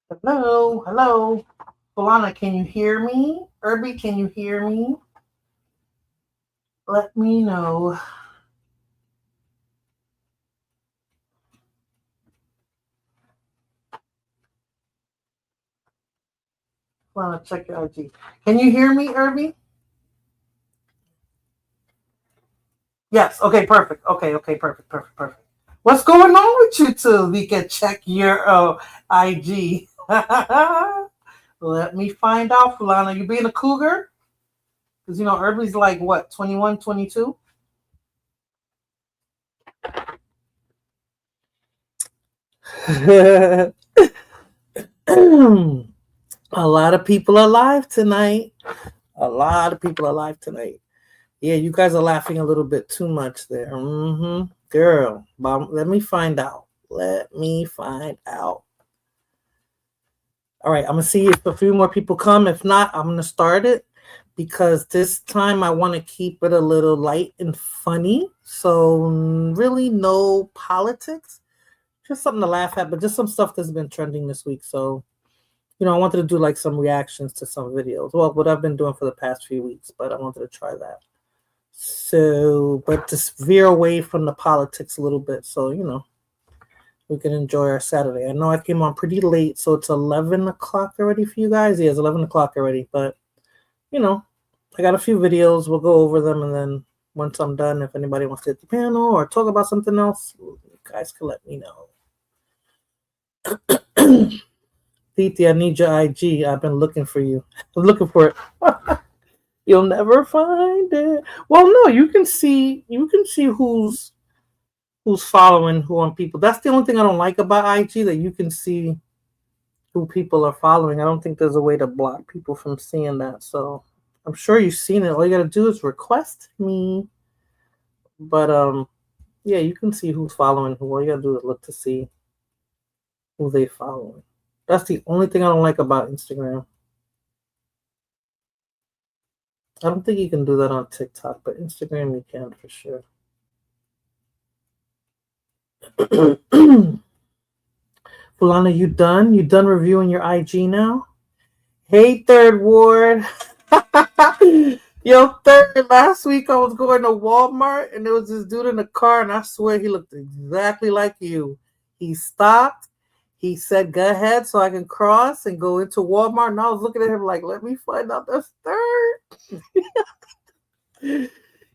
Hello, hello. Solana, can you hear me? Irby, can you hear me? Let me know. Solana, check your IG. Can you hear me, Irby? Yes. Okay, perfect. Okay, perfect. What's going on with you two? We can check your IG. Let me find out, Solana. You being a cougar? Because, Irby's like, what, 21, 22? A lot of people alive tonight. A lot of people alive tonight. Yeah, you guys are laughing a little bit too much there. Girl, let me find out. Let me find out. All right, I'm going to see if a few more people come. If not, I'm going to start it because this time I want to keep it a little light and funny. So, really, no politics. Just something to laugh at, but just some stuff that's been trending this week. So, I wanted to do like some reactions to some videos. Well, what I've been doing for the past few weeks, but I wanted to try that. So, but to veer away from the politics a little bit, so we can enjoy our Saturday. I know I came on pretty late, so it's 11 o'clock already for you guys. Yeah, it's 11 o'clock already, but I got a few videos. We'll go over them, and then once I'm done, if anybody wants to hit the panel or talk about something else, you guys can let me know. Titi, I need your IG. I've been looking for you. I'm looking for it. You'll never find it. Well, no, you can see who's following who on people. That's the only thing I don't like about IG, that you can see who people are following. I don't think there's a way to block people from seeing that. So I'm sure you've seen it. All you gotta do is request me. But yeah, you can see who's following who. All you gotta do is look to see who they following. That's the only thing I don't like about Instagram. I don't think you can do that on TikTok, but Instagram you can for sure. Fulana, you done? You done reviewing your IG now? Hey, Third Ward. Yo, Third, last week I was going to Walmart and there was this dude in the car, and I swear he looked exactly like you. He stopped. He said, go ahead so I can cross and go into Walmart. And I was looking at him like, let me find out that's Third.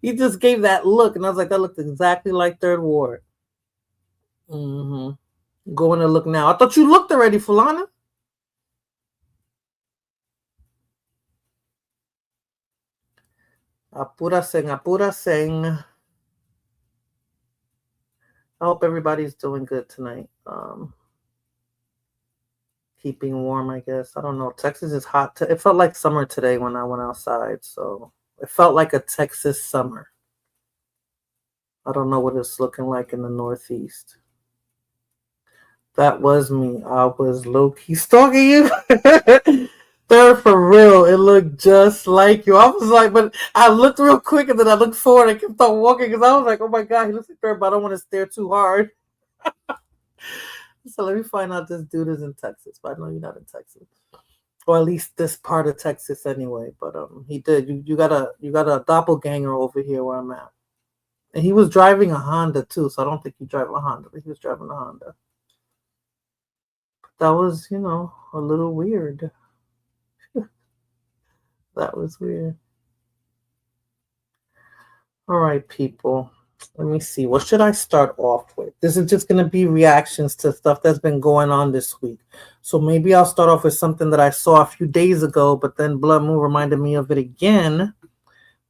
He just gave that look, and I was like, that looked exactly like Third Ward. Going to look now. I thought you looked already, Fulana. Apura sing. I hope everybody's doing good tonight. Keeping warm, I guess. I don't know. Texas is hot. It felt like summer today when I went outside. So it felt like a Texas summer. I don't know what it's looking like in the Northeast. That was me. I was low-key stalking you. Third, for real, it looked just like you. I was like, but I looked real quick and then I looked forward and kept on walking because I was like, oh my God, he looks like Third, but I don't want to stare too hard. So let me find out this dude is in Texas, but I know you're not in Texas. Or at least this part of Texas anyway. But he did. You got a doppelganger over here where I'm at. And he was driving a Honda too, so I don't think he drive a Honda, but he was driving a Honda. That was, a little weird. That was weird. All right, people. Let me see. What should I start off with? This is just going to be reactions to stuff that's been going on this week. So maybe I'll start off with something that I saw a few days ago, but then Blood Moon reminded me of it again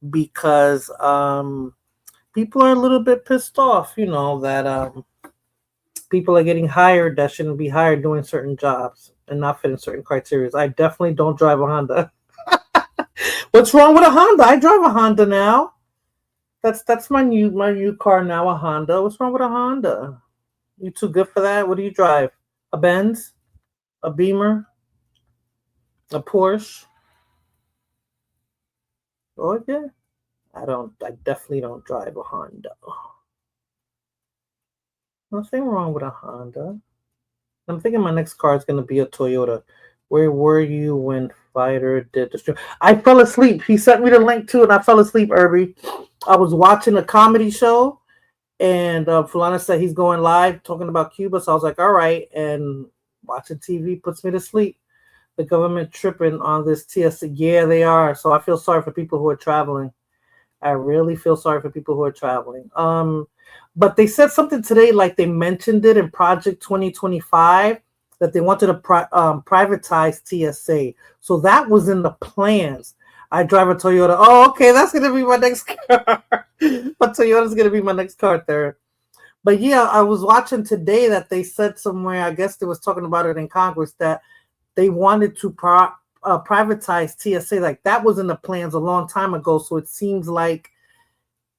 because people are a little bit pissed off, that people are getting hired that shouldn't be hired doing certain jobs and not fitting certain criteria. I definitely don't drive a Honda. What's wrong with a Honda? I drive a Honda now. That's my new car now, a Honda. What's wrong with a Honda? You too good for that? What do you drive? A Benz? A Beamer? A Porsche? Oh yeah. I definitely don't drive a Honda. Nothing wrong with a Honda. I'm thinking my next car is going to be a Toyota. Where were you when Fighter did the stream? I fell asleep. He sent me the link to it, and I fell asleep, Irby. I was watching a comedy show, and Fulana said he's going live talking about Cuba. So I was like, all right. And watching TV puts me to sleep. The government tripping on this TSA. Yeah, they are. So I feel sorry for people who are traveling. I really feel sorry for people who are traveling. But they said something today, like they mentioned it in Project 2025, that they wanted to privatize TSA. So that was in the plans. I drive a Toyota. Oh, okay, that's gonna be my next car. But Toyota's gonna be my next car there. But yeah, I was watching today that they said somewhere, I guess they was talking about it in Congress, that they wanted to privatize TSA. Like that was in the plans a long time ago. So it seems like,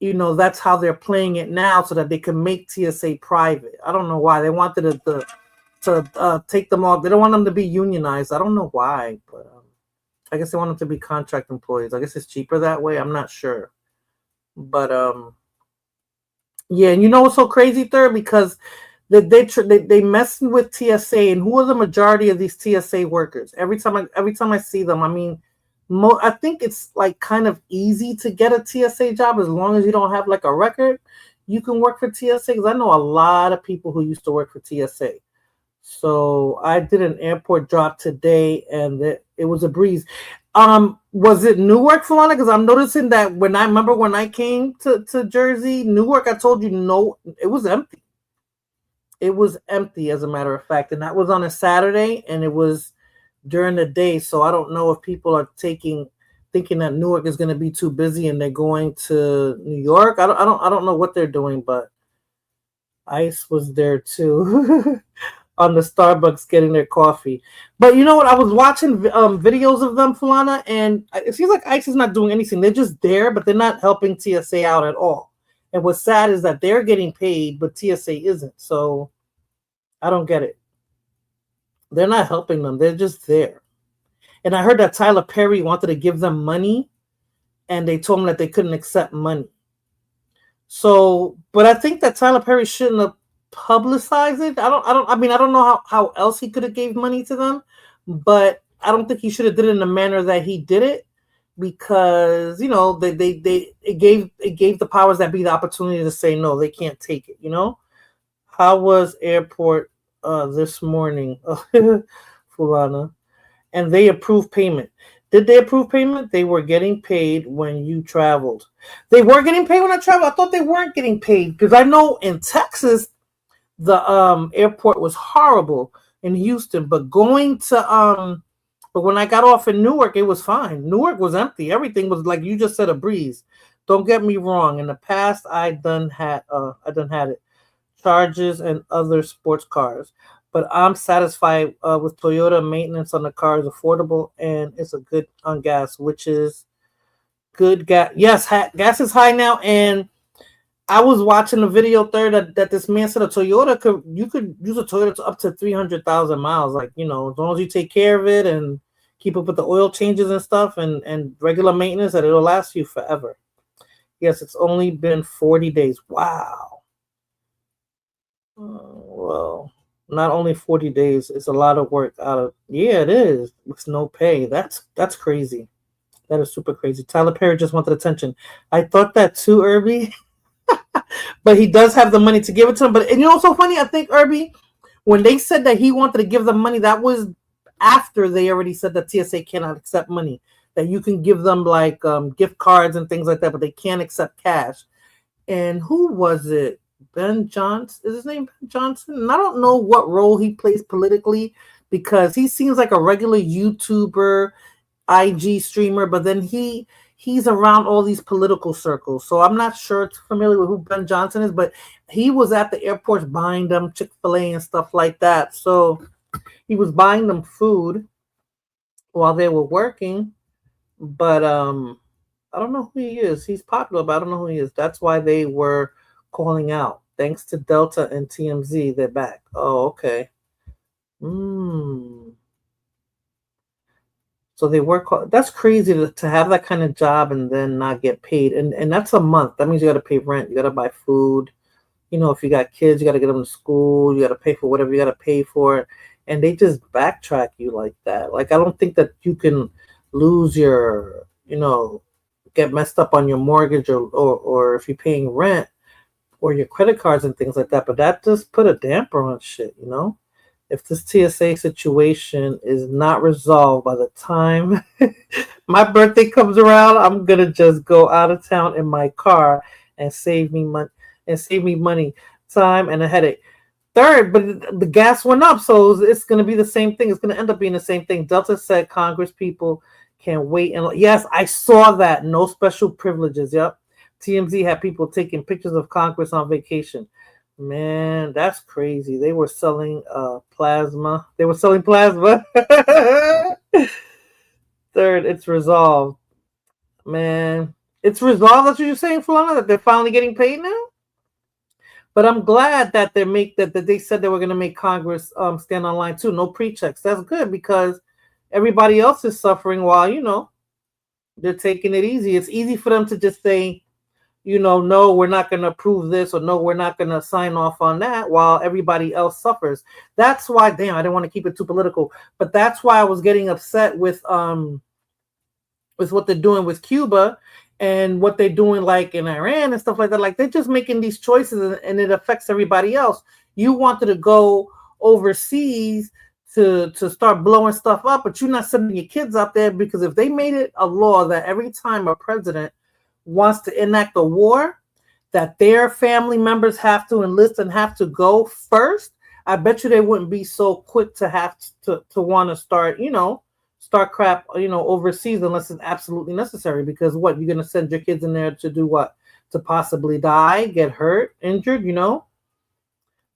that's how they're playing it now, so that they can make TSA private. I don't know why they wanted to take them off. They don't want them to be unionized. I don't know why, but I guess they want them to be contract employees. I guess it's cheaper that way. I'm not sure, but yeah. And what's so crazy, Third? Because they messing with TSA, and who are the majority of these TSA workers? Every time I see them, I mean, I think it's like kind of easy to get a TSA job as long as you don't have like a record. You can work for TSA, because I know a lot of people who used to work for TSA. So I did an airport drop today, and it was a breeze. Was it Newark, Falana? Because I'm noticing that when I came to Jersey, Newark, I told you no, it was empty. It was empty, as a matter of fact, and that was on a Saturday, and it was during the day. So I don't know if people are thinking that Newark is going to be too busy and they're going to New York. I don't know what they're doing, but ICE was there too. On the Starbucks getting their coffee. But you know what? I was watching videos of them, Fulana, and it seems like ICE is not doing anything. They're just there, but they're not helping TSA out at all. And what's sad is that they're getting paid, but TSA isn't. So I don't get it. They're not helping them. They're just there. And I heard that Tyler Perry wanted to give them money, and they told him that they couldn't accept money. So, but I think that Tyler Perry shouldn't have publicized it. I don't know how else he could have gave money to them, but I don't think he should have did it in the manner that he did it, because it gave the powers that be the opportunity to say no, they can't take it. How was airport this morning? Fulana. And they approved payment. Did they approve payment? They were getting paid when you traveled. They were getting paid when I traveled. I thought they weren't getting paid, because I know in Texas the airport was horrible in Houston, but but when I got off in Newark, it was fine. Newark was empty. Everything was, like you just said, a breeze. Don't get me wrong. In the past, I done had it. Charges and other sports cars. But I'm satisfied with Toyota. Maintenance on the car is affordable, and it's a good on gas, which is good gas. Yes, gas is high now, and I was watching a video there that this man said you could use a Toyota to up to 300,000 miles. Like, as long as you take care of it and keep up with the oil changes and stuff and regular maintenance, that it'll last you forever. Yes, it's only been 40 days. Wow. Well, not only 40 days, it's a lot of work yeah, it is. With no pay. That's crazy. That is super crazy. Tyler Perry just wanted attention. I thought that too, Irby. But he does have the money to give it to him. But, and what's so funny? I think, Irby, when they said that he wanted to give them money, that was after they already said that TSA cannot accept money. That you can give them like gift cards and things like that, but they can't accept cash. And who was it? Ben Johnson, is his name Ben Johnson? And I don't know what role he plays politically, because he seems like a regular YouTuber, IG streamer, but then he's around all these political circles. So I'm not sure familiar with who Ben Johnson is, but he was at the airports buying them Chick-fil-A and stuff like that. So he was buying them food while they were working, but I don't know who he is. He's popular, but I don't know who he is. That's why they were calling out. Thanks to Delta and TMZ, they're back. Oh, okay. So they work. That's crazy to have that kind of job and then not get paid. And that's a month. That means you got to pay rent. You got to buy food. You know, if you got kids, you got to get them to school. You got to pay for whatever you got to pay for, and they just backtrack you like that. Like I don't think that you can lose your, you know, get messed up on your mortgage or if you're paying rent or your credit cards and things like that. But that just put a damper on shit, you know. If this TSA situation is not resolved by the time my birthday comes around, I'm gonna just go out of town in my car and save me money, time, and a headache. Third, but the gas went up, so it's going to be the same thing. It's going to end up being the same thing. Delta said Congress people can wait. And yes, I saw that. No special privileges. Yep. TMZ had people taking pictures of Congress on vacation. Man, that's crazy. They were selling plasma. They were selling plasma. Third, it's resolved. Man, it's resolved. That's what you're saying, Fulana? That they're finally getting paid now? But I'm glad that they said they were going to make Congress stand on line too. No pre-checks. That's good because everybody else is suffering while, you know, they're taking it easy. It's easy for them to just say, you know, no, we're not going to approve this, or no, we're not going to sign off on that, while everybody else suffers. That's why, damn, I didn't want to keep it too political, but that's why I was getting upset with what they're doing with Cuba and what they're doing like in Iran and stuff like that. Like they're just making these choices and it affects everybody else. You wanted to go overseas to start blowing stuff up, but you're not sending your kids out there, because if they made it a law that every time a president wants to enact a war, that their family members have to enlist and have to go first, I bet you they wouldn't be so quick to have to want to start, you know, start crap, you know, overseas unless it's absolutely necessary. Because what, you're going to send your kids in there to do what? To possibly die, get hurt, injured, you know?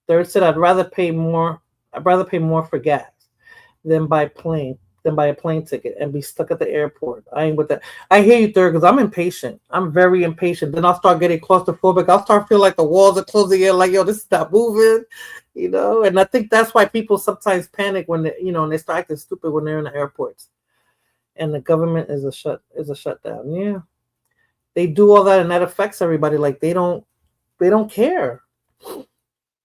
Third said, I'd rather pay more for gas than buy a plane ticket and be stuck at the airport. I ain't with that. I hear you, Third, because I'm impatient. I'm very impatient. Then I'll start getting claustrophobic. I'll start feeling like the walls are closing in, like, yo, this is not moving, you know? And I think that's why people sometimes panic when they, you know, and they start acting stupid when they're in the airports. And the government is a shutdown. Yeah. They do all that and that affects everybody. Like they don't care.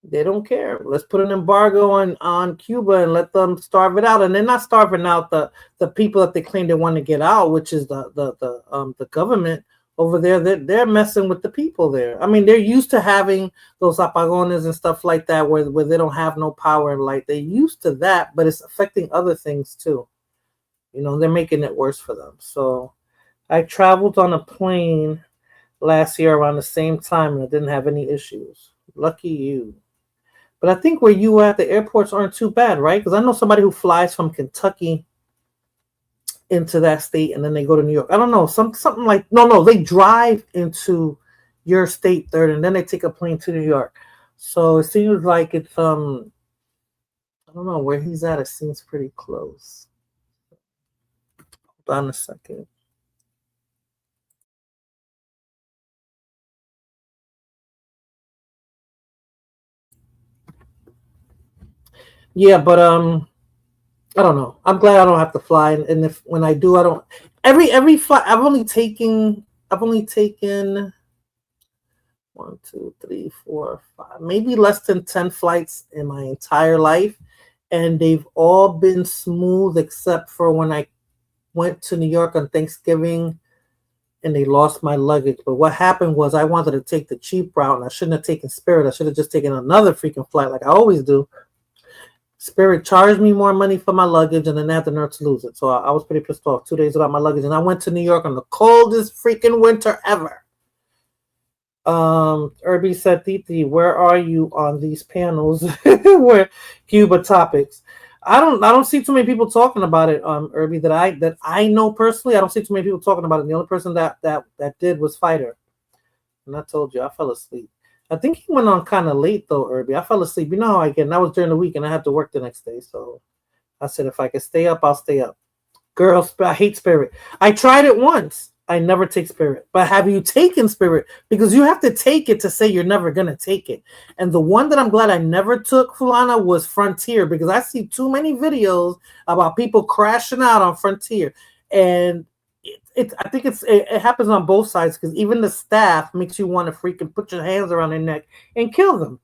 They don't care. Let's put an embargo on Cuba and let them starve it out. And they're not starving out the people that they claim they want to get out, which is the government over there. They're messing with the people there. I mean, they're used to having those apagones and stuff like that where they don't have no power and light. They're used to that, but it's affecting other things too. You know, they're making it worse for them. So I traveled on a plane last year around the same time and I didn't have any issues. Lucky you. But I think where you at, the airports aren't too bad, right? Because I know somebody who flies from Kentucky into that state and then they go to New York. I don't know, something like they drive into your state, Third, and then they take a plane to New York. So it seems like it's I don't know where he's at. It seems pretty close. Hold on a second. Yeah, but I don't know. I'm glad I don't have to fly, and if when I do, I don't. Every flight, I've only taken 1, 2, 3, 4, 5, maybe less than 10 flights in my entire life, and they've all been smooth except for when I went to New York on Thanksgiving, and they lost my luggage. But what happened was I wanted to take the cheap route, and I shouldn't have taken Spirit. I should have just taken another freaking flight like I always do. Spirit charged me more money for my luggage, and then they had the nerve to lose it. So I was pretty pissed off. 2 days without my luggage, and I went to New York on the coldest freaking winter ever. Irby said, Titi, where are you on these panels where Cuba topics? I don't see too many people talking about it, Irby, that I know personally. I don't see too many people talking about it. The only person that did was Fighter. And I told you, I fell asleep. I think he went on kind of late though, Irby. I fell asleep. You know how I get. And that was during the week, and I had to work the next day. So I said, if I could stay up, I'll stay up. Girls, I hate Spirit. I tried it once. I never take Spirit. But have you taken Spirit? Because you have to take it to say you're never going to take it. And the one that I'm glad I never took, Fulana, was Frontier, because I see too many videos about people crashing out on Frontier. And I think it happens on both sides because even the staff makes you want to freaking put your hands around their neck and kill them.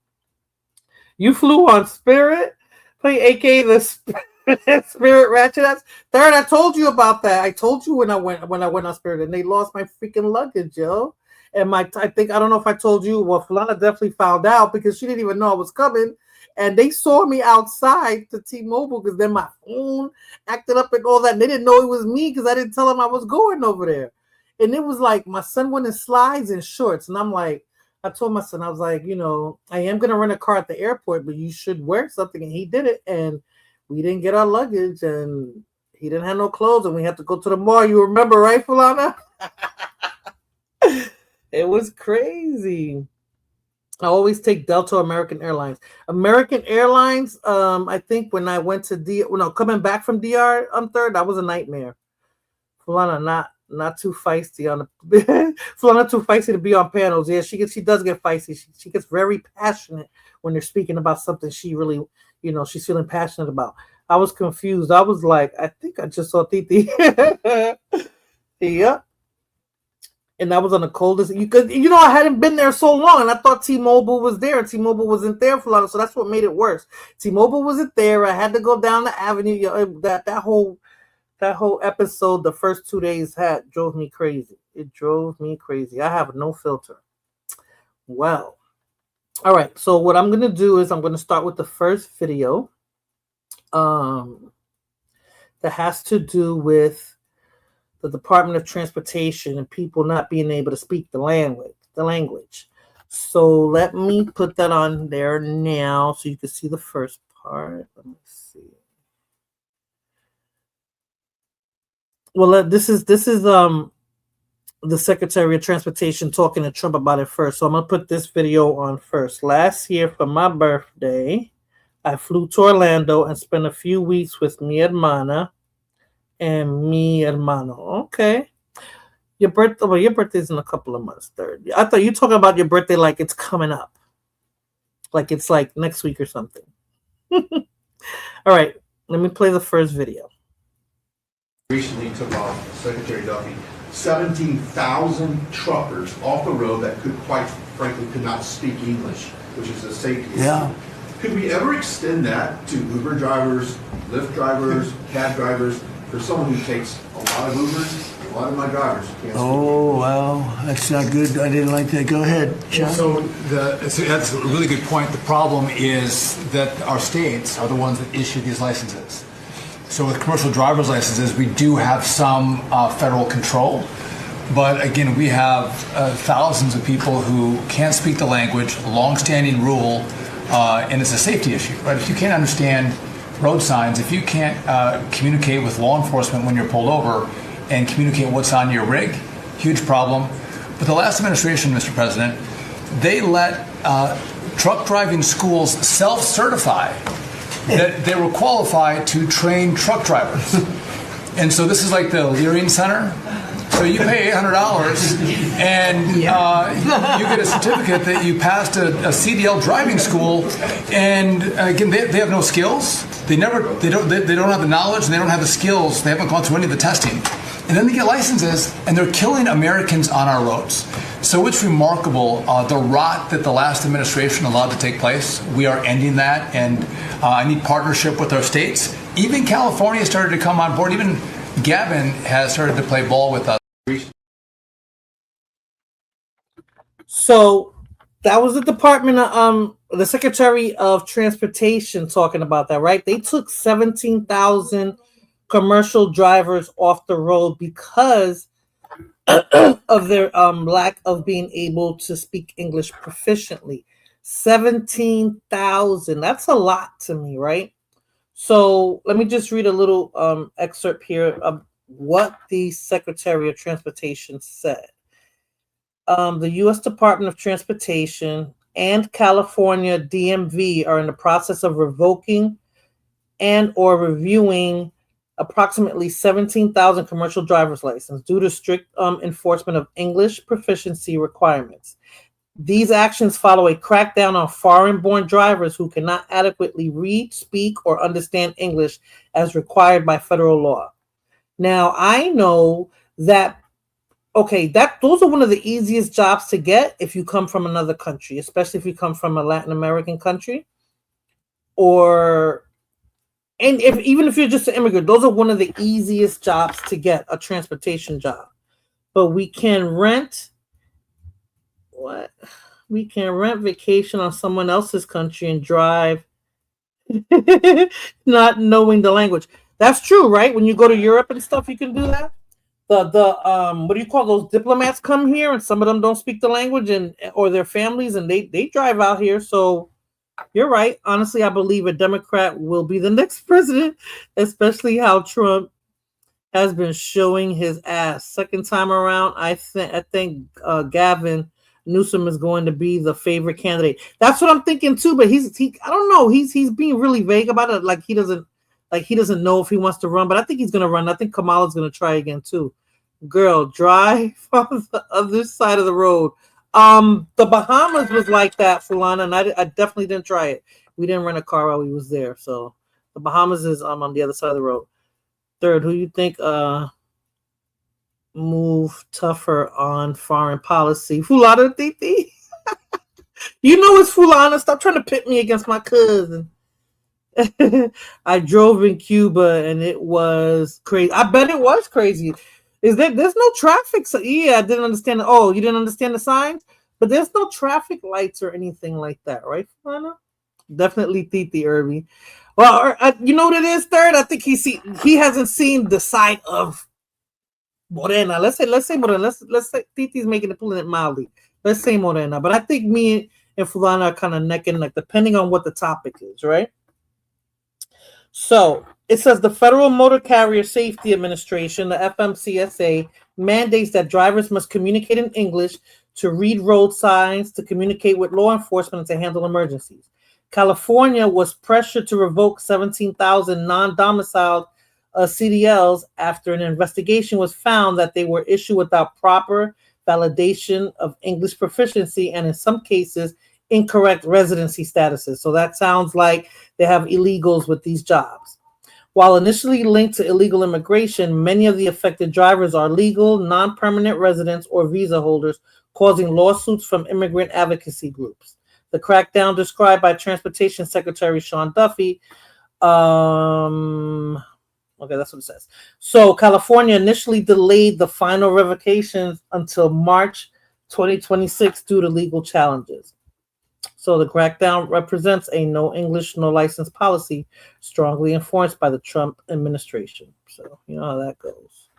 You flew on Spirit, aka the Spirit Ratchet ass. Third, I told you about that. I told you when I went on Spirit, and they lost my freaking luggage, yo. And I don't know if I told you. Well, Fulana definitely found out because she didn't even know I was coming. And they saw me outside to T-Mobile because then my phone acted up and all that. And they didn't know it was me because I didn't tell them I was going over there. And it was like my son went in slides and shorts. And I'm like, I told my son, I was like, I am going to rent a car at the airport, but you should wear something. And he did it. And we didn't get our luggage. And he didn't have no clothes. And we had to go to the mall. You remember, right, Fulana? It was crazy. I always take Delta or American Airlines. American Airlines, I think when I went to coming back from DR on third, that was a nightmare. Fulana not too feisty on the Fulana too feisty to be on panels. Yeah, she does get feisty. She gets very passionate when they're speaking about something she really, she's feeling passionate about. I was confused. I was like, I think I just saw Titi. Yep. And that was on the coldest. I hadn't been there so long, and I thought T-Mobile was there, and T-Mobile wasn't there for a lot of. So that's what made it worse. T-Mobile wasn't there. I had to go down the avenue. That whole episode, the first 2 days drove me crazy. It drove me crazy. I have no filter. Well, all right. So what I'm gonna do is I'm gonna start with the first video. That has to do with the Department of Transportation and people not being able to speak the language. So let me put that on there now so you can see the first part. Let me see. Well, this is the Secretary of Transportation talking to Trump about it first. So I'm going to put this video on first. Last year for my birthday, I flew to Orlando and spent a few weeks with mi hermana and mi hermano. Okay. Your birthday's in a couple of months, third. I thought you were talking about your birthday like it's coming up. Like it's like next week or something. All right. Let me play the first video. Recently took off, Secretary Duffy, 17,000 truckers off the road that quite frankly could not speak English, which is a safety issue. Yeah. Could we ever extend that to Uber drivers, Lyft drivers, cab drivers? For someone who takes a lot of Ubers, a lot of my drivers can't speak. Oh, well, that's not good. I didn't like that. Go ahead, John. So that's a really good point. The problem is that our states are the ones that issue these licenses. So with commercial driver's licenses, we do have some federal control. But again, we have thousands of people who can't speak the language, long-standing rule, and it's a safety issue, right? If you can't understand road signs, if you can't communicate with law enforcement when you're pulled over and communicate what's on your rig, huge problem. But the last administration, Mr. President, they let truck driving schools self-certify that they were qualified to train truck drivers. And so this is like the Leering Center. So you pay $800 and you get a certificate that you passed a CDL driving school. And again, they have no skills. They don't have the knowledge and they don't have the skills. They haven't gone through any of the testing. And then they get licenses and they're killing Americans on our roads. So it's remarkable the rot that the last administration allowed to take place. We are ending that, and I need partnership with our states. Even California started to come on board. Even Gavin has started to play ball with us. So that was the Department of the Secretary of Transportation talking about that, right? They took 17,000 commercial drivers off the road because of their lack of being able to speak English proficiently. 17,000. That's a lot to me, right? So let me just read a little excerpt here of what the Secretary of Transportation said. The U.S. Department of Transportation and California DMV are in the process of revoking and or reviewing approximately 17,000 commercial driver's licenses due to strict enforcement of English proficiency requirements. These actions follow a crackdown on foreign-born drivers who cannot adequately read, speak, or understand English as required by federal law. Now, I know that okay, those are one of the easiest jobs to get if you come from another country, especially if you come from a Latin American country, or and even if you're just an immigrant, those are one of the easiest jobs to get, a transportation job. But we can rent what? We can rent vacation on someone else's country and drive not knowing the language. That's true, right? When you go to Europe and stuff, you can do that. The what do you call those diplomats come here and some of them don't speak the language and or their families and they drive out here. So you're right. Honestly, I believe a Democrat will be the next president, especially how Trump has been showing his ass. Second time around, I think Gavin Newsom is going to be the favorite candidate. That's what I'm thinking too. But he I don't know. He's being really vague about it. Like he doesn't know if he wants to run. But I think he's going to run. I think Kamala's going to try again too. Girl, drive on the other side of the road. The Bahamas was like that, Fulana, and I definitely didn't try it. We didn't rent a car while we was there. So the Bahamas is on the other side of the road. Third, who you think move tougher on foreign policy? Fulana Titi. You know it's Fulana. Stop trying to pit me against my cousin. I drove in Cuba and it was crazy. I bet it was crazy. There's no traffic? So yeah, I didn't understand. Oh, you didn't understand the signs? But there's no traffic lights or anything like that, right, Fulana? Definitely Titi Irby. Well, you know what it is, Third? I think he hasn't seen the side of Morena. Let's say Morena. Let's say Titi's pulling it mildly. Let's say Morena. But I think me and Fulana are kind of neck and neck, depending on what the topic is, right? So it says the Federal Motor Carrier Safety Administration, the FMCSA, mandates that drivers must communicate in English, to read road signs, to communicate with law enforcement, and to handle emergencies. California was pressured to revoke 17,000 non-domiciled CDLs after an investigation was found that they were issued without proper validation of English proficiency and in some cases incorrect residency statuses. So that sounds like they have illegals with these jobs. While initially linked to illegal immigration, many of the affected drivers are legal, non-permanent residents or visa holders, causing lawsuits from immigrant advocacy groups. The crackdown described by Transportation Secretary Sean Duffy. Okay, that's what it says. So California initially delayed the final revocations until March 2026 due to legal challenges. So the crackdown represents a no English, no license policy strongly enforced by the Trump administration. So you know how that goes.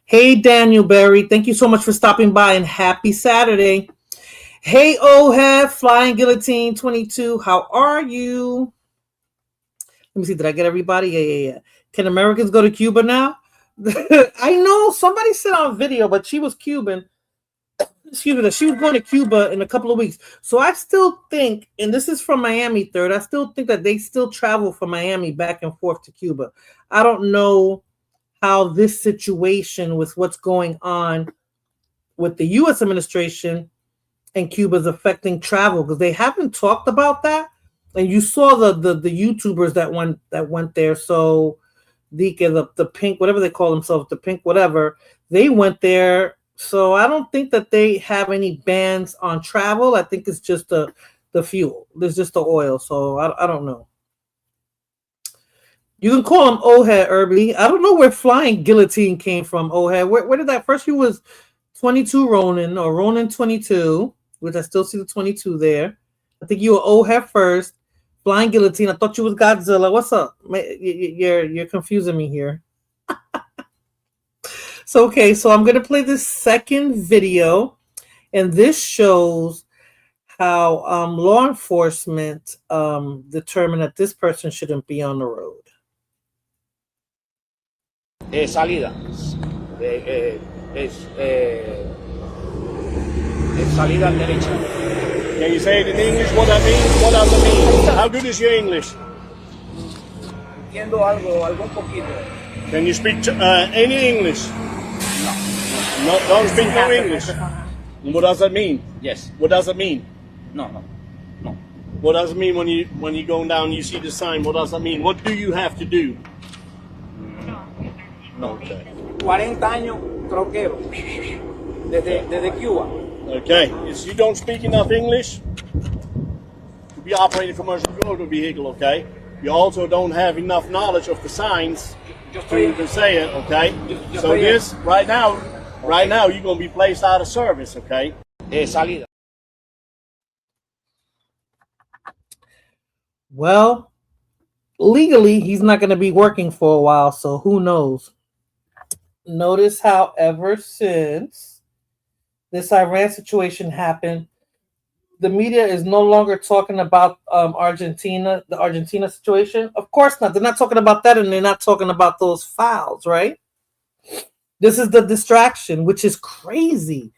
Hey, Daniel Berry, thank you so much for stopping by and happy Saturday. Hey, Ohad, Flying Guillotine 22, how are you? Let me see, did I get everybody? Yeah. Can Americans go to Cuba now? I know somebody said on video, but she was Cuban. Excuse me, that she was going to Cuba in a couple of weeks. So I still think, and this is from Miami, Third, I still think that they still travel from Miami back and forth to Cuba. I don't know how this situation with what's going on with the U.S. administration and Cuba is affecting travel, because they haven't talked about that. And you saw the YouTubers that went there. So the pink, whatever they call themselves, the pink whatever, they went there. So I don't think that they have any bans on travel. I think it's just the fuel. There's just the oil. So I don't know. You can call him Ohad Irby. I don't know where Flying Guillotine came from, Ohad. Where did that? First he was 22 Ronin, or Ronin 22, which I still see the 22 there. I think you were Ohad first. Flying Guillotine. I thought you was Godzilla. What's up? You're confusing me here. So, okay, so I'm going to play this second video, and this shows how law enforcement determined that this person shouldn't be on the road. Salida. Salida derecha. Can you say it in English what that means? What does it mean? How good is your English? Entiendo algo poquito. Can you speak any English? No, don't speak no English. What does that mean? Yes. What does it mean? No. What does it mean when you go down and you see the sign? What does that mean? What do you have to do? No. Okay. 40 años troquero. Desde Cuba. Okay. If you don't speak enough English to be operating a commercial motor vehicle, okay? You also don't have enough knowledge of the signs to say it, okay? So this, right now, you're going to be placed out of service, okay? Salida. Well, legally, he's not going to be working for a while, so who knows? Notice how ever since this Iran situation happened, the media is no longer talking about Argentina, the Argentina situation. Of course not. They're not talking about that, and they're not talking about those files, right? This is the distraction, which is crazy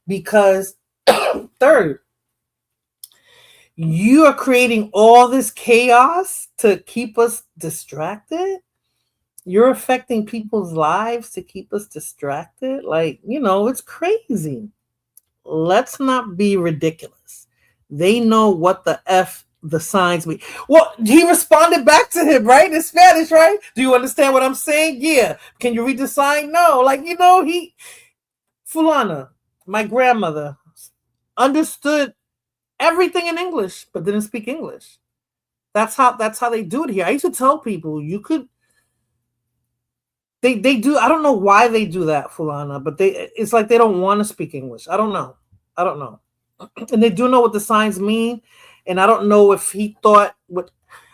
because, third, you are creating all this chaos to keep us distracted. You're affecting people's lives to keep us distracted. Like, it's crazy. Let's not be ridiculous. They know what the F the signs mean. Well, he responded back to him, right? In Spanish, right? Do you understand what I'm saying? Yeah. Can you read the sign? No. Like, Fulana, my grandmother, understood everything in English, but didn't speak English. That's how they do it here. I used to tell people they do. I don't know why they do that, Fulana, but it's like they don't want to speak English. I don't know. And they do know what the signs mean. And I don't know if he thought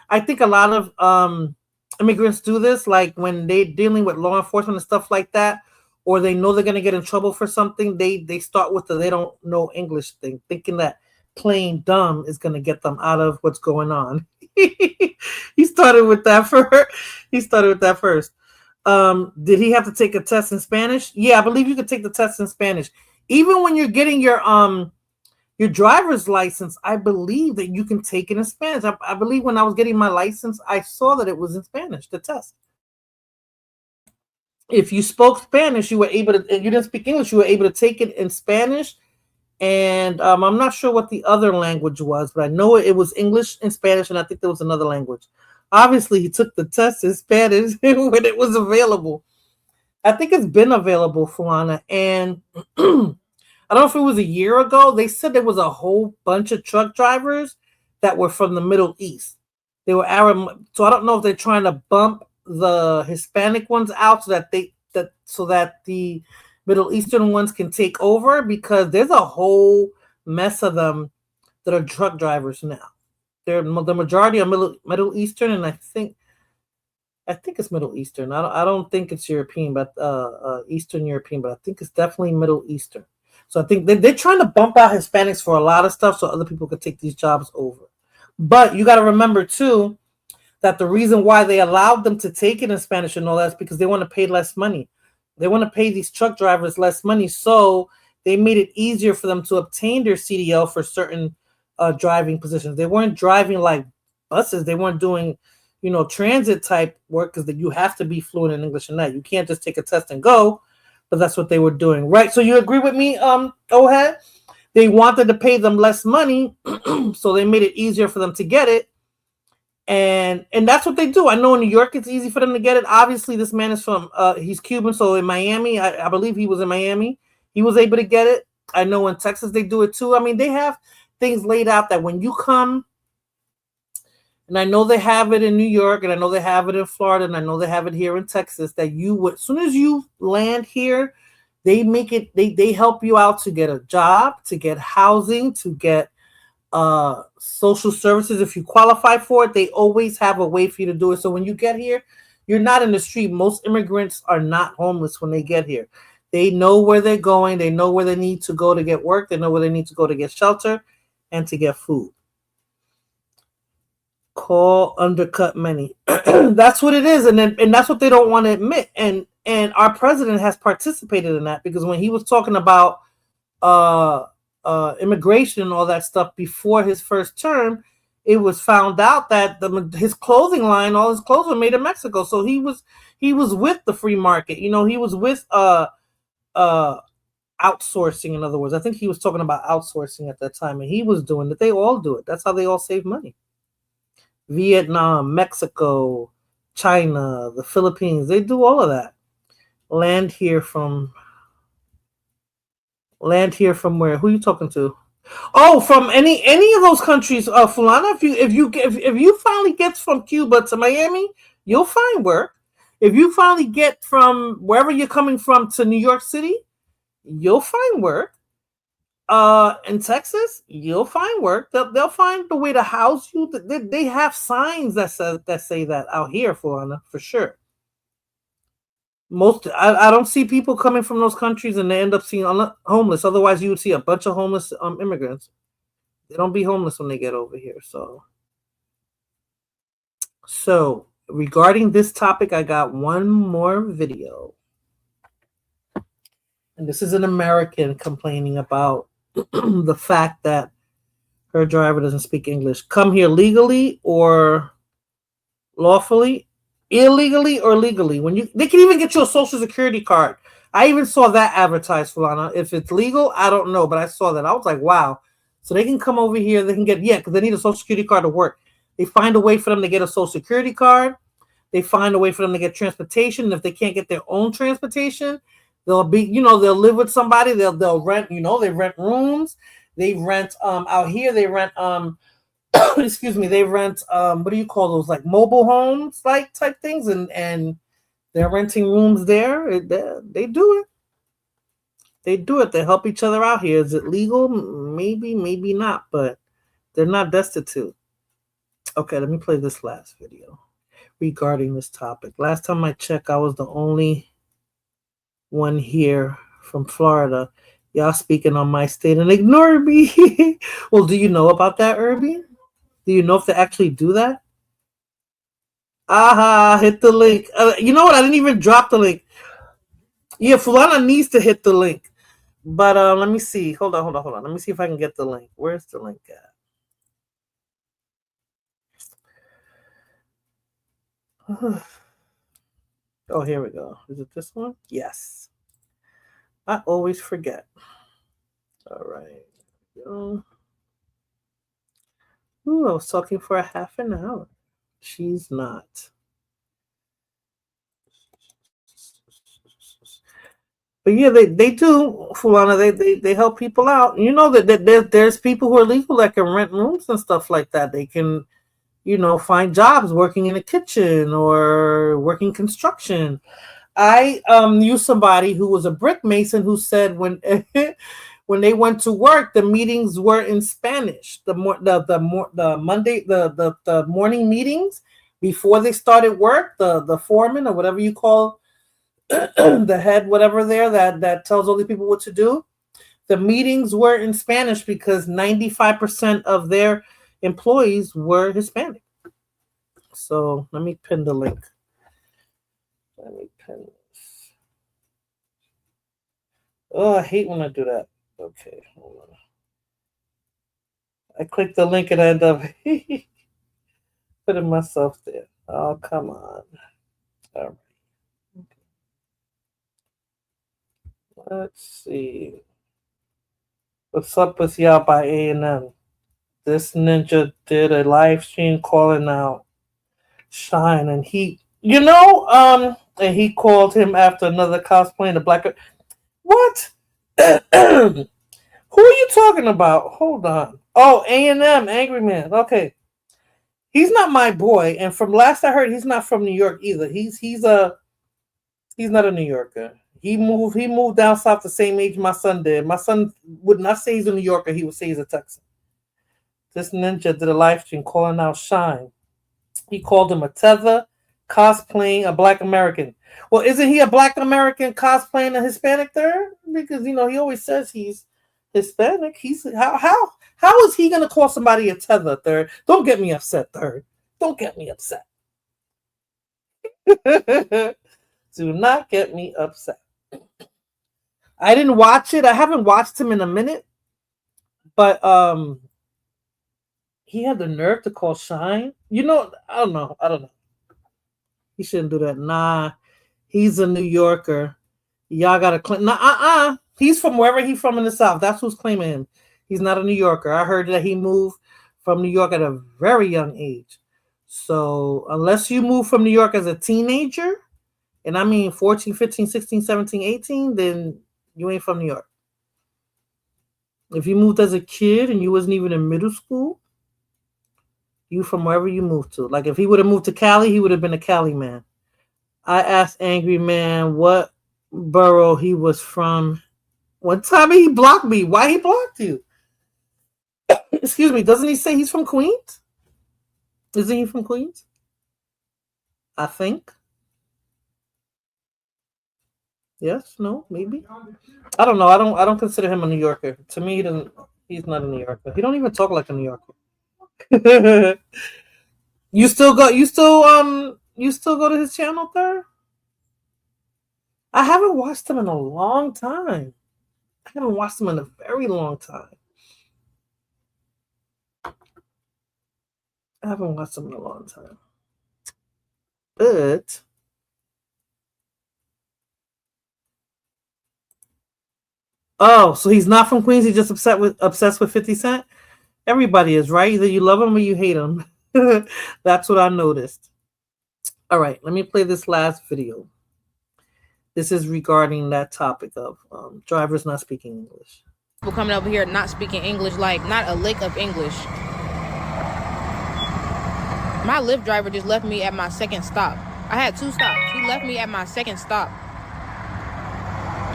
I think a lot of immigrants do this, like when they're dealing with law enforcement and stuff like that, or they know they're going to get in trouble for something, they start with the they don't know English thing, thinking that playing dumb is going to get them out of what's going on. He started with that first. Did he have to take a test in Spanish? Yeah, I believe you could take the test in Spanish. Even when you're getting your driver's license, I believe that you can take it in Spanish. I believe when I was getting my license, I saw that it was in Spanish, the test. If you spoke Spanish, you were able to, and you didn't speak English, you were able to take it in Spanish. And I'm not sure what the other language was, but I know it was English and Spanish, and I think there was another language. Obviously, he took the test in Spanish when it was available. I think it's been available, Fulana. And I don't know if it was a year ago. They said there was a whole bunch of truck drivers that were from the Middle East. They were Arab. So I don't know if they're trying to bump the Hispanic ones out so that the Middle Eastern ones can take over, because there's a whole mess of them that are truck drivers now. The majority are Middle Eastern, and I think it's Middle Eastern. I don't think it's European, but Eastern European, but I think it's definitely Middle Eastern. So I think they're trying to bump out Hispanics for a lot of stuff so other people could take these jobs over. But you got to remember too that the reason why they allowed them to take it in Spanish and all that is because they want to pay less money. They want to pay these truck drivers less money, so they made it easier for them to obtain their CDL for certain driving positions. They weren't driving like buses. They weren't doing, transit type work, because you have to be fluent in English and that. You can't just take a test and go, but that's what they were doing, right? So you agree with me, Ohad? They wanted to pay them less money, so they made it easier for them to get it. And that's what they do. I know in New York it's easy for them to get it. Obviously, this man is from he's Cuban, so in Miami, I believe he was in Miami, he was able to get it. I know in Texas they do it too. I mean, they have things laid out that when you come, and I know they have it in New York, and I know they have it in Florida, and I know they have it here in Texas, that you would, as soon as you land here, they make it, they help you out to get a job, to get housing, to get social services. If you qualify for it, they always have a way for you to do it. So when you get here, you're not in the street. Most immigrants are not homeless when they get here. They know where they're going. They know where they need to go to get work. They know where they need to go to get shelter and to get food. Call undercut many. That's what it is. And that's what they don't want to admit. And our president has participated in that, because when he was talking about immigration and all that stuff before his first term, it was found out that his clothing line, all his clothes were made in Mexico. So he was with the free market. He was with outsourcing. In other words, I think he was talking about outsourcing at that time, and he was doing it. They all do it. That's how they all save money. Vietnam, Mexico, China, the Philippines, they do all of that. Land here from Land here from where? Who you talking to? Oh, from any of those countries, Fulana. If you finally get from Cuba to Miami, you'll find work. If you finally get from wherever you're coming from to New York City, you'll find work. In Texas, you'll find work. They'll find the way to house you. They have signs that say that out here, Fulana, for sure. I don't see people coming from those countries and they end up seeing homeless. Otherwise, you would see a bunch of homeless immigrants. They don't be homeless when they get over here. So regarding this topic, I got one more video. And this is an American complaining about the fact that her driver doesn't speak English. Come here legally or lawfully, illegally or legally. They can even get you a social security card. I even saw that advertised, Fulana. If it's legal, I don't know, but I saw that. I was like, wow. So they can come over here. They can get, because they need a social security card to work. They find a way for them to get a social security card. They find a way for them to get transportation. And if they can't get their own transportation, they'll live with somebody. They'll rent, they rent rooms. They rent out here. They rent excuse me. They rent what do you call those, like mobile homes, like type things, and they're renting rooms there. They do it. They do it. They help each other out here. Is it legal? Maybe, maybe not, but they're not destitute. Okay, let me play this last video regarding this topic. Last time I checked, I was the only one here from Florida. Y'all speaking on my state and ignore me. Well, do you know about that, Irby? Do you know if they actually do that? Aha, hit the link. You know what? I didn't even drop the link. Yeah, Fulana needs to hit the link. But let me see. Hold on. Let me see if I can get the link. Where's the link at? Oh, here we go. Is it this one? Yes. I always forget. All right. Ooh, I was talking for a half an hour. She's not. But yeah, they do, Fulana. They help people out. You know that there's people who are legal that can rent rooms and stuff like that. They can, find jobs working in a kitchen or working construction. I knew somebody who was a brick mason who said when when they went to work, the meetings were in Spanish. The morning meetings before they started work, the foreman or whatever you call the head, whatever there that tells all the people what to do. The meetings were in Spanish because 95% of their employees were Hispanic. So let me pin the link. Let me pin this. Oh, I hate when I do that. Okay, hold on. I click the link and I end up putting myself there. Oh, come on. All right. Let's see. What's up with y'all by A&M? This ninja did a live stream calling out Shine, and he, and he called him after another cosplaying the black. What? Who are you talking about? Hold on. Oh, A&M, Angry Man. Okay. He's not my boy, and from last I heard, he's not from New York either. He's not a New Yorker. He moved down south the same age my son did. My son would not say he's a New Yorker. He would say he's a Texan. This ninja did a live stream calling out Shine. He called him a tether, cosplaying a Black American. Well, isn't he a Black American cosplaying a Hispanic third? Because, he always says he's Hispanic. How is he going to call somebody a tether third? Don't get me upset, third. Don't get me upset. Do not get me upset. I didn't watch it. I haven't watched him in a minute. But he had the nerve to call Shine. I don't know. He shouldn't do that. Nah, he's a New Yorker. Y'all gotta claim. Nah, he's from wherever he's from in the South. That's who's claiming him. He's not a New Yorker. I heard that he moved from New York at a very young age. So unless you move from New York as a teenager, and I mean 14, 15, 16, 17, 18, then you ain't from New York. If you moved as a kid and you wasn't even in middle school, you from wherever you moved to. Like if he would have moved to Cali, he would have been a Cali man. I asked Angry Man what borough he was from. One time he blocked me. Why he blocked you? Excuse me. Doesn't he say he's from Queens? Isn't he from Queens? I think. Yes, no, maybe. I don't know. I don't consider him a New Yorker. To me, he's not a New Yorker. He don't even talk like a New Yorker. You still go to his channel, Third? I haven't watched him in a long time. I haven't watched him in a very long time. But oh, so he's not from Queens. He's just obsessed with 50 Cent. Everybody is, right? Either you love him or you hate him. That's what I noticed. All right, let me play this last video. This is regarding that topic of drivers not speaking English. People coming over here not speaking English, like not a lick of English. My Lyft driver just left me at my second stop. I had 2 stops. He left me at my second stop.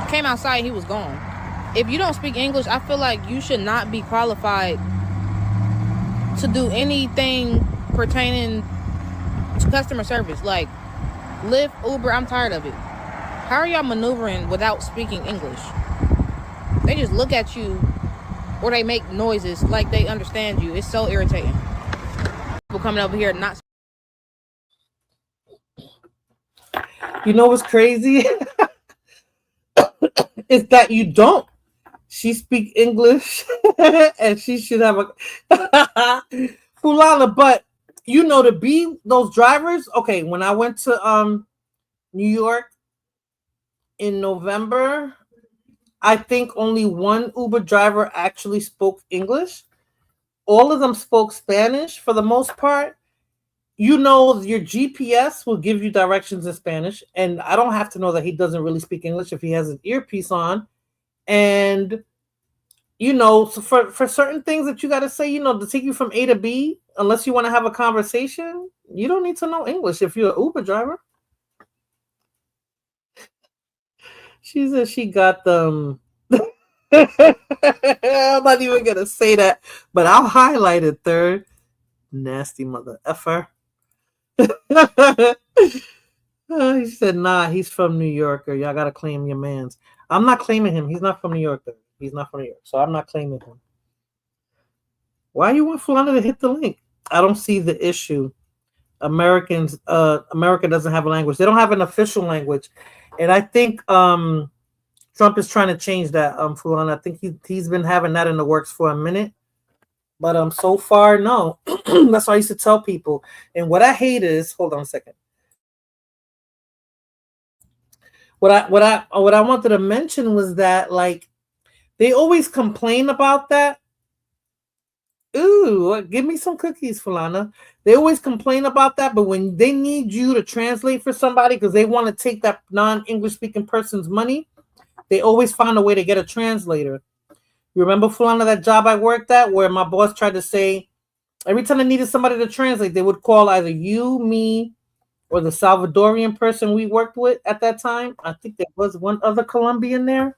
Came outside, he was gone. If you don't speak English, I feel like you should not be qualified to do anything pertaining to customer service. Like Lyft, Uber, I'm tired of it. How are y'all maneuvering without speaking English? They just look at you or they make noises like they understand you. It's so irritating. People coming over here not. You know what's crazy? Is that you don't. She speak English and she should have a Fulana, but you know, to be those drivers. Okay, when I went to New York in November, I think only one Uber driver actually spoke English. All of them spoke Spanish for the most part. You know, your GPS will give you directions in Spanish, and I don't have to know that he doesn't really speak English if he has an earpiece on. And, you know, so for certain things that you got to say, you know, to take you from A to B, unless you want to have a conversation, you don't need to know English if you're an Uber driver. She said she got them. I'm not even going to say that, but I'll highlight it, Third. Nasty mother effer. He said, nah, he's from New York, or y'all got to claim your mans. I'm not claiming him. He's not from New York, though. He's not from New York, so I'm not claiming him. Why you want Fulana to hit the link? I don't see the issue. America doesn't have a language. They don't have an official language. And I think Trump is trying to change that, Fulana. I think he's been having that in the works for a minute. But so far, no. That's what I used to tell people. And what I hate is, hold on a second. What I wanted to mention was that, like, they always complain about that. Ooh, give me some cookies, Fulana. They always complain about that, but when they need you to translate for somebody because they want to take that non-English speaking person's money, they always find a way to get a translator. You remember, Fulana, that job I worked at where my boss tried to say, every time they needed somebody to translate, they would call either you, me, or the Salvadorian person we worked with at that time. I think there was one other Colombian there.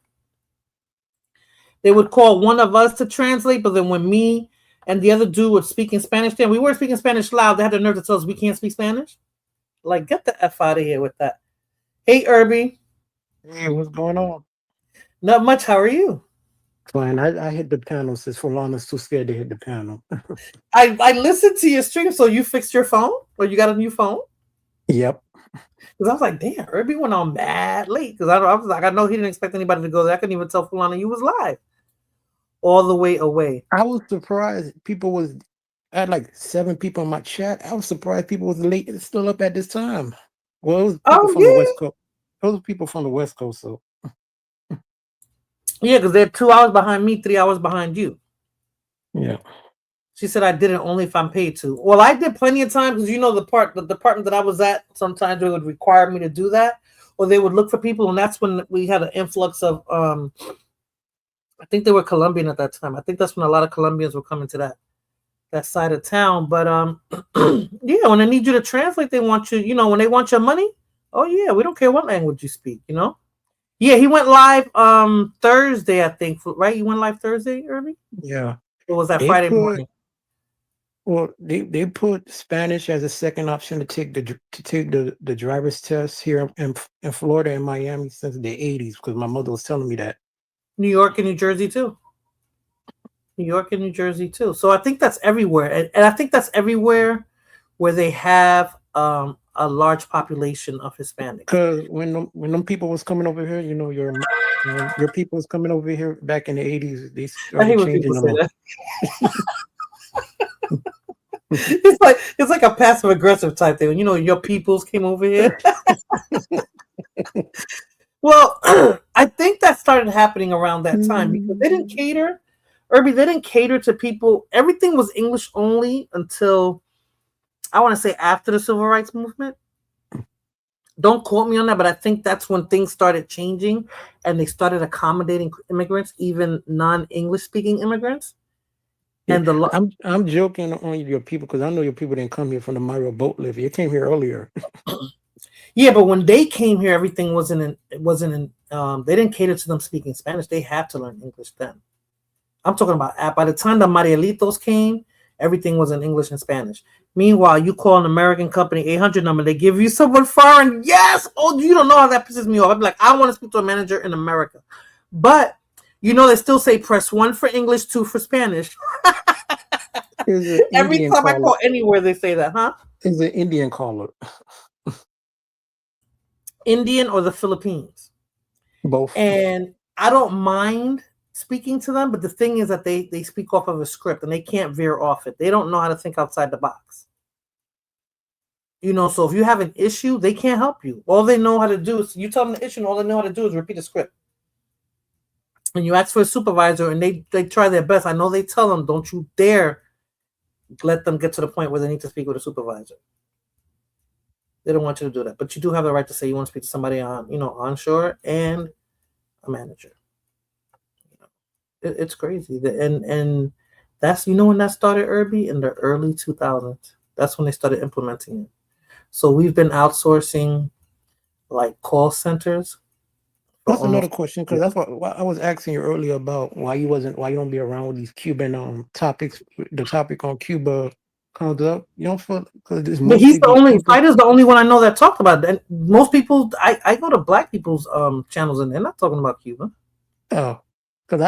They would call one of us to translate, but then when me and the other dude were speaking Spanish, then we weren't speaking Spanish loud. They had the nerve to tell us we can't speak Spanish. Like, get the F out of here with that. Hey, Irby. Hey, what's going on? Not much. How are you? Fine. I hit the panel since Fulana's too scared to hit the panel. I listened to your stream, so you fixed your phone? Or you got a new phone? Yep. Because I was like, damn, Irby went on mad late. Because I was like, I know he didn't expect anybody to go there. I couldn't even tell Fulana you was live. All the way away. I was surprised I had like 7 people in my chat. I was surprised people was late and still up at this time. Well, it was people from the West Coast. Those people from the West Coast, so. Yeah, because they're 2 hours behind me, 3 hours behind you. Yeah. She said I didn't only if I'm paid to. Well, I did plenty of times because you know the department that I was at, sometimes they would require me to do that, or they would look for people, and that's when we had an influx of I think they were Colombian at that time. I think that's when a lot of Colombians were coming to that side of town. But yeah, when they need you to translate, they want you, you know, when they want your money, oh yeah, we don't care what language you speak, you know. Yeah, he went live Thursday, I think, right? You went live Thursday, Irby? Yeah. Or was that Friday morning? Well, they put Spanish as a second option to take the driver's test here in Florida and Miami since the 80s, because my mother was telling me that. New York and New Jersey too. New York and New Jersey too. So I think that's everywhere, and I think that's everywhere where they have a large population of Hispanics. Because when them people was coming over here, you know, your people was coming over here back in the 80s, they started changing the law. It's like a passive aggressive type thing. You know, your peoples came over here. Well, I think that started happening around that time because they didn't cater. Irby, they didn't cater to people. Everything was English only until, I want to say, after the Civil Rights Movement. Don't quote me on that, but I think that's when things started changing and they started accommodating immigrants, even non-English speaking immigrants. And I'm joking on your people because I know your people didn't come here from the Mario boat lift. You came here earlier. Yeah, but when they came here, everything wasn't in. They didn't cater to them speaking Spanish. They had to learn English then. I'm talking about by the time the Marielitos came, everything was in English and Spanish. Meanwhile, you call an American company 800 number, they give you someone foreign. Yes, oh, you don't know how that pisses me off. I'd be like, I want to speak to a manager in America, but you know they still say press 1 for English, 2 for Spanish. Every time I call anywhere, they say that, huh? It's an Indian caller. Indian or the Philippines? Both. And I don't mind speaking to them, but the thing is that they speak off of a script and they can't veer off it. They don't know how to think outside the box. You know, so if you have an issue, they can't help you. All they know how to do is, you tell them the issue and all they know how to do is repeat the script. And you ask for a supervisor and they try their best. I know they tell them, don't you dare let them get to the point where they need to speak with a supervisor. They don't want you to do that. But you do have the right to say you want to speak to somebody on, you know, onshore and a manager. You know, it's crazy. And that's, you know, when that started, Irby, in the early 2000s. That's when they started implementing it. So we've been outsourcing like call centers. That's another question, because that's what I was asking you earlier about why you don't be around with these Cuban topics. The topic on Cuba comes up, you know, because he's the only Fighter's the only one I know that talked about it. And most people, I go to black people's channels and they're not talking about Cuba. Oh, because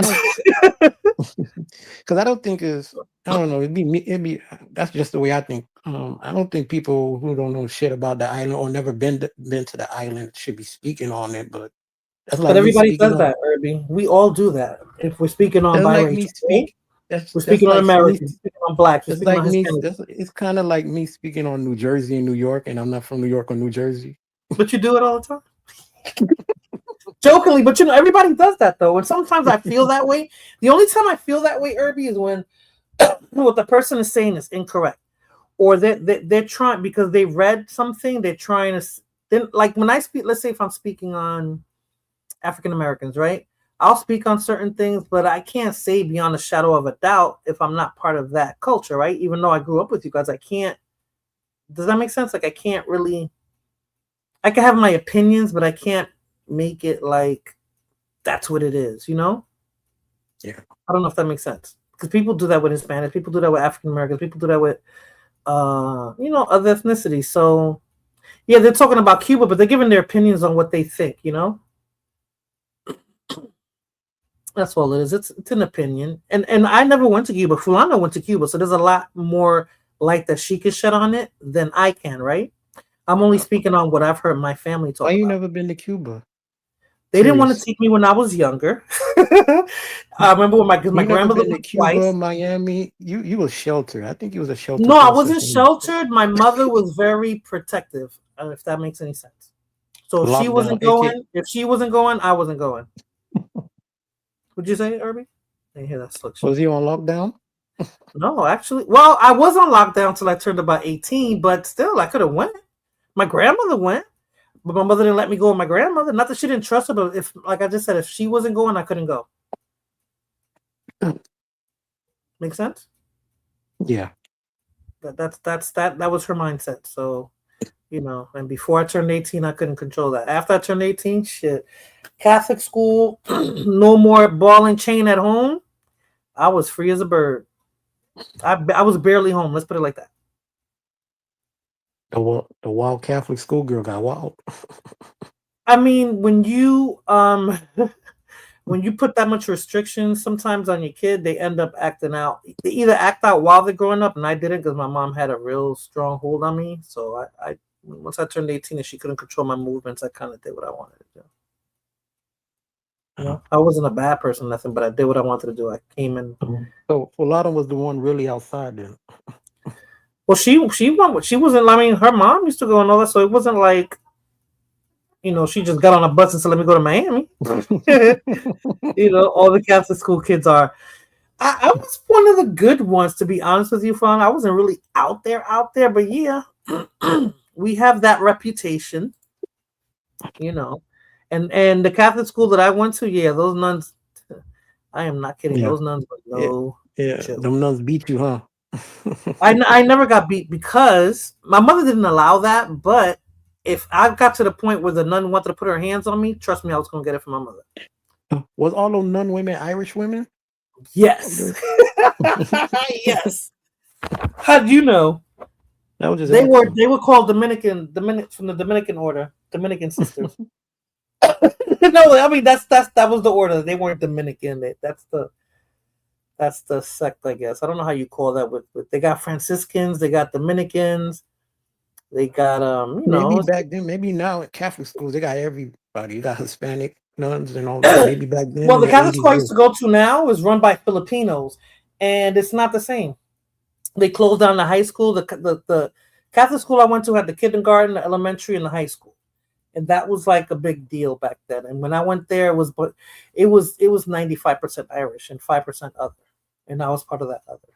I don't think it's, I don't know, it'd be that's just the way I think. I don't think people who don't know shit about the island or never been to the island should be speaking on it, but that's like, but everybody does that, Irby. We all do that. If we're speaking on biracial, we're speaking on Americans, speaking on blacks. It's like me. It's kind of like me speaking on New Jersey and New York, and I'm not from New York or New Jersey. But you do it all the time. Jokingly, but you know, everybody does that though. And sometimes I feel that way. The only time I feel that way, Irby, is when what the person is saying is incorrect, or they're trying, because they read something, they're trying to. Then, like when I speak, let's say if I'm speaking on African Americans, right? I'll speak on certain things, but I can't say beyond a shadow of a doubt if I'm not part of that culture, right? Even though I grew up with you guys, I can't. Does that make sense? Like I can't really. I can have my opinions, but I can't make it like that's what it is, you know? Yeah. I don't know if that makes sense. Because people do that with Hispanics, people do that with African Americans, people do that with you know, other ethnicities. So yeah, they're talking about Cuba, but they're giving their opinions on what they think, you know? That's all it is. It's an opinion. And I never went to Cuba. Fulano went to Cuba, so there's a lot more light that she can shed on it than I can, right? I'm only speaking on what I've heard my family talk about. Why you never been to Cuba? They didn't want to take me when I was younger. I remember when my grandmother went to Cuba, twice. Miami. You were sheltered. I think you was a sheltered. No, I wasn't sheltered. My mother was very protective, if that makes any sense. So if she wasn't going, I wasn't going. Would you say, Irby? I hear that switch. Was he on lockdown? No, actually. Well, I was on lockdown till I turned about 18, but still, I could have went. My grandmother went, but my mother didn't let me go with my grandmother. Not that she didn't trust her, but if, like I just said, if she wasn't going, I couldn't go. Make sense? Yeah. That was her mindset. So, and before I turned 18, I couldn't control that. After I turned 18, shit, Catholic school, no more ball and chain at home. I was free as a bird. I was barely home. Let's put it like that. The wild Catholic schoolgirl got wild. I mean, when you when you put that much restrictions sometimes on your kid, they end up acting out. They either act out while they're growing up, and I didn't because my mom had a real strong hold on me. So I once I turned 18 and she couldn't control my movements, I kind of did what I wanted to do. I wasn't a bad person, nothing, but I did what I wanted to do. I came in. So Fulana was the one really outside then. Well, she wasn't. I mean, her mom used to go and all that, so it wasn't like, she just got on a bus and said, "Let me go to Miami." All the Catholic school kids are. I was one of the good ones, to be honest with you, Fun. I wasn't really out there, but yeah, we have that reputation, And the Catholic school that I went to, yeah, those nuns. I am not kidding. Yeah. Those nuns were no. Yeah, chill. them nuns beat you, huh? I never got beat because my mother didn't allow that. But if I got to the point where the nun wanted to put her hands on me, trust me, I was going to get it from my mother. Was all those nun women Irish women? Yes. Yes. How do you know? That was just They were called Dominican from the Dominican order, Dominican sisters. No, I mean that was the order. They weren't Dominican. That's the sect, I guess. I don't know how you call that. With they got Franciscans, they got Dominicans, they got Maybe back then, maybe now at Catholic schools they got everybody. You got Hispanic nuns and all that. Maybe back then. Well, the Catholic school I used to go to now is run by Filipinos, and it's not the same. They closed down the high school. The Catholic school I went to had the kindergarten, the elementary, and the high school. And that was like a big deal back then. And when I went there, it was 95% Irish and 5% other. And I was part of that other.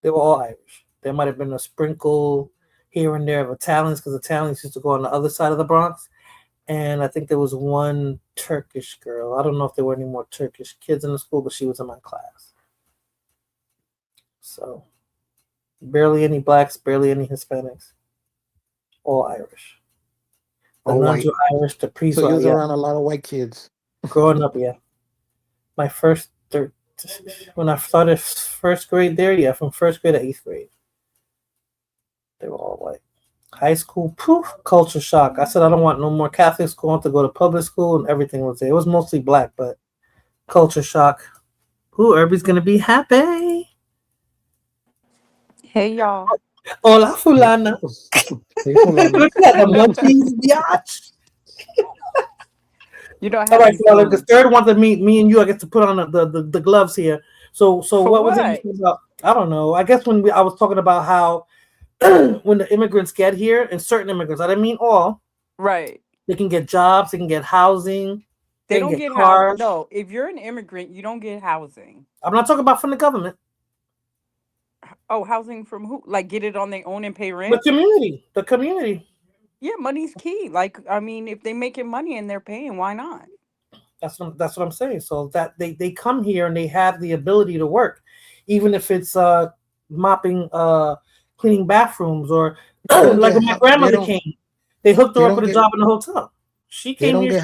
They were all Irish. There might have been a sprinkle here and there of Italians because Italians used to go on the other side of the Bronx. And I think there was one Turkish girl. I don't know if there were any more Turkish kids in the school, but she was in my class. So barely any blacks, barely any Hispanics. All Irish. The nuns were Irish, the priests were Irish. Around a lot of white kids. Growing up, yeah. My when I started first grade there, yeah, from first grade to 8th grade. They were all white. High school, poof, culture shock. I said I don't want no more Catholic school. I want to go to public school, and everything was there. It was mostly black, but culture shock. Ooh, everybody's gonna be happy. Hey y'all. Hola, fulana. Hey, fulana. Look at the monkeys, biatch. You don't have all right, any the third one to me and you, I get to put on the gloves here. So what was it about? I don't know. I guess when I was talking about how when the immigrants get here, and certain immigrants, I didn't mean all. Right. They can get jobs, they can get housing. They don't get cars. No, if you're an immigrant, you don't get housing. I'm not talking about from the government. Oh, housing from who? Like get it on their own and pay rent? The community. Yeah, money's key. Like, I mean, if they're making money and they're paying, why not? That's what I'm saying. So that they come here and they have the ability to work, even if it's mopping, cleaning bathrooms, or like when my grandmother came, they hooked her up with a job in the hotel. She came here.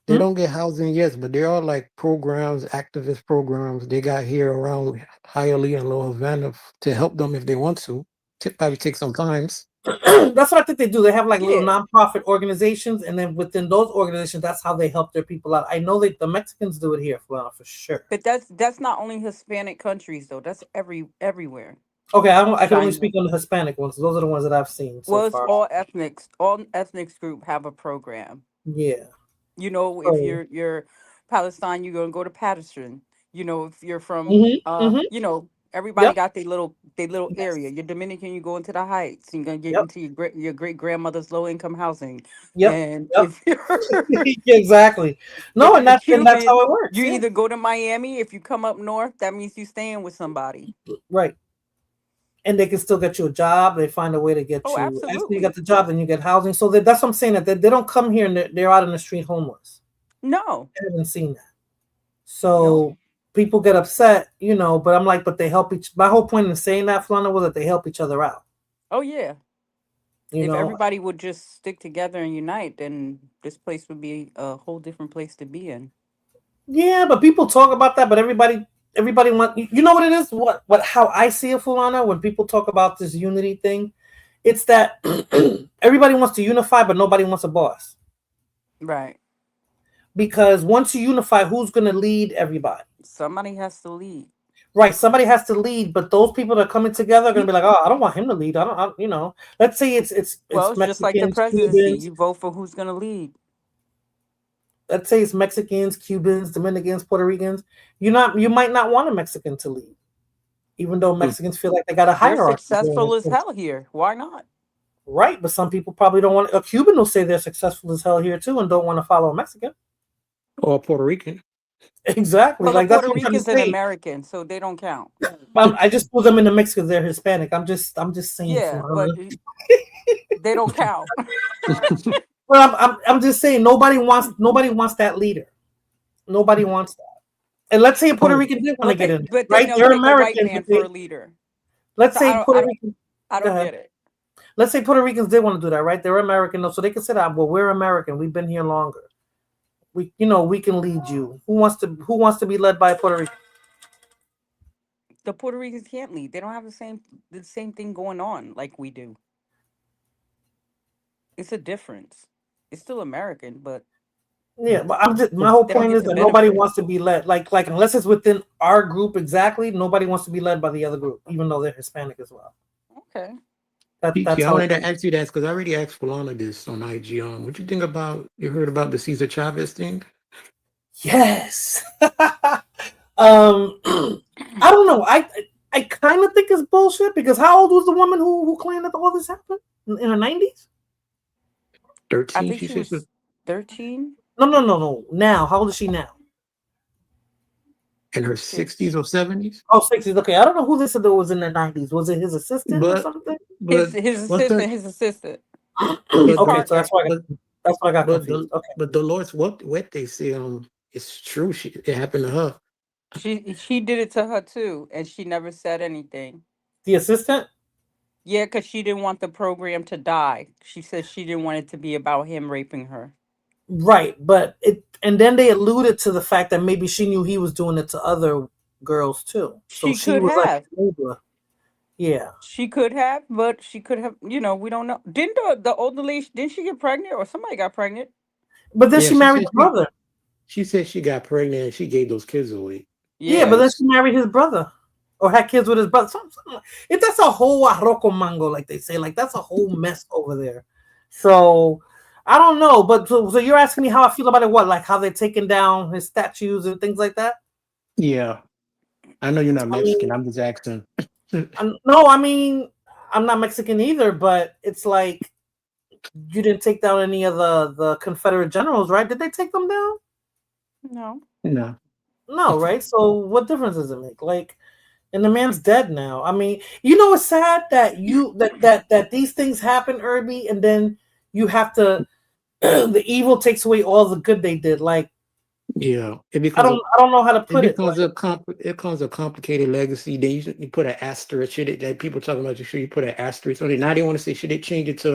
They don't get housing, yes, but there are like programs, activist programs they got here around Hialeah and Lower Havana to help them if they want to. It probably take some time. That's what I think they do. They have like little nonprofit organizations, and then within those organizations, that's how they help their people out. I know that the Mexicans do it here for sure. But that's not only Hispanic countries though. That's everywhere. Okay, I can only speak on the Hispanic ones. Those are the ones that I've seen so far. All ethnics. All ethnics group have a program. Yeah. You know, if you're Palestine, you're gonna go to Patterson. You know, if you're from you know, everybody got their little area. You're Dominican, you go into the Heights. You're gonna get into your great grandmother's low income housing. And if you're exactly. No, and that's how it works. You either go to Miami. If you come up north, that means you're staying with somebody. Right. And they can still get you a job. They find a way to get you. Absolutely. After you get the job, then you get housing. So that's what I'm saying. That they don't come here and they're out in the street homeless. No, I haven't seen that. So people get upset, you know, but I'm like, but they help each. My whole point in saying that, Flana, was that they help each other out. Oh yeah. You If know, everybody would just stick together and unite, then this place would be a whole different place to be in. yeah, but people talk about that, but everybody want. You know what it is? What? How I see it, Fulana, when people talk about this unity thing, it's that everybody wants to unify, but nobody wants a boss. Right. Because once you unify, who's going to lead everybody? Somebody has to lead. Right, somebody has to lead, but those people that are coming together are going to be like, oh, I don't want him to lead. You know. Let's say it's just like the Mexicans, presidency. Cubans. You vote for who's going to lead. Let's say it's Mexicans, Cubans, Dominicans, Puerto Ricans. You might not want a Mexican to lead, even though Mexicans feel like they got a hierarchy. They're successful as hell here. Why not? Right, but some people probably don't want. A Cuban will say they're successful as hell here too, and don't want to follow a Mexican or a Puerto Rican. Exactly. Well, like Puerto that's Ricans an American, so they don't count. I just put them in the mix because they're Hispanic. I'm just saying. Yeah, but they don't count. Well, I'm just saying nobody wants that leader. Nobody wants that. And let's say a Puerto Rican did want to get in, but right? They're American. A white man for a leader. Let's say Puerto Rican. I don't get it. Let's say Puerto Ricans did want to do that, right? They're American, though, so they can say that. Well, we're American. We've been here longer. We can lead you. Who wants to be led by a Puerto Rican? The Puerto Ricans can't lead. They don't have the same thing going on like we do. It's a difference. It's still American, but yeah. But my whole point is that nobody wants to be led like unless it's within our group exactly. Nobody wants to be led by the other group, even though they're Hispanic as well. Okay. That's I wanted to ask you that because I already asked Fulana this on IG. What you think about? You heard about the Cesar Chavez thing? Yes. I don't know. I kind of think it's bullshit because how old was the woman who claimed that all this happened in her 90s? 13. I think she was 13. No. Now, how old is she now? In her 60s or 70s? Oh, 60s. Okay, I don't know who this was in the 90s. Was it his assistant or something? His assistant. Okay, so that's why I got confused. Okay. But Dolores, what they say, it's true. It happened to her. She did it to her too, and she never said anything. The assistant? Yeah, because she didn't want the program to die. She said she didn't want it to be about him raping her. Right, but and then they alluded to the fact that maybe she knew he was doing it to other girls too. So she could was have. Like, yeah. She could have, but she could have, we don't know. Didn't the older lady, didn't she get pregnant or somebody got pregnant? But then she married his brother. She said she got pregnant and she gave those kids away. Yeah, but then she married his brother. Or had kids with his brother. That's a whole arroz con mango, like they say. Like that's a whole mess over there. So I don't know, but so you're asking me how I feel about it? What, like how they're taking down his statues and things like that? Yeah, I know you're not Mexican. I'm just asking. No, I mean I'm not Mexican either, but it's like you didn't take down any of the Confederate generals, right? Did they take them down? No, right? So what difference does it make? Like, and the man's dead now. I mean, it's sad that that these things happen, Irby, and then you have to the evil takes away all the good they did. Like, yeah, I don't know how to put it. It becomes a complicated legacy. Then you put an asterisk. That people talking about you put an asterisk on it. Now they want to say should they change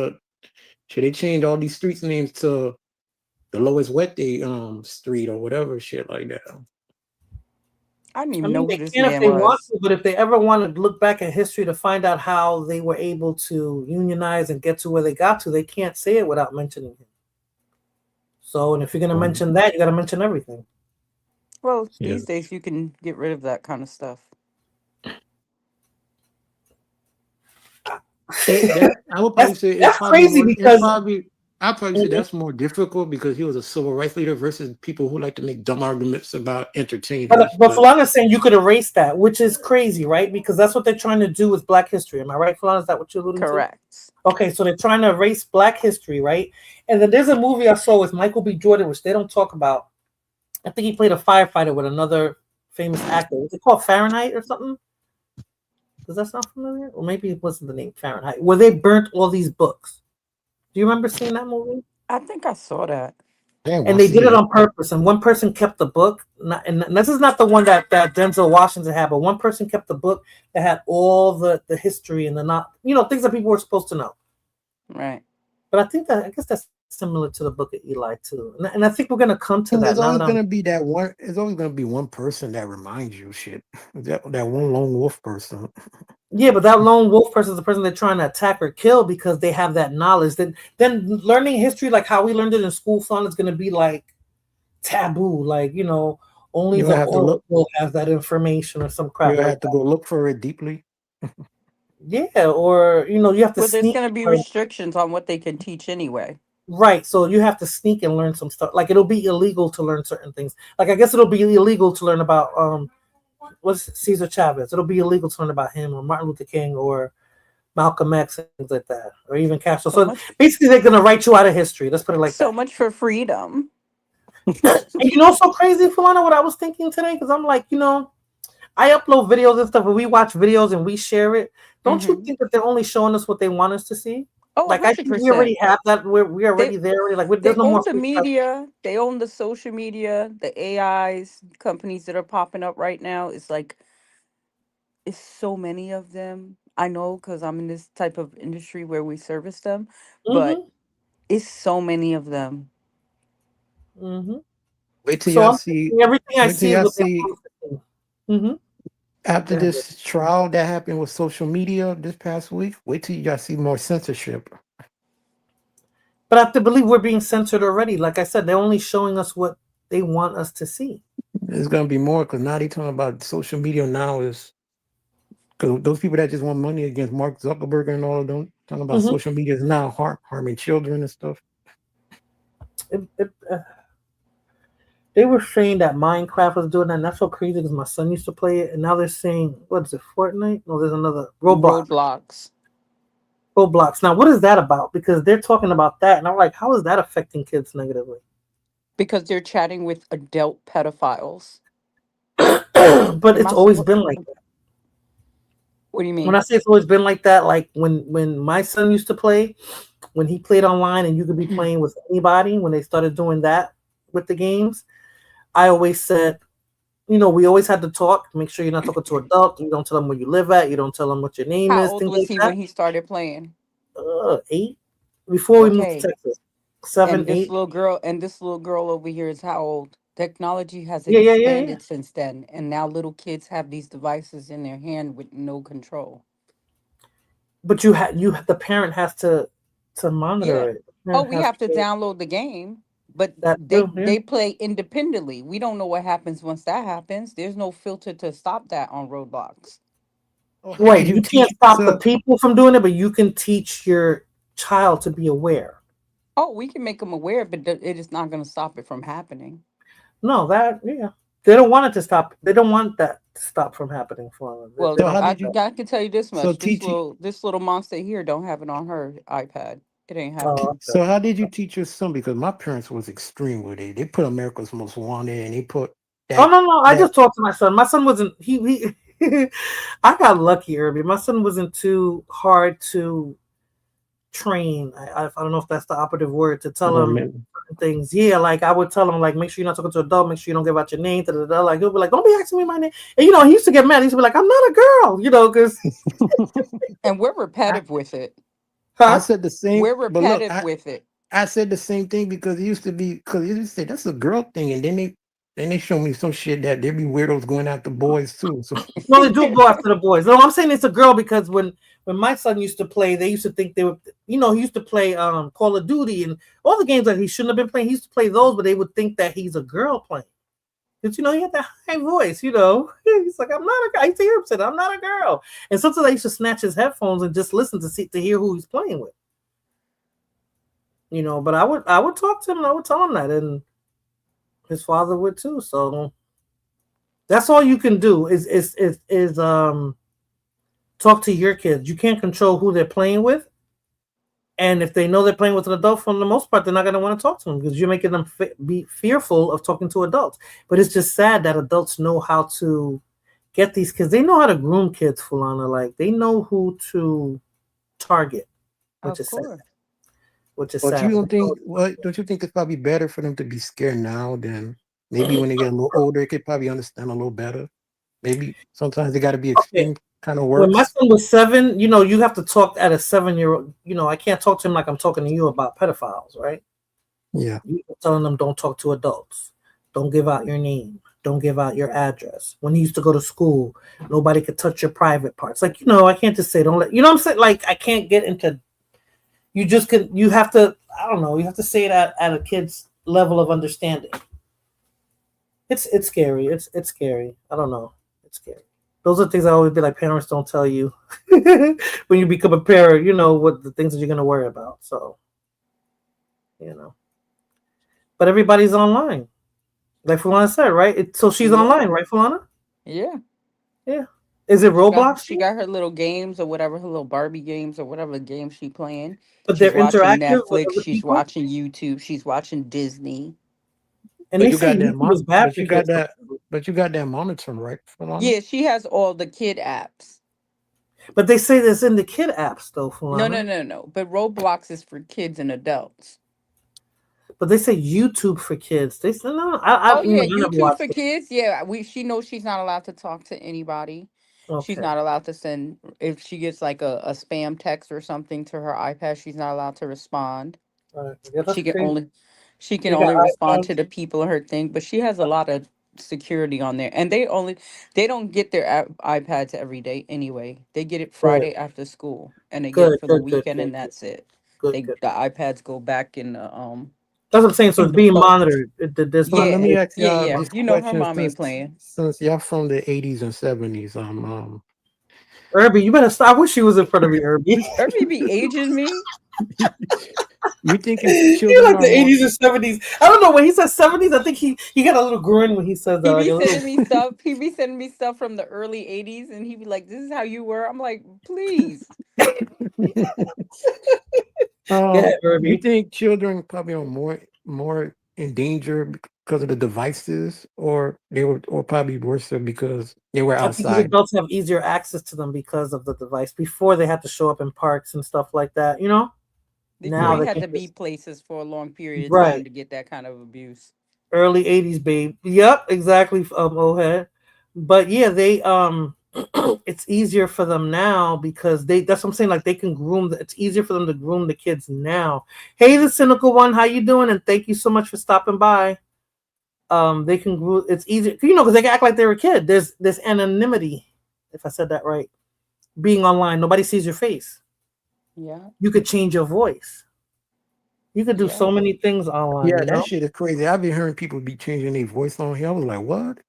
all these streets names to the lowest wet day street or whatever shit like that. I don't even know who this man was. If they want to, but if they ever want to look back at history to find out how they were able to unionize and get to where they got to, they can't say it without mentioning him. So, and if you're going to mention that, you got to mention everything. Well, these days you can get rid of that kind of stuff. I would probably say that's crazy because I'd probably say that's more difficult because he was a civil rights leader versus people who like to make dumb arguments about entertainment. But Fulana's saying you could erase that, which is crazy, right? Because that's what they're trying to do with Black history. Am I right, Fulana? Is that what you're alluding to? Correct. Okay, so they're trying to erase Black history, right? And then there's a movie I saw with Michael B. Jordan, which they don't talk about. I think he played a firefighter with another famous actor. Was it called Fahrenheit or something? Does that sound familiar? Or maybe it wasn't the name Fahrenheit, where they burnt all these books. Do you remember seeing that movie? I think I saw that. Damn, And I they see did it it. on purpose. And one person kept the book. And this is not the one that Denzel Washington had, but one person kept the book that had all the history and the not, things that people were supposed to know. Right. But I guess that's similar to the book of Eli too. And I think we're gonna come to that. There's always gonna be that one. There's always gonna be one person that reminds you of shit. That one lone wolf person. Yeah, but that lone wolf person is the person they're trying to attack or kill because they have that knowledge. Then learning history like how we learned it in school, fun is gonna be like taboo. Like only the old will have that information or some crap. You have to go look for it deeply. Yeah, or you have to. Well, there's going to be restrictions on what they can teach anyway. Right, so you have to sneak and learn some stuff. Like it'll be illegal to learn certain things. Like I guess it'll be illegal to learn about what's Cesar Chavez. It'll be illegal to learn about him or Martin Luther King or Malcolm X, things like that, or even Castro. So basically, they're gonna write you out of history. Let's put it like that. So much for freedom. And so crazy, Fulana, what I was thinking today, because I'm like, I upload videos and stuff, and we watch videos and we share it. Don't you think that they're only showing us what they want us to see? Oh, like 100%. I think we already have that. We're already there. Like there's no more. They own the media. They own the social media. The AIs companies that are popping up right now. It's like it's so many of them. I know because I'm in this type of industry where we service them, but it's so many of them. Wait till y'all see everything I see. After this trial that happened with social media this past week, wait till y'all see more censorship. But I have to believe we're being censored already. Like I said, they're only showing us what they want us to see. There's gonna be more because now they're talking about social media now is because those people that just want money against Mark Zuckerberg and all of them talking about social media is now harming children and stuff. They were saying that Minecraft was doing that, and that's so crazy because my son used to play it, and now they're saying, what is it, Fortnite? No, there's another Roblox. Now, what is that about? Because they're talking about that, and I'm like, how is that affecting kids negatively? Because they're chatting with adult pedophiles. But it's always been like that. What do you mean? When I say it's always been like that, like when my son used to play, when he played online and you could be playing with anybody, when they started doing that with the games, I always said, we always had to talk. Make sure you're not talking to adults. You don't tell them where you live at. You don't tell them what your name is. How old was he when he started playing? 8. Before we moved to Texas. 7, 8. This little girl over here is how old? Technology has expanded since then, and now little kids have these devices in their hand with no control. But the parent has to monitor it. Oh, we have to download the game. But they play independently. We don't know what happens once that happens. There's no filter to stop that on Roblox. Right. You can't stop the people from doing it, but you can teach your child to be aware. Oh, we can make them aware, but it is not going to stop it from happening. No, they don't want it to stop. They don't want that to stop from happening for them. Well, I can tell you this much. This little monster here don't have it on her iPad. It ain't happening. So how did you teach your son? Because my parents was extreme with it. They put America's Most Wanted and they put no. I just talked to my son. My son wasn't he I got lucky, Irby. My son wasn't too hard to train. I don't know if that's the operative word to tell him things. Yeah, like I would tell him, like, make sure you're not talking to an adult, make sure you don't give out your name. Like he'll be like, don't be asking me my name. And he used to get mad. He used to be like, I'm not a girl, because and we're repetitive with it. I said the same. We're repetitive with it. I said the same thing because it used to be say that's a girl thing, and then they show me some shit that there be weirdos going after boys too. So no, they do go after the boys. No, I'm saying it's a girl because when my son used to play, they used to think they were, he used to play Call of Duty and all the games that he shouldn't have been playing. He used to play those, but they would think that he's a girl playing. Because he had that high voice, He's like, I'm not a girl. I used to hear him say that, I'm not a girl. And sometimes I used to snatch his headphones and just listen to hear who he's playing with. But I would talk to him and I would tell him that, and his father would too. So that's all you can do is talk to your kids. You can't control who they're playing with. And if they know they're playing with an adult, for the most part, they're not going to want to talk to them because you're making them be fearful of talking to adults. But it's just sad that adults know how to get these kids. They know how to groom kids, Fulana. Like, they know who to target, which is sad. which is But sad. you don't think don't you think it's probably better for them to be scared now than maybe when they get a little older, they could probably understand a little better. Maybe sometimes they got to be extreme kind of When my works. son was 7, you have to talk at a 7-year-old. I can't talk to him like I'm talking to you about pedophiles, right? Yeah. You're telling them don't talk to adults, don't give out your name, don't give out your address. When he used to go to school, nobody could touch your private parts. Like, I can't just say don't let. You know what I'm saying? Like, I can't get into. You just could. You have to. I don't know. You have to say it at a kid's level of understanding. It's scary. It's scary. I don't know. It's scary. Those are things I always be like, parents don't tell you when you become a parent, what the things that you're going to worry about. So, but everybody's online. Like Fulana said, right? So she's online, right, Fulana? Yeah. Yeah. Is it Roblox? She got her little games or whatever, her little Barbie games or whatever game she playing. But She's they're watching interactive with Netflix. other She's people? watching YouTube. She's watching Disney. And they say YouTube is bad for kids. But you got that monitoring, right? Fulana? Yeah, she has all the kid apps. But they say this in the kid apps, though, Fulana. No. But Roblox is for kids and adults. But they say YouTube for kids. They say no. YouTube for kids. Yeah, she knows she's not allowed to talk to anybody. Okay. She's not allowed to send, if she gets like a spam text or something to her iPad, she's not allowed to respond. Right. Yeah, she can only respond to the people in her thing, but she has a lot of security on there. And they don't get their iPads every day anyway. They get it Friday after school, and they get it for the weekend, and that's it. The iPads go back in the That's what I'm saying. So it's being monitored. Let me ask y'all this You know her question, mom ain't playing. Since y'all from the 80s and 70s, Irby, you better stop. I wish she was in front of me, Irby. Irby be aging me. You think you like the 80s and 70s? I don't know. When he says 70s, I think he got a little grin when he says that. He be sending me stuff from the early 80s, and he be like, "This is how you were." I'm like, please. You think children probably are more in danger because of the devices, or probably worse because they were outside? I think adults have easier access to them because of the device. Before they had to show up in parks and stuff like that, Now they had to be places for a long period of time to get that kind of abuse. Early 80s, babe. Yep, exactly. Ohead. But yeah, they it's easier for them now because that's what I'm saying. Like they can groom. It's easier for them to groom the kids now. Hey, the cynical one, how you doing? And thank you so much for stopping by. They can groom. It's easier, because they can act like they're a kid. There's anonymity, if I said that right. Being online, nobody sees your face. Yeah. You could change your voice. You could do so many things online. Yeah, that shit is crazy. I've been hearing people be changing their voice on here. I was like, what?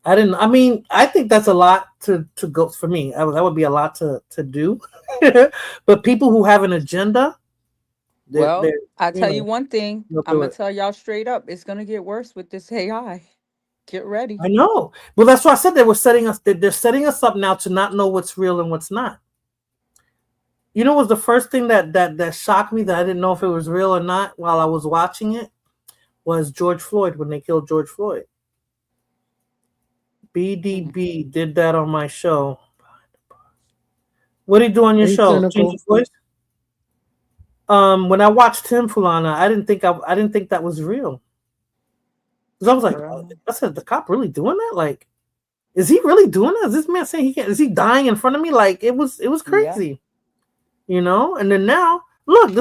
I think that's a lot to go for me. That would be a lot to do. But people who have an agenda. I tell you one thing. I'm going to tell y'all straight up. It's going to get worse with this AI. Get ready. I know. Well, that's why I said they're setting us up now to not know what's real and what's not. Was the first thing that shocked me that I didn't know if it was real or not while I was watching it was George Floyd, when they killed George Floyd. BDB did that on my show. What did he do on your show? Change your voice? When I watched him, Fulana, I didn't think that was real. Because I was like, I said, the cop really doing that? Like, is he really doing that? Is this man saying he can't? Is he dying in front of me? Like, it was crazy. Yeah. And then now, look,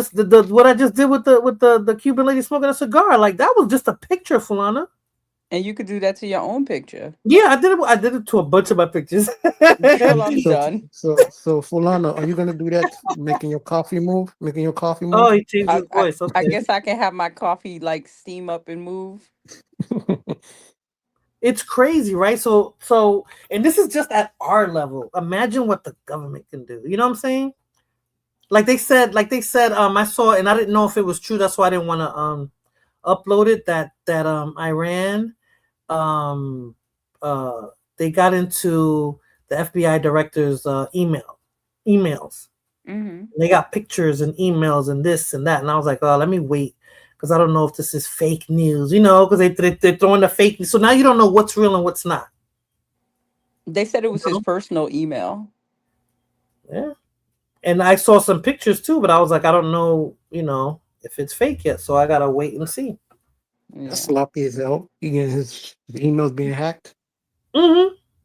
what I just did with the Cuban lady smoking a cigar, like that was just a picture, Fulana. And you could do that to your own picture. Yeah, I did it to a bunch of my pictures. Until I'm done. So Fulana, are you gonna do that? Making your coffee move? Oh, he changed his voice. Okay. I guess I can have my coffee like steam up and move. It's crazy, right? So, and this is just at our level. Imagine what the government can do. You know what I'm saying? Like they said, I saw, and I didn't know if it was true. That's why I didn't want to upload it. That Iran, they got into the FBI director's emails. Mm-hmm. They got pictures and emails and this and that, and I was like, oh, let me wait because I don't know if this is fake news, because they're throwing the fake news. So now you don't know what's real and what's not. They said it was his personal email. Yeah. And I saw some pictures too, but I was like, I don't know, if it's fake yet, so I gotta wait and see. Yeah. That's sloppy as hell. You get his emails being hacked.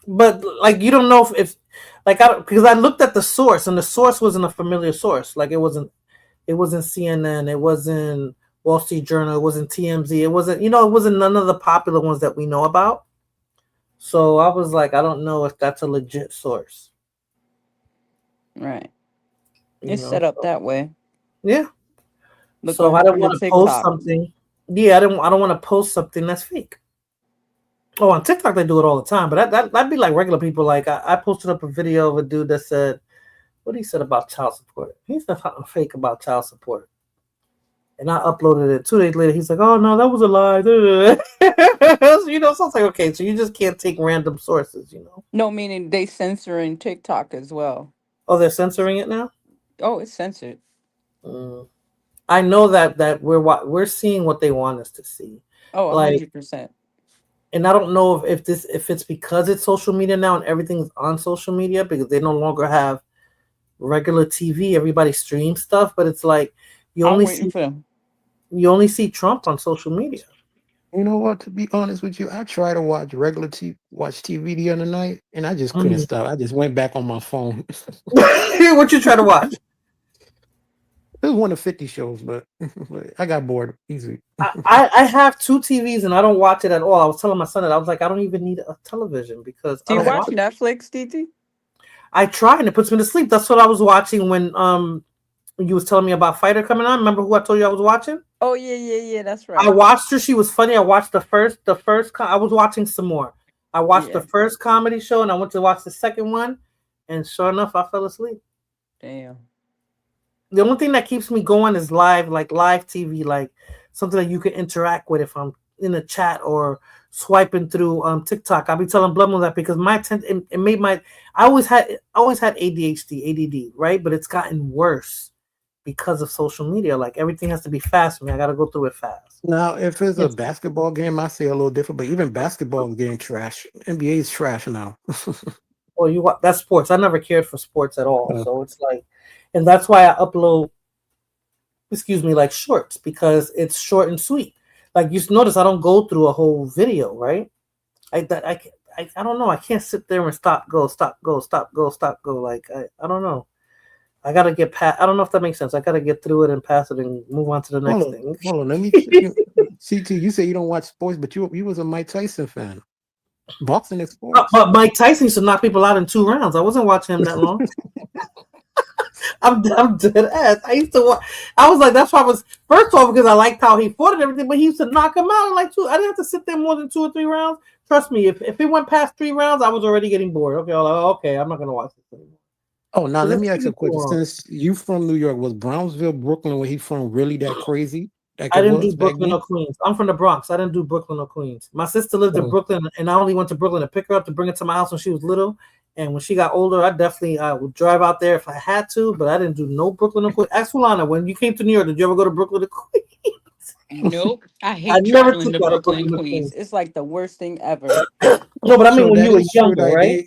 But like, you don't know if like, because I looked at the source, and the source wasn't a familiar source. Like, it wasn't CNN, it wasn't Wall Street Journal, it wasn't TMZ, it wasn't none of the popular ones that we know about. So I was like, I don't know if that's a legit source. Right. It's set up that way. Yeah. Look So what I don't happened want to to post TikTok. something. Yeah, I don't want to post something that's fake. Oh, on TikTok they do it all the time, but that'd be like regular people. Like, I posted up a video of a dude that said, what he said about child support. He said something fake about child support, and I uploaded it 2 days later. He's like, "Oh no, that was a lie." So it's like, okay, so you just can't take random sources, No, meaning they censoring TikTok as well. Oh, they're censoring it now. Oh, it's censored. I know that we're seeing what they want us to see. Oh, 100%. And I don't know if it's because it's social media now and everything's on social media, because they no longer have regular TV. Everybody streams stuff, but it's like you only see Trump on social media. You know what? To be honest with you, I tried to watch TV the other night, and I just couldn't stop. I just went back on my phone. What you try to watch? It was one of 50 shows, but I got bored easily. I have 2 TVs and I don't watch it at all. I was telling my son that I was like, I don't even need a television because do you watch Netflix, DT? I try and it puts me to sleep. That's what I was watching when you was telling me about Fighter coming on. Remember who I told you I was watching? Oh yeah, that's right. I watched her. She was funny. I watched the first. I was watching some more. I watched the first comedy show and I went to watch the second one, and sure enough, I fell asleep. Damn. The only thing that keeps me going is live TV, like something that you can interact with if I'm in a chat or swiping through TikTok. I'll be telling Blumel that because I always had ADHD, ADD, right? But it's gotten worse because of social media. Like, everything has to be fast for me. I got to go through it fast. Now, if it's a basketball game, I say a little different, but even basketball is getting trash. NBA is trash now. Well, that's sports. I never cared for sports at all. So it's like, and that's why I upload, like shorts, because it's short and sweet. Like, you notice I don't go through a whole video, right? I don't know. I can't sit there and stop, go. Like, I don't know. I gotta get past. I don't know if that makes sense. I gotta get through it and pass it and move on to the next thing. Hold on, let me. CT, you say you don't watch sports, but you was a Mike Tyson fan. Boxing is sports. But Mike Tyson used to knock people out in 2 rounds. I wasn't watching him that long. I'm dead ass. I used to watch. I was like, that's why I was, first off, because I liked how he fought and everything, but he used to knock him out in like 2. I didn't have to sit there more than 2 or 3 rounds. Trust me, if it went past 3 rounds, I was already getting bored. Okay, I'm like, okay, I'm not gonna watch this anymore. Oh, now let me ask you a question. Since you from New York, was Brownsville, Brooklyn, where he from, really that crazy? Like I didn't do Brooklyn or Queens. I'm from the Bronx. I didn't do Brooklyn or Queens. My sister lived in Brooklyn, and I only went to Brooklyn to pick her up to bring her to my house when she was little. And when she got older, I would drive out there if I had to, but I didn't do no Brooklyn or Queens. Ask Fulana, when you came to New York, did you ever go to Brooklyn or Queens? Nope. I hate traveling to Brooklyn and Queens. It's like the worst thing ever. No, but I mean, when you were younger, right?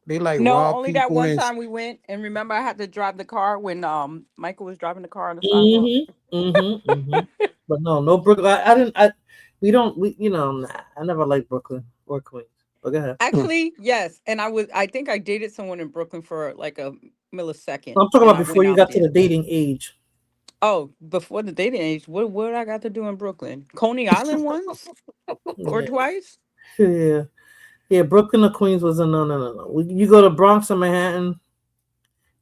They like no, only that one time we went, and remember I had to drive the car when Michael was driving the car on the sidewalk. But no Brooklyn. I never liked Brooklyn or Queens. But go ahead. Actually, yes, and I think I dated someone in Brooklyn for like a millisecond. I'm talking about before you got to the dating age. Oh, before the dating age, what I got to do in Brooklyn? Coney Island once or twice? Yeah. Brooklyn or Queens was a no. You go to Bronx or Manhattan,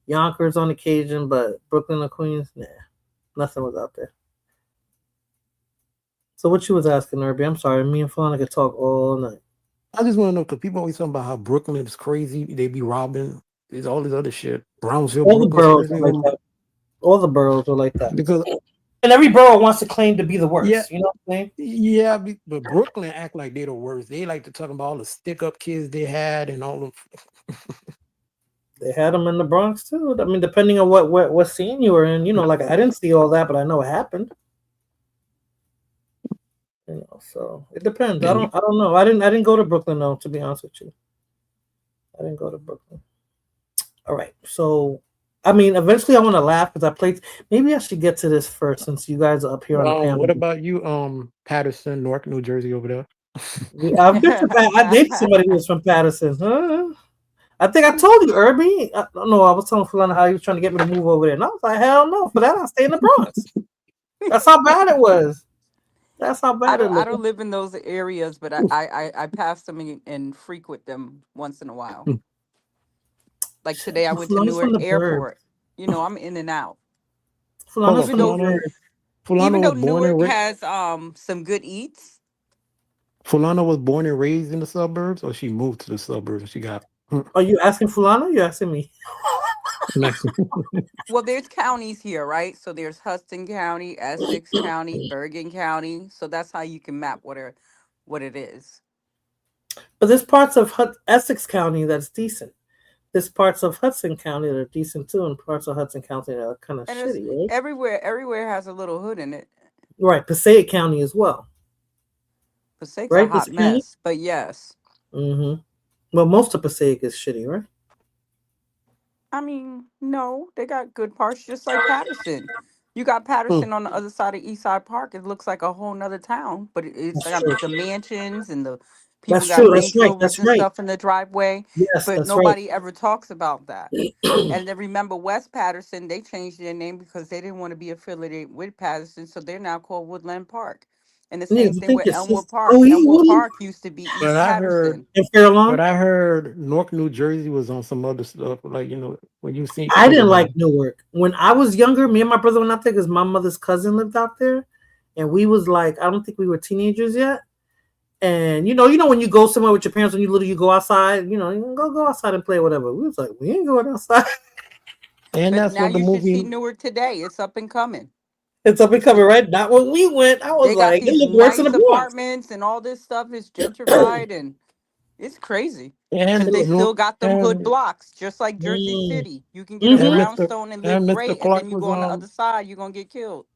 Yonkers on occasion, but Brooklyn or Queens, nah, nothing was out there. So what you was asking, Irby? I'm sorry, me and Fulana could talk all night. I just want to know, because people always talking about how Brooklyn is crazy. They be robbing. There's all this other shit. Brownsville, all the boroughs are like that. All the boroughs are like that. Because and every borough wants to claim to be the worst. Yeah, you know what I'm saying? Yeah, but Brooklyn act like they're the worst. They like to talk about all the stick-up kids they had and all of. They had them in the Bronx too. I mean, depending on what scene you were in, like I didn't see all that, but I know it happened. So it depends. I don't know. I didn't go to Brooklyn though, to be honest with you. I didn't go to Brooklyn. All right. So I mean, eventually I want to laugh because I played. Maybe I should get to this first since you guys are up here on the panel. What about you, Patterson, Newark, New Jersey over there? I've been from I dated somebody who was from Patterson. Huh? I think I told you, Irby. I don't know. I was telling Fulana how he was trying to get me to move over there. And I was like, hell no. For that, I'll stay in the Bronx. That's how bad it was. That's how bad it was. I don't live in those areas, but I pass them and frequent them once in a while. Like today, I went to Newark Airport. You know, I'm in and out. Even though Newark has some good eats. Fulana was born and raised in the suburbs, or she moved to the suburbs? She got. Are you asking Fulana? Or you asking me? Well, there's counties here, right? So there's Hudson County, Essex County, Bergen County. So that's how you can map what it is. But there's parts of Essex County that's decent. There's parts of Hudson County that are decent too, and parts of Hudson County that are kind of shitty. Right? Everywhere has a little hood in it. Right, Passaic County as well. Passaic's a hot mess, but yes. Mm-hmm. Well, most of Passaic is shitty, right? I mean, no, they got good parts, just like Patterson. You got Patterson on the other side of Eastside Park. It looks like a whole nother town, but it's got the mansions and the people got Range Rovers and stuff in the driveway. Yes, but nobody ever talks about that. And then remember, West Patterson, they changed their name because they didn't want to be affiliated with Patterson, so they're now called Woodland Park. And the same thing with Elmwood Park. Elmwood Park used to be East Patterson. But I heard Newark, New Jersey was on some other stuff. Like, you know, when you see. I didn't like Newark. When I was younger, me and my brother went out there because my mother's cousin lived out there. And we was like, I don't think we were teenagers yet. And, you know, when you go somewhere with your parents, when you're little, you go outside, you know, you go outside and play whatever. We was like, we ain't going outside. And that's now what the you movie. should see Newark today. It's up and coming. It's up and coming, right? Not when we went. I was like, it looked worse than the apartments and all this stuff is gentrified and it's crazy. And they still got them hood blocks, just like Jersey City. You can get a brownstone and live great, and then you go on the other side, you're gonna get killed.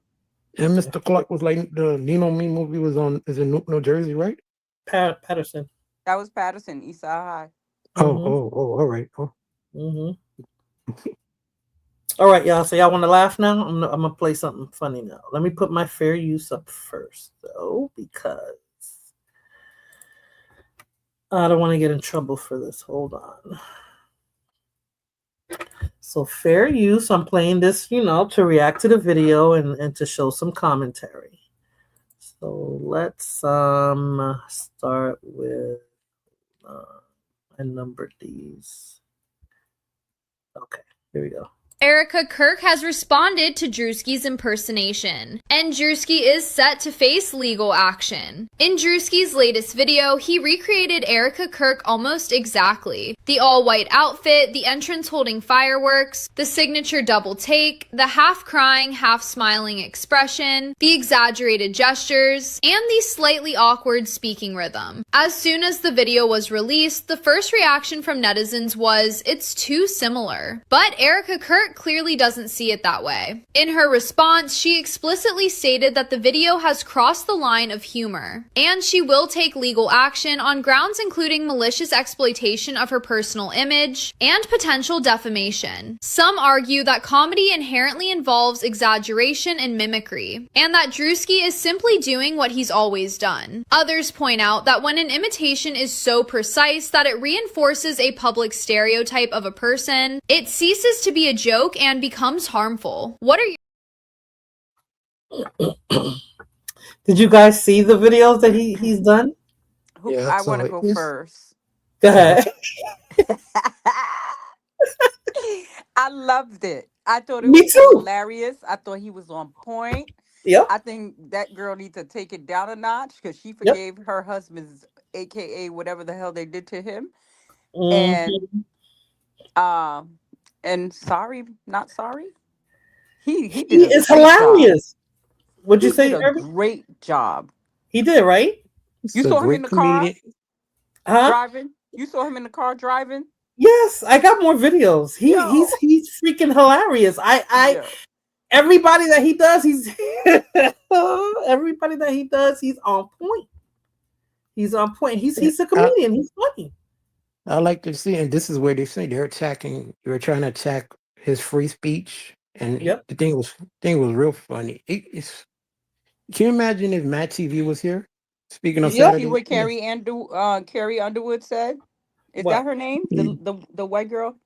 And Mr. Clark was like the Nino Me movie was on. Is in New Jersey, right? Patterson. That was Patterson, Eastside High. Oh, all right. Oh. All right, y'all. So y'all want to laugh now? I'm gonna play something funny now. Let me put my fair use up first, though, because I don't want to get in trouble for this. Hold on. So fair use. I'm playing this, you know, to react to the video and to show some commentary. So let's start with I numbered these. Okay, here we go. Erica Kirk has responded to Drewski's impersonation, and Drewski is set to face legal action. In Drewski's latest video, he recreated Erica Kirk almost exactly. The all-white outfit, the entrance holding fireworks, the signature double take, the half-crying, half-smiling expression, the exaggerated gestures, and the slightly awkward speaking rhythm. As soon as the video was released, the first reaction from netizens was, "It's too similar." But Erica Kirk clearly doesn't see it that way. In her response, she explicitly stated that the video has crossed the line of humor, and she will take legal action on grounds including malicious exploitation of her personal image and potential defamation. Some argue that comedy inherently involves exaggeration and mimicry, and that Drewski is simply doing what he's always done. Others point out that when an imitation is so precise that it reinforces a public stereotype of a person, it ceases to be a joke and becomes harmful. What are you? Did you guys see the videos that he's done? Yeah, I want to go first. Go ahead. I loved it. I thought it was hilarious. I thought he was on point. Yep. I think that girl needs to take it down a notch because she forgave her husband's, AKA whatever the hell they did to him. And sorry, not sorry. He is hilarious. What'd you say? A great job. He did, right? You saw him in the car driving. You saw him in the car driving. Yes, I got more videos. He's freaking hilarious. Everybody that he does, he's on point. He's on point. He's a comedian. He's funny. I like to see, and this is where they say they're trying to attack his free speech, and Yep. the thing was real funny. It's can you imagine if Matt TV was here speaking on Did you see Saturday? what Yes. Carrie Underwood said? Is What? that her name? The white girl?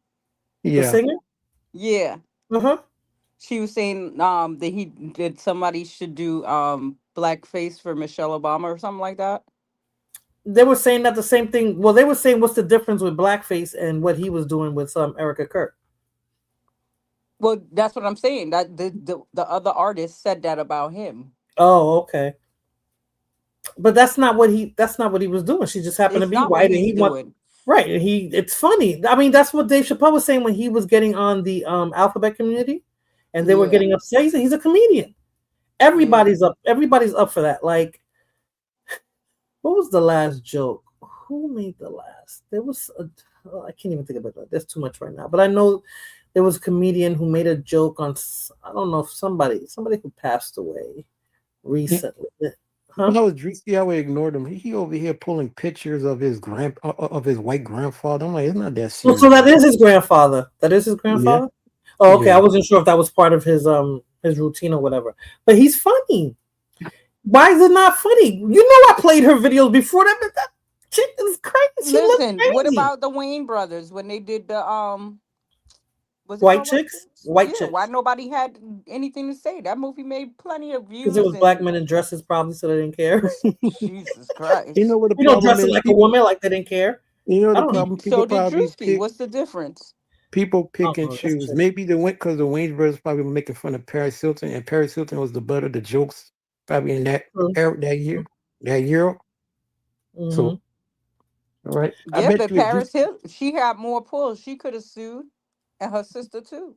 The Yeah. singer? Yeah. Uh-huh. She was saying that somebody should do blackface for Michelle Obama or something like that. They were saying that the same thing. Well, they were saying what's the difference with blackface and what he was doing with Erica Kirk. Well, that's what I'm saying. That the other artist said that about him. Oh, okay. But that's not what he was doing. She just happened It's to be not what white, he and was he went doing. right. And it's funny. I mean, that's what Dave Chappelle was saying when he was getting on the alphabet community, and they were Yeah. getting upset. He said he's a comedian. Everybody's up for that. Like, what was the last joke? Who made the last? There was I can't even think about that. There's too much right now. But I know there was a comedian who made a joke on, I don't know if somebody who passed away recently. Huh? No, Drewski, I would ignore him. He over here pulling pictures of his white grandfather. I'm like, it's not that serious. So that is his grandfather. That is his grandfather. Yeah. Oh, okay. Yeah. I wasn't sure if that was part of his routine or whatever. But he's funny. Why is it not funny? You know, I played her videos before that, but that chick is crazy. Listen, what about the Wayne brothers when they did the White Chicks? White Chicks. Why nobody had anything to say? That movie made plenty of views. Because it was black men in dresses, probably, so they didn't care. Jesus Christ! You know what the problem dressing is? like a woman, like they didn't care. You know the problem. So did Drewski. What's the difference? People pick and choose. Maybe they went because the Wayne brothers probably were making fun of Paris Hilton, and Paris Hilton was the butt of the jokes probably in that era, that year. Mm-hmm. So, all right. Yeah, but Paris Hilton, she had more pull. She could have sued. And her sister too.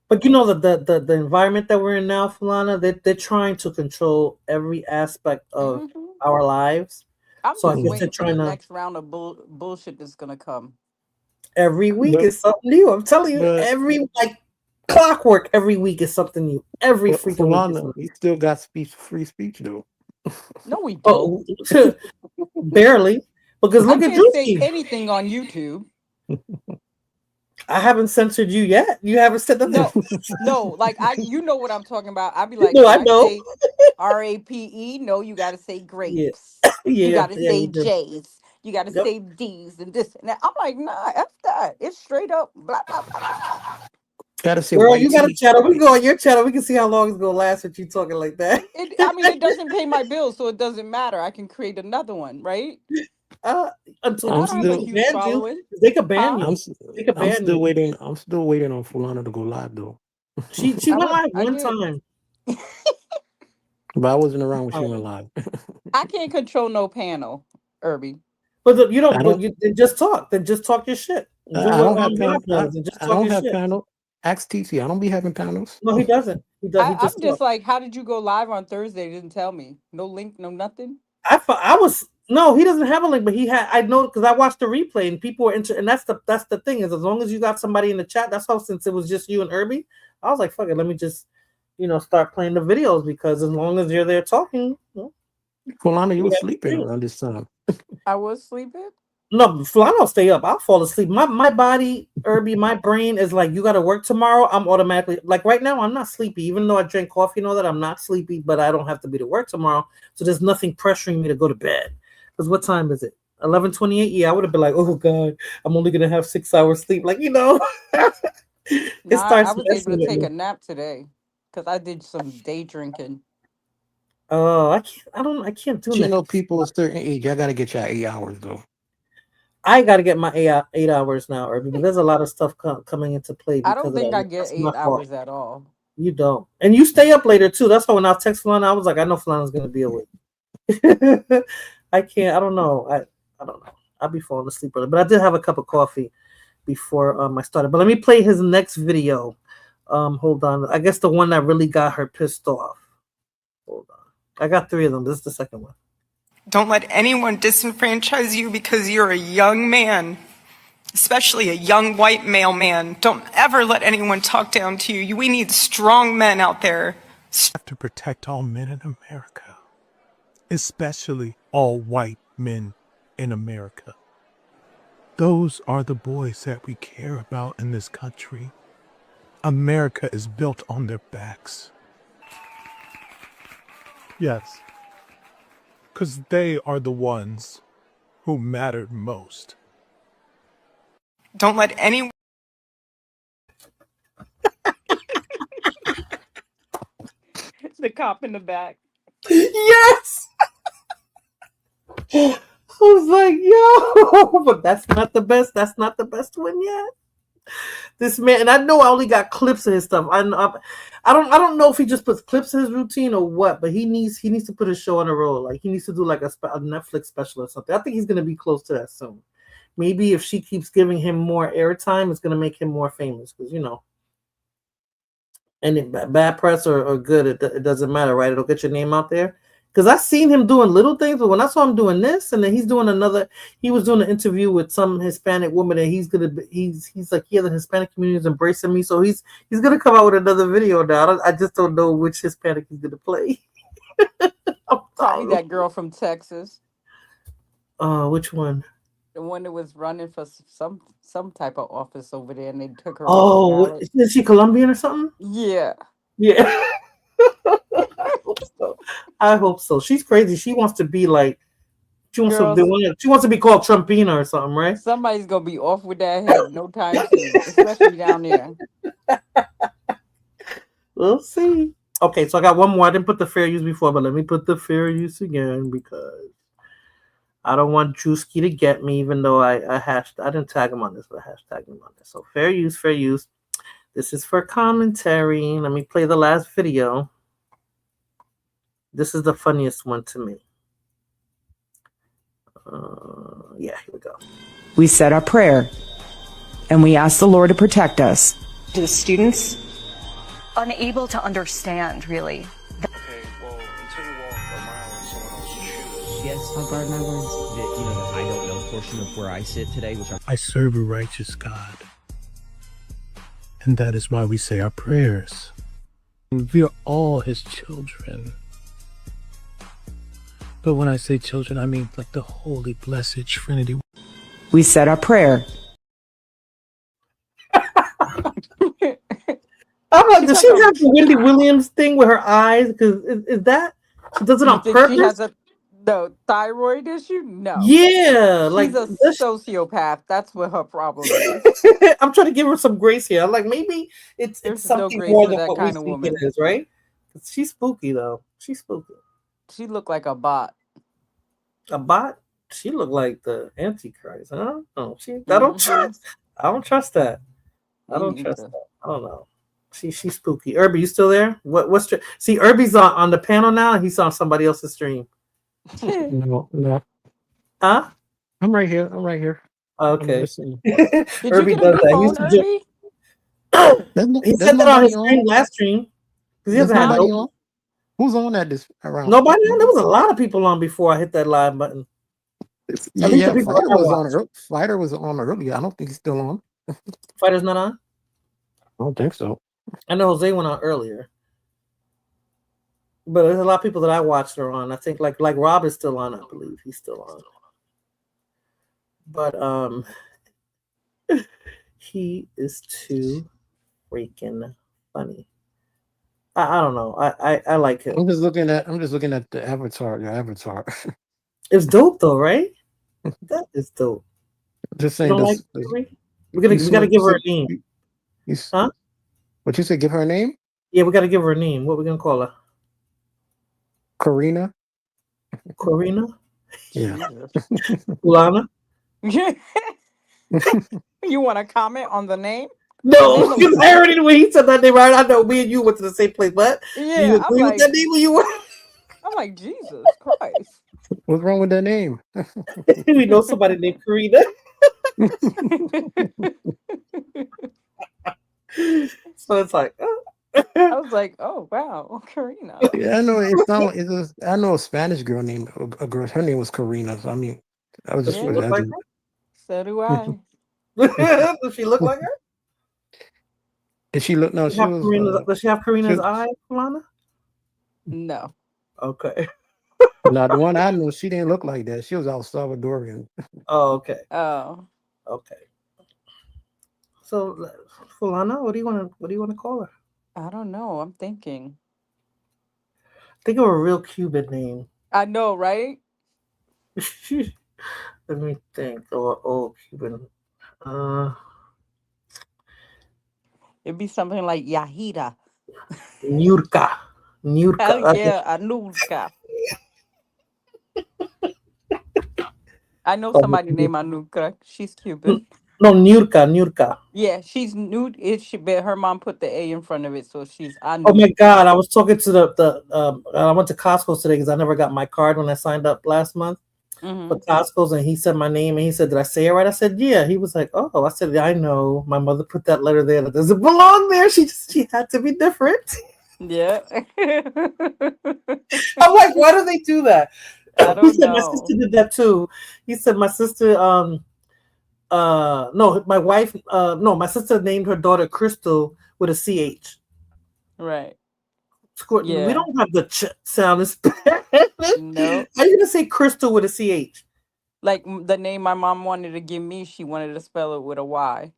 But you know the environment that we're in now, Fulana, they're trying to control every aspect of our lives. I'm just waiting for the next round of bullshit that's gonna come. Every week is something new. I'm telling you, every clockwork. Every week is something new. Every freaking Fulana, week. We still got free speech though. No, we don't. Barely, because look at you. Say anything on YouTube. I haven't censored you yet. You haven't said nothing. No, like you know what I'm talking about. I'd be like, no, I know. RAPE. No, you got to say grapes. Yeah. You got to say J's. You got to say D's and this and that. I'm like, nah, F that. It's straight up blah blah blah. Gotta say, girl, you got a channel. We go on your channel. We can see how long it's gonna last with you talking like that. It doesn't pay my bills, so it doesn't matter. I can create another one, right? Until they could ban you. I'm still waiting on Fulana to go live though. She went live one time. But I wasn't around when she went live. I can't control no panel, Irby. But you don't. Then just talk. Then just talk your shit. I don't have panel. Ask TC. I don't be having panels. No, he doesn't. I'm just like, how did you go live on Thursday? He didn't tell me. No link, no nothing. No, he doesn't have a link, but he had. I know because I watched the replay and people were and that's the thing is as long as you got somebody in the chat. That's how since it was just you and Irby, I was like, fuck it, let me just start playing the videos because as long as you're there talking. Fulana, you were sleeping around this time. I was sleeping. No, Fulana will stay up. I'll fall asleep. My body, Irby, my brain is like, you got to work tomorrow. I'm automatically like right now. I'm not sleepy, even though I drink coffee and all that. I'm not sleepy, but I don't have to be to work tomorrow. So there's nothing pressuring me to go to bed. Because what time is it? 11:28. Yeah, I would have been like, oh god, I'm only gonna have 6 hours sleep. Like I was able to take a nap today because I did some day drinking. Oh, I can't do that. You know, people a certain age, I gotta get y'all 8 hours though. I got to get my 8 hours now, Irby, but there's a lot of stuff coming into play. I don't think I get 8 hours at all. You don't. And you stay up later, too. That's why when I text Fulana, I was like, I know Fulana's going to be awake. I can't. I don't know. I don't know. I'll be falling asleep early. But I did have a cup of coffee before I started. But let me play his next video. Hold on. I guess the one that really got her pissed off. Hold on. I got 3 of them. This is the second one. Don't let anyone disenfranchise you because you're a young man, especially a young white male man. Don't ever let anyone talk down to you. We need strong men out there. Have to protect all men in America, especially all white men in America. Those are the boys that we care about in this country. America is built on their backs. Yes, because they are the ones who mattered most. Don't let anyone. The cop in the back. Yes. I was like, yo, but that's not the best. That's not the best one yet. This man, and I know I only got clips of his stuff. I don't know if he just puts clips of his routine or what, but he needs to put a show on the road. Like he needs to do like a Netflix special or something. I think he's gonna be close to that soon. Maybe if she keeps giving him more airtime, it's gonna make him more famous because and bad press or good, it doesn't matter, right? It'll get your name out there. Because I seen him doing little things, but when I saw him doing this, and then he was doing an interview with some Hispanic woman, and he's like, yeah, the Hispanic community is embracing me, so he's gonna come out with another video now. I just don't know which Hispanic he's gonna play. Probably that girl from Texas. Which one? The one that was running for some type of office over there, and they took her. Oh, is she Colombian or something? Yeah. Yeah. I hope so. She's crazy. She wants to be like, she wants to be called Trumpina or something, right? Somebody's gonna be off with that head no time soon, especially down there. We'll see. Okay, so I got one more. I didn't put the fair use before, but let me put the fair use again because I don't want Drewski to get me, even though I didn't tag him on this, but I hashtagged him on this. So fair use, fair use. This is for commentary. Let me play the last video. This is the funniest one to me. Yeah, here we go. We said our prayer, and we asked the Lord to protect us. To the students, unable to understand, really. Okay, well, until you walk a mile in someone else's shoes. Yes, my word, my words. The I don't know portion of where I sit today, which I serve a righteous God. And that is why we say our prayers. We are all his children. But when I say children, I mean like the holy, blessed Trinity. We said our prayer. I'm like, does she have the Wendy Williams thing with her eyes? Because is that she does it on purpose? She has the thyroid issue? No. Yeah, she's a sociopath. That's what her problem is. I'm trying to give her some grace here. I'm like, maybe it's something more than what we think it is, right? She's spooky though. She's spooky. She looked like a bot. A bot? She looked like the Antichrist. Huh? Oh, I don't trust. I don't trust that. I don't trust that. I don't know. She's spooky. Irby, you still there? See, Irby's on the panel now, and he's on somebody else's stream. No. Huh? I'm right here. Okay. Irby does that. He said that on his stream last stream. Because he doesn't have no. Who's on at this around? Nobody. There was a lot of people on before I hit that live button. Yeah, Fighter was on earlier. I don't think he's still on. Fighter's not on? I don't think so. I know Jose went on earlier. But there's a lot of people that I watched are on. I think like Rob is still on, I believe. He's still on. But he is too freaking funny. I don't know. I like him. I'm just looking at the avatar. Your avatar. It's dope though, right? That is dope. Just saying this. We gotta give her a name. Huh? What you say? Give her a name? Yeah, we gotta give her a name. What we gonna call her? Karina. Yeah. Ulana. You want to comment on the name? No, because I heard it when he said that name. Right? I know me and you went to the same place, but yeah, you agree with that name when you were? I'm like, Jesus Christ. What's wrong with that name? We know somebody named Karina. So it's like, I was like, oh wow, Karina. Yeah, I know. I know a Spanish girl named a girl. Her name was Karina. So I mean, I was just. Like so do I. Does she look like her? Did she look? No, she was. Does she have Karina's eye, Lana? No. Okay. Now the one I knew, she didn't look like that. She was El Salvadorian. Oh, okay. Oh. Okay. So, Fulana, what do you want to call her? I don't know. I'm thinking. Think of a real Cuban name. I know, right? Let me think. Oh, Cuban. It'd be something like Yahida. Nurka. Hell yeah, Anuka. I know somebody named Anuka. She's Cuban. No, Nurka. Yeah, she's nude. But her mom put the A in front of it, so she's Anuka. Oh my God! I was talking to I went to Costco today because I never got my card when I signed up last month for Costco's, and he said my name, and he said, "Did I say it right?" I said, "Yeah." He was like, "Oh," I said, "I know. My mother put that letter there. That doesn't belong there. She had to be different." Yeah. I'm like, why do they do that? I don't know. My sister did that too. He said my sister, no, my wife, no, my sister named her daughter Crystal with a CH. Right. Yeah. We don't have the ch sound in Spanish. No. How are you gonna say Crystal with a CH? Like the name my mom wanted to give me, she wanted to spell it with a Y.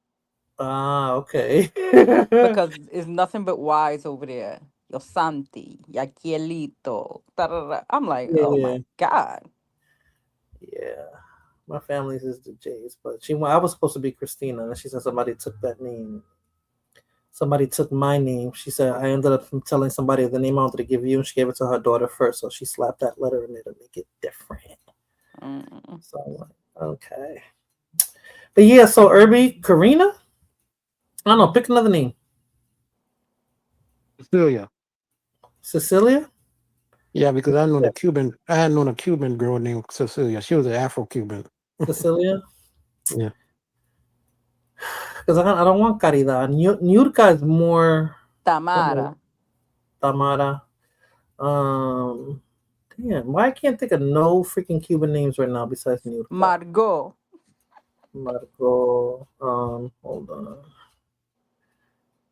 Ah, okay. Because it's nothing but Y's over there. Yo Santi, Yaquielito. I'm like, oh my God. Yeah. My family's is the J's, but I was supposed to be Christina, and she said somebody took that name. Somebody took my name. She said I ended up telling somebody the name I wanted to give you, and she gave it to her daughter first, so she slapped that letter in there to make it different. So I'm like, okay. But yeah, so Irby, Karina? I don't know, pick another name. Cecilia? Yeah, because I had known a Cuban girl named Cecilia. She was an Afro-Cuban. Cecilia? Yeah. Because I don't want Caridad. Nurka is more Tamara. Damn, why I can't think of no freaking Cuban names right now besides Nurka? Margot. Hold on.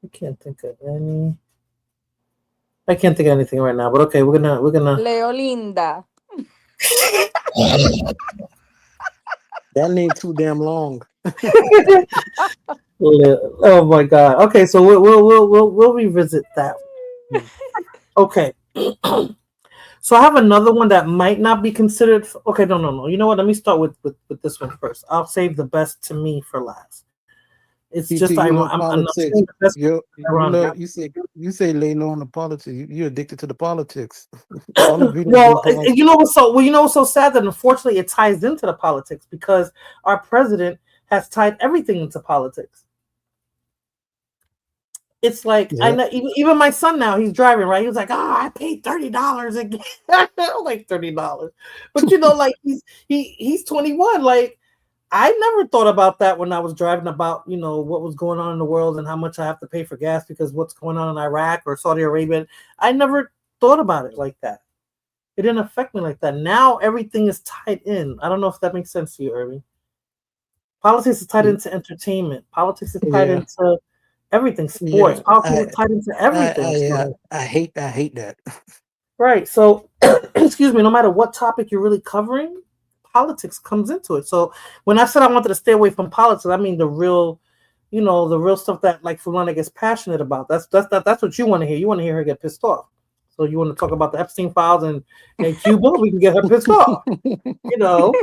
I can't think of any. I can't think of anything right now, but okay, we're gonna Leolinda. That name too damn long. Oh my God. Okay, so we'll revisit that. Okay. So I have another one that might not be considered. Okay, no. You know what? Let me start with this one first. I'll save the best to me for last. It's just I'm not saying the best. You say lay low on the politics. You're addicted to the politics. Well, you know what's so sad that unfortunately it ties into the politics because our president has tied everything into politics. It's like I know even my son now, he's driving, right? He was like, "Oh, I paid $30 again." Like $30. But you know, like he's 21. Like I never thought about that when I was driving about, you know, what was going on in the world and how much I have to pay for gas because what's going on in Iraq or Saudi Arabia. I never thought about it like that. It didn't affect me like that. Now everything is tied in. I don't know if that makes sense to you, Irving. Politics is tied into entertainment. Politics is tied into everything. Sports. Politics is tied into everything. I hate that. Right. So, excuse me, no matter what topic you're really covering, politics comes into it. So when I said I wanted to stay away from politics, I mean the real stuff that like Fulana gets passionate about. That's what you want to hear. You want to hear her get pissed off. So you want to talk about the Epstein files and Cuba? We can get her pissed off. You know,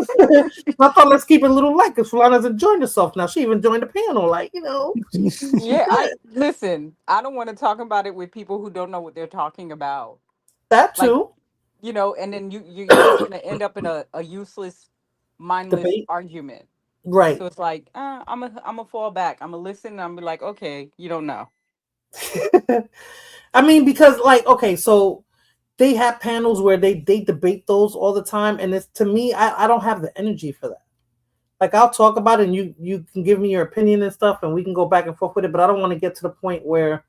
I thought let's keep it a little light because Fulana's enjoying herself now. She even joined the panel, like you know. Yeah, listen. I don't want to talk about it with people who don't know what they're talking about. That too. Like, you know, and then you're going to end up in a useless, mindless debate argument. Right. So it's like, I'm a fall back. I'm a listen. And I'm be like, okay, you don't know. I mean, because like, okay, so they have panels where they debate those all the time, and it's to me, I don't have the energy for that. Like I'll talk about it, and you can give me your opinion and stuff, and we can go back and forth with it. But I don't want to get to the point where,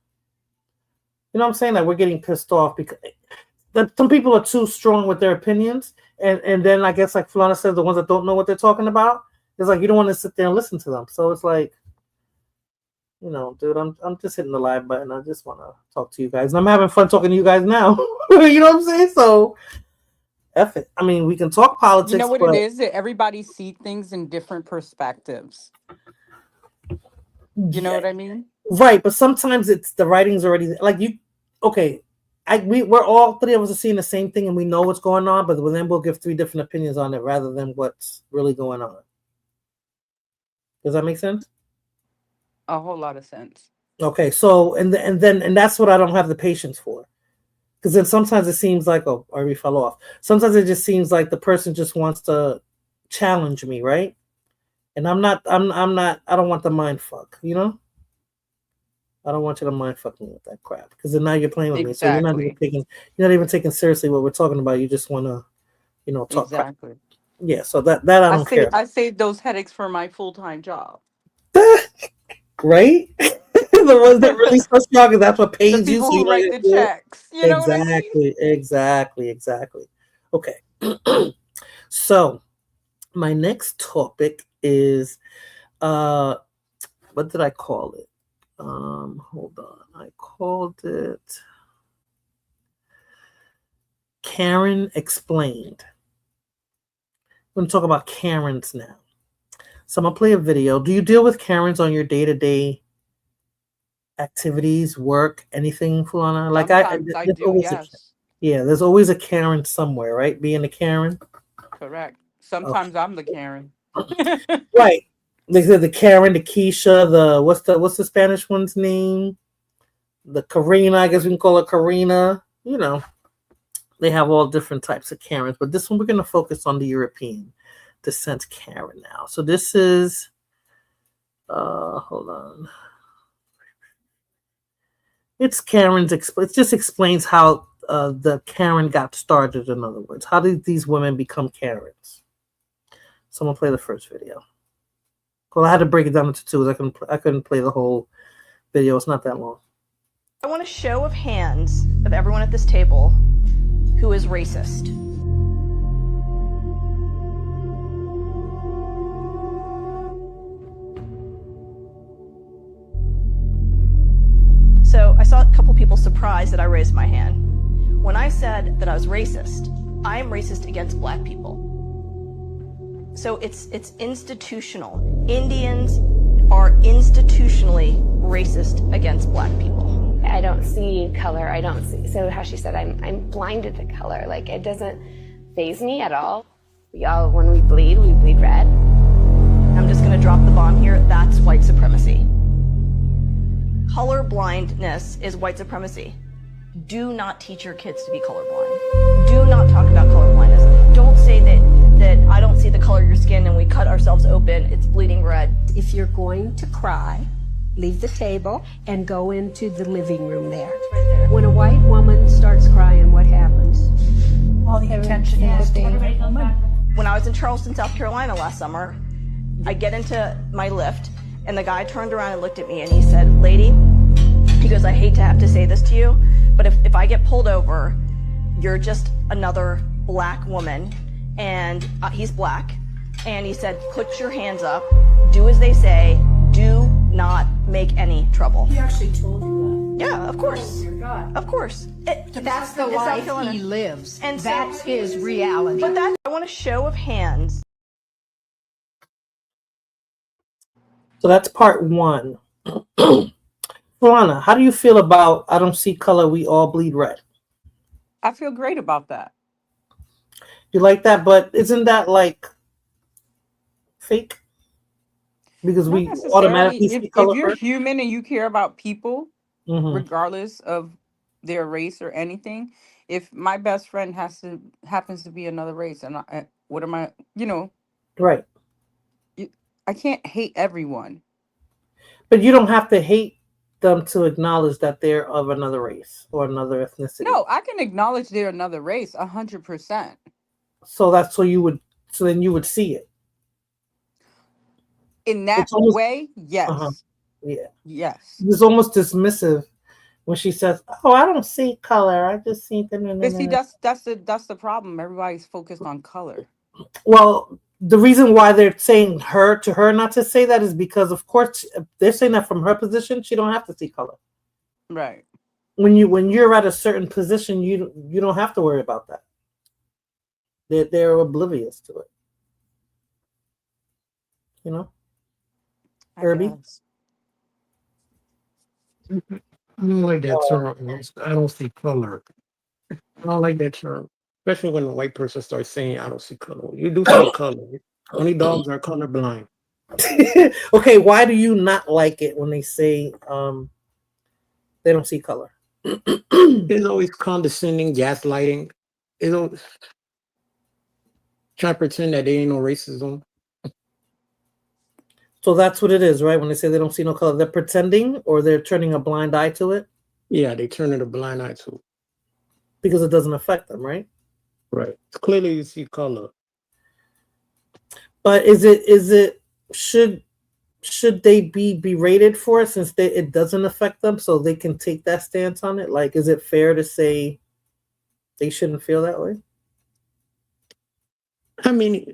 you know, what I'm saying, like we're getting pissed off because some people are too strong with their opinions, and then I guess like Fulana said, the ones that don't know what they're talking about, it's like you don't want to sit there and listen to them. So it's like, you know, dude, I'm just hitting the live button. I just want to talk to you guys, and I'm having fun talking to you guys now. You know what I'm saying? So, F it. I mean, we can talk politics. You know what it is? That everybody sees things in different perspectives. You know what I mean? Right, but sometimes it's the writing's already like you. Okay, we're all three of us are seeing the same thing and we know what's going on, but then we'll give three different opinions on it rather than what's really going on. Does that make sense? A whole lot of sense. Okay, so and that's what I don't have the patience for, because then sometimes it seems like, oh, I already fell off. Sometimes it just seems like the person just wants to challenge me, right? And I'm not. I don't want the mind fuck. You know. I don't want you to mind fuck me with that crap, because then now you're playing with me. So you're not even taking seriously what we're talking about. You just want to, talk exactly. crap. Yeah. So that I don't care. I saved those headaches for my full-time job. Right? The ones that really so strong, because that's what pays the you. People So who write the checks. You know what I mean? Exactly. Okay. So my next topic is what did I call it? Hold on. I called it Karen Explained. I'm going to talk about Karens now. So I'm going to play a video. Do you deal with Karens on your day-to-day activities, work, anything, Fulana? Like I do, yes. There's always a Karen somewhere, right? Being a Karen. Correct. Sometimes I'm the Karen. Right. The Karen, the Keisha, what's the Spanish one's name? The Karina, I guess we can call it Karina. They have all different types of Karens, but this one we're going to focus on the European descent Karen now. So this is, hold on. It's Karen's. It just explains how the Karen got started. In other words, how did these women become Karens? So I'm gonna play the first video. Well, I had to break it down into two. I couldn't play the whole video. It's not that long. I want a show of hands of everyone at this table who is racist. So I saw a couple people surprised that I raised my hand. When I said that I was racist, I am racist against black people. So it's institutional. Indians are institutionally racist against black people. I don't see color. I don't see. So how she said, I'm blinded to color. Like, it doesn't faze me at all. When we bleed red. I'm just gonna drop the bomb here. That's white supremacy. Color blindness is white supremacy. Do not teach your kids to be colorblind. Do not talk about color blindness. Don't say that I don't see the color of your skin and we cut ourselves open, it's bleeding red. If you're going to cry, leave the table and go into the living room there. It's right there. When a white woman starts crying, what happens? All the attention is when I was in Charleston, South Carolina last summer, I get into my Lyft and the guy turned around and looked at me and he said, "Lady," he goes, "I hate to have to say this to you, but if I get pulled over, you're just another black woman." And he's black. And he said, "Put your hands up, do as they say, do not make any trouble." He actually told you Yeah, of course. that. Oh, God. Of course. That's the South life Carolina. he lives. And That's so, his reality. But I want a show of hands. So that's part one. Fulana, how do you feel about I don't see color, we all bleed red? I feel great about that. You like that, but isn't that like fake? Because Not we necessarily. automatically see color If you're first? human and you care about people, Mhm. regardless of their race or anything, if my best friend happens to be another race, and what am I? Right. I can't hate everyone. But you don't have to hate them to acknowledge that they're of another race or another ethnicity. No, I can acknowledge they're another race 100%. So then you would see it. In that It's almost- way, yes. Uh-huh. Yeah. Yes. It's almost dismissive when she says, "Oh, I don't see color. I just see the." But see, that's the problem. Everybody's focused on color. Well, the reason why they're saying to her not to say that is because, of course, they're saying that from her position, she don't have to see color. Right. When you're at a certain position, you don't have to worry about that. They're oblivious to it. You know, I Herbie. guess. I don't like that term. I don't see color. I don't like that term, especially when a white person starts saying, "I don't see color." You do see color. Only dogs are colorblind. Okay, why do you not like it when they say they don't see color? It's always condescending, gaslighting. It's always trying to pretend that there ain't no racism. So that's what it is, right? When they say they don't see no color, they're pretending or they're turning a blind eye to it Yeah, they turn it a blind eye to. because it doesn't affect them, right? Right. Clearly, you see color. But is it should they be berated for it since it doesn't affect them, so they can take that stance on it? Like, is it fair to say they shouldn't feel that way? I mean,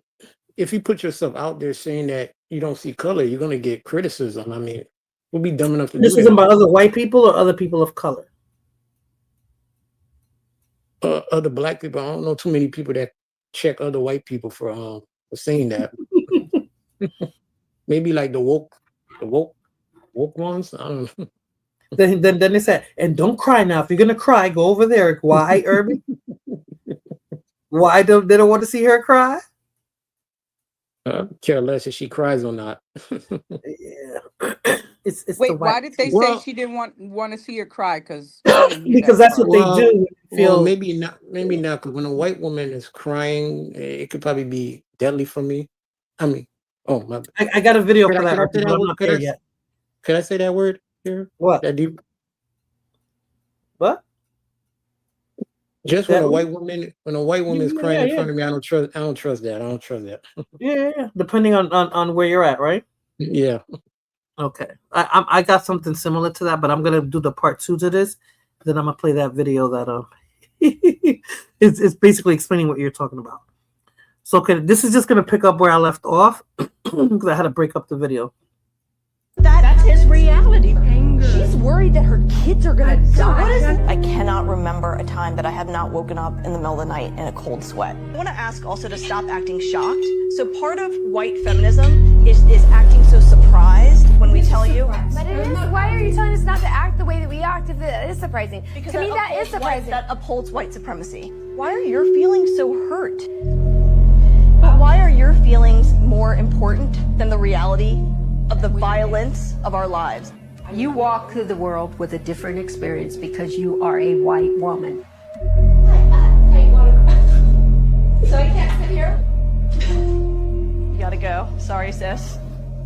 if you put yourself out there saying that you don't see color, you're gonna get criticism. I mean, we'll be dumb enough to do Criticism by that. other white people or other people of color? Other black people, I don't know too many people that check other white people for saying that. Maybe like the woke ones. I don't know. Then they said, and don't cry now. If you're gonna cry, go over there. Why, Irby? Why they don't want to see her cry? Care less if she cries or not. Yeah. It's Wait, the why white did they people. say she didn't want to see her cry? Because Because that's what they do. Well, maybe not. Maybe not. Because when a white woman is crying, it could probably be deadly for me. I mean, oh my. I got a video Could for I- that. could I say but that I'm word? not Could there I- yet. Can I say that word here? What? That deep. What? Just when That a word? when a white woman is crying in Yeah. front of me, I don't trust that. I don't trust that. Yeah. Depending on where you're at, right? Yeah. Okay. I got something similar to that, but I'm gonna do the part 2 to this. Then I'm gonna play that video that it's basically explaining what you're talking about. So okay, this is just gonna pick up where I left off because I had to break up the video. That's his reality. She's worried that her kids are gonna die. I cannot remember a time that I have not woken up in the middle of the night in a cold sweat. I want to ask also to stop acting shocked. So part of white feminism is acting so surprised when we tell you. But it is. Why are you telling us not to act the way that we act if it is surprising? Because to me, that is surprising. That upholds white supremacy. Why are your feelings so hurt? But why are your feelings more important than the reality of the violence of our lives? You walk through the world with a different experience because you are a white woman. So I can't sit here? You gotta go. Sorry, sis.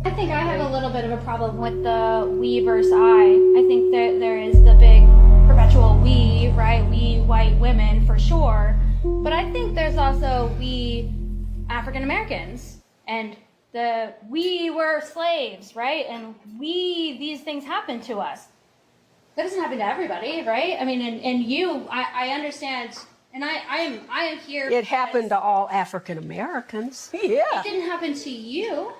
I think I have a little bit of a problem with the we versus I. I think that there is the big perpetual we, right? We white women for sure. But I think there's also we African Americans and we were slaves, right? And these things happen to us. That doesn't happen to everybody, right? I mean, and you, I understand, and I am here. It happened to all African Americans. Yeah. It didn't happen to you.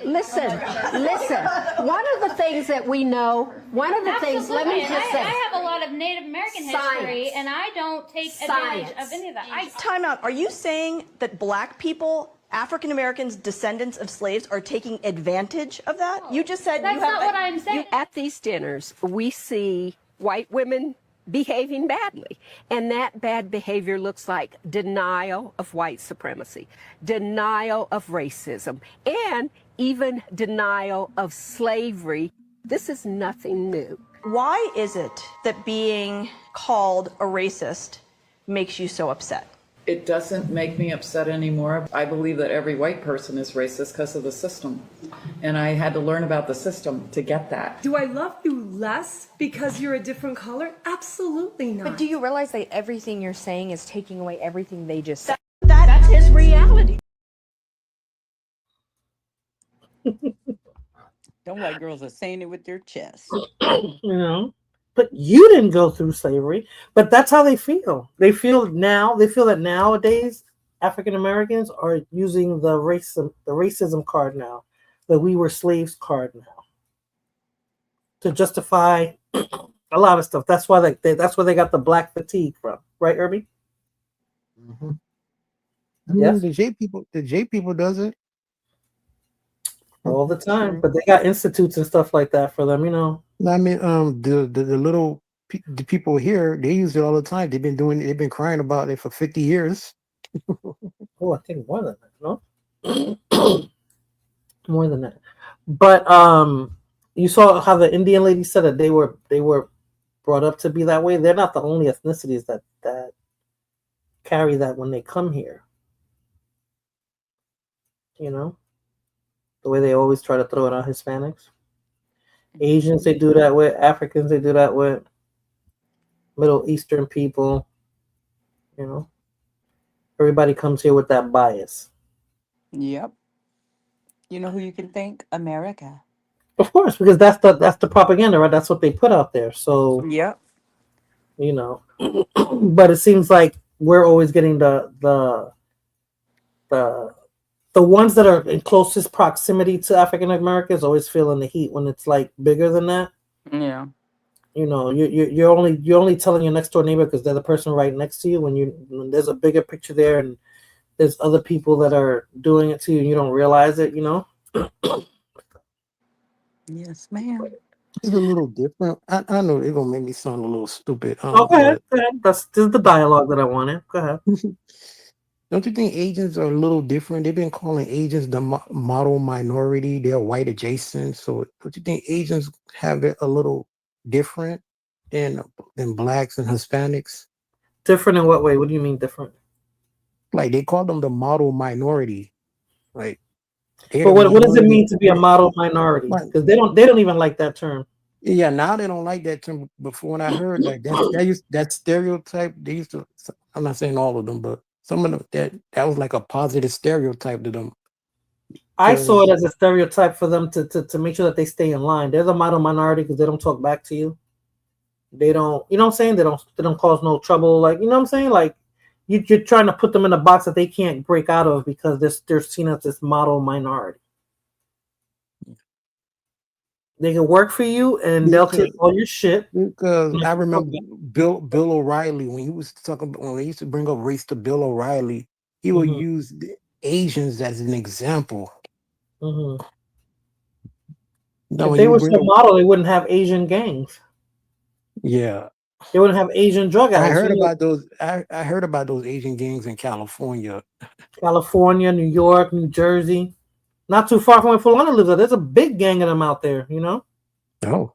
Listen. One of the things that we know, let me Absolutely. And just say. I have a lot of Native American history, Science. and I don't take advantage of any of that. Time out. Are you saying that black people, African Americans, descendants of slaves, are taking advantage of that? You just said That's you have not what I'm saying. At these dinners, we see white women behaving badly. And that bad behavior looks like denial of white supremacy, denial of racism, and even denial of slavery. This is nothing new. Why is it that being called a racist makes you so upset? It doesn't make me upset anymore. I believe that every white person is racist because of the system. And I had to learn about the system to get that. Do I love you less because you're a different color? Absolutely not. But do you realize that everything you're saying is taking away everything they just said? That's his reality. Don't white girls are saying it with their chest. You know, but you didn't go through slavery. But that's how they feel. They feel that nowadays African Americans are using the racism card now, the we were slaves card now, to justify a lot of stuff. That's why that's where they got the black fatigue from, right, Irby? Mm-hmm. Yes. The J people does it all the time, but they got institutes and stuff like that for them, you know. No, I mean, the people here, they use it all the time. They've been crying about it for 50 years. Oh, I think more than that, no? More than that. But you saw how the Indian lady said that they were brought up to be that way. They're not the only ethnicities that carry that when they come here. You know? The way they always try to throw it on Hispanics. Asians, they do that with. Africans, they do that with. Middle Eastern people. You know? Everybody comes here with that bias. Yep. You know who you can thank? America. Of course, because that's the propaganda, right? That's what they put out there. So Yep. You know, but it seems like we're always getting the ones that are in closest proximity to African Americans always feeling the heat when it's like bigger than that. Yeah. You know, you're only telling your next door neighbor because they're the person right next to you. When there's a bigger picture there and there's other people that are doing it to you and you don't realize it. You know. Yes, ma'am. It's a little different. I know it's gonna make me sound a little stupid. Go ahead. This is the dialogue that I wanted. Go ahead. Don't you think Asians are a little different? They've been calling Asians the model minority. They're white adjacent. So don't you think Asians have it a little different than blacks and Hispanics? Different in what way? What do you mean different? Like they call them the model minority. Like, but what does it mean to be a model minority? Because they don't even like that term. Yeah, now they don't like that term. Before when I heard like that stereotype, they used to. I'm not saying all of them, but some of them that was like a positive stereotype to them. I saw it as a stereotype for them to make sure that they stay in line. They're the model minority because they don't talk back to you. They don't, you know what I'm saying? They don't cause no trouble. Like, you know what I'm saying? Like you're trying to put them in a box that they can't break out of because they're seen as this model minority. They can work for you and they'll take all your shit. Because I remember Bill O'Reilly when he was talking about, when they used to bring up race to Bill O'Reilly, he would use the Asians as an example. If they were so model, they wouldn't have Asian gangs. Yeah. They wouldn't have Asian drug addicts. I heard about those Asian gangs in California. California, New York, New Jersey. Not too far from where Fulana lives. There's a big gang of them out there, you know? Oh.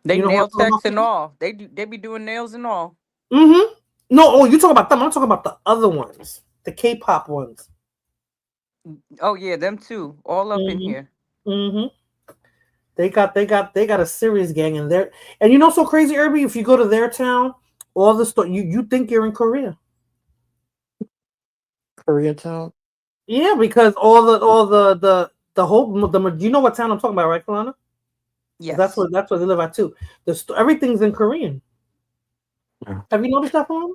They nail techs and all. They be doing nails and all. Mm-hmm. No, you talking about them. I'm talking about the other ones. The K-pop ones. Oh yeah, them too. All up in here. Mm-hmm. They got a serious gang in there. And you know so crazy, Irby, if you go to their town, all the stuff you think you're in Korea. Koreatown? Yeah, because all the whole you know what town I'm talking about, right, Kalana? Yes. That's where they live at too. Everything's in Korean. Yeah. Have you noticed that, Kalana?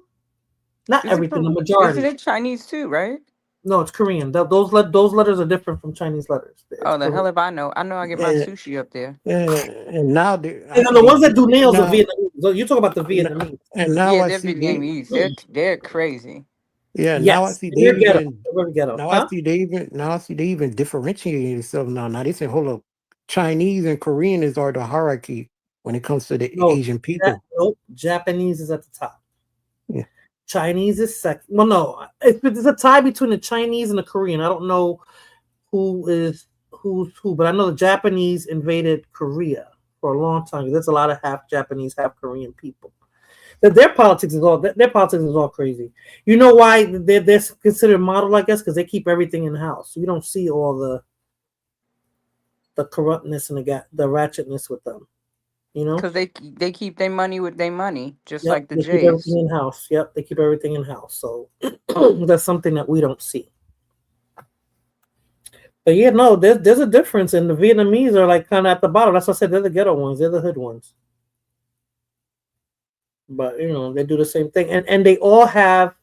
Not everything, the majority. Isn't it Chinese too, right? No, it's Korean. Those letters are different from Chinese letters. The hell if I know. I know I get my sushi up there. And now the ones that do nails are Vietnamese. So you talk about the Vietnamese. And now I see Vietnamese. They're crazy. Yeah, yes. Now I see they even differentiate themselves now. Now they say, hold up, Chinese and Korean are the hierarchy when it comes to the Asian people. Japanese is at the top. Yeah. Chinese is second. Well, no, it's a tie between the Chinese and the Korean. I don't know who's who, but I know the Japanese invaded Korea for a long time. There's a lot of half Japanese, half Korean people. Their politics is all crazy. You know why they're considered model, I guess, because they keep everything in house. You don't see all the corruptness and the ratchetness with them. You know, because they keep their money with their money, just like the Jays. Keep everything in house. Yep, they keep everything in house. So that's something that we don't see. But yeah, no, there's a difference, and the Vietnamese are like kind of at the bottom. That's why I said they're the ghetto ones. They're the hood ones. But, you know, they do the same thing. And they all have,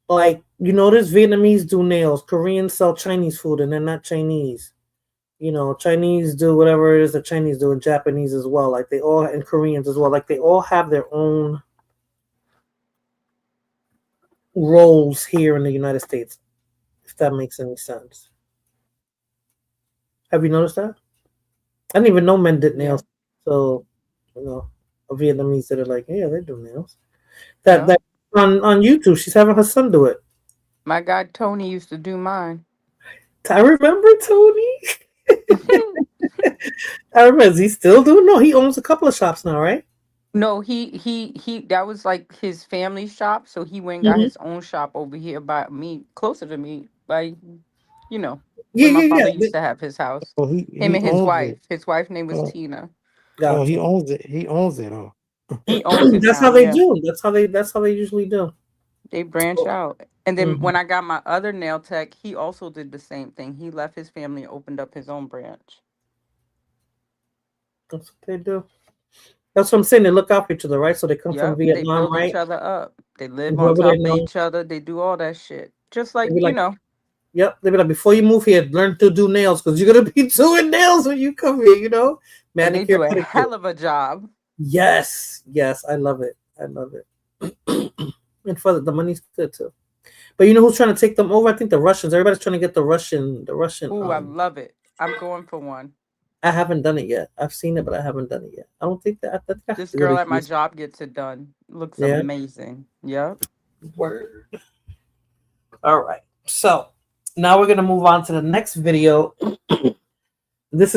like, you notice Vietnamese do nails. Koreans sell Chinese food, and they're not Chinese. You know, Chinese do whatever it is that Chinese do, and Japanese as well. Like, they all, and Koreans as well. Like, they all have their own roles here in the United States, if that makes any sense. Have you noticed that? I didn't even know men did nails. So, Vietnamese that are like, yeah, they do nails. That on YouTube, she's having her son do it. My guy Tony used to do mine. I remember Tony. I remember. Is he still doing? No, he owns a couple of shops now, right? No, he that was like his family shop, so he went and got his own shop over here by me, closer to me, by where my father used to have his house. Oh, Him and his wife. His wife's name was Tina. Oh, he owns it. He owns it. Oh. He owns it. That's now, how they yeah. do. That's how they usually do. They branch out. And then when I got my other nail tech, he also did the same thing. He left his family and opened up his own branch. That's what they do. That's what I'm saying. They look out for each other, right? So they come from They Vietnam, build right? each other up. They live And on whoever top they of know. each other. They do all that shit. Just like, They be like, you know. Yep. They'd be like, before you move here, learn to do nails because you're gonna be doing nails when you come here, And they Manicure, do a pedicure. hell of a job. Yes, I love it. I love it. And for the money's good too. But you know who's trying to take them over? I think the Russians. Everybody's trying to get the Russian. Ooh, I love it. I'm going for one. I haven't done it yet. I've seen it, but I haven't done it yet. I don't think that. I think I have This to go girl to at my Houston. job gets it done. Looks Yeah? amazing. Yep. Word. All right. So now we're gonna move on to the next video. This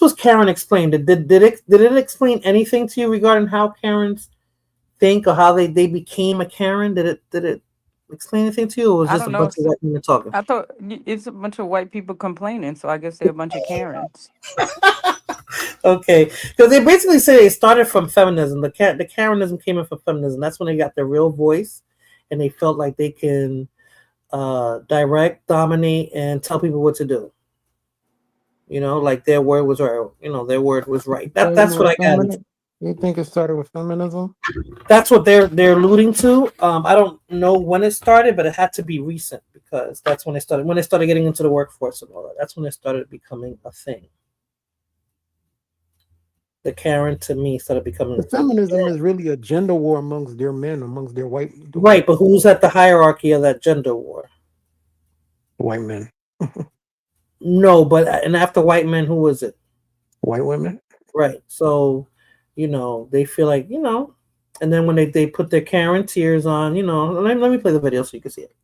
was Karen explained. Did it explain anything to you regarding how Karens think or how they became a Karen? Did it explain anything to you, or was I just a don't know. bunch of white women talking? I thought it's a bunch of white people complaining, so I guess they're a bunch of Karens. Okay, because they basically say they started from feminism. The Karenism came in from feminism. That's when they got their real voice, and they felt like they can direct, dominate, and tell people what to do. Like their word was right. Their word was right. That's what I got. You think it started with feminism? That's what they're alluding to. I don't know when it started, but it had to be recent because that's when they started. When they started getting into the workforce and all that, that's when it started becoming a thing. The Karen to me started becoming. The feminism is really a gender war amongst their men, amongst their white. Right, but who's at the hierarchy of that gender war? White men. No, and after white men, who was it? White women. Right. So, they feel like, and then when they put their Karen tears on, let me play the video so you can see it.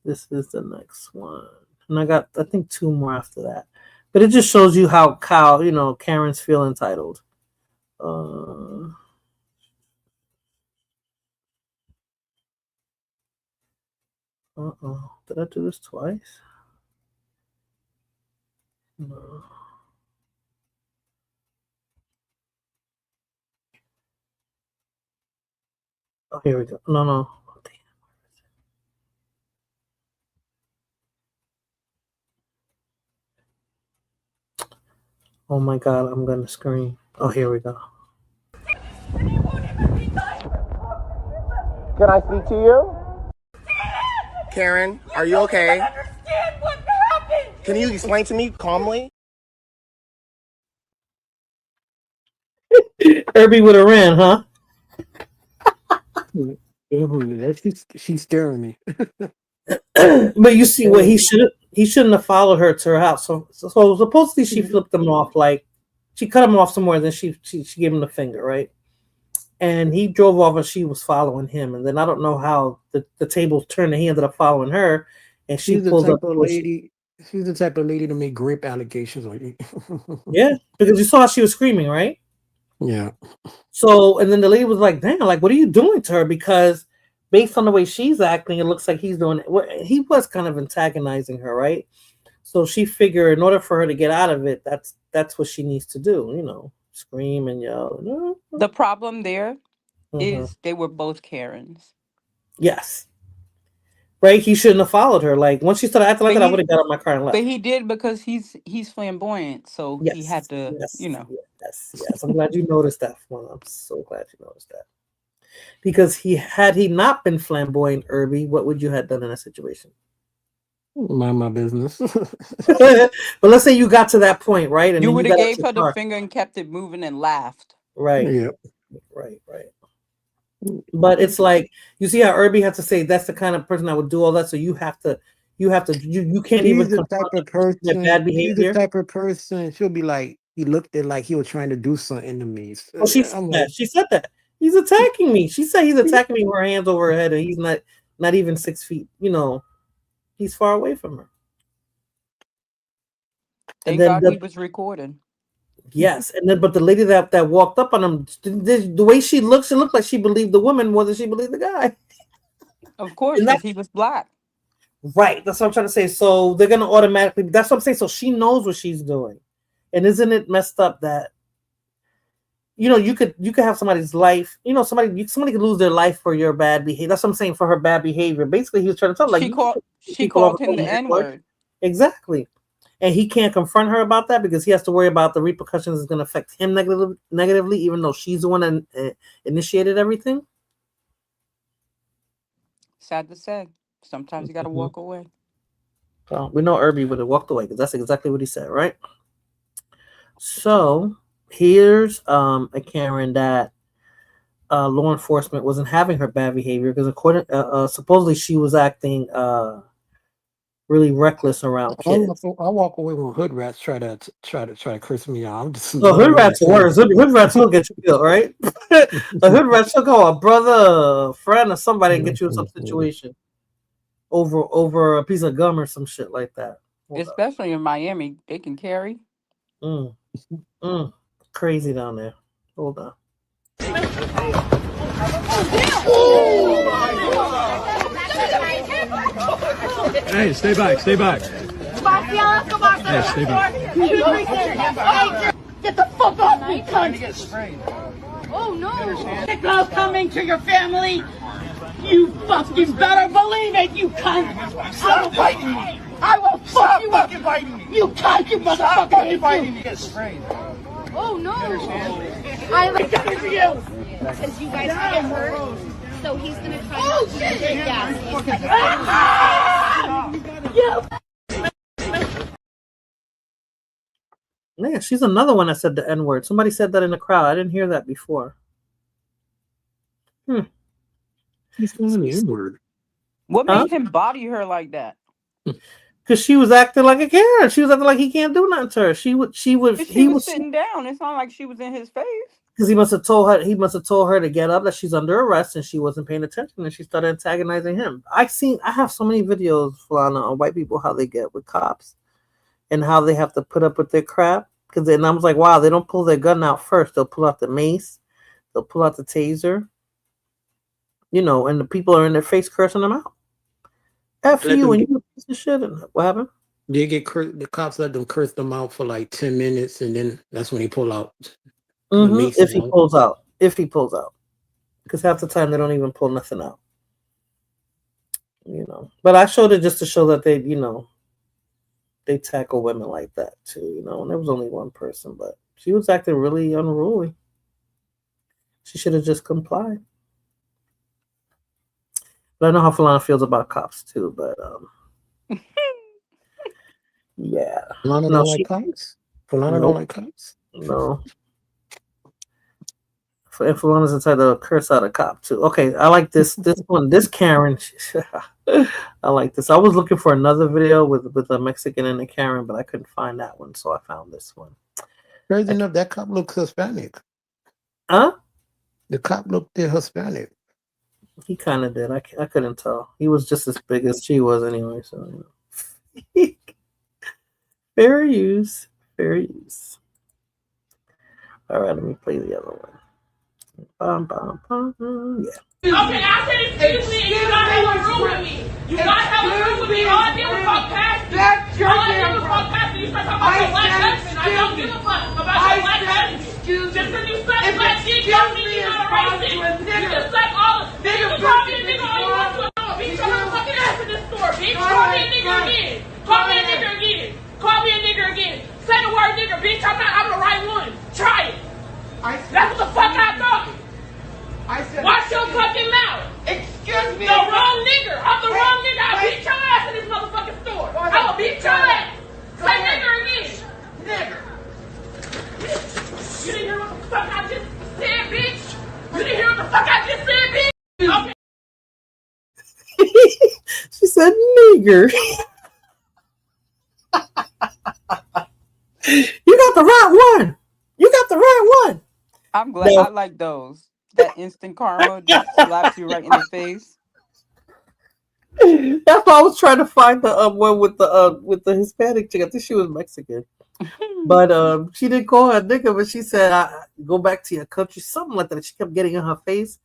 This is the next one. And I got, I think, 2 more after that. But it just shows you how Karens feel entitled. Uh-oh. Did I do this twice? No. Oh, here we go. No. Oh my God, I'm gonna scream. Oh, here we go. Can I speak to you? Karen, are you okay? Can you explain to me calmly? Herbie would have ran, huh? She's scaring me. But you see what he shouldn't have followed her to her house. So supposedly she flipped him off, like she cut him off somewhere, then she gave him the finger, right? And he drove off and she was following him. And then I don't know how the tables turned and he ended up following her. And she pulled up. She's the type of lady to make grape allegations on you. Yeah, because you saw she was screaming, right? Yeah. So, and then the lady was like, damn, like, what are you doing to her? Because based on the way she's acting, it looks like he's doing it. He was kind of antagonizing her, right? So she figured in order for her to get out of it, that's what she needs to do, scream and yell. The problem there is they were both Karens. Yes. Right? He shouldn't have followed her. Like, once she started acting like that, I would have got out of my car and left. But he did because he's flamboyant, so he had to, Yes. I'm glad you noticed that one. I'm so glad you noticed that. Because had he not been flamboyant, Irby, what would you have done in that situation? Mind my business. But let's say you got to that point, right? And you then would have got out gave your her the car. finger and kept it moving and laughed. Right. Yeah. Right. But it's like, you see how Irby had to say that's the kind of person that would do all that. So you can't He's even the type of person. their bad behavior. He's the type of person. She'll be like, he looked at like he was trying to do something to me. Oh, she said that. He's attacking me. She said he's attacking me with her hands over her head, and he's not even 6 feet. He's far away from her. Thank God he was recording. Yes, but the lady that walked up on him, the way she looked like she believed the woman more than she believed the guy. Of course, because he was black. Right, that's what I'm trying to say. So they're gonna automatically. That's what I'm saying. So she knows what she's doing, and isn't it messed up that you could have somebody's life. Somebody could lose their life for your bad behavior. That's what I'm saying, for her bad behavior. Basically, he was trying to tell she called him the N-word. Exactly. And he can't confront her about that because he has to worry about the repercussions is going to affect him negatively, even though she's the one that initiated everything. Sad to say. Sometimes you got to walk away. Well, we know Irby would have walked away because that's exactly what he said, right? So here's a Karen that law enforcement wasn't having her bad behavior because supposedly she was acting really reckless around kids. I walk away when hood rats try to curse me out. I'm just hood rats are worse. Hood rats will get you killed, right? A hood rat will call a brother, a friend, or somebody and get you in some situation over a piece of gum or some shit like that. Especially in Miami, they can carry. Crazy down there. Hold on. Hey, stay back, stay back. Hey, stay back. Get the fuck off me, cunt! Oh no! The girl's coming to your family! You fucking better believe it, you cunt! Stop biting me! I will fuck you up! Biting me! You cunt, you motherfucker! Stop biting me! You get sprayed. Oh no! I like that for you! because you guys get hurt, so he's gonna try not to use the gas. Yeah, she's another one that said the N-word. Somebody said that in the crowd. I didn't hear that before. He's saying the N-word. What made him body her like that? Because she was acting like a Karen. She was acting like he can't do nothing to her. He was sitting down. It's not like she was in his face. Because he must have told her to get up, that she's under arrest, and she wasn't paying attention, and she started antagonizing him. I have so many videos, Falana, on white people, how they get with cops and how they have to put up with their crap. Because then I was like, wow, they don't pull their gun out first. They'll pull out the mace, they'll pull out the taser, and the people are in their face cursing them out. F you and you a piece of shit. And what happened? They the cops let them curse them out for like 10 minutes, and then that's when he pull out. If he pulls out. Because half the time they don't even pull nothing out. But I showed it just to show that they tackle women like that too, and there was only one person, but she was acting really unruly. She should have just complied. But I know how Falana feels about cops too, but yeah. Falana don't like cops? Falana don't like cops? No. And Falana's inside to curse out a cop too. Okay, I like this one. This Karen, I like this. I was looking for another video with a Mexican and a Karen, but I couldn't find that one, so I found this one. Crazy enough, that cop looked Hispanic. Huh? The cop looked Hispanic. He kind of did. I couldn't tell. He was just as big as she was anyway. So fair use. All right, let me play the other one. Yeah. Okay, I said excuse me, and you don't have a room with me. You don't have a room with me. All I did was walk past you. All I did was walk past you. You start talking about your black husband. I don't give a fuck about your black husband. Just because you suck black dick don't mean you're not a racist. You just suck all of it. You can call me a nigga all you want to. Bitch, your motherfucking ass in this store, bitch. Call me a nigga again. Call me a nigga again. Say the word nigga, bitch. I'm the right one. Try it. That's what the fuck I thought. Watch your fucking mouth. Excuse me. The wrong nigger. I'm the wrong nigger. I'll beat your ass in this motherfucking store. I will beat your ass. Say nigger again. Nigger. You didn't hear what the fuck I just said, bitch? You didn't hear what the fuck I just said, bitch? Okay. She said nigger. You got the right one. You got the right one. I'm glad. No. I like those. That instant karma just slaps you right in the face. That's why I was trying to find the one with the Hispanic chick. I think she was Mexican, but she didn't call her nigga, but she said, "Go back to your country," something like that. She kept getting in her face,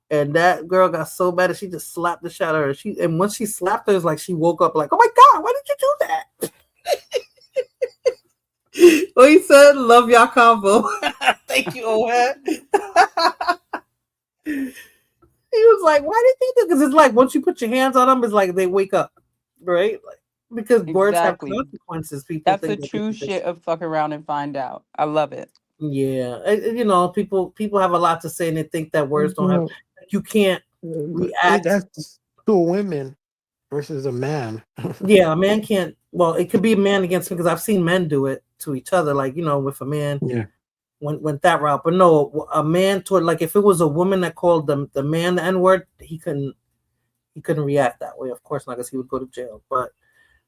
and that girl got so mad that she just slapped the shit out of her. And once she slapped her, it's like she woke up like, "Oh my god, why did you do that?" Well, he said, "Love y'all combo." Thank you, Ohead. He was like, "Why did you do?" Because it's like once you put your hands on them, it's like they wake up, right? Like, because words have consequences. People That's think the true shit of fuck around and find out. I love it. Yeah, you know, people have a lot to say, and they think that words don't have. You can't react. That's to women versus a man. Yeah, a man can't. Well, it could be a man against me because I've seen men do it to each other. Like, you know, with a man. Yeah. Went that route, but no, a man toward, like, if it was a woman that called the man the N-word, he couldn't react that way. Of course not, because he would go to jail. But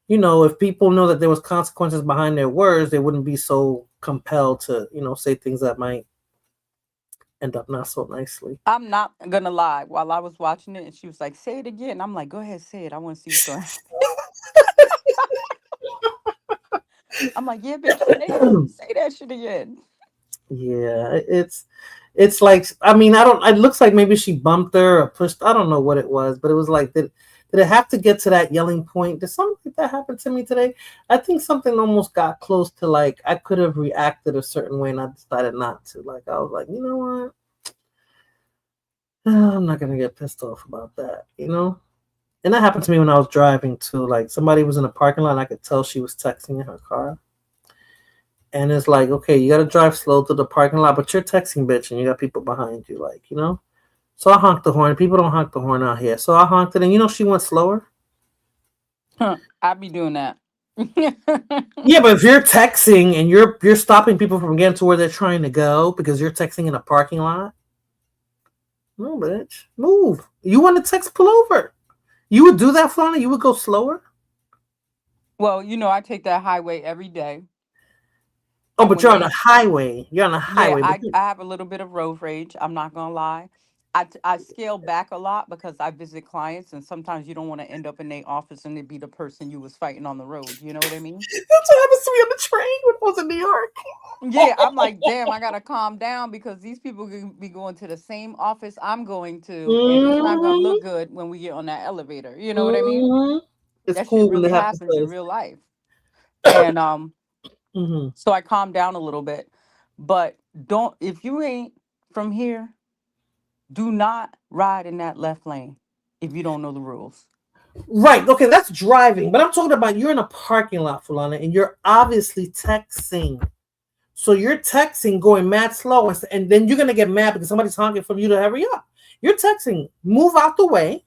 you know, if people know that there was consequences behind their words, they wouldn't be so compelled to, you know, say things that might end up not so nicely. I'm not gonna lie. While I was watching it, and she was like, "Say it again," I'm like, "Go ahead, say it. I want to see what's going." I'm like, "Yeah, bitch, say that shit again." Yeah, it's like, I mean, it looks like maybe she bumped her or pushed, I don't know what it was, but it was like, did it have to get to that yelling point? Did something like that happen to me today? I think something almost got close to, like, I could have reacted a certain way and I decided not to. Like, I was like, you know what? I'm not gonna get pissed off about that, you know? And that happened to me when I was driving too. Like, somebody was in a parking lot and I could tell she was texting in her car. And it's like, okay, you got to drive slow to the parking lot, but you're texting, bitch, and you got people behind you, like, you know? So I honked the horn. People don't honk the horn out here. So I honked it, and, you know, she went slower. I'd be doing that. Yeah, but if you're texting and you're stopping people from getting to where they're trying to go because you're texting in a parking lot, no, bitch, move. You want to text, pull over. You would do that, Flana? You would go slower? Well, you know, I take that highway every day. Oh, but you're on a highway. You're on a highway. Yeah, I have a little bit of road rage. I'm not gonna lie. I scale back a lot because I visit clients, and sometimes you don't want to end up in their office and it be the person you was fighting on the road. You know what I mean? That's what happens to me on the train when I was in New York. Yeah, I'm like, damn, I gotta calm down because these people could be going to the same office I'm going to, and it's not gonna look good when we get on that elevator. You know what I mean? It's that cool shit when really they have to happens in say. real life. And so I calmed down a little bit. But if you ain't from here, do not ride in that left lane if you don't know the rules. Right. Okay, that's driving. But I'm talking about you're in a parking lot, Fulana, and you're obviously texting. So you're texting going mad slow, and then you're going to get mad because somebody's honking for you to hurry up. You're texting, move out the way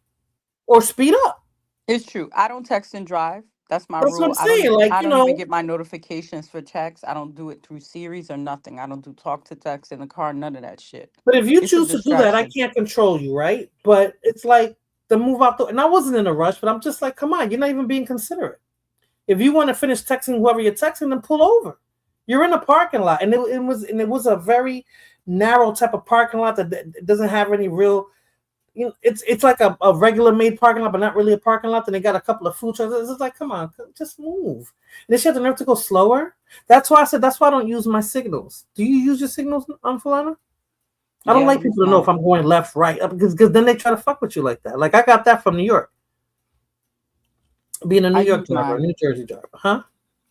or speed up. It's true. I don't text and drive. That's my That's rule. what I'm saying. I don't even get my notifications for text. I don't do it through Siri's or nothing. I don't do talk to text in the car, none of that shit. But if you It's choose to do that, I can't control you, right? But it's like the move out the, and I wasn't in a rush, but I'm just like, come on, you're not even being considerate. If you want to finish texting whoever you're texting, then pull over. You're in a parking lot, and it was a very narrow type of parking lot that doesn't have any real. You know, it's like a regular made parking lot, but not really a parking lot. Then they got a couple of food trucks. It's like, come on, just move. And then she had the nerve to go slower. That's why I said that's why I don't use my signals. Do you use your signals, Fulana? I don't like people to know if I'm going left, right, because then they try to fuck with you like that. Like I got that from New York, being a New York driver, a New Jersey driver, huh?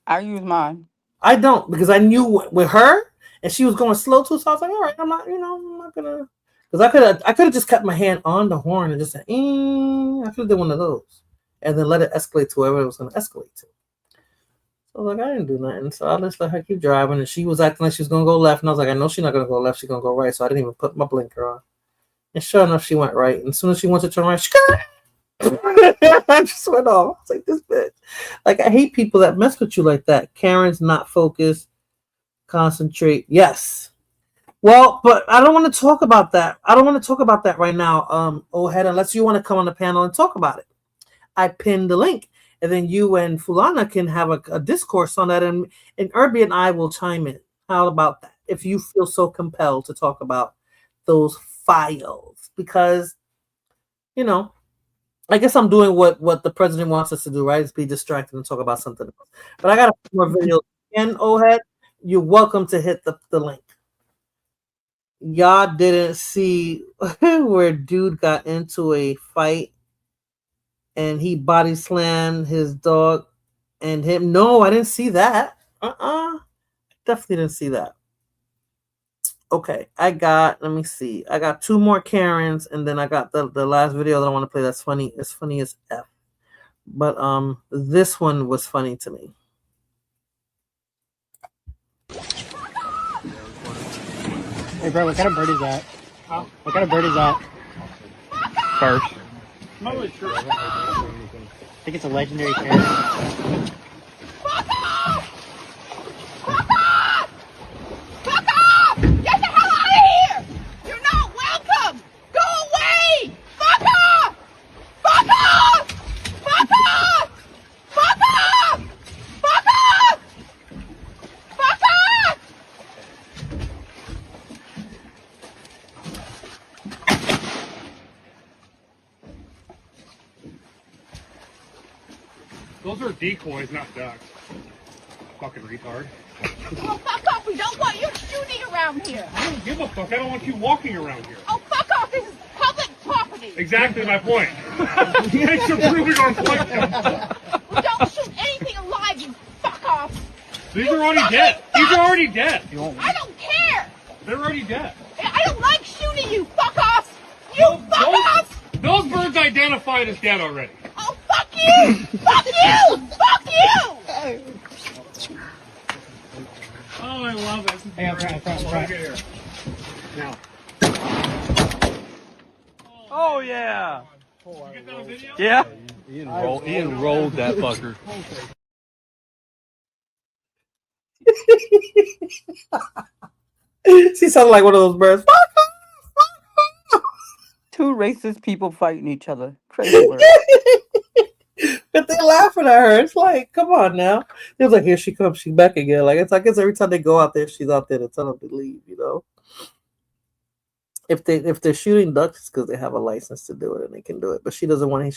I use mine. I don't, because I knew with her and she was going slow too, so I was like, all right, I'm not gonna. Because I could have just kept my hand on the horn and just said, I could have done one of those, and then let it escalate to wherever it was going to escalate to. So I was like, I didn't do nothing. So I just let her keep driving, and she was acting like she was going to go left, and I was like, I know she's not going to go left, she's going to go right. So I didn't even put my blinker on. And sure enough, she went right. And as soon as she went to turn right, I just went off. I was like, this bitch. Like, I hate people that mess with you like that. Karen's not focused. Concentrate. Yes. Well, but I don't want to talk about that. I don't want to talk about that right now, Ohead, unless you want to come on the panel and talk about it. I pinned the link. and then you and Fulana can have a discourse on that, and Irby and I will chime in. How about that? If you feel so compelled to talk about those files, because, you know, I guess I'm doing what the president wants us to do, right? Is be distracted and talk about something else. But I got a few more videos. And Ohead, you're welcome to hit the link. Y'all didn't see where dude got into a fight and he body slammed his dog and him. No, I didn't see that. Definitely didn't see that. Okay, let me see. I got 2 more Karens, and then I got the last video that I want to play that's funny. It's funny as F. But this one was funny to me. Hey bro, what kind of bird is that? Huh? What kind of bird is that? First. I think it's a legendary parrot. Fuck off! Fuck off! Fuck off! Get the hell out of here! You're not welcome! Go away! Fuck off! Fuck off! Fuck off! Fuck off! Fuck off! Fuck off! Those are decoys, not ducks. Fucking retard. Oh, fuck off! We don't want you shooting around here! I don't give a fuck. I don't want you walking around here. Oh, fuck off! This is public property! Exactly my point. Thanks for proving our point. We don't shoot anything alive, you fuck off! These are already dead. These are already dead. I don't care! They're already dead. I don't like shooting you, fuck off! You fuck off! Those birds identified as dead already. Oh, fuck you! Fuck you! Fuck you! Oh, I love it. Hey, I'm trying. Here. Now. Oh, yeah. You get that on video? Yeah. He enrolled that fucker. She sounded like one of those birds. 2 racist people fighting each other. Crazy word. But they're laughing at her. It's like, come on now. It was like, here she comes. She's back again. Like, it's, I guess every time they go out there, she's out there to tell them to leave, you know. If they're shooting ducks, it's because they have a license to do it and they can do it. But she doesn't want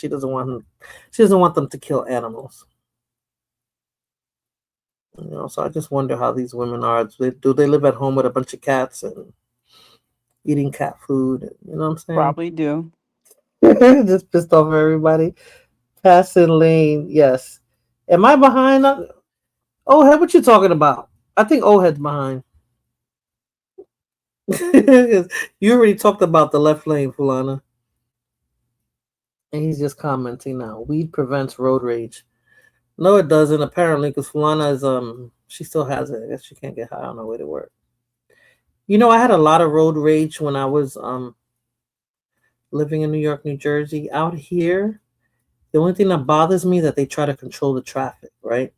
them to kill animals. You know, so I just wonder how these women are. Do they live at home with a bunch of cats and eating cat food? You know what I'm saying? Probably do. Just pissed off everybody. Passing lane, yes. Am I behind? Ohead, what you talking about? I think Ohead's behind. You already talked about the left lane, Fulana. And he's just commenting now. Weed prevents road rage. No, it doesn't, apparently, because Fulana is she still has it. I guess she can't get high on her way to work. You know, I had a lot of road rage when I was living in New York, New Jersey. Out here, the only thing that bothers me is that they try to control the traffic, right?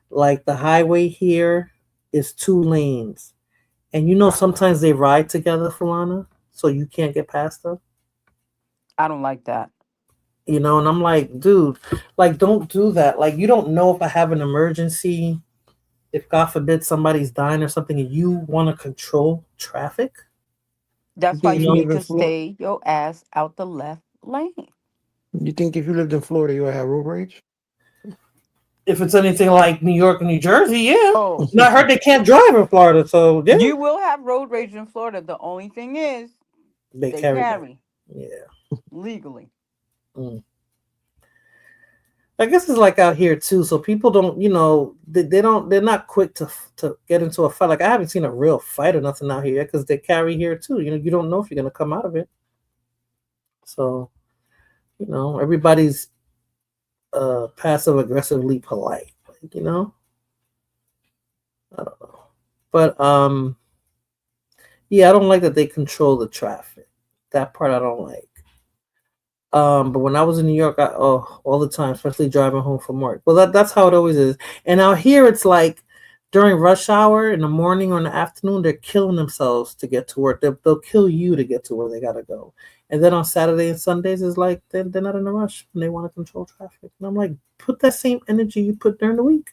Like the highway here is 2 lanes. And you know, sometimes they ride together, Fulana, so you can't get past them. I don't like that. You know, and I'm like, dude, like, don't do that. Like, you don't know if I have an emergency, if God forbid somebody's dying or something, and you want to control traffic. That's why you need to stay your ass out the left lane. You think if you lived in Florida, you would have road rage? If it's anything like New York and New Jersey, yeah. Oh. And I heard they can't drive in Florida, so yeah. You will have road rage in Florida. The only thing is they carry. Yeah. Legally. Mm. I guess it's like out here too. So people don't, you know, they're not quick to get into a fight. Like I haven't seen a real fight or nothing out here because they carry here too. You know, you don't know if you're gonna come out of it. So, you know, everybody's passive aggressively polite. Like, you know, I don't know, but yeah, I don't like that they control the traffic. That part I don't like. But when I was in New York, all the time, especially driving home from work. Well, that's how it always is. And out here, it's like during rush hour in the morning or in the afternoon, they're killing themselves to get to work. They'll kill you to get to where they gotta go. And then on Saturday and Sundays, it's like they're not in a rush and they want to control traffic. And I'm like, put that same energy you put during the week.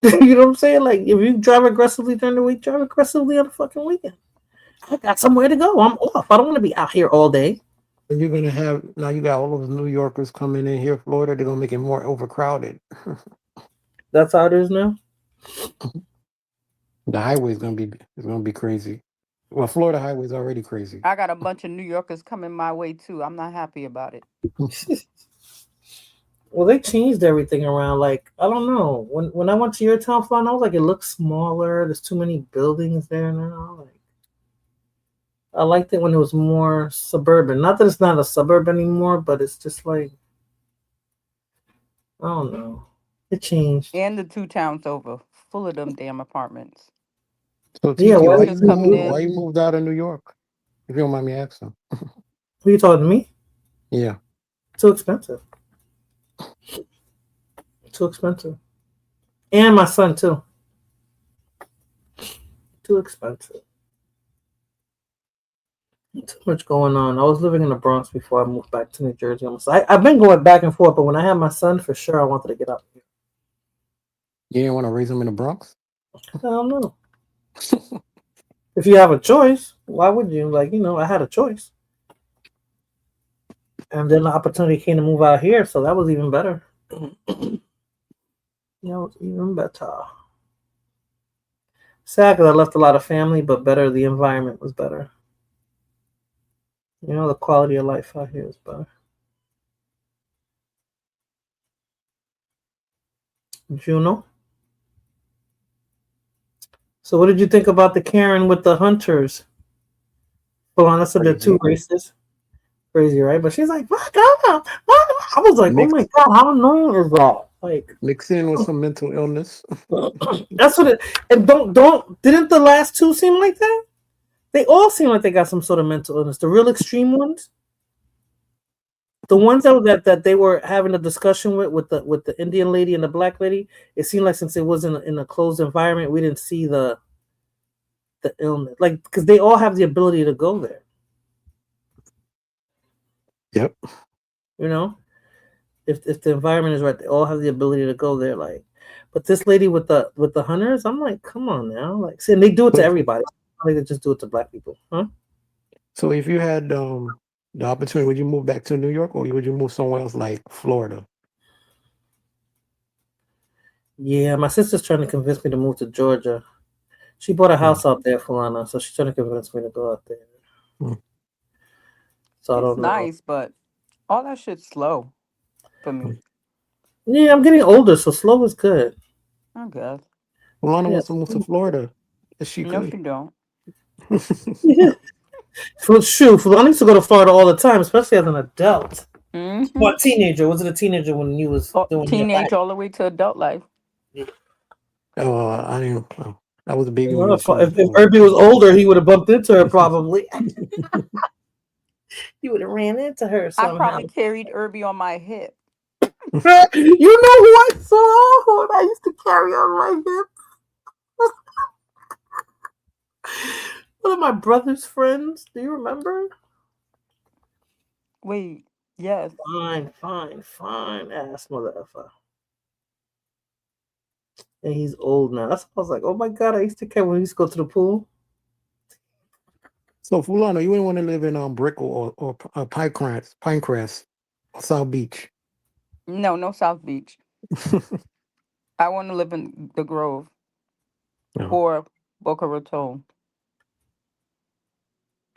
You know what I'm saying? Like, if you drive aggressively during the week, drive aggressively on the fucking weekend. I got somewhere to go. I'm off. I don't want to be out here all day. And you're gonna have now. You got all those New Yorkers coming in here, Florida. They're gonna make it more overcrowded. That's how it is now. The highway is gonna be crazy. Well, Florida highway is already crazy. I got a bunch of New Yorkers coming my way too. I'm not happy about it. Well, they changed everything around. Like, I don't know. When I went to your town, Florida, I was like, it looks smaller. There's too many buildings there now. Like, I liked it when it was more suburban. Not that it's not a suburb anymore, but it's just like, I don't know. It changed. And the 2 towns over, full of them damn apartments. So, Yeah, Tiki, why why you moved out of New York? If you don't mind me asking. Who you talking to me? Yeah. Too expensive. Too expensive. And my son too. Too expensive. Too much going on. I was living in the Bronx before I moved back to New Jersey. I've been going back and forth, but when I had my son, for sure, I wanted to get out here. You didn't want to raise him in the Bronx? I don't know. If you have a choice, why would you? Like, I had a choice. And then the opportunity came to move out here, so that was even better. That was even better. Sad because I left a lot of family, but better. The environment was better. The quality of life out here is better. Juno? So what did you think about the Karen with the hunters? Well, I said they're 2 races. Crazy, right? But she's like, fuck off. I was like, oh my God, how annoying is that? Like, mixed in with some mental illness. That's what it. And didn't the last 2 seem like that? They all seem like they got some sort of mental illness. The real extreme ones, the ones that they were having a discussion with the Indian lady and the black lady, it seemed like since it was in a closed environment, we didn't see the illness, like, because they all have the ability to go there. Yep. If the environment is right, they all have the ability to go there. Like, but this lady with the hunters, I'm like, come on now, like, see, and they do it to everybody. They just do it to black people, huh? So if you had the opportunity, would you move back to New York or would you move somewhere else like Florida? Yeah, my sister's trying to convince me to move to Georgia. She bought a house out there, Fulana, so she's trying to convince me to go out there. So I don't know. Nice, but all that shit's slow for me. Yeah, I'm getting older, so slow is good. I guess. Fulana wants to move to Florida. She no, she don't. Yeah. Fulana used to go to Florida all the time, especially as an adult. Mm-hmm. Or a teenager. Was it a teenager when you was doing teenage all the way to adult life? Oh, I didn't know. I was a baby. If Irby was older, he would have bumped into her probably. He would have ran into her somehow. I probably carried Irby on my hip. You know who I saw? Who I used to carry on my hip? One of my brother's friends. Do you remember? Wait, yes. Fine, ass motherfucker. And he's old now. That's why I was like, oh my God, I used to carry when we used to go to the pool. So Fulano, you wouldn't want to live in Brickell or Pinecrest or South Beach? No South Beach. I want to live in the Grove or Boca Raton.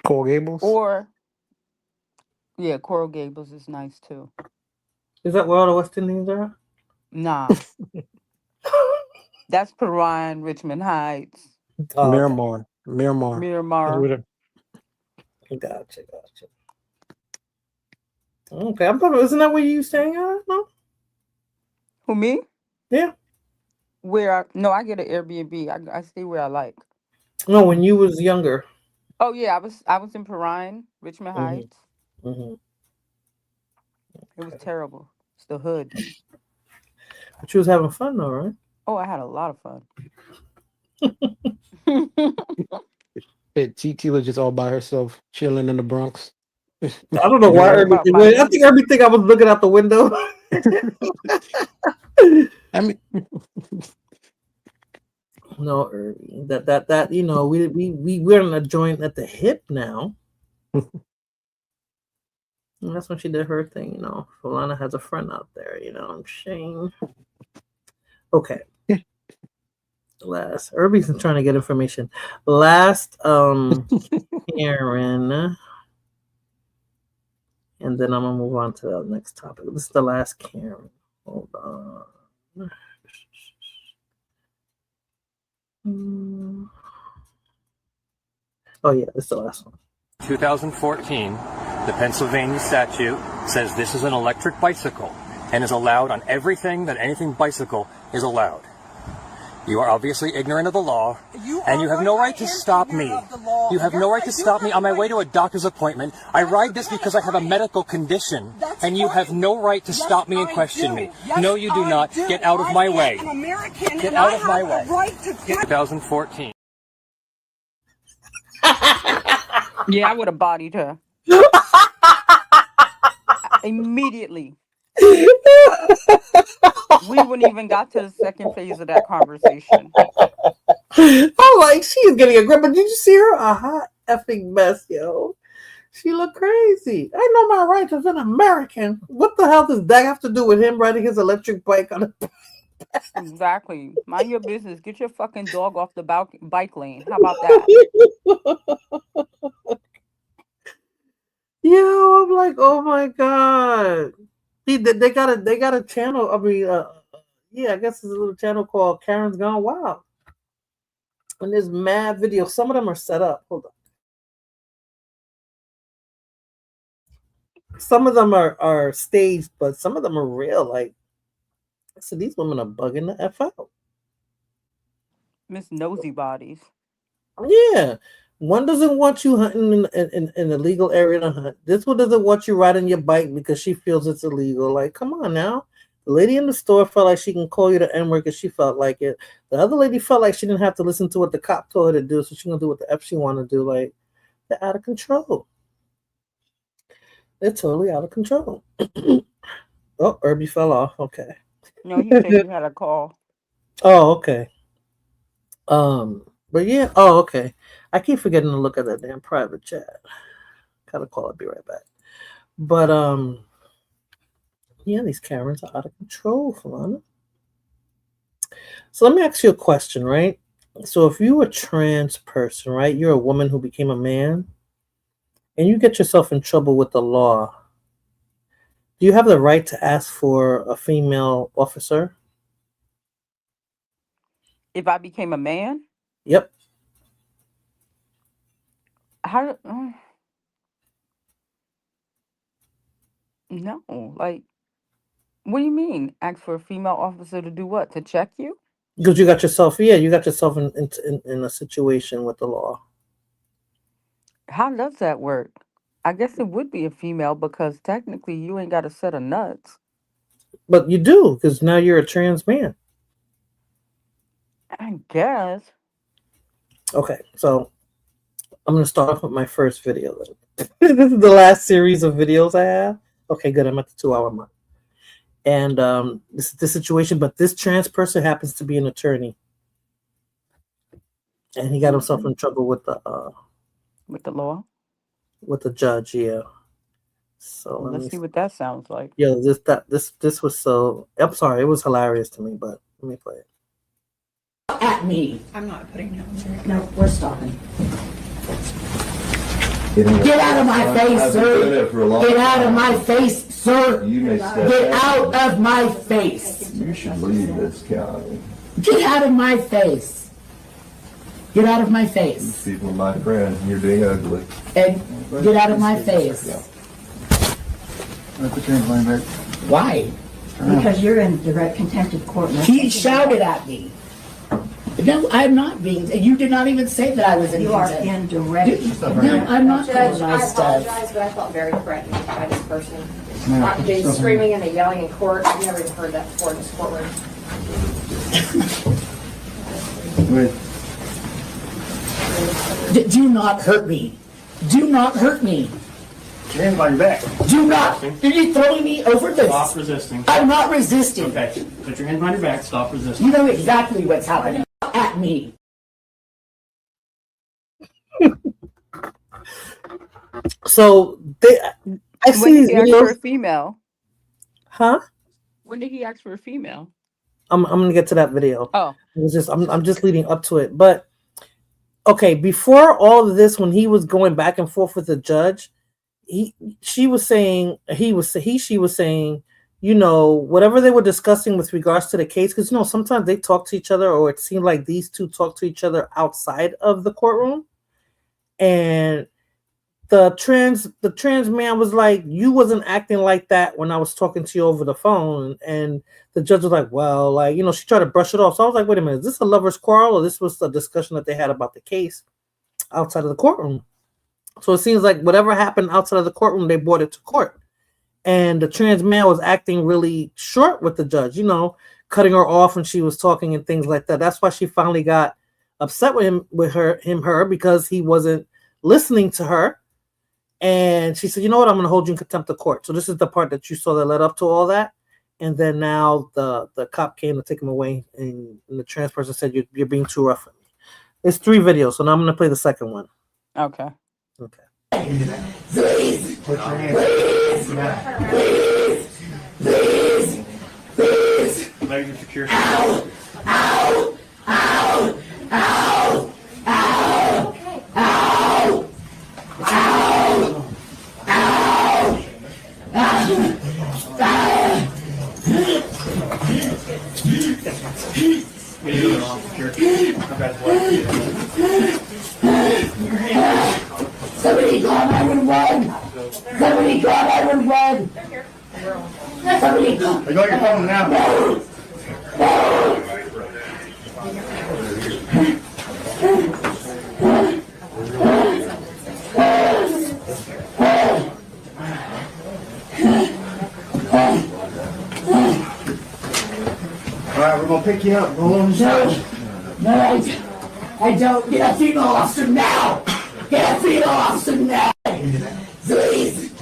Coral Gables? Or, yeah, Coral Gables is nice too. Is that where all the West Indians are? Nah. That's Perrine, Richmond Heights. Miramar. Gotcha. Okay, isn't that where you staying at? No? Who, me? Yeah. I get an Airbnb. I stay where I like. No, when you was younger. Oh yeah, I was in Perrine, Richmond Heights. Mm-hmm. It was terrible. It's the hood. But you was having fun though, right? Oh, I had a lot of fun. TT was just all by herself, chilling in the Bronx. I don't know why Irby. I think Irby think I was looking out the window. I mean, no, Irby. That you know, we're in a joint at the hip now. And that's when she did her thing, you know. Falana has a friend out there, you know. I'm Shane. Okay. Last, Irby's trying to get information. Last, Karen, and then I'm gonna move on to the next topic. This is the last Karen. Hold on. Oh yeah, this is the last one. 2014, the Pennsylvania statute says this is an electric bicycle and is allowed on everything that anything bicycle is allowed. You are obviously ignorant of the law, and you have no right to stop me. You have no right to stop me on my way to a doctor's appointment. I ride this because I have a medical condition, and you have no right to stop me and question me. No, you do not. Get out of my way. Get out of my way. 2014. Yeah, I would have bodied her. Immediately. We wouldn't even got to the second phase of that conversation. I'm like, she is getting a grip, but did you see her? A hot effing mess, yo. She looked crazy. I know my rights as an American. What the hell does that have to do with him riding his electric bike on a Exactly. Mind your business. Get your fucking dog off the bike lane. How about that? Yo, I'm like, oh my god. They got a channel. I mean, yeah, I guess it's a little channel called Karen's Gone Wild. And there's mad videos. Some of them are set up. Hold on. Some of them are staged, but some of them are real. Like, so these women are bugging the F out. Miss Nosy Bodies. Yeah. One doesn't want you hunting in a legal area to hunt. This one doesn't want you riding your bike because she feels it's illegal. Like, come on now. The lady in the store felt like she can call you the N-word because she felt like it. The other lady felt like she didn't have to listen to what the cop told her to do, so she's going to do what the F she want to do. Like, they're out of control. They're totally out of control. Oh, Irby fell off. Okay. No, he said you had a call. Oh, okay. But yeah, oh, okay. I keep forgetting to look at that damn private chat. Gotta call. I'll be right back. But yeah, these Karens are out of control, Falana. So let me ask you a question, right? So if you're a trans person, right, you're a woman who became a man, and you get yourself in trouble with the law, do you have the right to ask for a female officer? If I became a man? Yep. How? No, like, what do you mean? Ask for a female officer to do what? To check you? Because you got yourself, yeah, you got yourself in a situation with the law. How does that work? I guess it would be a female because technically you ain't got a set of nuts. But you do, because now you're a trans man. I guess. Okay, so I'm going to start off with my first video. This is the last series of videos I have. Okay, good. I'm at the 2-hour mark. And this is the situation, but this trans person happens to be an attorney. And he got himself in trouble with the law? With the judge, yeah. So let's see what that sounds like. Yeah, this was so, I'm sorry, it was hilarious to me, but let me play it. At me. I'm not putting it. No, we're stopping. Get out of my face, sir. Get out of my face, sir. Get out of my face. You should leave this county. Get out of my face. Get out of my face. These people are my friends, and you're being ugly. And get out of my face. Why? Because you're in direct contempt of court. He shouted at me. No, I'm not being. You did not even say that I was in. You are in direct. No, I'm not Judge, doing my stuff. I apologize, but I felt very threatened by this person. The screaming and the yelling in court. I've never even heard that before in this courtroom. Do not hurt me. Do not hurt me. Put your hands behind your back. Do not. Are you throwing me over this? Stop resisting. I'm not resisting. Okay. Put your hands behind your back. Stop resisting. You know exactly what's happening. At me. So I When see did these he ask for a videos. female? Huh? When did he ask for a female? I'm gonna get to that video. Oh. I'm just leading up to it. But okay, before all of this, when he was going back and forth with the judge, she was saying, you know, whatever they were discussing with regards to the case, because you know, sometimes they talk to each other, or it seemed like these two talk to each other outside of the courtroom. And the trans man was like, you wasn't acting like that when I was talking to you over the phone. And the judge was like, well, like, you know, she tried to brush it off. So I was like, wait a minute, is this a lover's quarrel, or this was a discussion that they had about the case outside of the courtroom? So it seems like whatever happened outside of the courtroom, they brought it to court. And the trans man was acting really short with the judge, you know, cutting her off when she was talking and things like that. That's why she finally got upset with her, because he wasn't listening to her. And she said, you know what, I'm going to hold you in contempt of court. So this is the part that you saw that led up to all that. And then now the cop came to take him away, and the trans person said, you're being too rough with me. There's 3 videos, so now I'm going to play the second one. Okay. Okay. Please. Put your hands. Please. Legs are secure. Ow. Ow. Ow. Ow. Ow. Ow. Ow. Ow. Somebody call 911. Somebody call 911. Somebody call. I got your phone now. Alright, we're gonna pick you up. Go on the side. No, I don't. Get a female officer now. Get a female officer now. Please.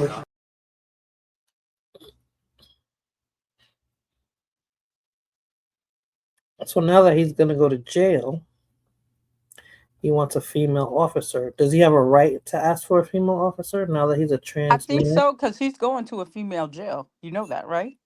So now that he's going to go to jail, he wants a female officer. Does he have a right to ask for a female officer now that he's a trans I think man? so, because he's going to a female jail. You know that, right?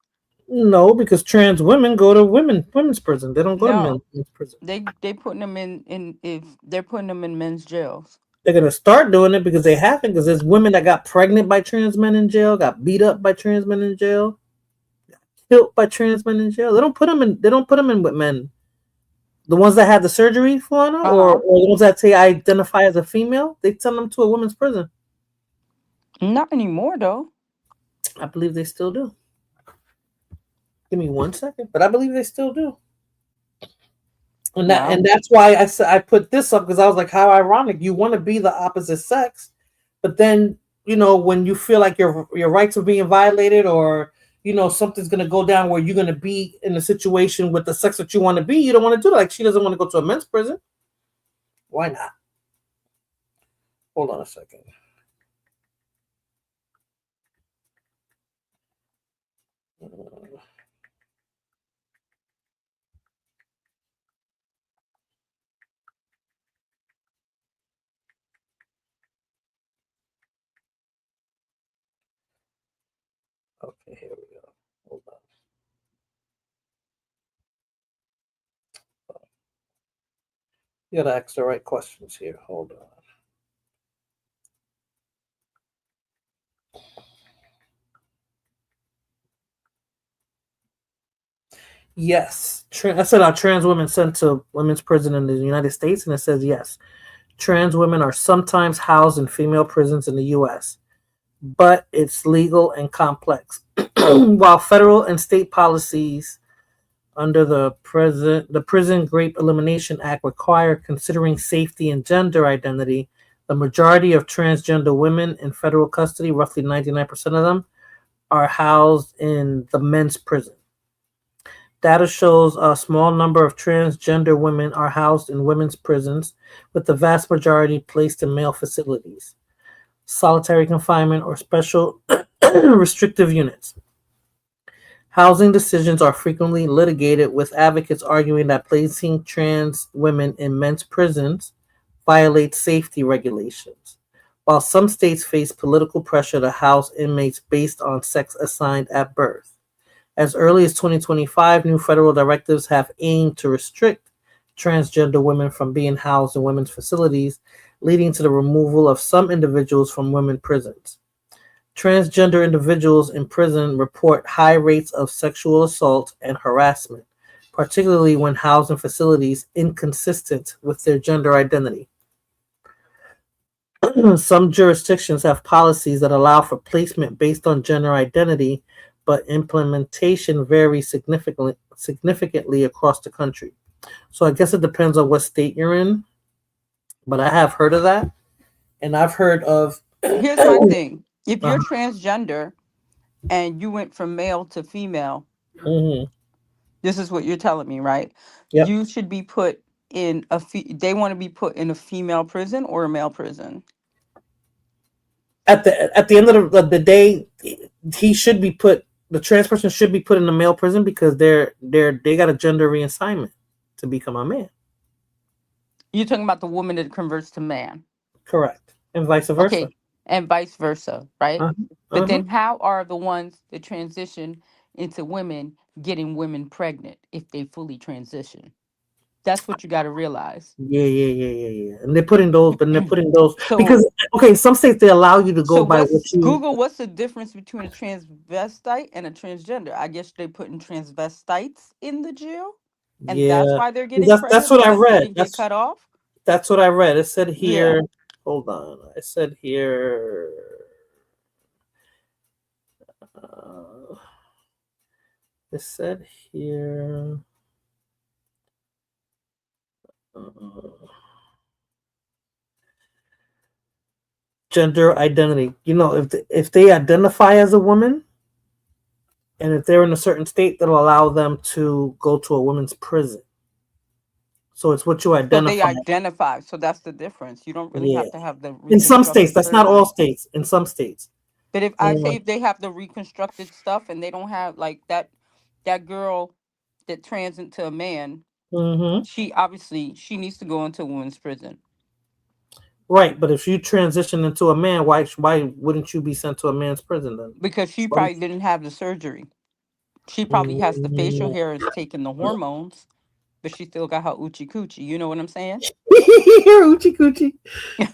No, because trans women go to women's prison. They don't go to men's prison. They putting them in if they're putting them in men's jails. They're going to start doing it because they haven't, because there's women that got pregnant by trans men in jail, got beat up by trans men in jail, got killed by trans men in jail. They don't put them in with men. The ones that had the surgery, Flana, or the ones that say identify as a female, they send them to a women's prison. Not anymore, though. I believe they still do. Give me 1 second, but I believe they still do. And that's why I put this up, because I was like, how ironic. You want to be the opposite sex, but then, you know, when you feel like your rights are being violated, or, you know, something's going to go down where you're going to be in a situation with the sex that you want to be, you don't want to do it. Like, she doesn't want to go to a men's prison. Why not? Hold on a second. Okay, here we go. Hold on. You gotta ask the right questions here. Hold on. Yes. I said, are trans women sent to women's prison in the United States? And it says yes. Trans women are sometimes housed in female prisons in the U.S., but it's legal and complex. While federal and state policies under the Prison Rape Elimination Act require considering safety and gender identity, the majority of transgender women in federal custody, roughly 99% of them, are housed in the men's prison. Data shows a small number of transgender women are housed in women's prisons, with the vast majority placed in male facilities, solitary confinement, or special restrictive units. Housing decisions are frequently litigated, with advocates arguing that placing trans women in men's prisons violates safety regulations, while some states face political pressure to house inmates based on sex assigned at birth. As early as 2025, new federal directives have aimed to restrict transgender women from being housed in women's facilities, leading to the removal of some individuals from women prisons. Transgender individuals in prison report high rates of sexual assault and harassment, particularly when housed in facilities inconsistent with their gender identity. Some jurisdictions have policies that allow for placement based on gender identity, but implementation varies significantly across the country. So I guess it depends on what state you're in, but I have heard of that, and I've heard of. Here's my thing: if you're transgender and you went from male to female, this is what you're telling me, right? Yep. You should be put in they want to be put in a female prison or a male prison. At the end of the day, he should be put. The trans person should be put in a male prison because they got a gender reassignment to become a man. You're talking about the woman that converts to man. Correct. And vice versa. Okay. And vice versa, right? But then how are the ones that transition into women getting women pregnant if they fully transition? That's what you got to realize. Yeah. And they're putting those, because in some states they allow you to go by what you Google. What's the difference between a transvestite and a transgender? I guess they're putting transvestites in the jail, and that's why they're getting pregnant. That's what I read. That's cut off. That's what I read. It said here. Yeah. Hold on. I said here. It said here. Gender identity. If they identify as a woman, and if they're in a certain state, that'll allow them to go to a women's prison. So it's what you identify. So they identify. So that's the difference. You don't really have to have the. In some states, that's not all states. In some states. But if they have the reconstructed stuff and they don't have like that girl that trans into a man, she needs to go into a women's prison. Right, but if you transition into a man, why wouldn't you be sent to a man's prison then? Because she probably didn't have the surgery. She probably has the facial hair and taking the hormones, but she still got her oochie coochie. You know what I'm saying? Oochie coochie.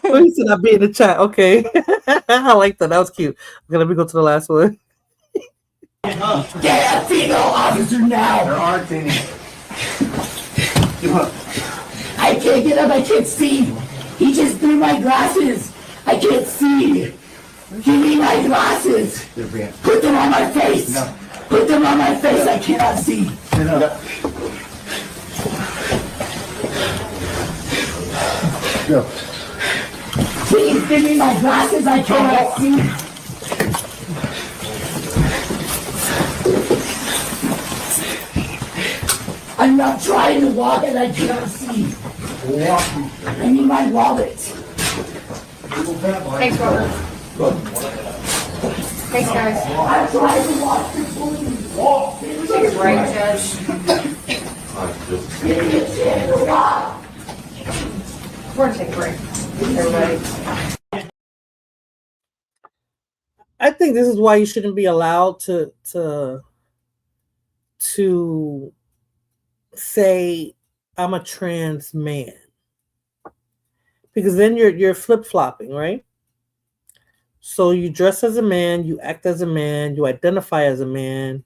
Oh, you said I'd be in the chat. Okay. I like that. That was cute. Okay, let me go to the last one. Get a female officer now! There aren't any. I can't get up, I can't see. He just threw my glasses. I can't see. Give me my glasses. Put them on my face. No. Put them on my face, I cannot see. No. Go. Please give me my glasses, I cannot see. I'm not trying to walk and I cannot see. I need my wallet. Thanks, Robert. Thanks, guys. I'm trying to walk the police. Take a break, Judge. Give me a chance to walk. We're going to take a break. Everybody. I think this is why you shouldn't be allowed to say I'm a trans man, because then you're flip-flopping, right? So you dress as a man, you act as a man, you identify as a man,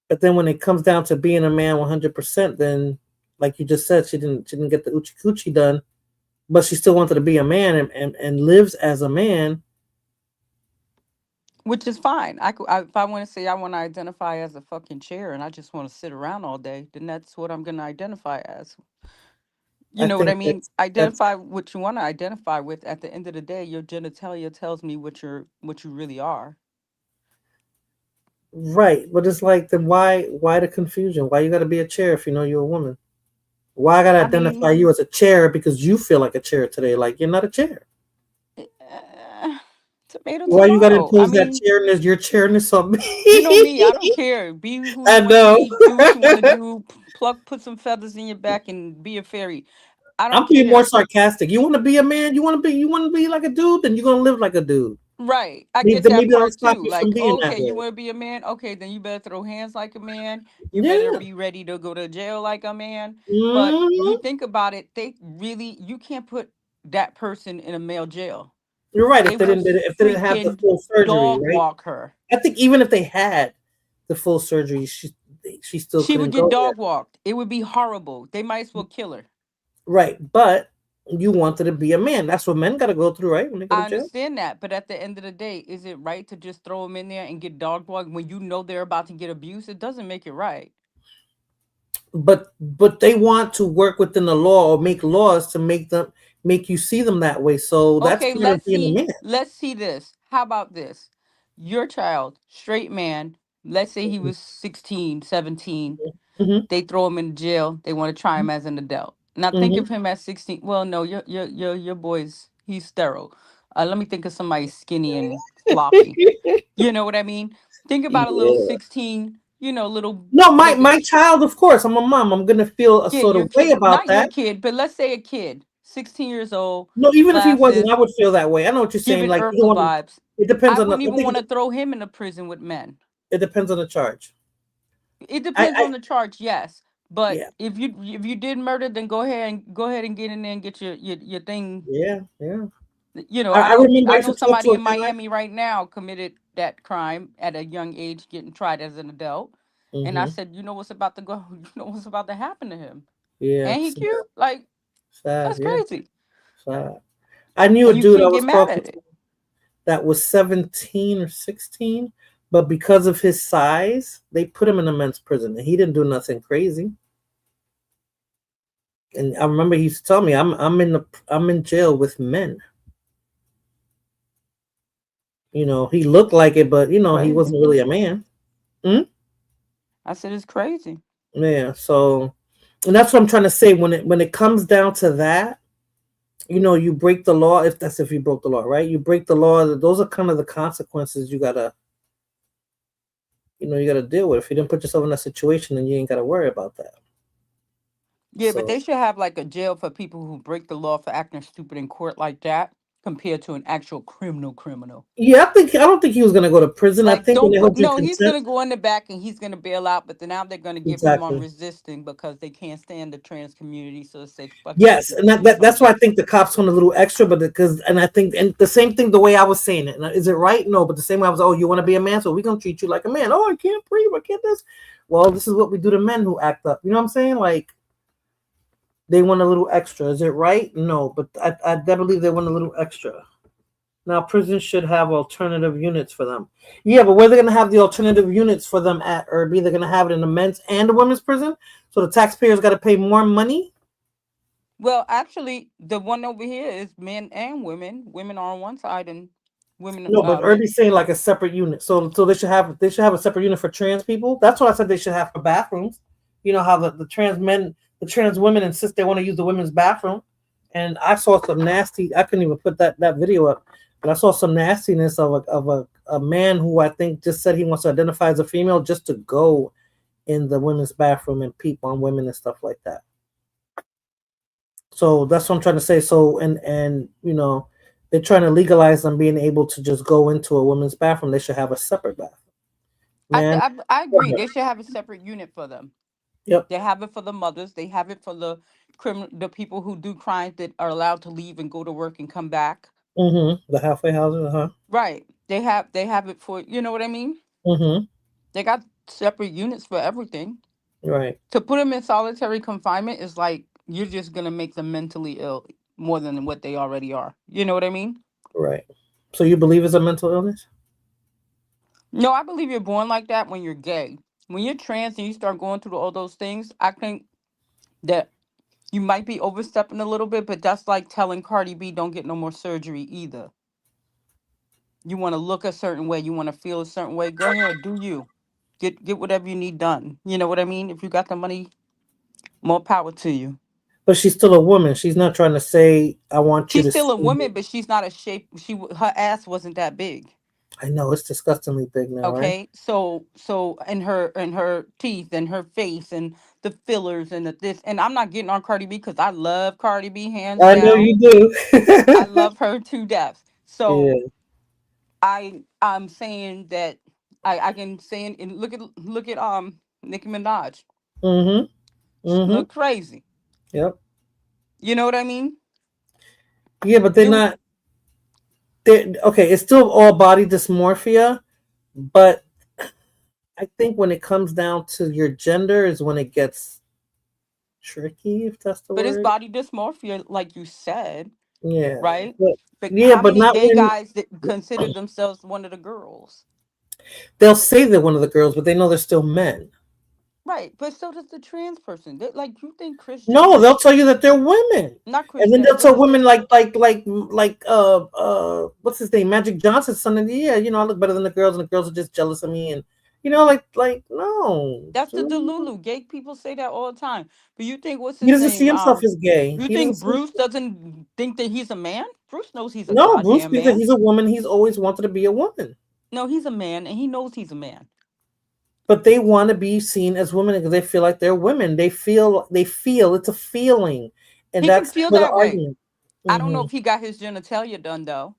but then when it comes down to being a man 100%, then like you just said, she didn't get the oochie coochie done, but she still wanted to be a man and lives as a man. Which is fine. If I want to say I want to identify as a fucking chair and I just want to sit around all day, then that's what I'm going to identify as. You know what I mean? Identify what you want to identify with. At the end of the day, your genitalia tells me what you really are. Right, but it's like, then why the confusion? Why you got to be a chair if you know you're a woman? Why I got to I identify mean, you as a chair because you feel like a chair today? Like you're not a chair. tomato, Why you got to tomato. I impose that mean, chairness, your chairness on you know me. I me? don't care. Be who I you want to know. be. Do what you want to do. Put some feathers in your back, and be a fairy. I I'm don't being more care. sarcastic. You want to be a man? You want to be like a dude? Then you're gonna live like a dude. Right. I Maybe, get that maybe that'll part stop too. you from Like, being that okay, you way. want to be a man? Okay, then you better throw hands like a man. You better Yeah. be ready to go to jail like a man. But you Mhm. think about it, you can't put that person in a male jail. You're right. They will If they didn't have the freaking full surgery, dog right? walk her. I think even if they had the full surgery, she still She would couldn't get go there. dog walked. It would be horrible. They might as well kill her. Right. But you wanted to be a man. That's what men got to go through, right? When they go to I jail. understand that, but at the end of the day, is it right to just throw them in there and get dog walked when you know they're about to get abused? It doesn't make it right. But they want to work within the law or make laws to make you see them that way. So that's Okay, part of being a man. let's see this. How about this? Your child, straight man, let's say he was 16, 17. Mhm. They throw him in jail. They want to try him as an adult. Now think Mhm. of him at 16. Well, no, your boy's he's sterile. Let me think of somebody skinny and floppy. You know what I mean? Think about a little Yeah. 16, little No, maybe. my child, of course. I'm a mom. I'm gonna feel a Yeah, sort your of way kid, about not your that. kid, but let's say a kid, 16 years old, No, even if he wasn't, glasses, I would feel that way. I know what you're saying. giving Like you don't Urkel want. vibes. It depends I on the. wouldn't I even think want to throw him in a prison with men. it depends on the charge. It depends I on the charge, yes. But yeah if you did murder, then go ahead and get in there and get your thing. yeah yeah. I I know remember I I used know to talk to somebody a in guy. Miami right now committed that crime at a young age, getting tried as an adult. And I Hmm. said, what's about to go, what's about to happen to him. Yeah, And he cute, like sad. that's Yeah, crazy. sad. I knew a And you dude I can't get was mad talking at to it. that was 17 or 16, but because of his size, they put him in a men's prison, and he didn't do nothing crazy. And I remember he used to tell me, I'm in jail with men." He looked like it, but he Crazy. wasn't really a man. Hmm? I said it's crazy. Yeah. So, and that's what I'm trying to say. When it comes down to that, you break the law. If you broke the law, right? You break the law. Those are kind of the consequences you gotta deal with. If you didn't put yourself in that situation, then you ain't gotta worry about that. Yeah, but So they should have like a jail for people who break the law for acting stupid in court like that, compared to an actual criminal. yeah, I don't think he was gonna go to prison. I Like, think when don't they put hold you in no. He's gonna contempt, go in the back and he's gonna bail out. But then now they're gonna give him on exactly. resisting because they can't stand the trans community. So they say, "Fuck you, Yes, and that's why I fuck think the cops went a little extra, but and I think and the same thing the way I was saying it. Now, is it right? No, but the same way I was. Oh, you want to be a man, so we're gonna treat you like a man. Oh, I can't breathe. I can't this. Well, this is what we do to men who act up. You know what I'm saying? Like they went a little extra. Is it right? No, but I believe they went a little extra. Now prisons should have alternative units for them. Yeah, but where they're gonna have the alternative units for them at Irby, they're gonna have it in the men's and the women's prison. So the taxpayers got to pay more money. Well, actually, the one over here is men and women. Women are on one side and women, No, but men. Irby's saying like a separate unit. So they should have a separate unit for trans people. That's what I said they should have for bathrooms. You know how the trans men, the trans women insist they want to use the women's bathroom. And I saw some nasty. I couldn't even put that video up, but I saw some nastiness of a man who I think just said he wants to identify as a female just to go in the women's bathroom and peep on women and stuff like that. So that's what I'm trying to say. So and they're trying to legalize them being able to just go into a women's bathroom. They should have a separate bathroom. Man, I agree. They should have a separate unit for them. yep. They have it for the mothers. They have it for the people who do crimes that are allowed to leave and go to work and come back. The halfway houses, Right. They have it for, you know what I mean? They got separate units for everything. Right. To put them in solitary confinement is like you're just gonna make them mentally ill more than what they already are. You know what I mean? Right. So you believe it's a mental illness? No, I believe you're born like that when you're gay. When you're trans and you start going through all those things, I think that you might be overstepping a little bit, but that's like telling Cardi B don't get no more surgery either. You want to look a certain way, you want to feel a certain way. Go ahead, do you. Get whatever you need done. You know what I mean? If you got the money, more power to you. But she's still a woman. She's not trying to say, I want you She's to still a see me. woman, but she's not a shape. Her ass wasn't that big. I know it's disgustingly big now, right? Okay, so and her teeth and her face and the fillers and this, and I'm not getting on Cardi B because I love Cardi B hands I know down. you do. I love her to death. So Yeah. I'm saying that I can say and look at Nicki Minaj. Mm-hmm. She Mm-hmm. look crazy. Yep. You know what I mean? Yeah, but they're not. Okay, it's still all body dysmorphia, but I think when it comes down to your gender is when it gets tricky, if that's the But word. it's body dysmorphia, like you said. Yeah. Right? But how but many not gay when guys that consider themselves one of the girls? they'll say they're one of the girls, but they know they're still men. Right, but so does the trans person. Like you think Chris No, Jenner? they'll tell you that they're women. Not Chris And then Jenner. they'll tell women like what's his name? Magic Johnson's son. And yeah, I look better than the girls, and the girls are just jealous of me. And no. That's the Delulu. Gay people say that all the time. But you think what's He his doesn't see name? himself as gay. You He doesn't think see Bruce doesn't think that he's a man? Bruce knows he's a No, Bruce goddamn thinks that man. he's a woman. He's always wanted to be a woman. No, he's a man, and he knows he's a man. But they want to be seen as women because they feel like they're women. They feel it's a feeling, and He that's can feel where the that way. argument. I don't know if he got his genitalia done though.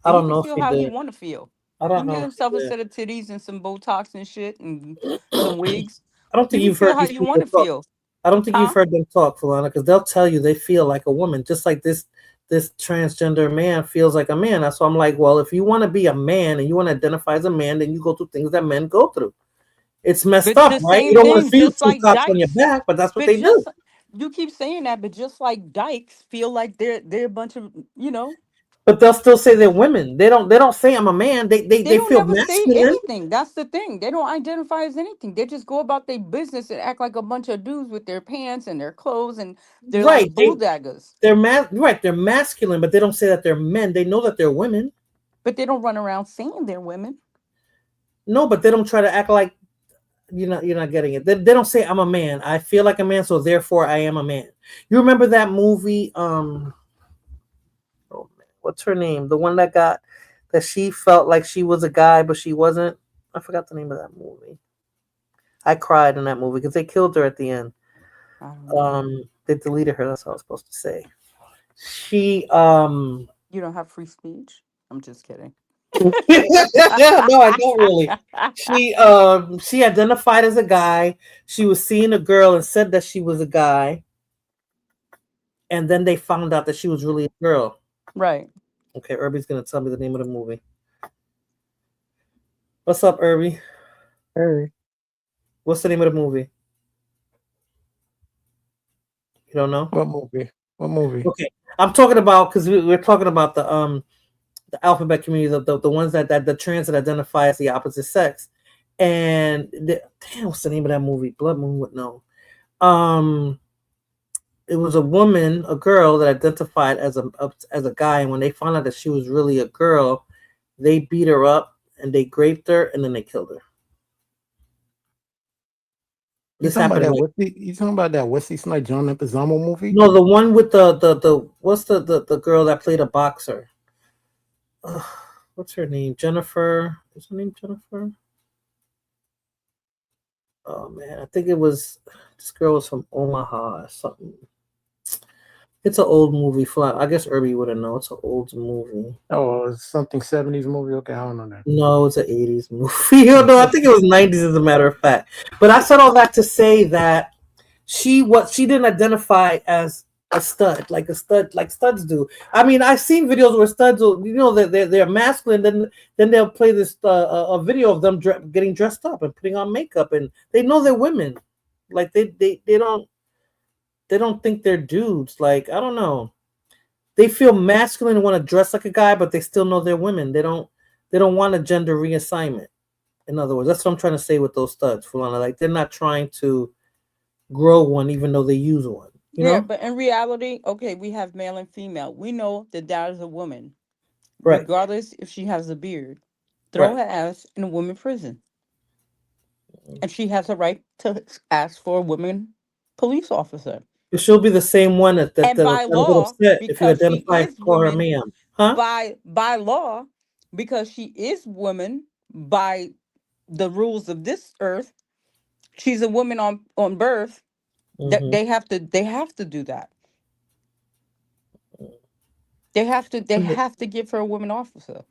I But don't he know can if feel he how he did. want to feel. I He don't can know get if himself he a did. set of titties and some Botox and shit and some wigs. I don't think You can you've feel heard how these you want people to talk. feel. I don't think you've Huh? heard them talk, Falana, because they'll tell you they feel like a woman, just like this transgender man feels like a man. So I'm like, well, if you want to be a man and you want to identify as a man, then you go through things that men go through. It's messed But up, the right? You same don't want to thing, feel just two like cops on your dykes. back, but that's what But they do. just you keep saying that, but just like dykes feel like they're a bunch of But they'll still say they're women. They don't say I'm a man. They don't feel never say masculine. anything. That's the thing. They don't identify as anything. They just go about their business and act like a bunch of dudes with their pants and their clothes, and they're Right. like bulldaggers. They're masculine, but they don't say that they're men. They know that they're women. But they don't run around saying they're women. No, but they don't try to act like you're not getting it. They don't say I'm a man. I feel like a man, so therefore I am a man. You remember that movie? Oh man, what's her name? The one that she felt like she was a guy, but she wasn't. I forgot the name of that movie. I cried in that movie because they killed her at the end. They deleted her. That's what I was supposed to say. She You don't have free speech? I'm just kidding. No, I don't really. She identified as a guy. She was seeing a girl and said that she was a guy. And then they found out that she was really a girl. Right. Okay, Irby's gonna tell me the name of the movie. What's up, Irby? Hey. What's the name of the movie? You don't know? What movie? What movie? Okay. I'm talking about because we're talking about the alphabet community, the ones that the trans that identify as the opposite sex. And damn, what's the name of that movie? Blood Moon would know. It was a woman, a girl that identified as a guy, and when they found out that she was really a girl, they beat her up and they raped her and then they killed her. This happened. You talking about that Wesley Snipes John Leguizamo movie? No, the one with the what's the girl that played a boxer? What's her name? Jennifer. Is her name Jennifer? Oh man, I think it was this girl was from Omaha or something. It's an old movie. I guess Irby wouldn't know. It's an old movie. Oh, it's something 70s movie. Okay, I don't know that. No, it's an 80s movie. No, I think it was 90s as a matter of fact. But I said all that to say that she didn't identify as a stud like studs do. I mean, I've seen videos where studs will, they're masculine, then they'll play this a video of them getting dressed up and putting on makeup, and they know they're women. Like they don't think they're dudes. Like, I don't know. They feel masculine and want to dress like a guy, but they still know they're women. They don't want a gender reassignment. In other words, that's what I'm trying to say with those studs, Fulana. Like, they're not trying to grow one, even though they use one. You know? But in reality, okay, we have male and female. We know that is a woman, right? Regardless if she has a beard. Throw her ass in a woman prison. and she has a right to ask for a woman police officer. She'll be the same one that And by that'll get law, upset if you because she identify is call her woman, ma'am. Huh? by law, because she is woman by the rules of this earth, she's a woman on birth. That they have to do that. They have to give her a woman officer.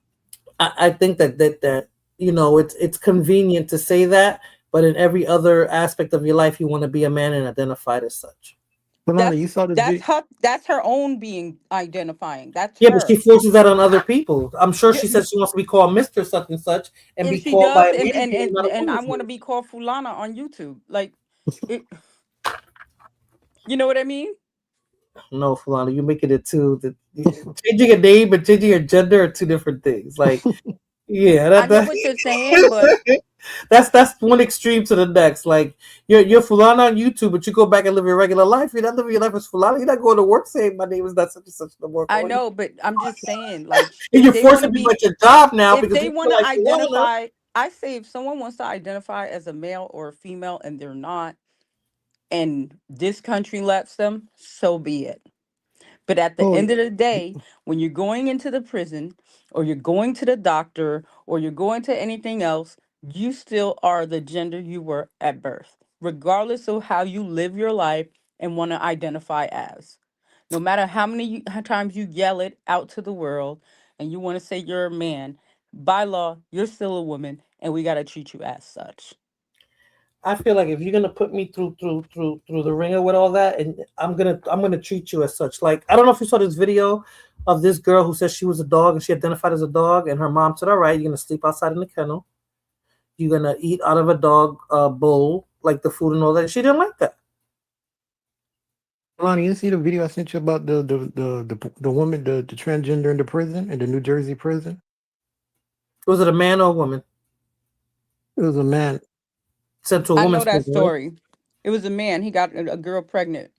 I think that you know it's convenient to say that, but in every other aspect of your life, you want to be a man and identified as such. That's her own being identifying. That's Yeah, her. but she forces that on other people. I'm sure she says she wants to be called Mr. Such and such and If be she called does, by a man name, not a and I woman's want to name. be called Fulana on YouTube, like, you know what I mean? No, Fulana, you're making it too. Changing a name and changing your gender are two different things. Like, yeah, I know what you're saying, but that's one extreme to the next. Like, you're Fulana on YouTube, but you go back and live your regular life. You're not living your life as Fulana. You're not going to work saying my name is not such and such no more. I know, but I'm just saying, like, And you're forcing people at your job now if because they you want feel to like Fulana. identify, I say if someone wants to identify as a male or a female and they're not, and this country lets them, so be it. But at the end of the day, when you're going into the prison or you're going to the doctor or you're going to anything else, you still are the gender you were at birth, regardless of how you live your life and want to identify as. No matter how many times you yell it out to the world and you want to say you're a man, by law, you're still a woman and we got to treat you as such. I feel like if you're gonna put me through the ringer with all that, and I'm gonna treat you as such. Like, I don't know if you saw this video of this girl who says she was a dog and she identified as a dog, and her mom said, "All right, you're gonna sleep outside in the kennel. You're gonna eat out of a dog bowl, like the food and all that." She didn't like that. Lonnie, you see the video I sent you about the woman, the transgender in the prison, in the New Jersey prison? Was it a man or a woman? It was a man. Sent to a I woman's know that prison, right? story. It was a man. He got a girl pregnant.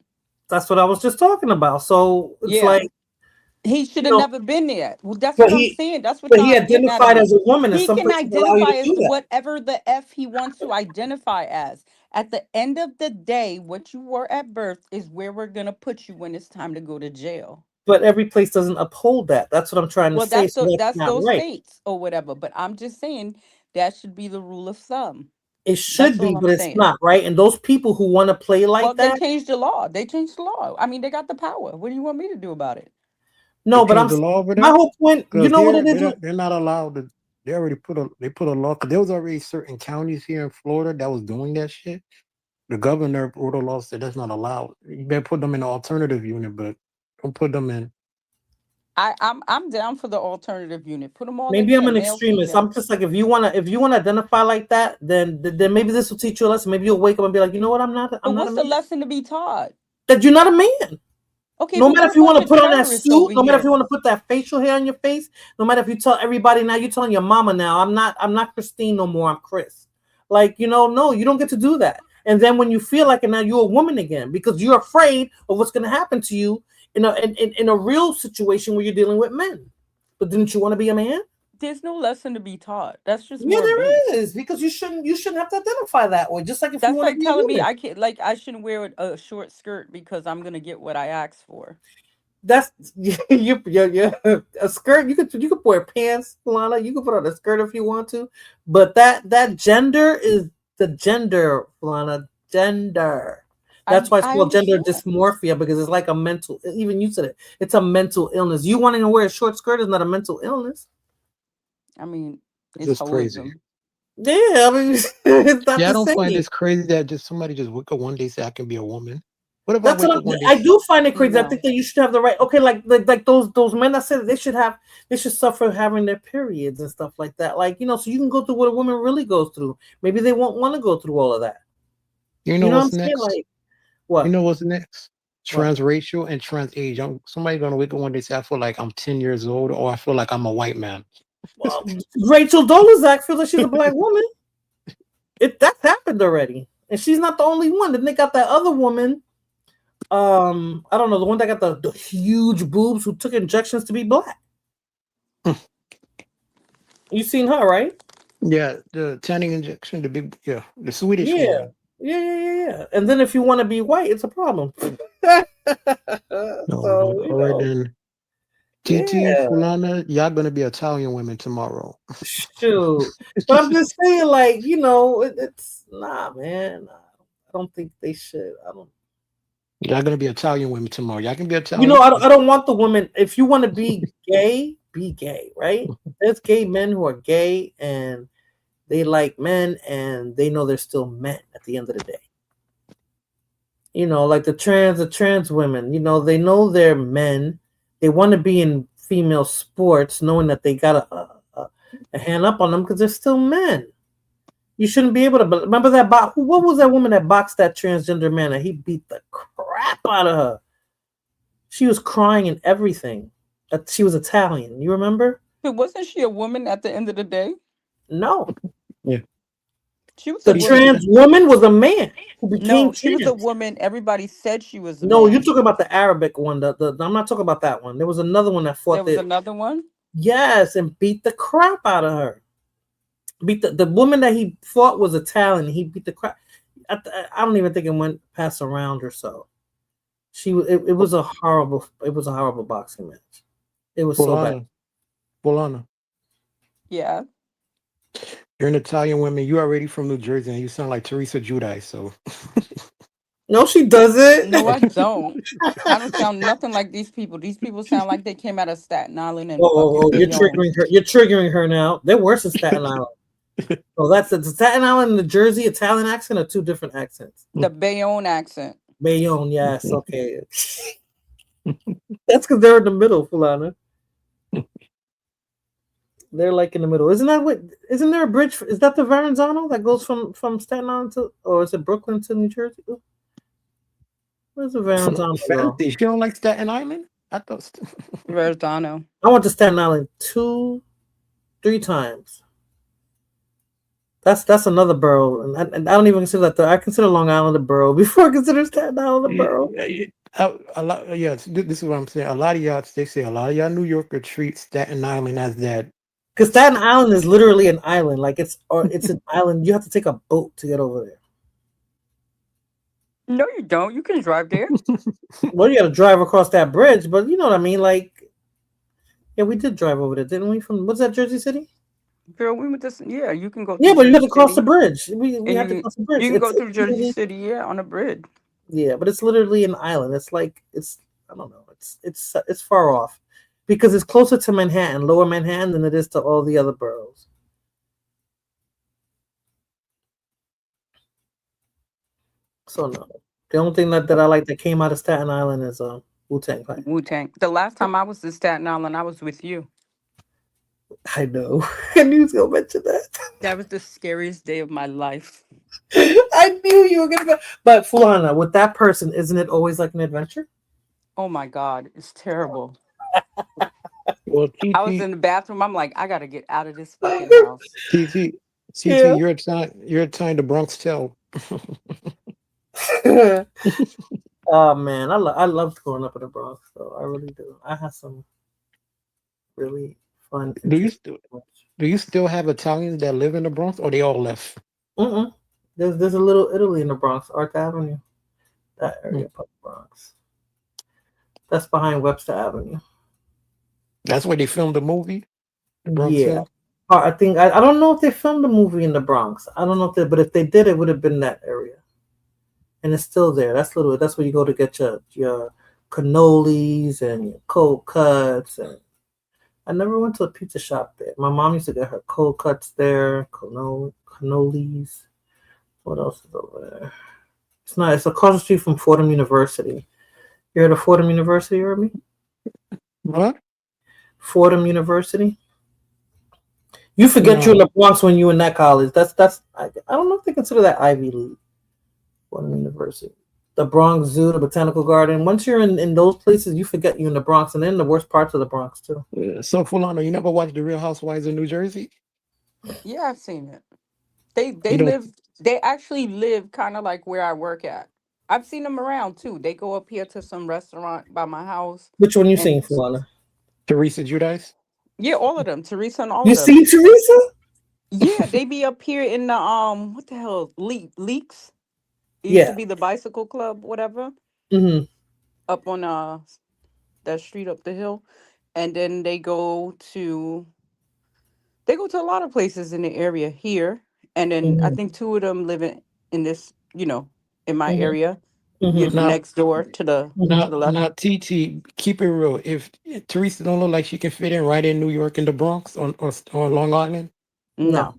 That's what I was just talking about. So it's like he should have never been there. Well, that's but what he- I'm saying. That's what but y'all he are getting at identified me. as a woman, and He some can places allow you identify to as do that. whatever the F he wants to identify as. At the end of the day, what you were at birth is where we're gonna put you when it's time to go to jail. But every place doesn't uphold that. That's what I'm trying to Well, say. that's So that's not those right. states or whatever. But I'm just saying that should be the rule of thumb. It should be, all I'm but it's saying. not, right? And those people who want to play like Well, that, they changed the law. They changed the law. I mean, they got the power. What do you want me to do about it? no, but I'm the law over my there? whole point. You know what it is? They're not allowed to. They already put a law. Cause there was already certain counties here in Florida that was doing that shit. The governor wrote a law said that's not allowed. You better put them in an alternative unit, but don't put them in. I'm down for the alternative unit. Put them all Maybe in I'm there, an male, extremist. female. I'm just like if you wanna identify like that, then maybe this will teach you a lesson. Maybe you'll wake up and be like, you know what? I'm not But a what's the man. lesson to be taught? That you're not a man. Okay, No but matter what if you about want to the put on that terrorists suit, over no matter if here? you want to put that facial hair on your face, no matter if you tell everybody now, you're telling your mama now, I'm not Christine no more, I'm Chris. Like, no, you don't get to do that. And then when you feel like it now, you're a woman again because you're afraid of what's going to happen to you in a real situation where you're dealing with men. But didn't you want to be a man? There's no lesson to be taught. That's just Yeah, more there base. is, because you shouldn't have to identify that way. Just like if you That's want to like be a telling me woman. I can't, like, I shouldn't wear a short skirt because I'm gonna get what I asked for. That's you a skirt. You could wear pants, Fulana. You can put on a skirt if you want to, but that gender is the gender, Fulana. Gender. That's why it's I called gender understand. dysmorphia, because it's like a mental. Even you said it. It's a mental illness. You wanting to wear a short skirt is not a mental illness. I mean, It's it's just crazy. holism. Yeah, I mean, it's not Yeah, I the don't find same. this crazy that just somebody just wake up one day say I can be a woman. What if That's I wake what up one day? I do find it crazy. I No. think that you should have the right. Okay, like those men that said they should suffer having their periods and stuff like that. Like, so you can go through what a woman really goes through. Maybe they won't want to go through all of that. You know what I'm what's saying? next? Like, what? You know what's next? What? Transracial and trans age. Somebody's gonna wake up one day and say I feel like I'm 10 years old, or I feel like I'm a white man. Well, Rachel Dolezal feels like she's a black woman. That's happened already, and she's not the only one. Then they got that other woman. I don't know, the one that got the huge boobs who took injections to be black. You seen her, right? Yeah, the tanning injection, the Swedish Yeah. woman. Yeah. And then if you want to be white, it's a problem. No, So, all right then. TT, yeah. Fulana, y'all gonna be Italian women tomorrow. Shoot. But I'm just saying, like, it's nah, man. I don't think they should. Y'all gonna be Italian women tomorrow. Y'all can be Italian. I don't want the women. If you want to be gay, be gay, right? There's gay men who are gay and they like men and they know they're still men at the end of the day. Like the trans women, they know they're men. They want to be in female sports, knowing that they got a hand up on them because they're still men. You shouldn't be able to. Remember that what was that woman that boxed that transgender man and he beat the crap out of her? She was crying and everything. She was Italian. You remember? But wasn't she a woman at the end of the day? No. Yeah. She was the trans woman was a man who became she was a woman. Everybody said she was a No, man. you're talking about the Arabic one. I'm not talking about that one. There was another one that fought. There was another one? Yes, and beat the crap out of her. Beat the woman that he fought was Italian. He beat the crap. I don't even think it went past a round or so. It was a horrible boxing match. It was so bad. Bolana. Yeah. You're an Italian woman. You already from New Jersey, and you sound like Teresa Giudice. So. No, she doesn't. No, I don't. I don't sound nothing like these people. These people sound like they came out of Staten Island. And you're triggering her. You're triggering her now. They're worse than Staten Island. So that's the Staten Island and the Jersey Italian accent are two different accents. The Bayonne accent. Bayonne, yes, okay. That's because they're in the middle, Fulana. They're like in the middle. Isn't there a bridge? Is that the Verrazano that goes from Staten Island or is it Brooklyn to New Jersey? Where's the Verrazano? You don't like Staten Island? I thought Verrazano. I went to Staten Island 2-3 times. That's another borough, and I don't even consider that. I consider Long Island a borough before I consider Staten Island a borough. This is what I'm saying. A lot of y'all New Yorker treat Staten Island as that. Because Staten Island is literally an island. Like it's an island. You have to take a boat to get over there. No, you don't. You can drive there. Well, you got to drive across that bridge, but you know what I mean. Like, yeah, we did drive over there, didn't we? What's that, Jersey City? Girl, we went to. Yeah, you can go. Yeah, but you have to cross the bridge. We have to cross the bridge. You can go through Jersey City, yeah, on a bridge. Yeah, but it's literally an island. It's like I don't know. It's far off because it's closer to Manhattan, Lower Manhattan, than it is to all the other boroughs. So no, the only thing that I like that came out of Staten Island is Wu-Tang Clan. Wu-Tang. The last time I was in Staten Island, I was with you. I know. I knew you was gonna mention that. That was the scariest day of my life. I knew you were gonna. But Fulana, with that person, isn't it always like an adventure? Oh my God, it's terrible. Well, I was in the bathroom. I'm like, I gotta get out of this fucking house. TT, Yeah. you're Italian. The Bronx tell. Oh man, I loved growing up in the Bronx. So I really do. I had some really fun. Do you still have Italians that live in the Bronx, or they all left? There's a little Italy in the Bronx, Arc Avenue, that area of the Bronx. That's behind Webster Avenue. That's where they filmed the movie. Bronx Yeah, Tale? I think I don't know if they filmed the movie in the Bronx. I don't know but if they did, it would have been that area, and it's still there. That's where you go to get your cannolis and your cold cuts. And I never went to a pizza shop there. My mom used to get her cold cuts there, cannolis. What else is over there? It's across the street from Fordham University. You heard of Fordham University, you heard me? What? Fordham University. You forget you're in the Bronx when you're in that college. I don't know if they consider that Ivy League. Fordham University. The Bronx Zoo, the Botanical Garden. Once you're in those places, you forget you're in the Bronx, and then the worst parts of the Bronx too. So Fulano, you never watched The Real Housewives of New Jersey? Yeah, I've seen it. They actually live kind of like where I work at. I've seen them around too. They go up here to some restaurant by my house. Which one you seen, Fulana? Teresa Giudice? Yeah, all of them. Teresa and all You of them. seen Teresa? Yeah, they be up here in the what the hell, Leaks? It used to Yeah. be the bicycle club, whatever, Hmm. up on that street up the hill. And then they go to a lot of places in the area here. And then I Hmm. think two of them live in this, in my Hmm. area. Hmm. Yeah, Now, next door to the left. now, TT, keep it real. If Teresa don't look like she can fit in right in New York in the Bronx or Long Island, No.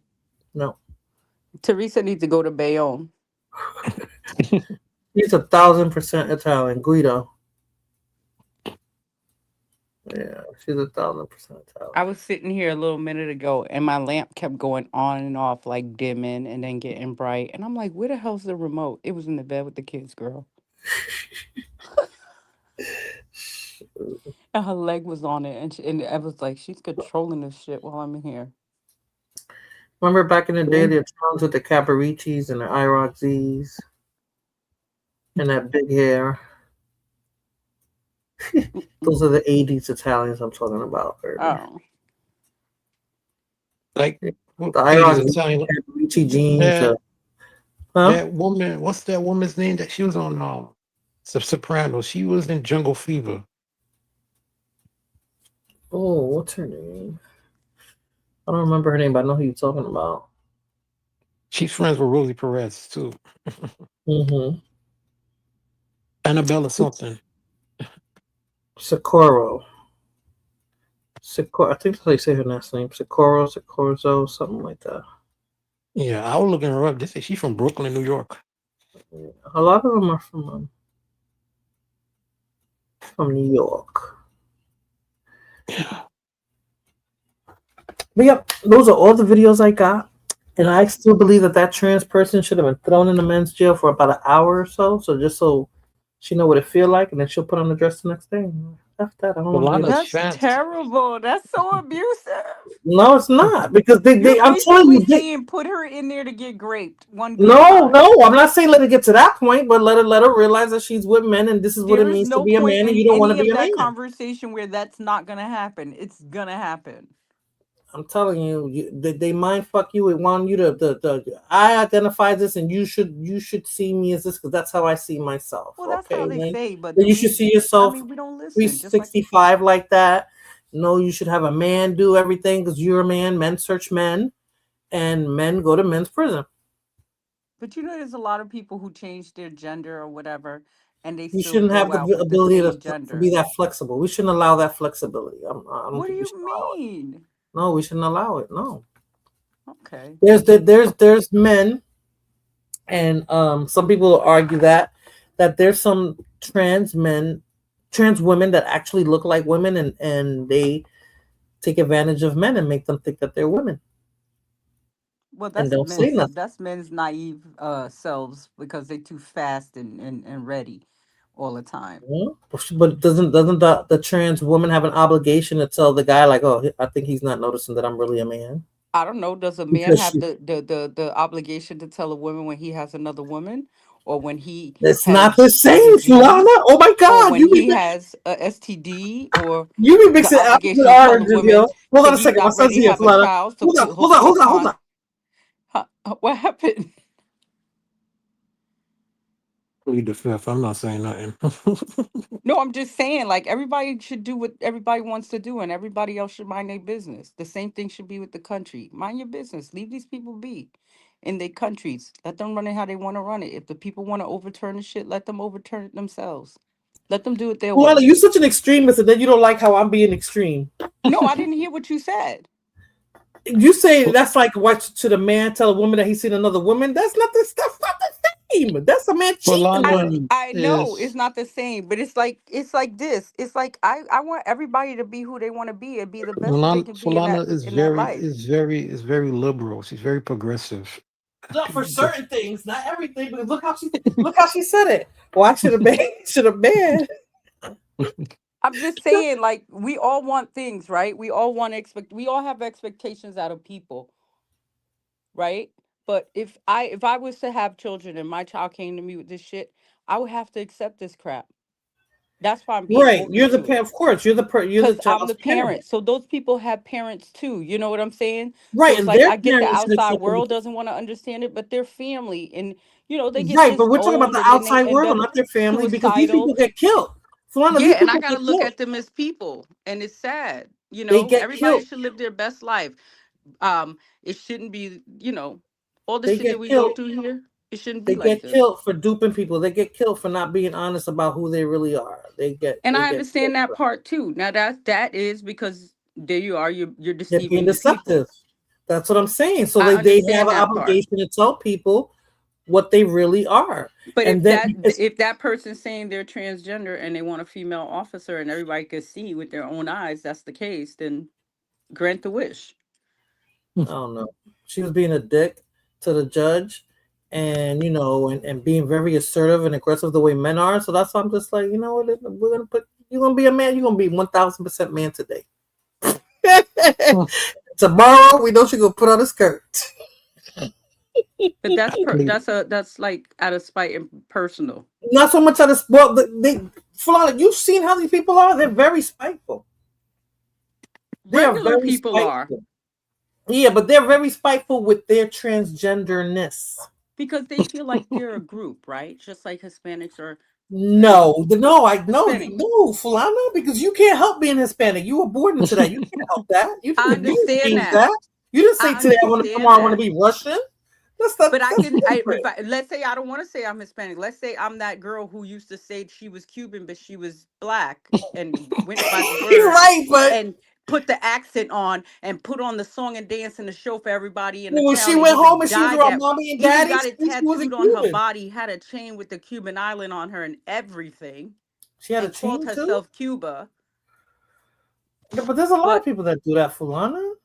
No. Teresa needs to go to Bayonne. He's 1,000% Italian. Guido. Yeah, she's 1,000% Italian. I was sitting here a little minute ago and my lamp kept going on and off, like dimming and then getting bright. And I'm like, where the hell's the remote? It was in the bed with the kids, girl. And her leg was on it. And I was like, she's controlling this shit while I'm in here. Remember back in the day, the Italians with the Caparicis and the Iroxes and that big hair? Those are the 80s Italians I'm talking about. Baby. Oh. like The ladies Irox Italian. Caparici jeans. That, Huh? that woman, what's that woman's name that she was on Soprano? She was in Jungle Fever. Oh, what's her name? I don't remember her name, but I know who you're talking about. She's friends with Rosie Perez too. Mm-hmm. Annabella something. Socorro. I think that's how you say her last name. Socorro, something like that. Yeah, I was looking her up. They say she's from Brooklyn, New York. Yeah. A lot of them are from New York. Yeah. But yep, those are all the videos I got. And I still believe that trans person should have been thrown in the men's jail for about an hour or so. So just so she know what it feel like, and then she'll put on the dress the next day. After that, I don't want to. That's terrible. That's so abusive. No, it's not, because they I'm telling you, saying put her in there to get raped. No, I'm not saying let her get to that point, but let her realize that she's with men, and this is what it means to be a man, and you don't want to be a man. Conversation where that's not gonna happen. It's gonna happen. I'm telling you, they mind fuck you and want you to I identify this, and you should see me as this, because that's how I see myself. Well, that's how they say, but you should see yourself. we don't listen. 365 like that. No, you should have a man do everything because you're a man. Men search men, and men go to men's prison. But there's a lot of people who change their gender or whatever, and they you shouldn't have the ability to be that flexible. We shouldn't allow that flexibility. What do you mean? No, we shouldn't allow it. No. Okay. There's men, and some people argue that there's some trans women that actually look like women, and they take advantage of men and make them think that they're women. Well, that's men's naive selves, because they're too fast and ready all the time. But doesn't the trans woman have an obligation to tell the guy, like, oh, I think he's not noticing that I'm really a man? I don't know. Does a man have the obligation to tell a woman when he has another woman, or when he? It's not the same, Fulana. Oh my God! When he has a STD, or you be mixing apples with oranges, yo. Hold on a second. My son's here, Fulana. Hold on. What happened? Plead the fifth. I'm not saying nothing. No, I'm just saying, like, everybody should do what everybody wants to do, and everybody else should mind their business. The same thing should be with the country. Mind your business. Leave these people be in their countries. Let them run it how they want to run it. If the people want to overturn the shit, let them overturn it themselves. Let them do it their way. Well, you're such an extremist, and then you don't like how I'm being extreme. No, I didn't hear what you said. You say that's like, what should a man tell a woman that he's seen another woman? That's not the same. That's a man cheating. I know it's not the same, but it's like this. It's like I want everybody to be who they want to be and be the best they can be in that life. is very liberal. She's very progressive. Not for certain things, not everything. But look how she said it. Why should a man? I'm just saying, like, we all want things, right? We all have expectations out of people, right? But if I was to have children and my child came to me with this shit, I would have to accept this crap. That's why I'm being Right. You're the open to it. of course, you're the you're the Because I'm child's the parent. So those people have parents too. You know what I'm saying? Right, So it's and like their I get the parents should outside accept them. world doesn't want to understand it, but their family and they get Right, but we're talking about disowned the and then they outside end world, up not their family, because these suicidal. people get killed. Florida, Yeah, these and I people gotta get look killed. at them as people, and it's sad. They get Everybody killed. should live their best life. It shouldn't be, all the They shit get that we go killed. through here. It shouldn't They be like get this. killed for duping people. They get killed for not being honest about who they really are. And I They get understand killed that for part too. Now that is because there you are, you're they're being deceiving the people. deceptive. That's what I'm saying. So I they have understand an that part. obligation to tell people what they really are. But And then if that person's saying they're transgender and they want a female officer and everybody can see with their own eyes that's the case, then grant the wish. I don't know. She was being a dick to the judge, and and being very assertive and aggressive the way men are. So that's why I'm just like, we're gonna put you're gonna be a man. You're gonna be 1,000% man today. Tomorrow, we know she's gonna put on a skirt. But that's like out of spite and personal. Not so much out of Florida. You've seen how these people are. They're very spiteful. Regular people are. Yeah, but they're very spiteful with their transgenderness. Because they feel like they're a group, right? Just like Hispanics are. No, Fulana, because you can't help being Hispanic. You were born into that. You can't help that. You I didn't understand change that. You didn't say today I want to be Russian. But I can. Let's say I don't want to say I'm Hispanic. Let's say I'm that girl who used to say she was Cuban, but she was black and went by the word. You're right, but and put the accent on and put on the song and dance in the show for everybody in the when town. she went home and she was around mommy and daddy, got it she was a tattooed on her Cuban. body, had a chain with the Cuban island on her and everything. She had a and chain called herself Cuba. Yeah, but there's a lot of people that do that, Fulana.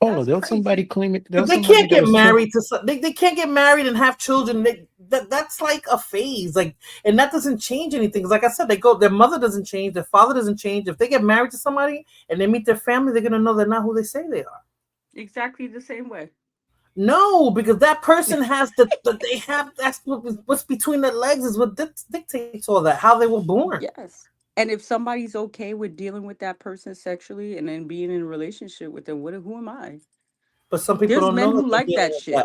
Oh, there's somebody claiming they can't get married to. They can't get married and have children. That's like a phase, and that doesn't change anything. Like I said, their mother doesn't change, their father doesn't change. If they get married to somebody and they meet their family, they're gonna know they're not who they say they are. Exactly the same way. No, because that person has they have that's what's between their legs is what dictates all that, how they were born. Yes. And if somebody's okay with dealing with that person sexually and then being in a relationship with them, who am I? But some people don't know. There's men who like that shit.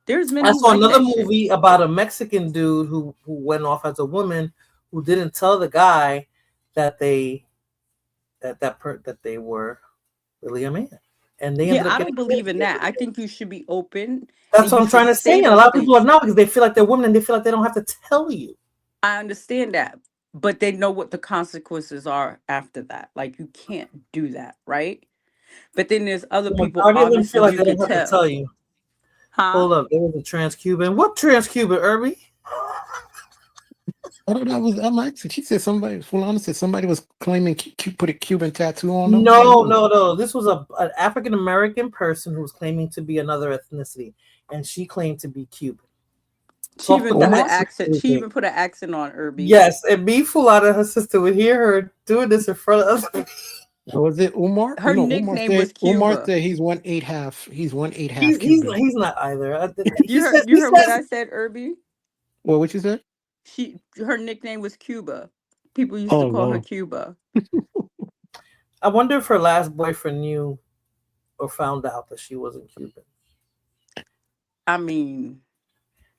There's men. I saw another like that movie about a Mexican dude who went off as a woman who didn't tell the guy that they were really a man, and they ended up I don't believe in that. I think you should be open. That's what I'm trying to say. And a lot of people are not because they feel like they're women and they feel like they don't have to tell you. I understand that. But they know what the consequences are after that. Like you can't do that, right? But then there's other people. Obviously, feel like they don't have to tell you. Huh? Hold up, there was a trans Cuban. What trans Cuban, Irby? I don't know. I'm actually. She said Fulana said somebody was claiming put a Cuban tattoo on them. No. This was an African American person who was claiming to be another ethnicity, and she claimed to be Cuban. She even put an accent. She even put an accent on Irby. Yes, and me, Fulana, her sister, would hear her doing this in front of us. Was it Umar? Her nickname was Cuba. Umar said he's 1/8 He's 1/8 Cuban. He's not either. You heard what I said, Irby? Well, what you said? Her nickname was Cuba. People used to call her Cuba. I wonder if her last boyfriend knew or found out that she wasn't Cuban. I mean,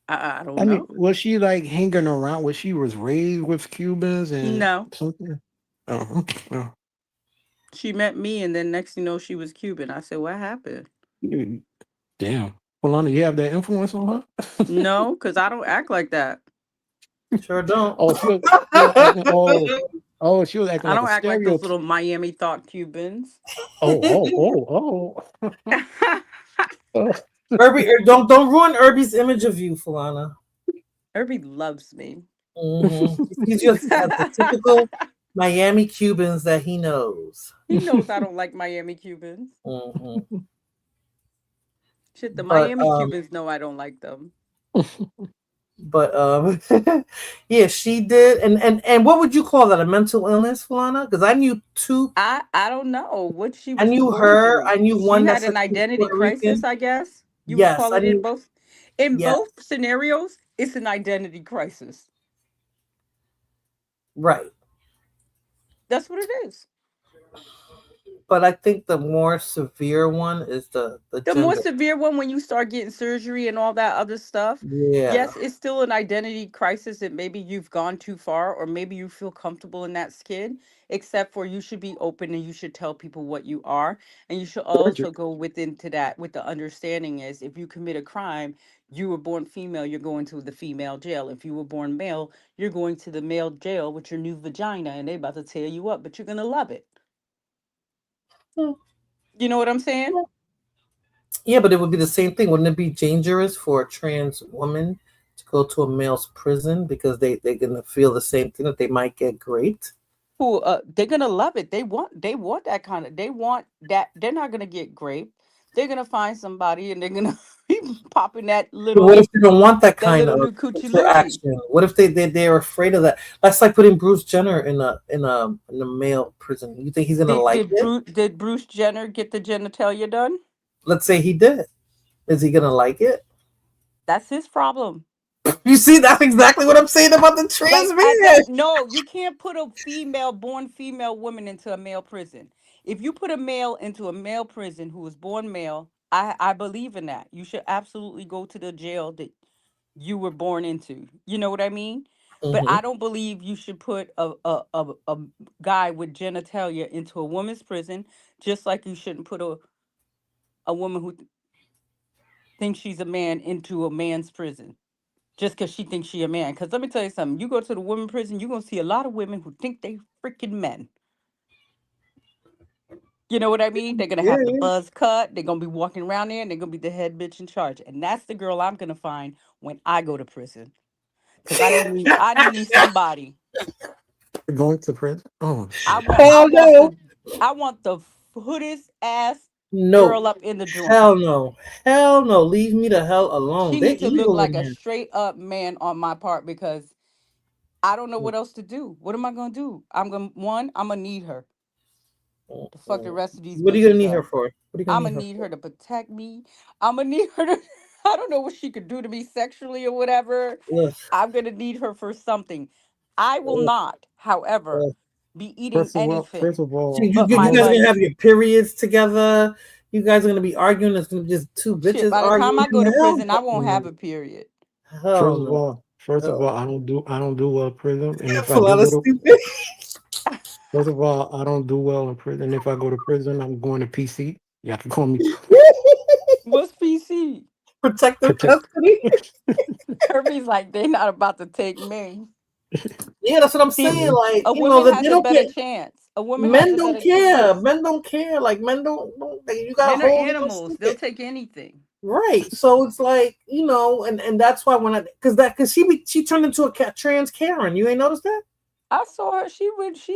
I don't know. Was she like hanging around? Was she raised with Cubans and no something? Oh. She met me, and then next thing you know, she was Cuban. I said, "What happened?" Damn, Fulana, you have that influence on her? No, because I don't act like that. Sure don't. She was acting. I don't act like those little Miami thought Cubans. Oh. Irby, don't ruin Irby's image of you, Fulana. Irby loves me. Mm-hmm. He's just the typical Miami Cubans that he knows. He knows I don't like Miami Cubans. Mm-hmm. Shit, Miami Cubans know I don't like them. But yeah, she did. And what would you call that? A mental illness, Fulana? Because I knew two. I don't know what she was. I knew her. I knew one that had an identity crisis, I guess. You yes, would call it in both. In yes. both scenarios, it's an identity crisis. Right. That's what it is. But I think the more severe one is the more gender. severe one, when you start getting surgery and all that other stuff. Yeah. Yes, it's still an identity crisis, and maybe you've gone too far, or maybe you feel comfortable in that skin. Except for, you should be open and you should tell people what you are, and you should also go into that with the understanding is, if you commit a crime, you were born female, you're going to the female jail. If you were born male, you're going to the male jail with your new vagina, and they about to tear you up, but you're gonna love it. You know what I'm saying? Yeah, but it would be the same thing. Wouldn't it be dangerous for a trans woman to go to a male's prison because they're gonna feel the same thing, that they might get raped? Who they're gonna love it. They want that kind of, they want that. They're not gonna get raped. They're gonna find somebody and they're gonna be popping that little. What if they don't want that kind of coochie interaction? What if they're afraid of that? That's like putting Bruce Jenner in a male prison. You think he's gonna like it? Did Bruce Jenner get the genitalia done? Let's say he did. Is he gonna like it? That's his problem. You see, that's exactly what I'm saying about the trans man. No, you can't put a born female woman into a male prison. If you put a male into a male prison who was born male, I believe in that. You should absolutely go to the jail that you were born into. You know what I mean? But I don't believe you should put a guy with genitalia into a woman's prison, just like you shouldn't put a woman who thinks she's a man into a man's prison. Just because she thinks she a man. Because let me tell you something. You go to the women prison, you're going to see a lot of women who think they freaking men. You know what I mean? They're going to have the buzz cut. They're going to be walking around there, and they're going to be the head bitch in charge. And that's the girl I'm going to find when I go to prison. Because I need somebody. Going to prison? Oh, I want the hoodest ass girl up in the joint. Hell no. Leave me the hell alone. She needs to look like a straight up man on my part, because I don't know what else to do. What am I gonna do? I'm gonna need her to fuck the rest of these. What are you gonna need her for? I'm gonna need her to protect me. I'm gonna need her to. I don't know what she could do to me sexually or whatever. I'm gonna need her for something. I will not, however, be eating anything. First of all, you guys are gonna have your periods together. You guys are gonna be arguing. It's gonna be just two bitches by the arguing. time I go to prison, I won't have a period. First of all, I don't do well in prison, and if first of all, I don't do well in prison. If I go to prison, I'm going to PC. You have to call me. What's PC? Protective custody. Kirby's like, they're not about to take me. Yeah, that's what I'm saying. Like, a woman has a better chance. A woman. Men don't care. Men don't care. Like, men don't. You got men are animals. They'll take anything. Right. So it's like, and that's why because she turned into a trans Karen. You ain't noticed that? I saw her. She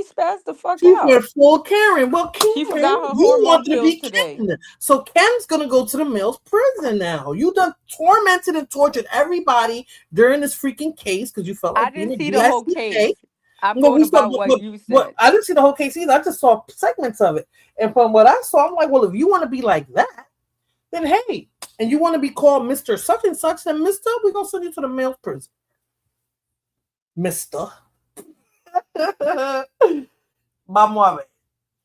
spazzed the fuck she out. She went full Karen. Well, Karen, she forgot her hormone pills today. Ken. So Ken's gonna go to the male's prison now. You done tormented and tortured everybody during this freaking case because you felt like I didn't see the whole case. I'm going about what you said. I didn't see the whole case either. I just saw segments of it, and from what I saw, I'm like, well, if you want to be like that, then hey, and you want to be called Mr. Such and Such, then Mister, we're gonna send you to the male's prison, Mister. Vamos a ver.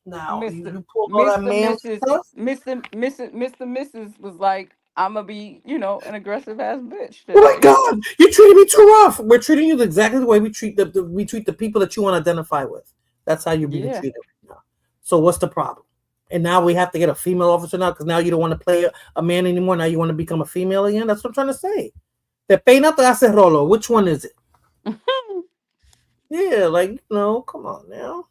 Now, you pulled all that man stuff. Mrs. was like, I'm gonna be, an aggressive ass bitch today. Oh my God, you treated me too rough. We're treating you exactly the way we treat the people that you want to identify with. That's how you're being treated right now. So what's the problem? And now we have to get a female officer now because now you don't want to play a man anymore. Now you want to become a female again. That's what I'm trying to say. Te peina te hace rolo. Which one is it? Yeah, like, come on now.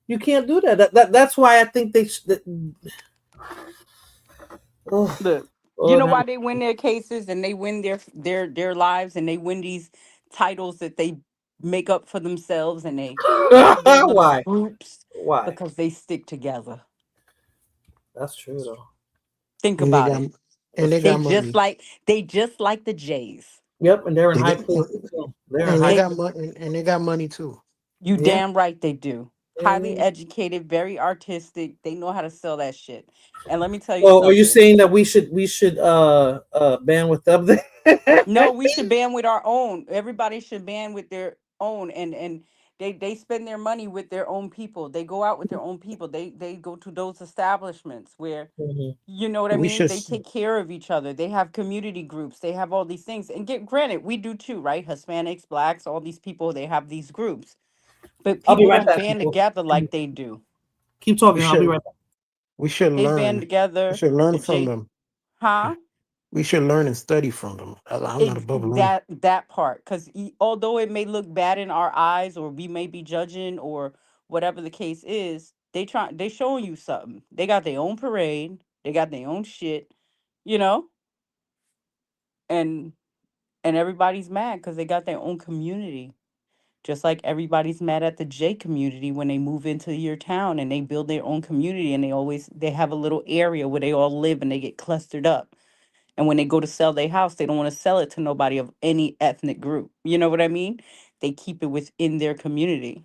You can't do that. That's why I think they should. Look, you know why they win their cases and they win their lives and they win these titles that they make up for themselves and they why groups? Why? Because they stick together. That's true though. Think about it. And they just like the Jays. Yep, and they're in high places too. They got money too. You damn right they do. Highly educated, very artistic. They know how to sell that shit. And let me tell you. Are you saying that we should ban with them? No, we should ban with our own. Everybody should ban with their own. And They spend their money with their own people. They go out with their own people. They go to those establishments where, you know what I We mean? should. They take care of each other. They have community groups. They have all these things. And get granted, we do too, right? Hispanics, blacks, all these people, they have these groups. But I'll be people right don't back, band people. together like they do. Keep We talking. I'll be should. right back. We should They band learn. We together. should learn The from J, them. huh? We should learn and study from them. I'm not above learning. That part, because although it may look bad in our eyes, or we may be judging, or whatever the case is, they showing you something. They got their own parade. They got their own shit, you know, and everybody's mad because they got their own community. Just like everybody's mad at the J community when they move into your town and they build their own community, and they have a little area where they all live and they get clustered up. And when they go to sell their house, they don't want to sell it to nobody of any ethnic group. You know what I mean? They keep it within their community.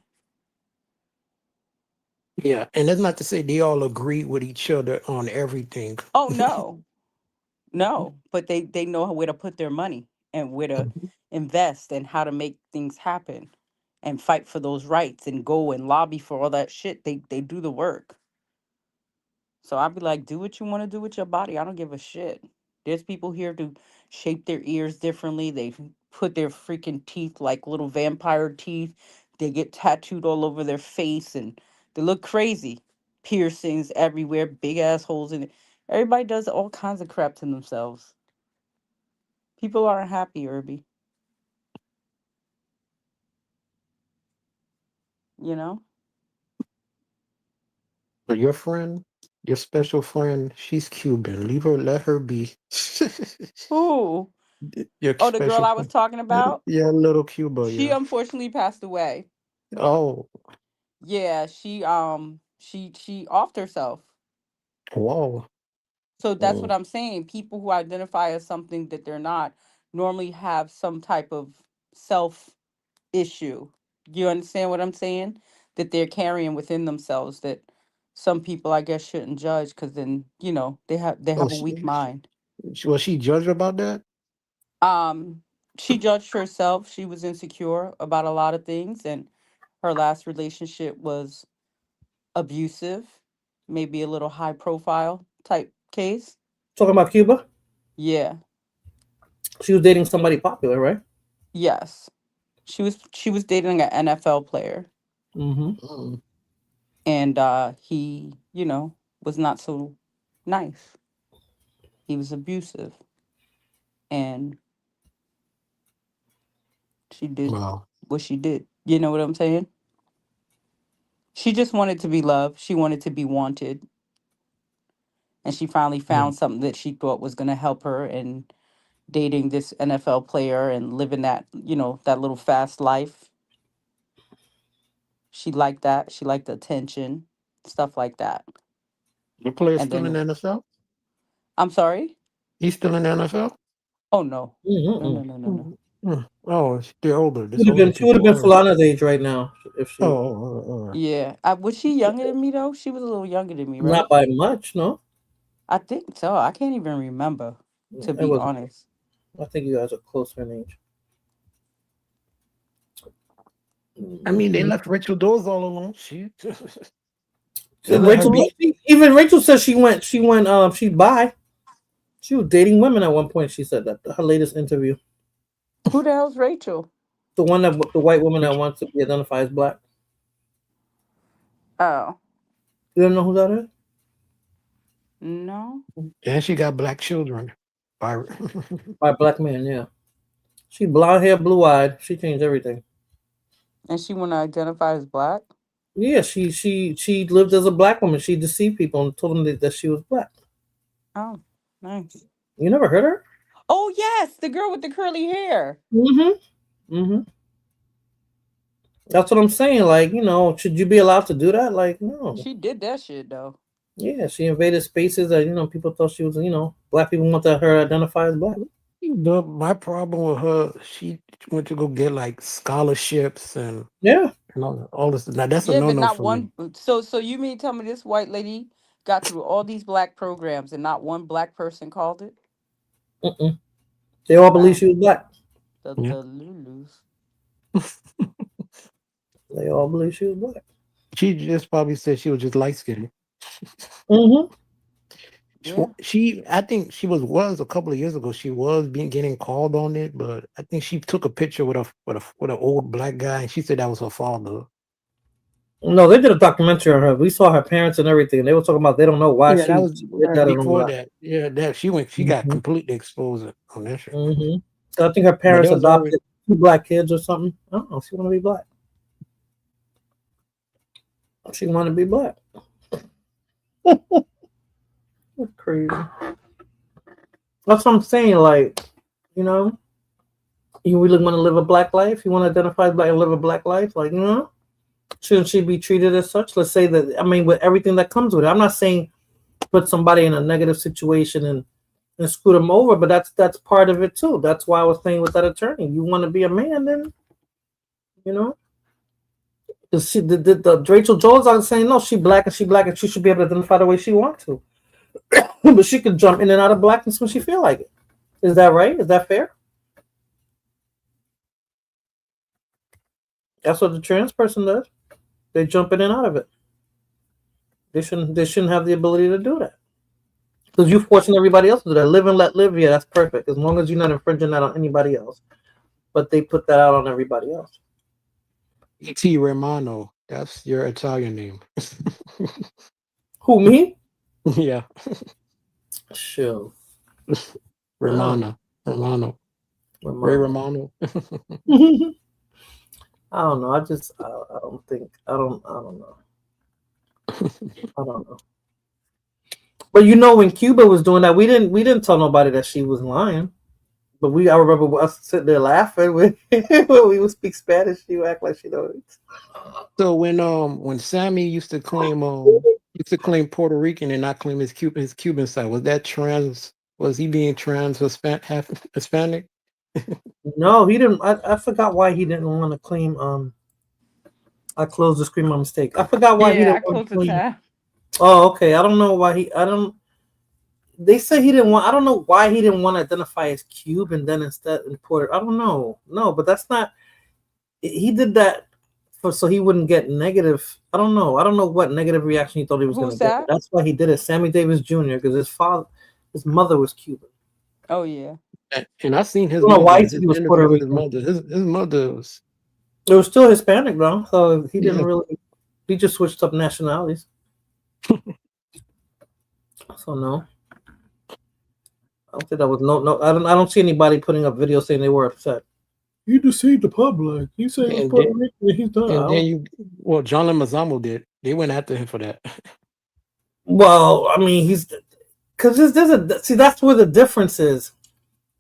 Yeah, and that's not to say they all agree with each other on everything. Oh no, but they know where to put their money and where to invest and how to make things happen and fight for those rights and go and lobby for all that shit. They do the work. So I'd be like, do what you want to do with your body. I don't give a shit. There's people here to shape their ears differently. They put their freaking teeth like little vampire teeth. They get tattooed all over their face and they look crazy. Piercings everywhere, big ass holes in it. Everybody does all kinds of crap to themselves. People aren't happy, Irby. You know? But your friend, your special friend, she's Cuban. Let her be. Who? Your Oh, the girl special I was friend. talking about? Yeah, little Cuba, She yeah. unfortunately passed away. Oh, Yeah, she offed herself. wow. So that's what I'm saying. People who identify as something that they're not normally have some type of self issue. You understand what I'm saying? That they're carrying within themselves that some people I guess shouldn't judge because then, you know, they Oh, have a weak mind. was she judged about that? She judged herself. She was insecure about a lot of things, and her last relationship was abusive, maybe a little high profile type case. Talking about Cuba? Yeah. She was dating somebody popular, right? Yes. She was dating an NFL player. Mm-hmm. And he, you know, was not so nice. He was abusive. And she did what she did. You know what I'm saying? She just wanted to be loved. She wanted to be wanted. And she finally found something that she thought was going to help her in dating this NFL player and living that, you know, that little fast life. She liked that. She liked the attention, stuff like that. The player's And still in the then, NFL? I'm sorry? He's still in the NFL? Oh, no. No. Oh, they're older. She would have been Solana's age right now if she. Yeah. Was she younger than me, though? She was a little younger than me, right? Not by much, no. I think so. I can't even remember, to be honest. I think you guys are closer in age. I mean, they left Rachel Dawes all alone. Shit. Even Rachel said she'd bi. She was dating women at one point. She said that her latest interview. Who the hell's Rachel? The white woman that wants to be identified as black. Oh. You don't know who that is? No. And she got black children. By a black man, yeah. She blonde hair, blue eyed. She changed everything. And she want to identify as black? Yeah, she lived as a black woman. She deceived people and told them that she was black. Oh, nice. You never heard her? Oh yes, the girl with the curly hair. That's what I'm saying. Like, you know, should you be allowed to do that? Like, no. She did that shit though. Yeah, she invaded spaces that, you know, people thought she was, you know, black people wanted her to identify as black. My problem with her, she went to go get like scholarships and all this. Now that's a but no-no not for one. me. So you mean tell me this white lady got through all these black programs and not one black person called it? They all believe she was black. The Lulus. They all believe she was black. She just probably said she was just light skinned. Mm-hmm. She, I think she was a couple of years ago. She was getting called on it, but I think she took a picture with an old black guy, and she said that was her father. No, they did a documentary on her. We saw her parents and everything. They were talking about they don't know why Yeah, she that was did that. before that. Yeah, that she got completely exposed on that shit. Mm-hmm. I think her parents adopted 2 black kids or something. I don't know. She want to be black. She want to be black. That's crazy. That's what I'm saying. Like, you know, you really want to live a black life? You want to identify as black and live a black life? Like, you know, shouldn't she be treated as such? Let's say that, I mean, with everything that comes with it. I'm not saying put somebody in a negative situation and screw them over, but that's part of it too. That's why I was saying with that attorney, you want to be a man, then, you know. The Rachel Jones are saying no, she black and she should be able to identify the way she wants to. But she could jump in and out of blackness when she feel like it. Is that right? Is that fair? That's what the trans person does. They jump in and out of it. They shouldn't have the ability to do that. Because you're forcing everybody else to do that. Live and let live. Yeah, that's perfect. As long as you're not infringing that on anybody else. But they put that out on everybody else. E.T. Romano. That's your Italian name. Who, me? Yeah. Sure. Romano. Ray Romano. I don't know. I don't know. I don't know. But you know, when Cuba was doing that, we didn't tell nobody that she was lying. But I remember us sitting there laughing when we would speak Spanish. She would act like she knows. So when Sammy used to claim Puerto Rican and not claim his Cuban side, was that trans? Was he being trans half Hispanic? No, he didn't. I forgot why he didn't want to claim. I closed the screen by mistake. I forgot why he didn't want to claim. Oh, okay. I don't know why they say he didn't want. I don't know why he didn't want to identify as Cuban then instead in Puerto. I don't know. No, but that's not. He did that so he wouldn't get negative. I don't know. I don't know what negative reaction he thought he was going to get. That's why he did it. Sammy Davis Jr. because his mother was Cuban. Oh yeah. And I seen his. I don't know why he was Puerto Rican. His mother was. It was still Hispanic though, so he didn't really. He just switched up nationalities. So no. I don't think that was no. I don't see anybody putting up videos saying they were upset. You deceived the public. You said he's Puerto Rican. He's done. And then John Leguizamo did. They went after him for that. Well, I mean, because that's where the difference is,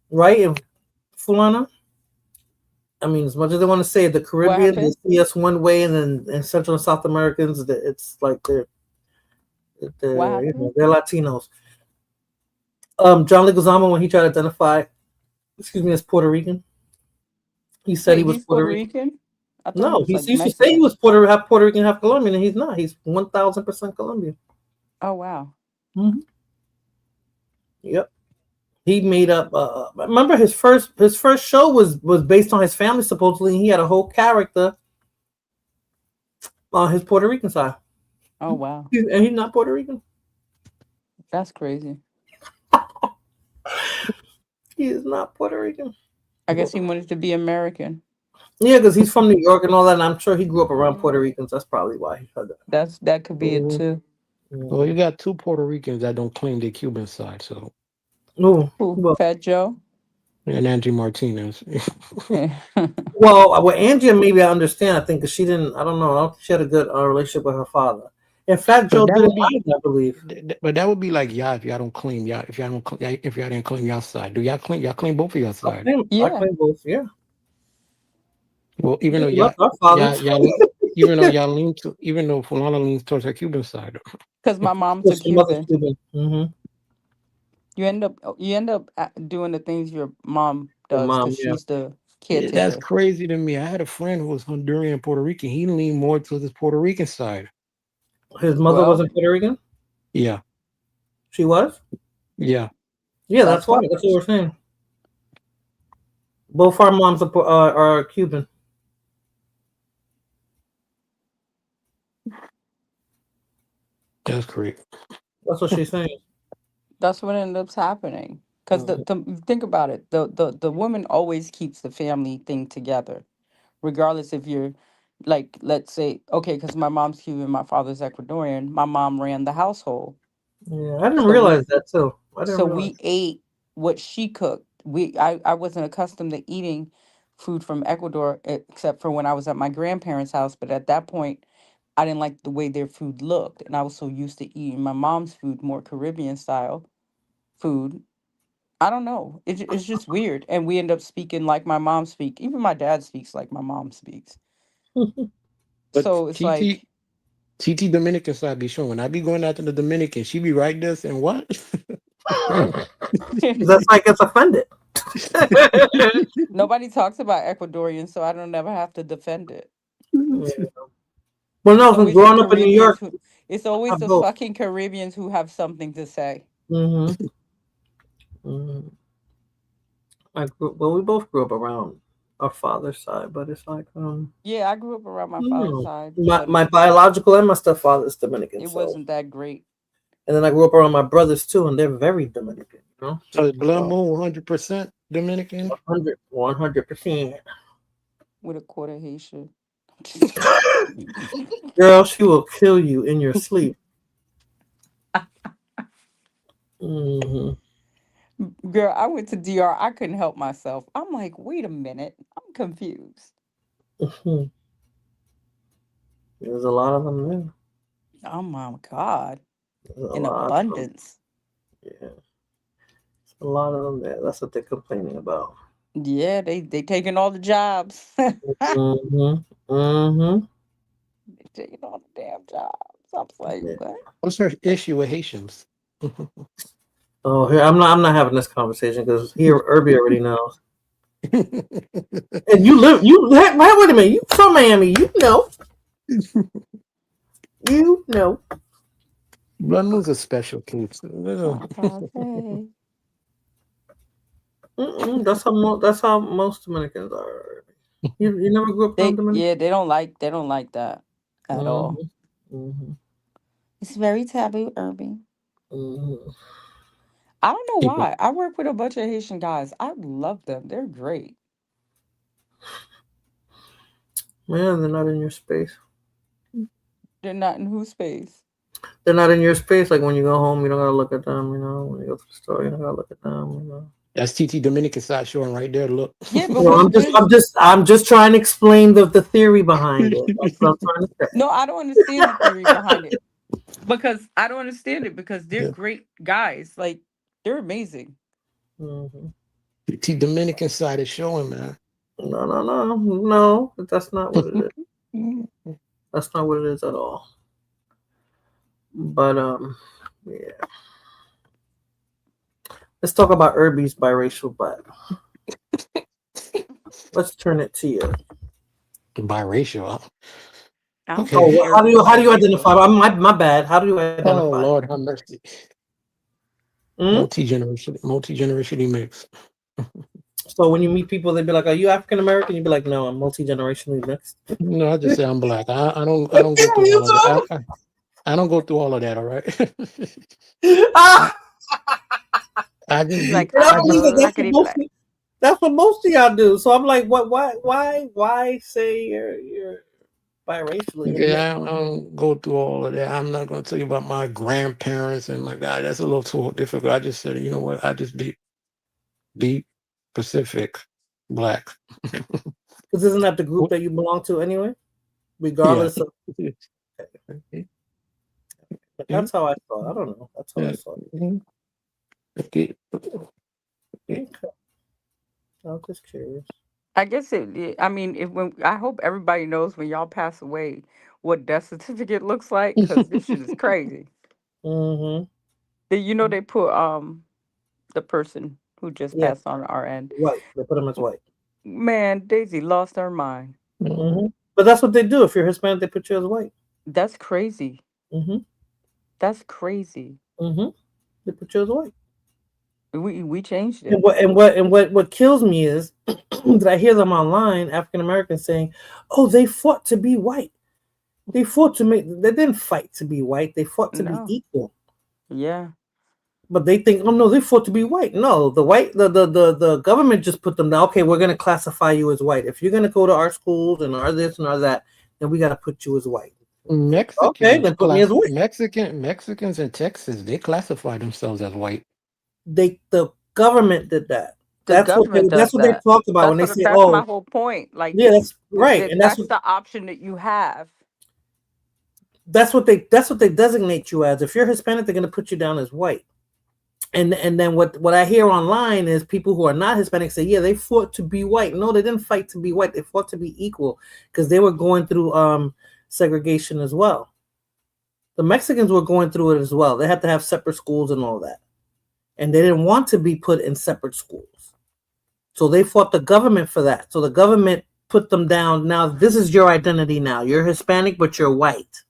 right? In Fulana, I mean, as much as they want to say the Caribbean, they see us one way, and then in Central and South Americans, it's like they're Latinos. John Leguizamo, when he tried to identify, as Puerto Rican, he said he was Puerto Rican. No, he used to say he was half Puerto Rican, half Colombian, and he's not. He's 1,000% Colombian. Oh wow. Mm-hmm. Yep. He made up. Remember his first show was based on his family supposedly. And he had a whole character on his Puerto Rican side. Oh wow. And he's not Puerto Rican. That's crazy. He is not Puerto Rican. I guess he wanted to be American. Yeah, because he's from New York and all that, and I'm sure he grew up around Puerto Ricans. That's probably why he said that. That could be it too. Well, you got 2 Puerto Ricans that don't claim the Cuban side, so. Well, Fat Joe and Angie Martinez. Well, with Angie, maybe I understand. I think because she didn't. I don't know. I don't think she had a good relationship with her father. And Fat Joe didn't either, I believe. But that would be like if y'all don't claim y'all, if y'all didn't claim y'all side. Do y'all claim both of y'all side? I claim both. Yeah. Well, even though y'all even though Fulana leans towards her Cuban side. Because my mom's a Cuban. Mm-hmm. You end up doing the things your mom does because she's the caretaker. That's crazy to me. I had a friend who was Honduran Puerto Rican. He leaned more to his Puerto Rican side. His mother wasn't Puerto Rican? Yeah. She was? Yeah. Yeah, that's why. That's what we're saying. Both our moms are Cuban. That's correct. That's what she's saying. That's what ends up happening. Because think about it, the woman always keeps the family thing together, regardless if you're like, let's say, okay, because my mom's Cuban, my father's Ecuadorian, my mom ran the household. Yeah, I didn't So realize that too. I didn't so realize. we ate what she cooked. I wasn't accustomed to eating food from Ecuador except for when I was at my grandparents' house. But at that point, I didn't like the way their food looked, and I was so used to eating my mom's food, more Caribbean style food. I don't know. It's just weird, and we end up speaking like my mom speak. Even my dad speaks like my mom speaks. But So it's like, TT Dominican side be showing. When I be going out to the Dominican, she be right there saying, what? That's like it's offended. nobody talks about Ecuadorian, so I don't ever have to defend it. Well, no, from growing up in New York, it's always the both. fucking Caribbeans who have something to say. Mm-hmm. Mm-hmm. We both grew up around our father's side, but it's like Yeah, I grew up around my father's side. My biological and my stepfather is Dominican. It wasn't that great. And then I grew up around my brothers too, and they're very Dominican. You know, so Blood Moon 100% Dominican. 100%. With a quarter Haitian. Girl, she will kill you in your sleep. Mm-hmm. Girl, I went to DR. I couldn't help myself. I'm like, wait a minute. I'm confused. Mm-hmm. There's a lot of them there. Oh my God. In abundance. Yeah. There's a lot of them there. That's what they're complaining about. Yeah, they taking all the jobs. Mm-hmm. Mm-hmm. They taking all the damn jobs. I was like, what? What's her issue with Haitians? Oh, here I'm not having this conversation because here Irby already knows. And wait a minute, you from Miami, you know. You know. Blood Moon's a special case. That's how most Dominicans are. You never grew up around Dominican? Yeah, they don't like that at all. Mm-hmm. It's very taboo, Irby. Mm-hmm. I don't know why. I work with a bunch of Haitian guys. I love them. They're great. Man, they're not in your space. They're not in whose space? They're not in your space. Like when you go home, you don't gotta look at them. You know, when you go to the store, you don't gotta look at them. You know. That's TT Dominican side showing right there. Look. Yeah, but no, I'm just trying to explain the theory behind it. That's what I'm trying to say. No, I don't understand the theory behind it. Because I don't understand it because they're great guys. Like they're amazing. Mm-hmm. TT Dominican side is showing, man. No. That's not what it is. That's not what it is at all. But yeah. Let's talk about Irby's biracial butt. Let's turn it to you. Biracial. Okay. Oh, how do you identify? My bad. How do you identify? Oh Lord, have mercy. Multi-generationally mixed. So when you meet people, they'd be like, "Are you African American?" You'd be like, "No, I'm multi-generationally mixed." No, I just say I'm black. I don't go through all of that. I don't go through all of that. All right. I just like that's what most of y'all do. So I'm like, what? Why say you're biracially? Yeah, I don't go through all of that. I'm not going to tell you about my grandparents and my God. That's a little too difficult. I just said, you know what? I just be Pacific Black. Because isn't that the group that you belong to anyway? Regardless of. But that's how I thought. I don't know. That's how I thought. Okay. I'm just curious. I guess I hope everybody knows when y'all pass away what death certificate looks like because this shit is crazy. Mm-hmm. They put the person who just passed on our end. White. They put him as white. Man, Daisy lost her mind. Mm-hmm. But that's what they do. If you're Hispanic, they put you as white. That's crazy. Mm-hmm. That's crazy. Mm-hmm. They put you as white. We changed it. And what kills me is that I hear them online, African Americans saying, "Oh, they fought to be white." They fought to make. They didn't fight to be white. They fought to be No. equal. Yeah. But they think, oh no, they fought to be white. No, the government just put them down. Okay, we're gonna classify you as white. If you're gonna go to our schools and our this and our that, then we gotta put you as white. Mexicans, Okay, then put me as white. Mexicans in Texas, they classify themselves as white. The government did that. The That's government what they does talk about when they That's say, that's oh, my whole point. Like, yeah, that's right, and that's that's the option that you have. what they designate you as. If you're Hispanic, they're gonna put you down as white. And then what I hear online is people who are not Hispanic say, yeah, they fought to be white. No, they didn't fight to be white. They fought to be equal because they were going through segregation as well. The Mexicans were going through it as well. They had to have separate schools and all that. And they didn't want to be put in separate schools. So they fought the government for that. So the government put them down. Now, this is your identity now. You're Hispanic, but you're white.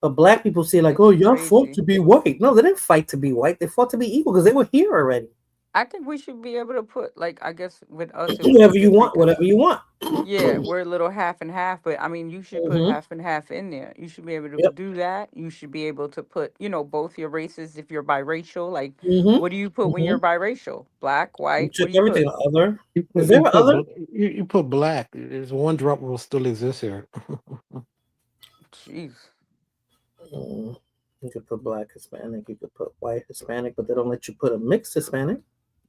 But black people say like, oh, y'all fought to be white. No, they didn't fight to be white. They fought to be equal because they were here already. I think we should be able to put, like, I guess with us, Whatever you want, whatever you want. yeah, we're a little half and half, but I mean, you should put Mhm. half and half in there. You should be able to Yep. do that. You should be able to put, both your races if you're biracial. Like, Mhm. what do you put when you're biracial? Black, You white? What check do you everything. put? Other. You Is there put other? you put black. There's one drop will still exist here. Jeez. You could put black Hispanic. You could put white Hispanic, but they don't let you put a mixed Hispanic.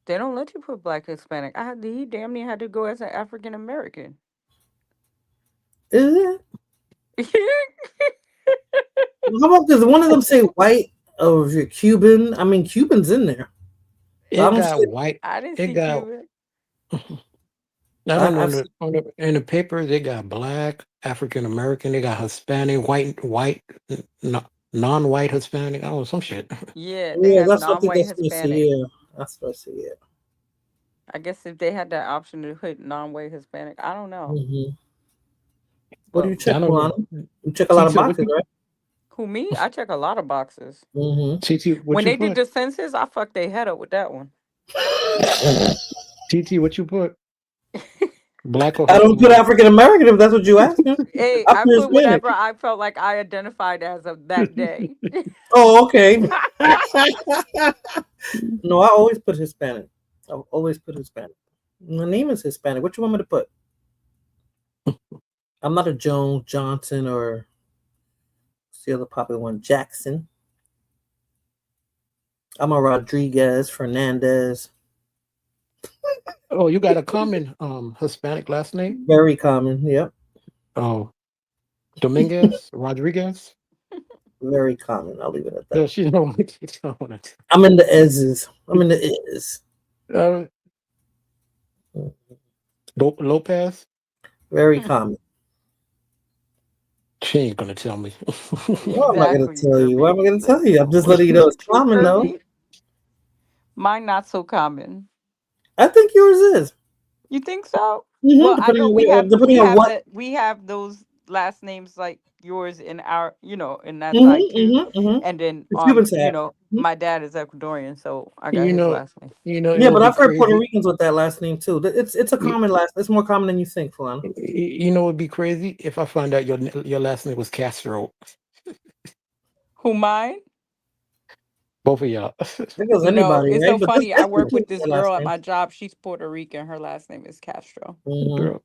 They don't let you put black Hispanic. He damn near had to go as an African American. Is it? How about does one of them say white? Oh, if you're Cuban, I mean Cuban's in there. It I don't got see. white. I didn't It see got. Cuban. I don't know I've seen. in the papers. They got black, African American. They got Hispanic, white, non-white Hispanic. I don't know some shit. Yeah, they Yeah, have that's what I think non-white that's supposed to. Hispanic. Yeah, that's supposed to. Yeah. I guess if they had that option to put non-white Hispanic, I don't know. Mhm. What do you But check, I don't know. Milana? You check a lot of TT, what boxes, you right? who, me? I check a lot of boxes. Mm-hmm. TT, what When you they did put? the census, I fucked their head up with that one. TT, what you put? Black or I don't put Hispanic? African American if that's what you ask me. Hey, I I put put Hispanic. whatever I felt like I identified as of that day. Oh, okay. No, I always put Hispanic. I've always put Hispanic. My name is Hispanic. What you want me to put? I'm not a Jones, Johnson, or what's the other popular one? Jackson. I'm a Rodriguez, Fernandez. Oh, you got a common Hispanic last name? Very common. Yep. Oh, Dominguez, Rodriguez. Very common. I'll leave it at Yeah, that. she know what she's on it. I'm in the S's. I'm in the Is. Lopez. Very common. She ain't gonna tell me. What am I gonna Exactly, tell you? What am I gonna Kirby. tell you? I'm just letting you know it's common though. Kirby, mine not so common. I think yours is. You think so? Mhm, Well, I depending know on we where- have depending on what. we have those last names like yours in our, in that Mhm, side too. mhm, mhm. And then The Cuban side. my dad is Ecuadorian, so I got You his know, last name. it Yeah, but would be I've heard Puerto crazy. Ricans with that last name too. It's a common last. It's more common than you think, Fulana. You know, it'd be crazy if I found out your last name was Castro. Who, mine? Both of y'all. It goes No, anybody, it's right? so But funny. I that's work cool with this their last girl at name. my job. She's Puerto Rican. Her last name is Castro. Mhm. Girl.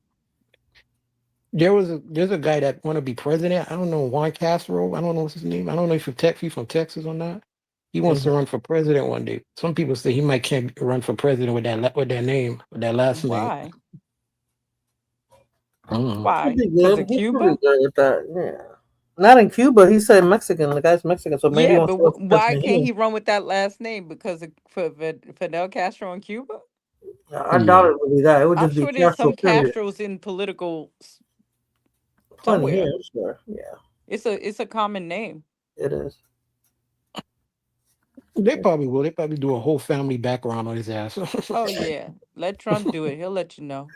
There's a guy that want to be president. I don't know, Juan Castro. I don't know what's his name. I don't know if he's from Texas or not. He wants to run for president one day. Some people say he might can't run for president with that name, with that last name. Why? I don't know. Why? He'd be Because good. of He's Cuba? pretty good with that. Yeah. Not in Cuba. He said Mexican. The guy's Mexican, so maybe he Yeah, wants but to run for why president can't here. he run with that last name? Because of Fidel Castro in Cuba? I doubt it would be that. It would I'm just be sure there's Castro some period. Castros in political Plenty somewhere. here, sure. Yeah, It's a common name. it is. They probably will. They probably do a whole family background on his ass. Oh yeah, let Trump do it. He'll let you know.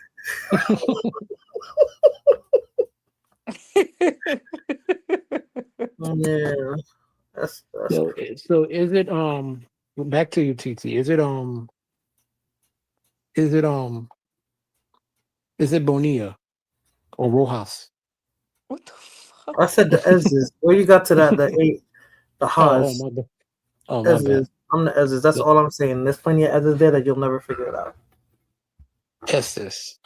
Yeah, that's So is it back to you, TT? Is it Bonilla or Rojas? What the fuck? I said the Ez's. Where you got to that? The eight, the Haas. My bad. Oh, my bad. Ez's. I'm the Ez's. That's all I'm saying. There's plenty of Ez's there that you'll never figure it out. Estes.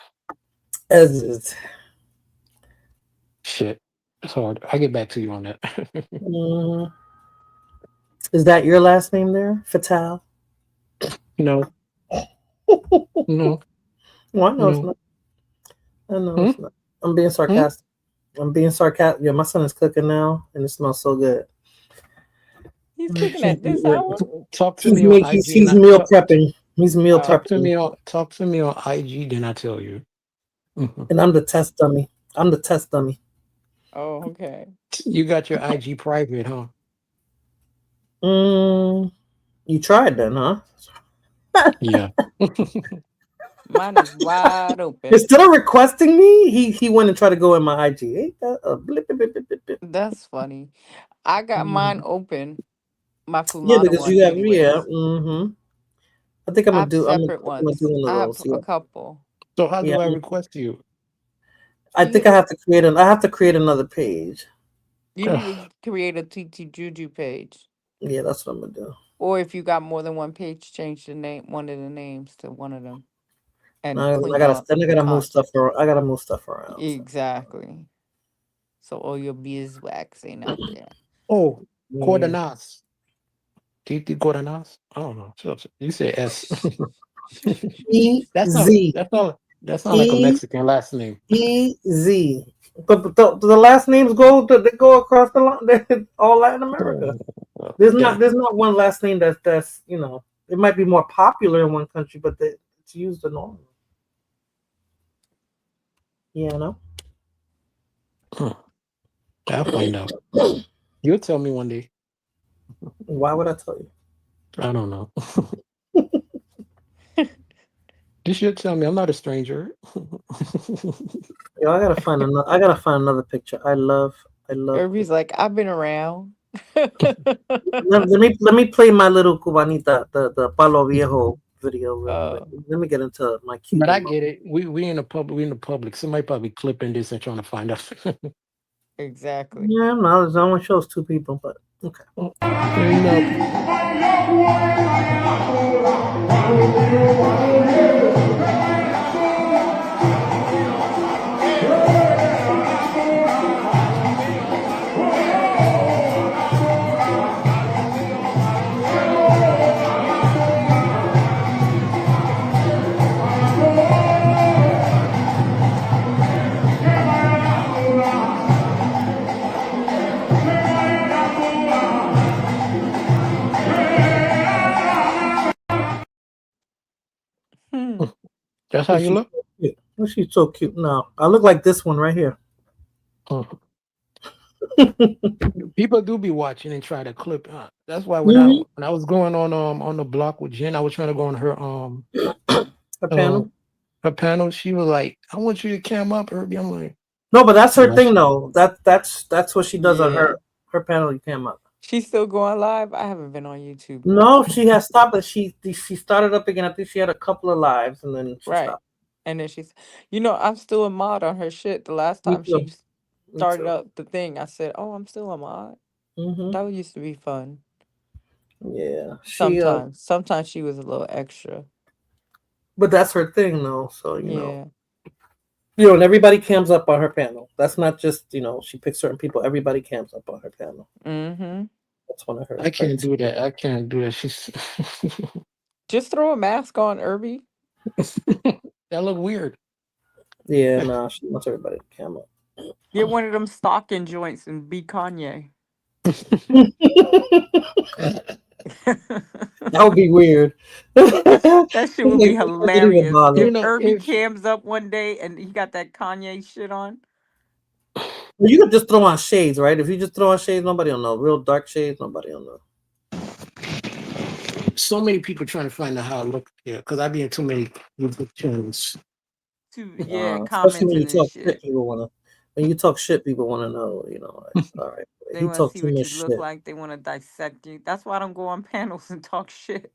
Ez's. Shit. It's hard. I'll get back to you on that. Is that your last name there? Fatal? No. No. Well, I know it's not. I know it's not. I'm being sarcastic. I'm being sarcastic. Yeah, my son is cooking now, and it smells so good. He's cooking at this hour. Talk to me on IG. He's meal prepping. He's meal prepping. Talk to me on IG, then I tell you. And I'm the test dummy. I'm the test dummy. Oh, okay. You got your IG private, huh? You tried then, huh? Yeah. Mine is wide open. Instead of requesting me, he went and tried to go in my IG. That's funny. I got mine open. My Fulana Yeah, because one you have anyways. I think I'm I gonna have do. separate I'm gonna ones. do one I of have those. a couple. So how do Yeah. I request you? I think I have to create another page. You need to create a TT Juju page. Yeah, that's what I'm gonna do. Or if you got more than one page, change the name, one of the names to one of them. And I clean gotta out move content. stuff around. I gotta move stuff around. Exactly. So all your beeswax ain't out there. Oh, Coordenadas. TT Coordenadas? I don't know. You said S. That's not like a Mexican last name. EZ. But the last names they go across the line. They're all Latin America. There's not one last name that's it might be more popular in one country, but it's used in all. I'll find out. You'll tell me one day. Why would I tell you? I don't know. You should tell me. I'm not a stranger. Yo, I gotta find another picture. I love. Everybody's like, I've been around. let me play my little cubanita, the Palo Viejo video. Real quick. Let me get into my cute. But I get it. We in the public. We in the public. Somebody probably clipping this and trying to find out. Exactly. Yeah, no, it only shows two people, but okay. That's how you look? Oh, she's so cute now. I look like this one right here. People do be watching and try to clip. That's why when I was going on the block with Jen, I was trying to go on her panel. Her panel. She was like, "I want you to cam up, Herbie." I'm like, no, but that's her thing though. That's what she does on her panel. You cam up. She's still going live. I haven't been on YouTube. No, she has stopped. But she started up again. I think she had a couple of lives and then she stopped. And then she's, I'm still a mod on her shit. The last time she started up the thing, I said, "Oh, I'm still a mod." That used to be fun. Yeah. Sometimes she was a little extra. But that's her thing though. So and everybody cams up on her panel. That's not just she picks certain people. Everybody cams up on her panel. That's one of her. I can't do that. She's just throw a mask on, Herbie. That look weird. Yeah, no, she wants everybody to cam up. Get one of them stocking joints and be Kanye. That would be weird. That shit would be hilarious. If Herbie cams up one day and he got that Kanye shit on. Well, you could just throw on shades, right? If you just throw on shades, nobody will know. Real dark shades, nobody will know. So many people trying to find out how I look here because I be in too many YouTube channels. Commenting when you and talk shit. When you talk shit, people want to know. All right. They want to see what you look like. They want to dissect you. That's why I don't go on panels and talk shit.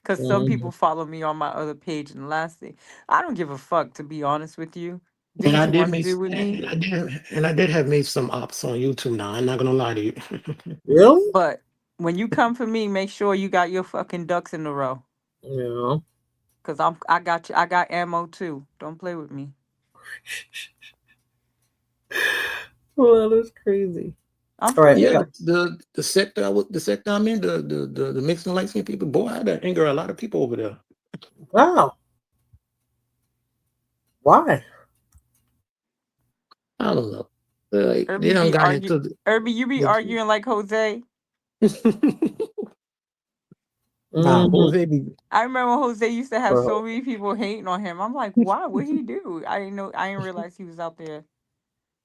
Because some people follow me on my other page. And lastly, I don't give a fuck, to be honest with you. And I you did want to make do with me? and I did have made some ops on YouTube now. I'm not gonna lie to you. Really? But when you come for me, make sure you got your fucking ducks in a row. Yeah. Cause I got you. I got ammo too. Don't play with me. Well, that's crazy. I'm All right. Yeah, Yeah. the sector the sector I'm in, the mixed and light skinned people, boy, I had to anger a lot of people over there. Wow. Why? I don't know. They Irby done be got argue. into Irby, you be arguing like Jose. nah, Mhm. Jose be I remember Jose used to have Bro. so many people hating on him. I'm like, why? What he do? I didn't know. I didn't realize he was out there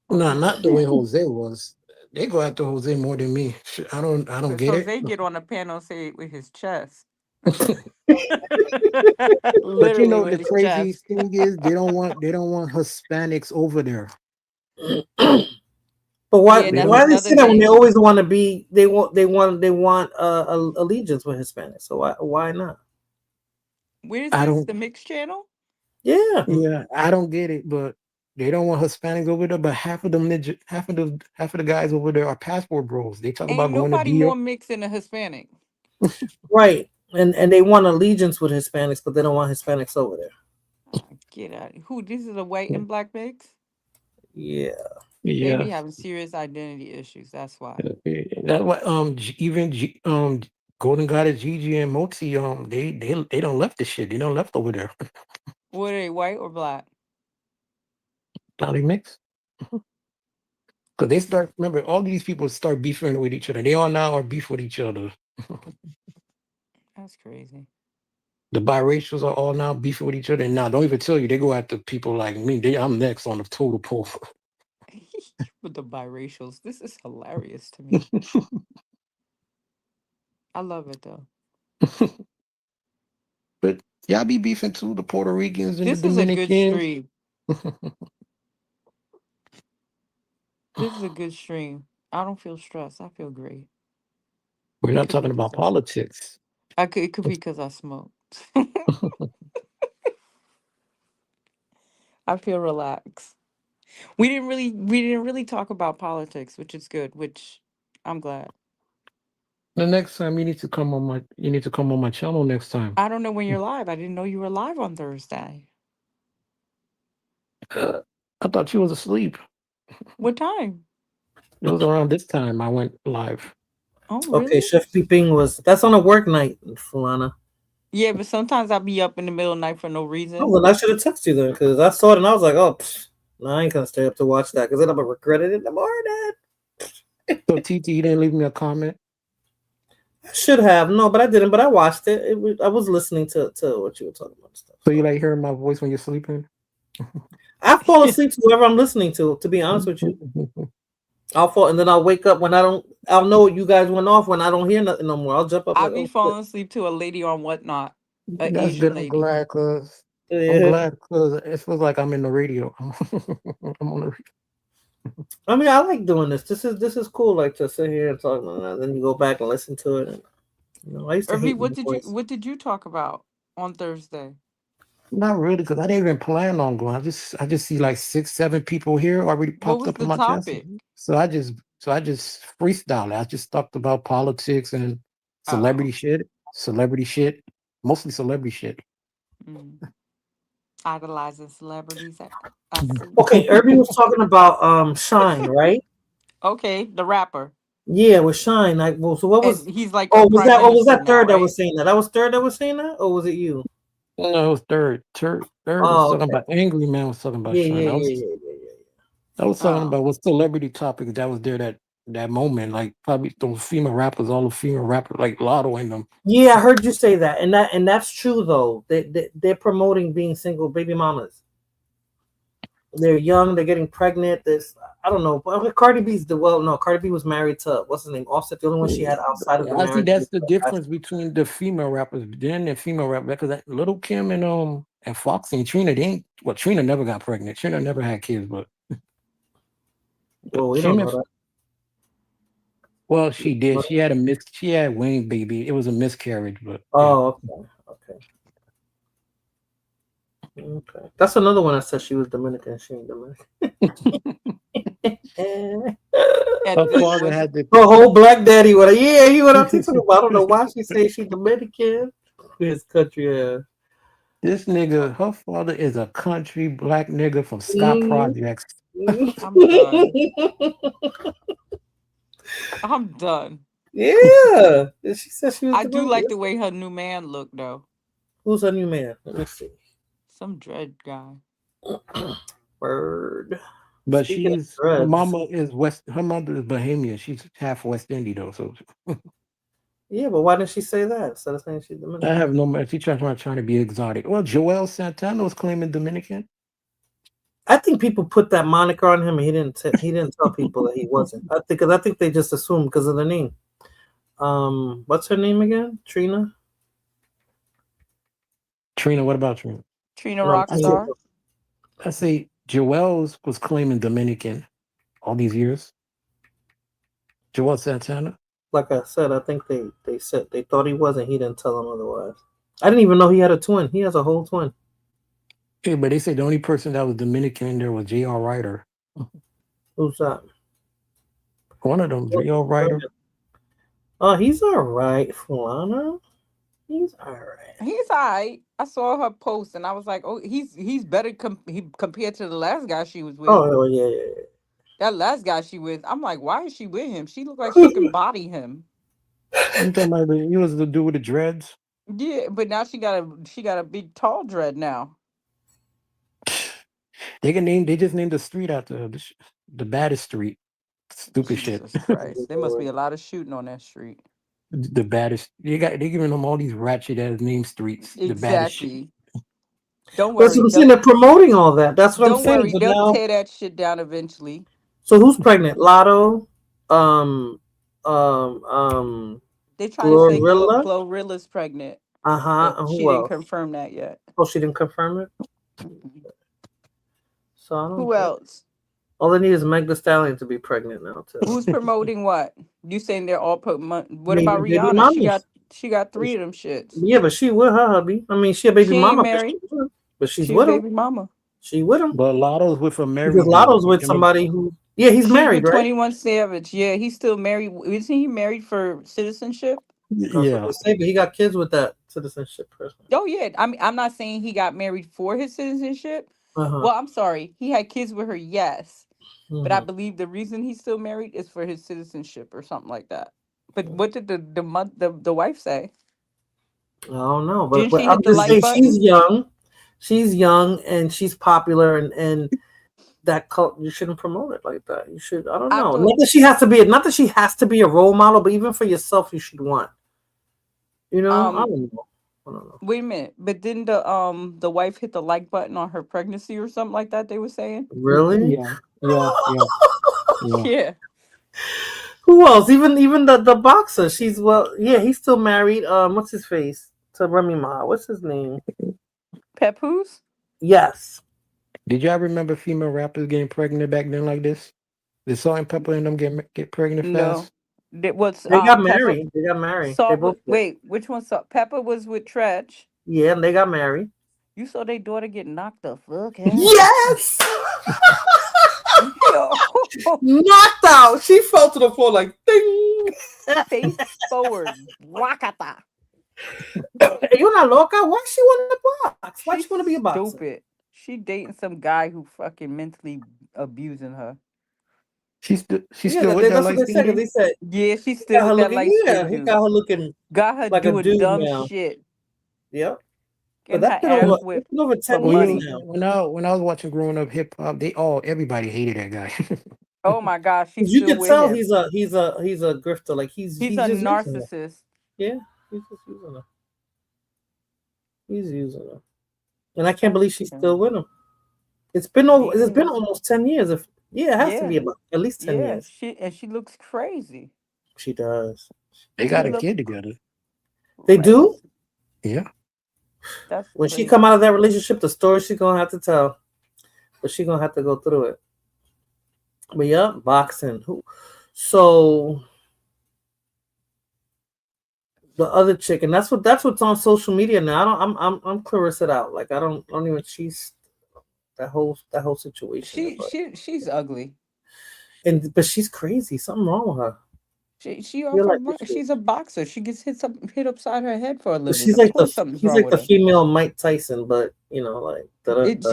on nah, people's not the way panel. Jose was. They go after Jose more than me. Shit, I don't Cause get it. Jose get on the panel and say it with his chest. But you Literally know with the his crazy chest. thing is they don't want Hispanics over there. But why? Yeah, and They that's Why don't do they another say that when they thing. always want to be? They want allegiance with Hispanics. So why not? Where is I this? don't The mixed channel? Yeah. yeah, I don't get it, but they don't want Hispanics over there, but half of the guys over there are passport bros. They talk Ain't about going to nobody be more mixed than a Hispanic. Right. And they want allegiance with Hispanics, but they don't want Hispanics over there. Get out. Who? This is a white and black mix? Yeah. They be yeah. having serious identity issues. That's why. That's what Golden Goddess Gigi and Moti they don't left the shit. They don't left over there. What are they, white or black? Now they mix. Because they start remember all these people start beefing with each other. They all now are beef with each other. That's crazy. The biracials are all now beefing with each other. And now don't even tell you they go after people like me. I'm next on the total poll. With the biracials. This is hilarious to me. I love it though. But y'all be beefing too, the Puerto Ricans and the This is a good Dominicans. stream. This is a good stream. I don't feel stressed. I feel great. We're It not could be talking about 'cause politics. it could be because I smoked. I feel relaxed. We didn't really talk about politics, which is good, which I'm glad. The next time you need to come on my channel next time. I don't know when you're live. I didn't know you were live on Thursday. I thought you was asleep. What time? It was around this time I went live. Oh, Okay, really? Chef Peeping that's on a work night, Fulana. Yeah, but sometimes I'll be up in the middle of the night for no reason. Oh, then I should have texted you then, because I saw it and I was like, oh, no, I ain't gonna stay up to watch that, because then I'm gonna regret it in the morning. So TT, you didn't leave me a comment? I should have, no, but I didn't. But I watched it. I was listening to what you were talking about. Stuff. So you like hearing my voice when you're sleeping? I fall asleep to whoever I'm listening to be honest with you. I'll fall and then I'll wake up when I'll know you guys went off when I don't hear nothing no more. I'll jump up I'll like, be oh, falling asleep to a lady on Whatnot, an That's Asian good. I'm lady. glad because it feels like I'm in the radio. I'm on the radio. I mean, I like doing this. This is cool, like to sit here and talk, and then you go back and listen to it. And, I used to Irby, hate what did you talk about on Thursday? Not really, because I didn't even plan on going. I just see like 6, 7 people here already What popped was up the in my chest. topic? So I just freestyle. I just talked about politics and celebrity shit, mostly celebrity shit. Idolizing celebrities. I see. Okay, Irby was talking about Shine, right? Okay, the rapper. Yeah, with Shine. So what was? And he's like oh, a was prime that? Or was minister that third now, that was right? saying that? That was third that was saying that, or was it you? No, it was third. Third was Oh, talking okay. about Angry Man was talking about Yeah, Shine. yeah, I was yeah. I was talking about what celebrity topic that was there that moment. Like probably those female rappers, all the female rappers, like Lotto and them. Yeah, I heard you say that, and that's true though. They're promoting being single baby mamas. They're young. They're getting pregnant. I don't know. But Cardi B's Cardi B was married to what's his name? Offset. The only one she had outside of the I marriage. think that's the difference between the female rappers then and female rappers. Because that Little Kim and Foxy and Trina, Trina never got pregnant. Trina never had kids, but well, we don't know that. Well, she did. She had Wayne baby. It was a miscarriage, but okay. Okay. That's another one that said she was Dominican. She ain't Dominican. Her father had the Her whole black daddy would he went up TikTok about. I don't know why she say she Dominican. His country This nigga, her father is a country black nigga from Scott Projects. I'm done. I'm done. Yeah. She said she was I do like the way her new man looked though. Who's her new man? Let me see. Some dread guy. Word. But Speaking she's her mama is her mother is Bahamian. She's half West Indian though. So yeah, but why didn't she say that instead of saying she's Dominican? I have no. She trying to be exotic. Well, Joel Santana was claiming Dominican. I think people put that moniker on him, and he didn't tell people that he wasn't. I think they just assumed because of the name. What's her name again? Trina. Trina, what about Trina? Trina Rockstar. I say Joel's was claiming Dominican all these years. Joel Santana. Like I said, I think they said they thought he wasn't. He didn't tell them otherwise. I didn't even know he had a twin. He has a whole twin. Yeah, but they say the only person that was Dominican in there was J.R. Ryder. Who's that? One of them, J.R. Ryder. Oh, he's all right, Fulana. He's all right. He's all right. I saw her post and I was like, oh, he's better compared to the last guy she was with. Oh yeah. That last guy she with, I'm like, why is she with him? She looked like she can body him. I'm talking about he was the dude with the dreads. Yeah, but now she got a big tall dread now. They just named the street after the baddest street. Stupid Jesus shit. Christ. There must be a lot of shooting on that street. The baddest. They giving them all these ratchet ass name streets. Exactly. The baddest shit. Don't worry. That's what I'm saying. They're promoting all that. That's what I'm saying. Don't worry. They'll tear that shit down eventually. So who's pregnant? Lotto. They're trying to say Glorilla's pregnant. Who She didn't else? confirm that yet. Oh, she didn't confirm it. So I don't. Who else? All they need is Meg Thee Stallion to be pregnant now too. Who's promoting what? You saying they're all what Maybe about baby Rihanna? mamas. She got 3 of them shits. Yeah, but she with her hubby. I mean, she a baby She mama, ain't married. but she's She with a him. baby mama. She with him. But Lotto's with a married. Because Lotto's with somebody who. Yeah, he's married, with right? 21 Savage. Yeah, he's still married. Isn't he married for citizenship? Yeah. But he got kids with that citizenship person. Oh yeah. I mean, I'm not saying he got married for his citizenship. Well, I'm sorry. He had kids with her, yes. But I believe the reason he's still married is for his citizenship or something like that. But what did the wife say? I don't know, but Didn't she I'm hit the just like saying button? she's young and she's popular and that cult, you shouldn't promote it like that. You should, I don't know. Not that she has to be a role model, but even for yourself, you should want. You know, I don't know. Wait a minute, but didn't the wife hit the like button on her pregnancy or something like that? They were saying. Really? Yeah. Yeah. Who else? Even the boxer. He's still married. What's his face? To Remy Ma. What's his name? Papoose? Yes. Did y'all remember female rappers getting pregnant back then like this? Did Salt and Pepper and them get pregnant fast? They got married. They got married. Wait, which one? Pepper was with Tretch. Yeah, and they got married. You saw their daughter get knocked the fuck out. Yes. Knocked out. She fell to the floor like ding. Face forward. Wakata. You're not loca. Why she want to box? Why she want to be a boxer? Stupid. She dating some guy who fucking mentally abusing her. She's still with that light skin dude? They said, yeah, she's still with that light skin he dude. got her looking. Got her like doing a dude dumb now. shit. Yep. But that's been over 10 years now. When I was watching growing up hip hop, everybody hated that guy. Oh my gosh, you can tell he's a grifter. Like he's a narcissist. Yeah, he's just using her. He's using her, and I can't believe she's still with him. It's been almost 10 years. It has to be about at least 10 years. She looks crazy. She does. They got a kid together. They do? Yeah. That's when she come out of that relationship, the story she's gonna have to tell, but she's gonna have to go through it. But yeah, boxing. So the other chick, and that's what's on social media now. I'm Clarissa out. Like I don't even she's that whole situation. She's ugly. But she's crazy. Something wrong with her. She's a boxer. She gets hit upside her head for a living. She's like the female Mike Tyson, but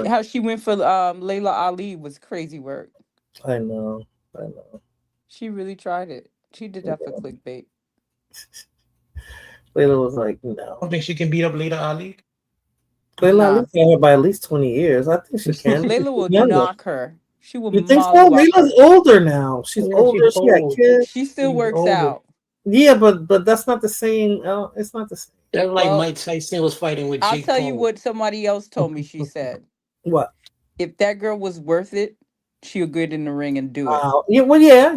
how she went for Layla Ali was crazy work. I know. She really tried it. She did that for clickbait. Layla was like, no. I don't think she can beat up Layla Ali. Layla Ali got her by at least 20 years. I think she can. Layla will knock her. She will. You think so? Layla's older now. She's older. She got kids. She still works out. Yeah, but that's not the same. It's not the same. That's like Mike Tyson was fighting with Jake I'll tell Paul. you what somebody else told me. She said, "What? If that girl was worth it, she'll get in the ring and do it." Yeah, well, yeah.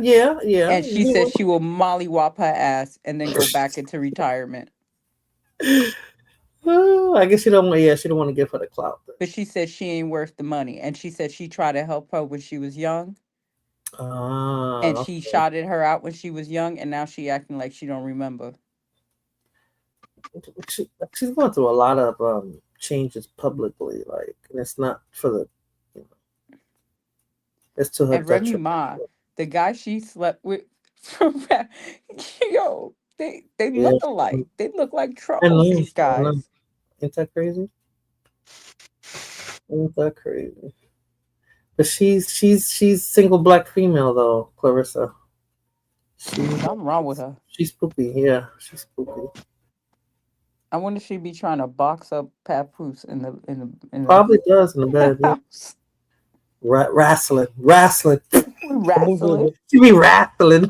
And she said she will mollywop her ass and then go back into retirement. I guess she don't want to give her the clout. But she said she ain't worth the money, and she said she tried to help her when she was young. And she shouted her out when she was young, and now she acting like she don't remember. She's going through a lot of changes publicly, like, and it's not for the, it's to her. And Remy Ma, the guy she slept with, yo, they look alike. They look like trouble. These guys. Ain't that crazy? Ain't that crazy? But she's single black female though, Clarissa. Something wrong with her. She's spooky. Yeah, she's spooky. I wonder if she'd be trying to box up Papoose in the Probably does in the bed. Yeah. Wrestling. She be wrestling.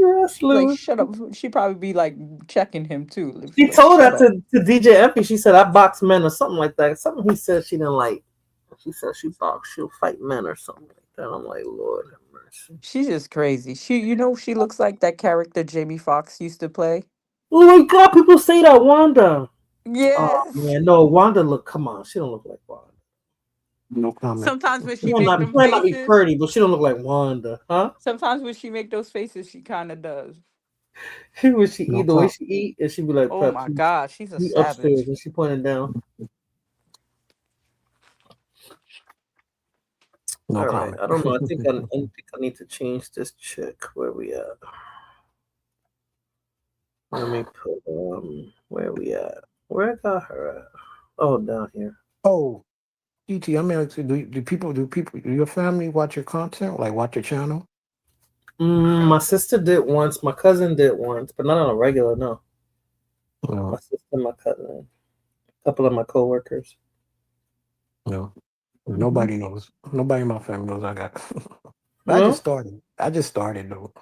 Wrestling. Like, shut up. She'd probably be like checking him too. She told that to DJ Effie. She said, I box men or something like that. Something he said she didn't like. She said she'll fight men or something like that. I'm like, Lord have mercy. She's just crazy. She looks like that character Jamie Foxx used to play. Oh my God, people say that Wanda. Yes. Oh man, no, Wanda come on. She don't look like Wanda. No comment. Sometimes when she She make might them faces, be pretty, but she don't look like Wanda, huh? sometimes when she make those faces, she kind of does. When she eat the way she eat, and she be like, "Oh my God, she's a savage." Upstairs, and she pointed down. No All comment. right, I don't know. I think I need to change this chick. Where we at? Let me put where we at? Where I got her at? Oh, down here. Oh, ET, I'm asking, do your family watch your content? Like watch your channel? My sister did once. My cousin did once, but not on a regular. No. No. My sister, my cousin, a couple of my coworkers. No. Nobody knows. Nobody in my family knows I got. But No? I just started though.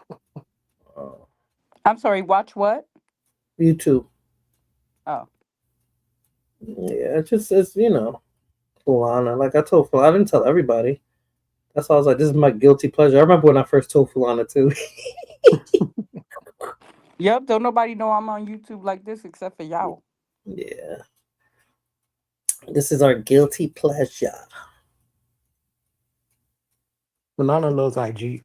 I'm sorry. Watch what? YouTube. Oh. Yeah, it's Fulana. Like I told Fulana, I didn't tell everybody. That's why I was like, this is my guilty pleasure. I remember when I first told Fulana too. Yep. Don't nobody know I'm on YouTube like this except for y'all. Yeah. This is our guilty pleasure. Banana loves IG.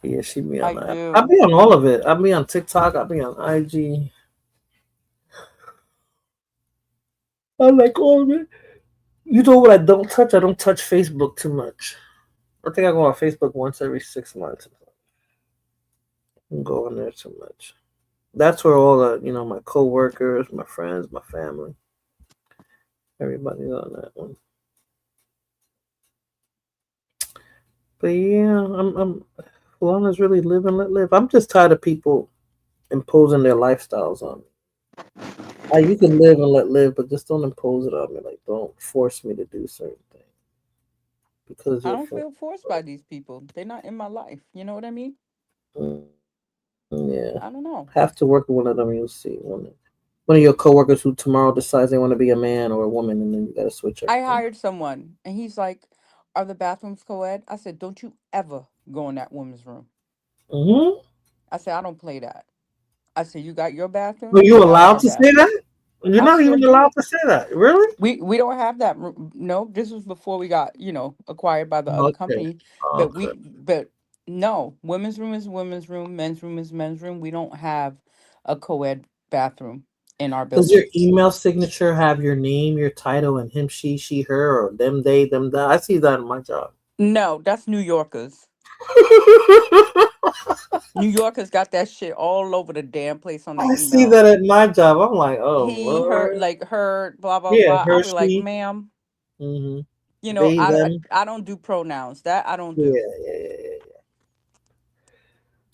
Yeah, she be on that. do. I'll be on all of it. I'll be on TikTok. I'll be on IG. I like all of it. You know what I don't touch? I don't touch Facebook too much. I think I go on Facebook once every 6 months. I don't go on there too much. That's where all the, my coworkers, my friends, my family, everybody's on that one. But yeah, I'm Fulana's really live and let live. I'm just tired of people imposing their lifestyles on me. You can live and let live, but just don't impose it on me. Like, don't force me to do certain things. Because I don't feel forced by these people. They're not in my life. You know what I mean? Yeah. I don't know. Have to work with one of them, you'll see. One of your coworkers who tomorrow decides they want to be a man or a woman, and then you got to switch up. I hired someone, and he's like, "Are the bathrooms co-ed?" I said, "Don't you ever go in that woman's room." Mm-hmm. I said, "I don't play that." I said, "You got your bathroom?" Were you allowed to say that? You're I not sure even do. allowed to say that. Really? We don't have that. No, this was before we got, acquired by the other Okay. company. Okay. But no, women's room is women's room, men's room is men's room. We don't have a co-ed bathroom in our Does your building. email signature have your name, your title, and him, she, her, or them, they, them, that? I see that in my job. No, that's New Yorkers. New Yorkers got that shit all over the damn place on the I see email. that at my job. I'm like, oh, He, her, Lord. like her, blah blah Yeah, blah. I'll her, be like, she. ma'am, Mm-hmm. I, They, them. I don't do pronouns. That I don't Yeah, do. yeah.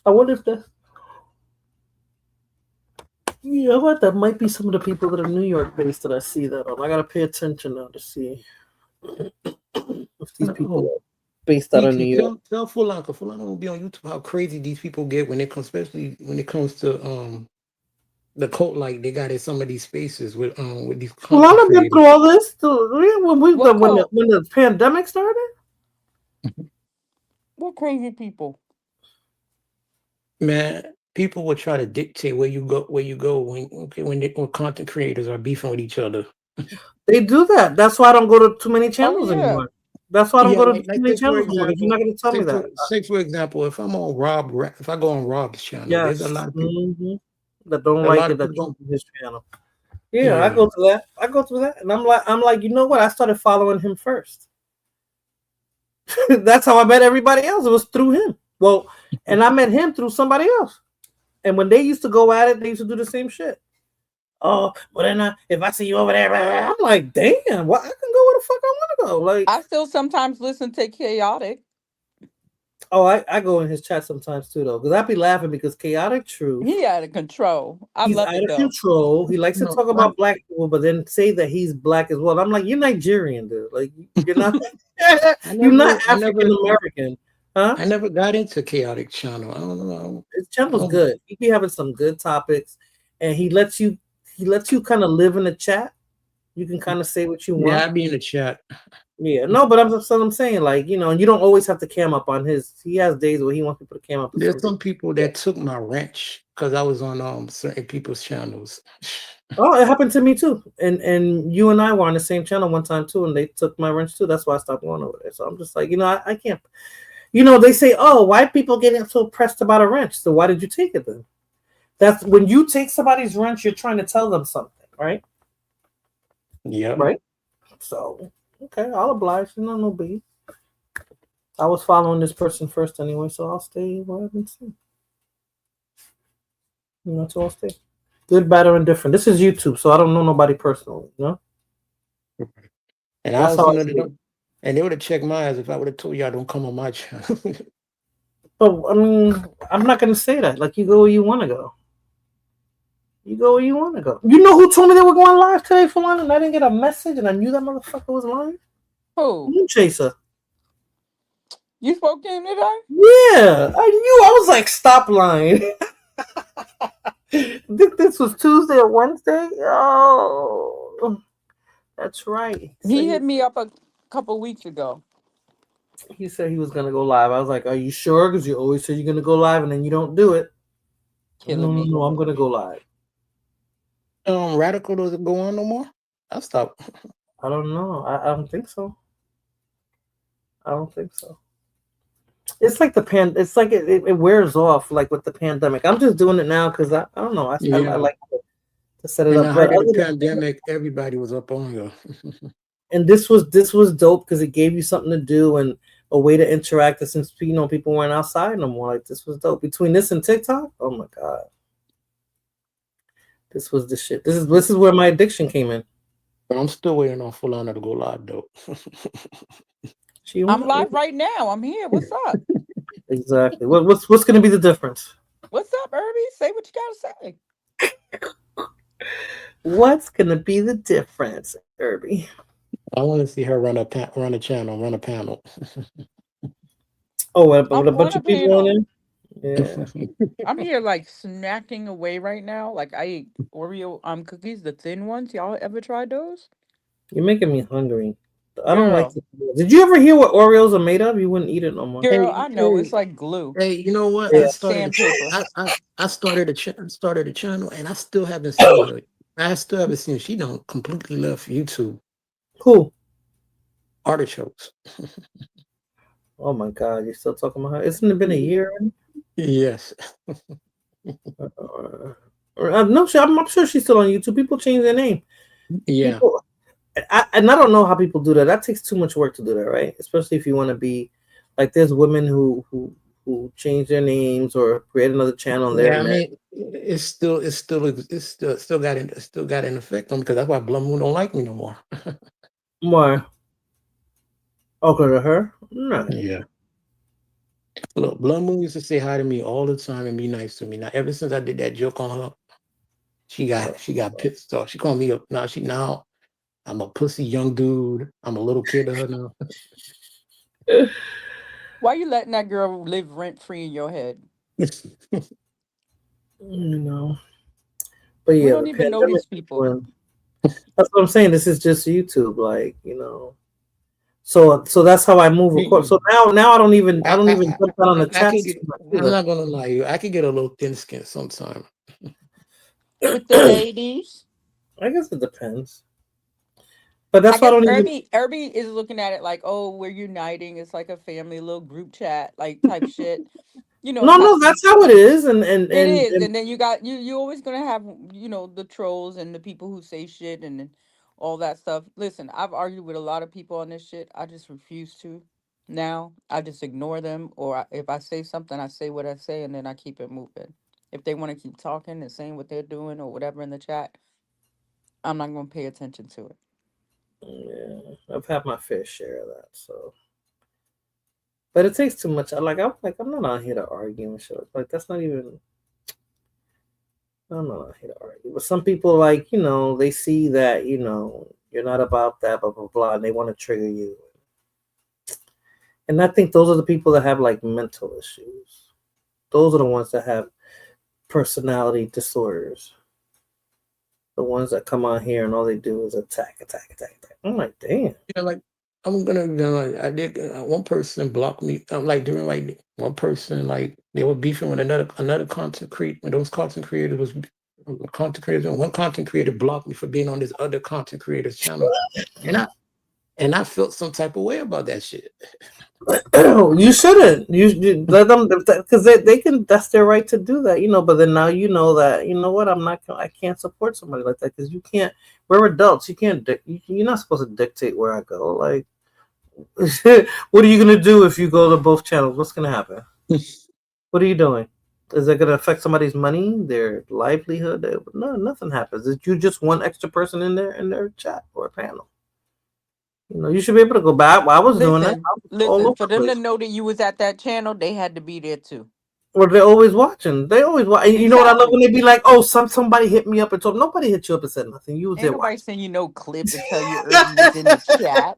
I wonder if that's. Yeah, I bet that might be some of the people that are New York based that I see that on. I gotta pay attention now to see if these people are based out of New York. Tell Fulan, because Fulan will be on YouTube how crazy these people get when it comes, especially when it comes to the cult like they got in some of these spaces with these. Well, content I've been creators. through all this when the pandemic started. What crazy people? Man, people will try to dictate where you go when content creators are beefing with each other. They do that. That's why I don't go to too many channels anymore. That's why I don't go to too many channels anymore. You're not going to tell me that. Say for example, if I'm on if I go on Rob's channel, Yes. there's a lot of people that don't like it that jump on his channel. Yeah, I go through that. I go through that, and I'm like, you know what? I started following him first. That's how I met everybody else. It was through him. Well, and I met him through somebody else. And when they used to go at it, they used to do the same shit. Oh, well then if I see you over there, I'm like, damn, well, I can go where the fuck I want to go. Like, I still sometimes listen to Chaotic. Oh, I go in his chat sometimes too, though, because I be laughing because Chaotic Truth. He out of control. He's love out it of though. control. He likes to talk about black people, but then say that he's black as well. I'm like, you're Nigerian, dude. Like, you're not. You're not African American, huh? I never got into Chaotic channel. I don't know. His channel's good. He be having some good topics, and he lets you kind of live in the chat. You can kind of say what you want. Yeah, I be in the chat. Yeah, no, but I'm saying, like, and you don't always have to cam up on his. He has days where he wants to put a cam up. There's some people that took my wrench because I was on certain people's channels. Oh, it happened to me too. And you and I were on the same channel one time too, and they took my wrench too. That's why I stopped going over there. So I'm just like, I can't. They say, oh, white people getting so pressed about a wrench. So why did you take it then? That's when you take somebody's wrench, you're trying to tell them something, right? Yeah. Right. So okay, I'll oblige. No biggie. I was following this person first anyway, so I'll stay where I've been seen. So I'll stay. Good, bad, or indifferent. This is YouTube, so I don't know nobody personally, And I also and they would have checked my ass if I would have told you I don't come on my channel. But I mean, I'm not gonna say that. Like, you go where you want to go. You go where you want to go. You know who told me they were going live today for one, and I didn't get a message, and I knew that motherfucker was lying? Who? Moon Chaser. You spoke to him today? Yeah, I knew. I was like, stop lying. This was Tuesday or Wednesday. Oh, that's right. He hit me up a couple weeks ago. He said he was gonna go live. I was like, "Are you sure?" Because you always say you're gonna go live, and then you don't do it. No, I'm gonna go live. Radical doesn't go on no more. I'll stop. I don't know. I don't think so. I don't think so. It's like it's like it wears off, like with the pandemic. I'm just doing it now because I don't know. I like to set it up. But the pandemic, everybody was up on you. And this was dope because it gave you something to do and a way to interact. And since people weren't outside no more, like, this was dope. Between this and TikTok, oh my god, this was the shit. This is where my addiction came in. But I'm still waiting on Fulana to go live though. I'm live right now. I'm here. What's up? Exactly. What's going to be the difference? What's up, Irby? Say what you gotta say. What's going to be the difference, Irby? I want to see her run a panel. Oh, with a bunch of people on there? Yeah. I'm here like snacking away right now. Like, I ate Oreo cookies, the thin ones. Y'all ever tried those? You're making me hungry. I don't like this. Did you ever hear what Oreos are made of? You wouldn't eat it no more. Girl, I know. It's like glue. Hey, you know what? Yeah. I started a channel and I still haven't seen it. I still haven't seen. She don't completely left YouTube. Who? Artichokes. Oh my God, you're still talking about her? Isn't it been a year? Yes. No, I'm sure she's still on YouTube. People change their name. Yeah. People, and I don't know how people do that. That takes too much work to do that, right? Especially if you want to be like, there's women who change their names or create another channel. Yeah, I mean, it's still got an effect on me, because that's why Blum Moon don't like me no more. Why? Oh, because of her? No. Yeah. Look, Blum Moon used to say hi to me all the time and be nice to me. Now, ever since I did that joke on her, she got pissed off. She called me up. Now I'm a pussy young dude. I'm a little kid to her now. Why you letting that girl live rent free in your head? You know. But yeah, we don't even know these people. That's what I'm saying. This is just YouTube, like, you know. So that's how I move. Of course. So now I don't even jump out on the chat. I'm not gonna lie to you. I could get a little thin skin sometime. With the ladies, I guess it depends. But that's why I don't even. Everybody is looking at it like, oh, we're uniting. It's like a family, little group chat, like type shit. You know. No, that's how it is, and it is. And then you got you always gonna have, you know, the trolls and the people who say shit and all that stuff. Listen, I've argued with a lot of people on this shit. I just refuse to. Now I just ignore them, or if I say something, I say what I say, and then I keep it moving. If they want to keep talking and saying what they're doing or whatever in the chat, I'm not gonna pay attention to it. Yeah, I've had my fair share of that. So, but it takes too much. I'm not out here to argue and shit. Like, that's not even. I'm not out here to argue. But some people, like, you know, they see that, you know, you're not about that, blah blah blah, and they want to trigger you. And I think those are the people that have like mental issues. Those are the ones that have personality disorders. The ones that come on here and all they do is attack. I'm like, damn. Yeah, like I did. One person blocked me. Like during like one person, like they were beefing with another content creator. When those content creators was content creators, and one content creator blocked me for being on this other content creator's channel, and I felt some type of way about that shit. You shouldn't. You let them, because they can. That's their right to do that, you know. But then now you know that, you know what, I can't support somebody like that, because you can't. We're adults. You can't. You're not supposed to dictate where I go. Like, what are you gonna do if you go to both channels? What's gonna happen? What are you doing? Is that gonna affect somebody's money, their livelihood? No, nothing happens. It's you just one extra person in their chat or panel. You know, you should be able to go back. I was doing that. Listen, for them to know that you was at that channel, they had to be there too. Well, they're always watching. They always watch. Exactly. You know what I love when they be like, "Oh, somebody hit me up and told." Nobody hit you up and said nothing. You was there nobody watching. send you no clip to tell you was in the chat.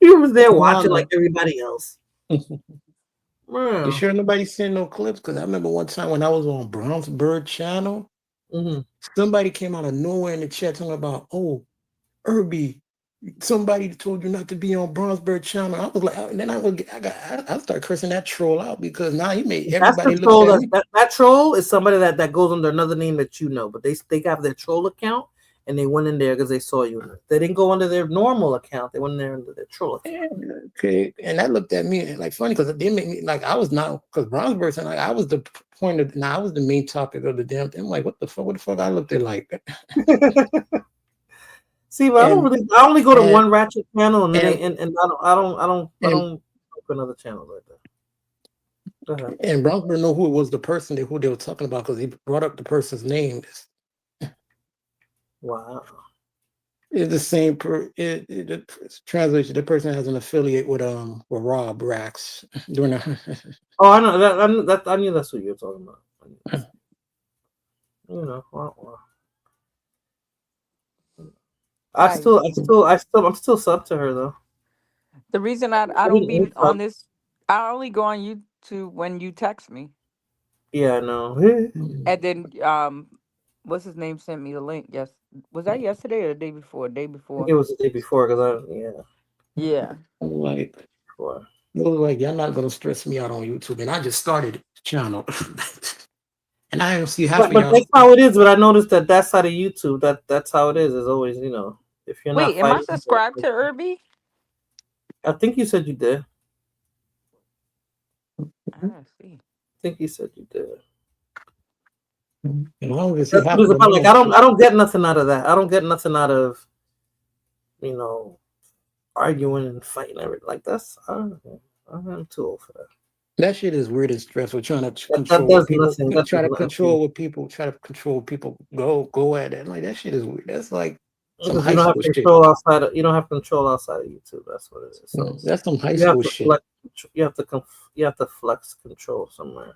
You was there watching like everybody else. You sure nobody sent no clips? Because I remember one time when I was on Bronze Bird channel, somebody came out of nowhere in the chat talking about, "Oh, Irby, somebody told you not to be on Bronze Bird channel." I was like, and then I start cursing that troll out, because now he made everybody look at me. That troll is somebody that goes under another name that you know, but they have their troll account and they went in there because they saw you. They didn't go under their normal account. They went in there under their troll account. Okay, and that looked at me like funny, because they made me like I was not, because Bronze Bird, like I was the point of, now I was the main topic of the damn thing. I'm like, what the fuck I looked at like. See, but I only go to one Ratchet channel, and I don't go to another channel like that. And Bronx know who it was, the person who they were talking about, because he brought up the person's name. Wow. It's the same translation. The person has an affiliate with Rob Rax doing that. Oh, I know that. I knew that's what you were talking about. You know, wow. I'm still sub to her though. The reason I don't be on this, I only go on YouTube when you text me. Yeah, I know. And then what's his name sent me the link? Yes, was that yesterday or the day before? Day before. It was the day before, because yeah. Like, y'all not gonna stress me out on YouTube, and I just started the channel. And I don't see half of But y'all. that's how it is. But I noticed that side of YouTube, that's how it is. Is always, if you're not Wait, am I fighting. subscribed to Irby? I think you said you did. I don't see. I think you said you did. As long as That's what it's about. Like I don't get nothing out of that. I don't get nothing out of, arguing and fighting everything. Like that's I'm too old for that. That shit is weird and stressful. Trying to That control does people. nothing. That Try to does control what people. Try to control people. Go at it. Like that shit is weird. That's like some Because high you don't have school shit. control outside. You don't have control outside of YouTube. That's what it is. So That's some high you have school to shit. you have to flex control somewhere.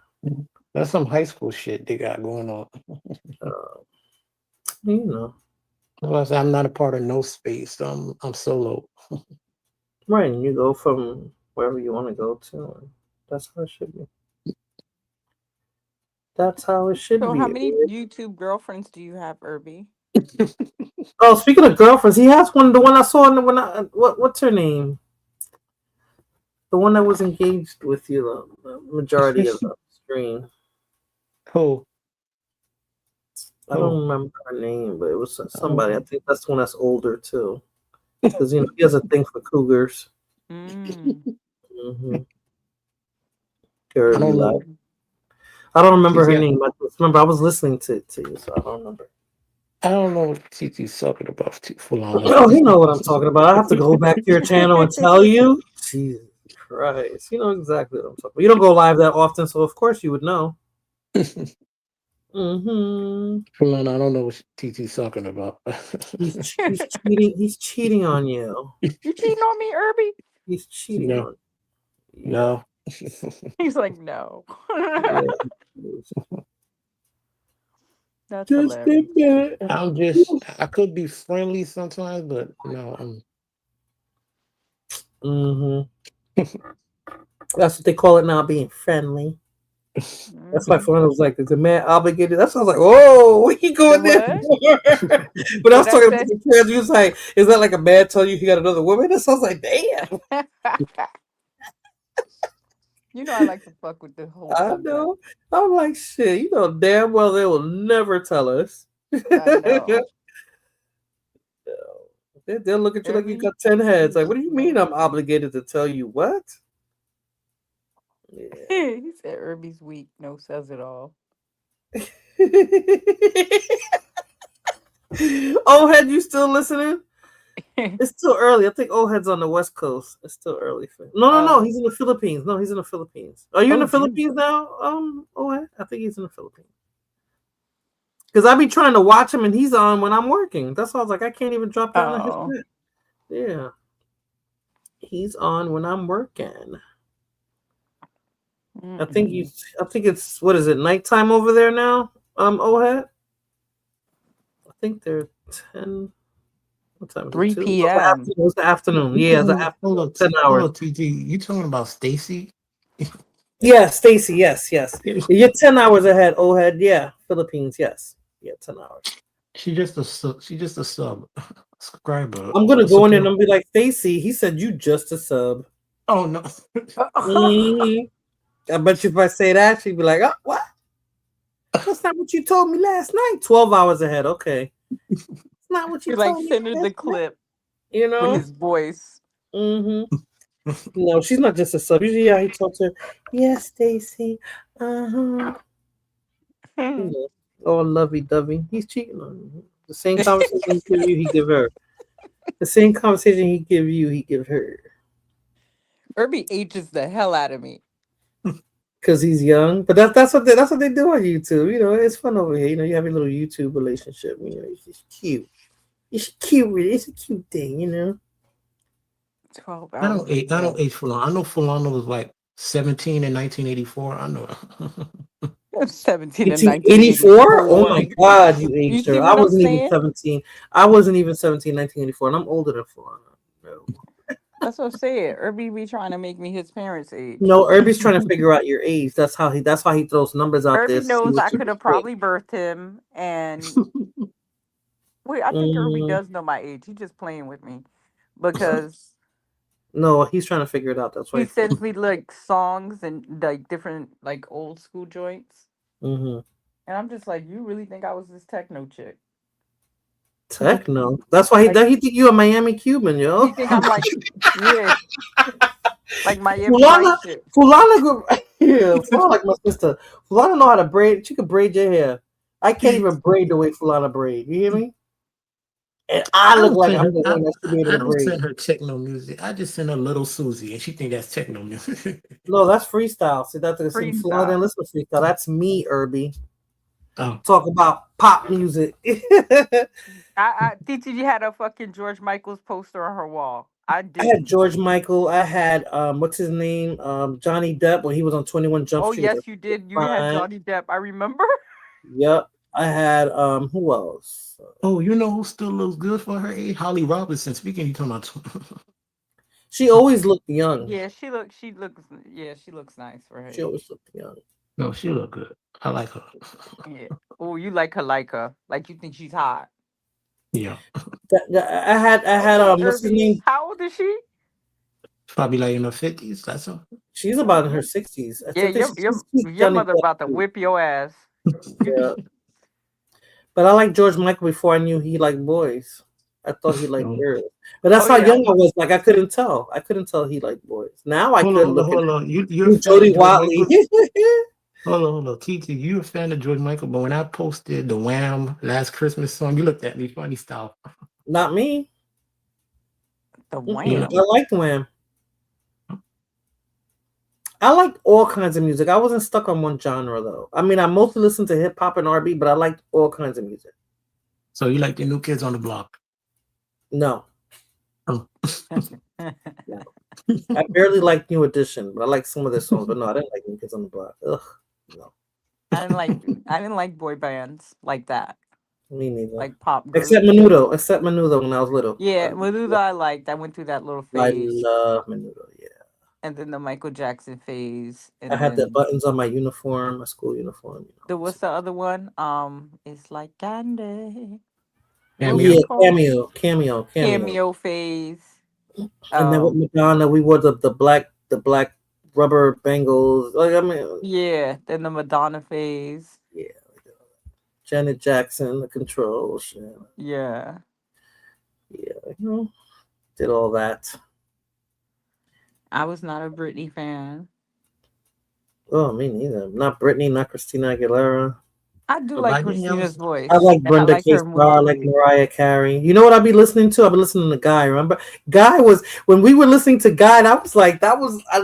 That's some high school shit they got going on. Otherwise, I'm not a part of no space. I'm solo. Right, and you go from wherever you want to go to, and that's how it should be. That's how it should So be. how many YouTube girlfriends do you have, Irby? Oh, speaking of girlfriends, he has one. The one I saw what's her name? The one that was engaged with you, the majority of the stream. Who? I don't remember her name, but it was somebody. I think that's the one that's older too, because he has a thing for cougars. Mm-hmm. I don't remember her name. I just remember I was listening to you, so I don't remember. I don't know what TT's talking about. Full on. Oh, you know what I'm talking about. I have to go back to your channel and tell you. Jesus Christ, you know exactly what I'm talking about. You don't go live that often, so of course you would know. Full on. I don't know what TT's talking about. He's cheating. He's cheating on you. You cheating on me, Irby? He's cheating on you. No. He's like, no. That's Just hilarious. I could be friendly sometimes, but no, That's what they call it now, being friendly. That's why Fernando was like, "Is a man obligated?" That sounds like, "Oh, what you going there for?" But I was talking about the trans. He was like, "Is that like a man telling you he got another woman?" That sounds like, "Damn." You know, I like to fuck with the whole. I know. I'm like, shit. You know damn well they will never tell us. I know. They'll look at you like you got 10 heads. Like, what do you mean I'm obligated to tell you what? Yeah. He said Irby's weak. No says it all. Ohead, you still listening? It's still early. I think Ohead's on the West Coast. It's still early for him. No. He's in the Philippines. No, he's in the Philippines. Are you in the Philippines now? Ohead? I think he's in the Philippines. Because I be trying to watch him and he's on when I'm working. That's why I was like, I can't even drop down on his bed. Yeah. He's on when I'm working. I think it's what is it, nighttime over there now? Ohead? I think they're 10. What time? 3 p.m. It's the afternoon. Yeah, it's the afternoon. 10 hours. TT, you talking about Stacy? Yeah, Stacy. Yes. You're 10 hours ahead, Ohead. Yeah, Philippines. Yes. Yeah, 10 hours. She's just a sub subscriber. I'm gonna go in there and I'm be like, Stacy. He said you just a sub. Oh no. I bet you if I say that, she'd be like, "Oh, what? That's not what you told me last night." 12 hours ahead. Okay. It's not what you told me. Send her the clip. You know, with his voice. No, she's not just a sub. Usually, he talks to her. Yes, Stacy. Oh, lovey-dovey. He's cheating on you. The same conversation he give you, he give her. The same conversation he give you, he give her. Irby ages the hell out of me. Because he's young, but that's what they do on YouTube. You know, it's fun over here. You know, you have a little YouTube relationship. You know, it's just cute. It's cute. It's a cute thing. You know. 12 hours. I don't age Fulano. I know Fulano was like 17 in 1984. I know. 17 in 1984? Oh my God, you aged her. I wasn't even saying? 17. I wasn't even 17 in 1984, and I'm older than Fulano. No. That's what I'm saying. Irby be trying to make me his parents' age. No, Irby's trying to figure out your age. That's how he throws numbers out there. Irby knows I could have probably birthed him, and wait, I think Irby does know my age. He's just playing with me because no, he's trying to figure it out. That's why he sends me like songs and like different like old school joints. And I'm just like, you really think I was this techno chick? Techno. That's why he think you a Miami Cuban, yo. He think I'm like, yeah, like Miami Fulana, Vice shit. yeah, Fulana like my sister. Fulana know how to braid. She can braid your hair. I can't even braid the way Fulana braid. You hear me? And I look like I'm the one that should be able I to don't braid. send her techno music. I just send her Little Susie, and she think that's techno music. No, that's freestyle. See, that's Freestyle. Fulana didn't listen to freestyle. That's me, Irby. Oh. Talk about pop music. Titi, you had a fucking George Michael's poster on her wall. I I had George Michael. I had what's his name? Johnny Depp when he was on 21 Jump Oh Street. yes, you did. You had Johnny Depp. I remember. Yep. I had who else? Oh, you know who still looks good for her age? Holly Robinson. Speaking, you talking about? She always looked young. Yeah, she looks. Yeah, she looks nice for her. She always looked young. No, she look good. I like her. Yeah. Oh, you like her? Like you think she's hot? Yeah. I had what's his name? How old is she? Probably like in her 50s. That's all. She's about in her 60s. Yeah, your mother about to whip your ass. Yeah. But I liked George Michael before I knew he liked boys. I thought he liked girls. But that's how young I was. Like I couldn't tell. I couldn't tell he liked boys. Now I could look at You're Jody Watley. Hold on. Titi, you a fan of George Michael, but when I posted the Wham! Last Christmas song, you looked at me funny style. Not me. The Wham! I liked Wham! I liked all kinds of music. I wasn't stuck on one genre though. I mean, I mostly listened to hip hop and R&B, but I liked all kinds of music. So you like the New Kids on the Block? No. Oh. No. I barely liked New Edition, but I like some of their songs. But no, I didn't like New Kids on the Block. Ugh, no. I didn't like boy bands like that. Me neither. Like pop. Except Menudo when I was little. Yeah, Menudo I liked. I went through that little phase. I love Menudo, yeah. And then the Michael Jackson phase. And I had the buttons on my uniform, my school uniform. What's the other one? It's like candy. Cameo phase. And then with Madonna, we wore the black rubber bangles. Like I mean, yeah. Then the Madonna phase. Yeah. Janet Jackson, The Controls. Yeah. Yeah. Did all that. I was not a Britney fan. Oh, me neither. Not Britney, not Christina Aguilera. I do like Christina's voice. I like Brenda K. Starr, I like Mariah Carey. You know what I'd be listening to? I'd be listening to Guy. Remember? Guy was, when we were listening to Guy, I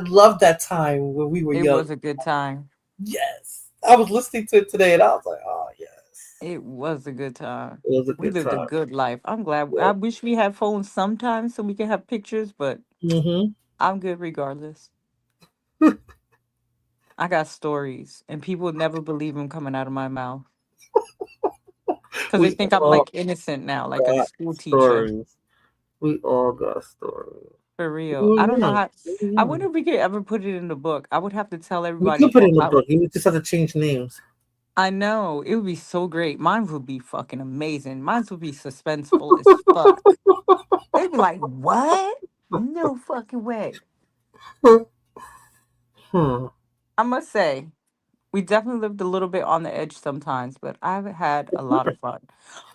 loved that time when we were young. It was a good time. Yes. I was listening to it today and I was like, oh, yes. It was a good time. It was a good we lived time. a good life. I'm glad. Yeah. I wish we had phones sometimes so we can have pictures, but I'm good regardless. I got stories, and people never believe them coming out of my mouth because they think I'm like innocent now, like a school teacher. We all got stories. For real. I don't know how. I wonder if we could ever put it in the book. I would have to tell everybody. We could put it in the book. You just have to change names. I know. It would be so great. Mine would be fucking amazing. Mine would be suspenseful as fuck. They'd be like, what? No fucking way. I must say, we definitely lived a little bit on the edge sometimes, but I've had a lot of fun.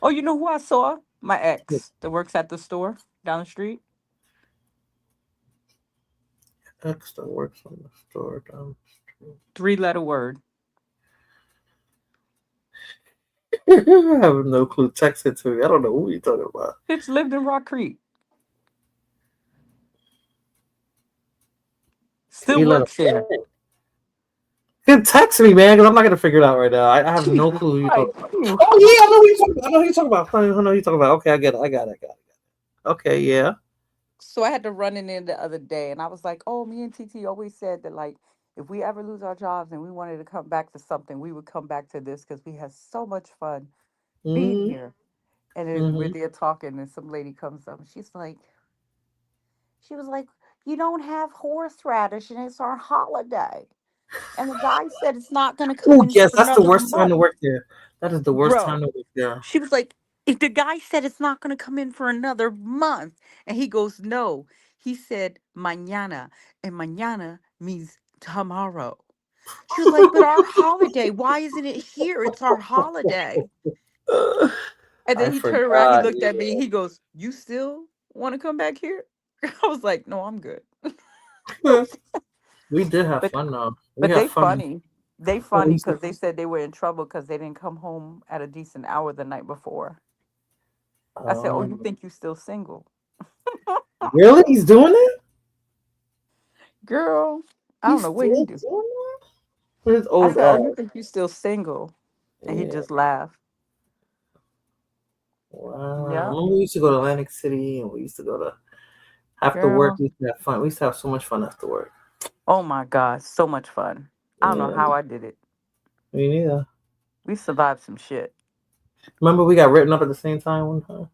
Oh, you know who I saw? My ex that works at the store down the street. Ex that works on the store down the street. 3-letter word. I have no clue. Text it to me. I don't know who you're talking about. It's lived in Rock Creek. Still works there. You can text me, man, because I'm not going to figure it out right now. I have no clue who you're talking about. Oh, yeah, I know who you're talking about. I know who you're talking about. Okay, I get it. Okay, yeah. So I had to run in the other day, and I was like, oh, me and TT always said that, like, if we ever lose our jobs and we wanted to come back to something, we would come back to this because we had so much fun being here. And then we're there talking, and some lady comes up, and she was like, you don't have horseradish, and it's our holiday. And the guy said it's not going to come in. Yes, that's the worst time to work there. That is the worst time to work there. She was like, if the guy said it's not going to come in for another month, and he goes, no. He said mañana, and mañana means tomorrow. She was like, but our holiday, why isn't it here? It's our holiday. And then I he turned around, he forgot. looked at me, he goes, you still want to come back here? I was like, no, I'm good. Yeah. We did have But fun though. We but had they fun. funny. They When we funny used to- because they said they were in trouble because they didn't come home at a decent hour the night before. I said, oh, you Um, think you still single? really? He's doing it? Girl, I don't He's know what he still do. doing that? With his I old said, oh, you ass. think you still single? And he Yeah. just laughed. Wow. I Yeah, remember we used to go to Atlantic City and we used to go to after work. girl. We used to have fun. We used to have so much fun after work. Oh my God, so much fun. I don't know Yeah. how I did it. Me neither. We survived some shit. Remember we got written up at the same time one time?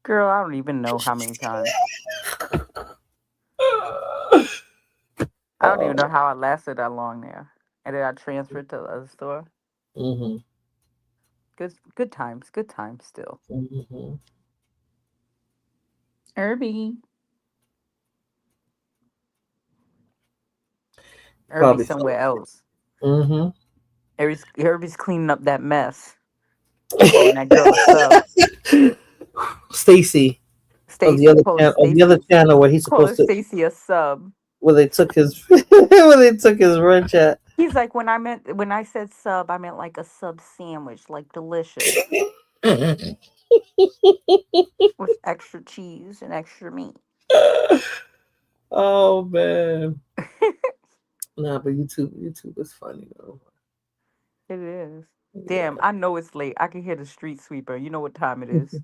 Girl, I don't even know how many times. I don't even know how I lasted that long there. And then I transferred to the other store. Mm-hmm. Good times. Good times still. Mm-hmm. Irby. Probably Irby's somewhere else. Mm-hmm. Irby's cleaning up that mess. Calling that girl a sub. Stacy of Stacy, calling the other Stacy. channel where he's Calling supposed to Stacy a sub. where they took his where they took his red chat. He's like, when I said sub, I meant like a sub sandwich, like delicious. With extra cheese and extra meat. Oh man. Nah, but YouTube is funny though. It is. Damn, I know it's late. I can hear the street sweeper. You know what time it is.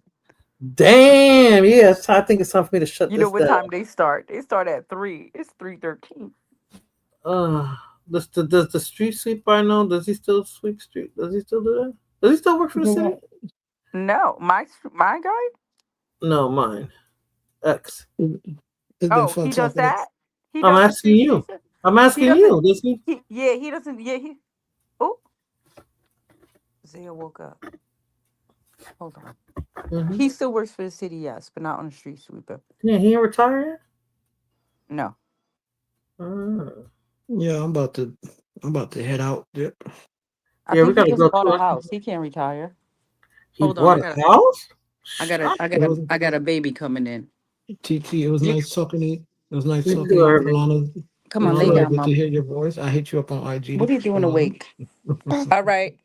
Damn, yes. I think it's time for me to shut You know this what down. time they start. They start at 3. It's 3:13. Does the street sweeper I know, does he still sweep street? Does he still do that? Does he still work for the city? No, my guy. No, mine. X. It's been Oh, fun he does talking. that. He I'm does the asking street you. sweeper? I'm He asking doesn't. you. Does he? Yeah, he doesn't. Yeah, he. Oh, Zaya woke up. Hold on. Mhm. He still works for the city, yes, but not on the street sweeper. Yeah, he ain't retired. No. Yeah, I'm about to head out. Yep. I Yeah, we think he gotta just go bought to a house. He can't retire. He Hold on, bought a house? I got a baby coming in. TT, it was nice talking to you. It was nice You talking too, to you, Irving. Falana. Come on, lay Falana, down, good to Mom. hear your voice. I hit you up on IG. What are you doing Falana. awake? All right.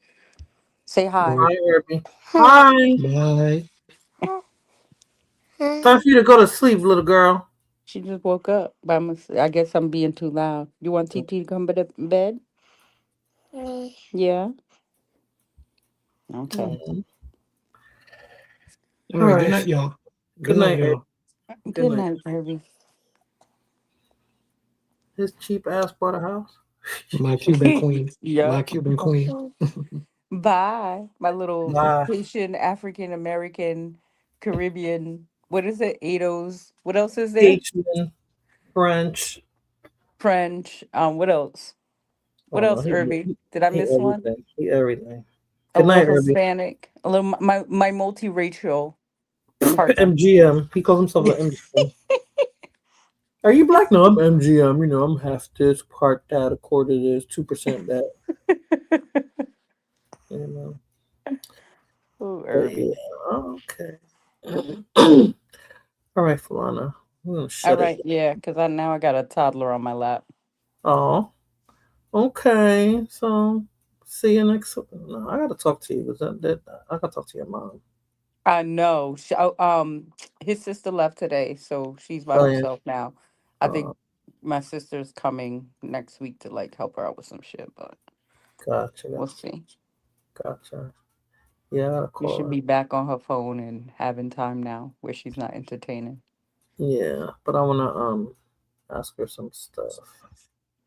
Say hi. Hi, Irving. Hi. Bye. Time for you to go to sleep, little girl. She just woke up. I guess I'm being too loud. You want TT to come to bed? Yeah. Okay. All right. Good night, y'all. Good night, y'all. Good night, Irby. His cheap ass bought a house. My Cuban queen. Yeah. My Cuban queen. Bye. My little Bye. Haitian, African American, Caribbean. What is it? Ados. What else is there? Haitian, French. French. What else? What Oh, no, else, he Irby? Did I he miss one? everything. He everything. A Good night, little Irving. Hispanic. A little my multiracial partner. MGM. He calls himself an MGM. Are you black? No, I'm MGM. You know, I'm half this, part that, a quarter this, 2% that. You know. Oh, But Irby. yeah, okay. All right, Falana. I'm gonna All shut right, it. yeah, because I got a toddler on my lap. Oh, okay. So, see you next. No, I gotta talk to you. I gotta talk to your mom. I know. His sister left today, so she's by Oh yeah. herself now. I think my sister's coming next week to like help her out with some shit, but Gotcha. we'll see. Gotcha. Yeah, I gotta You call should her. be back on her phone and having time now where she's not entertaining. Yeah, but I wanna ask her some stuff.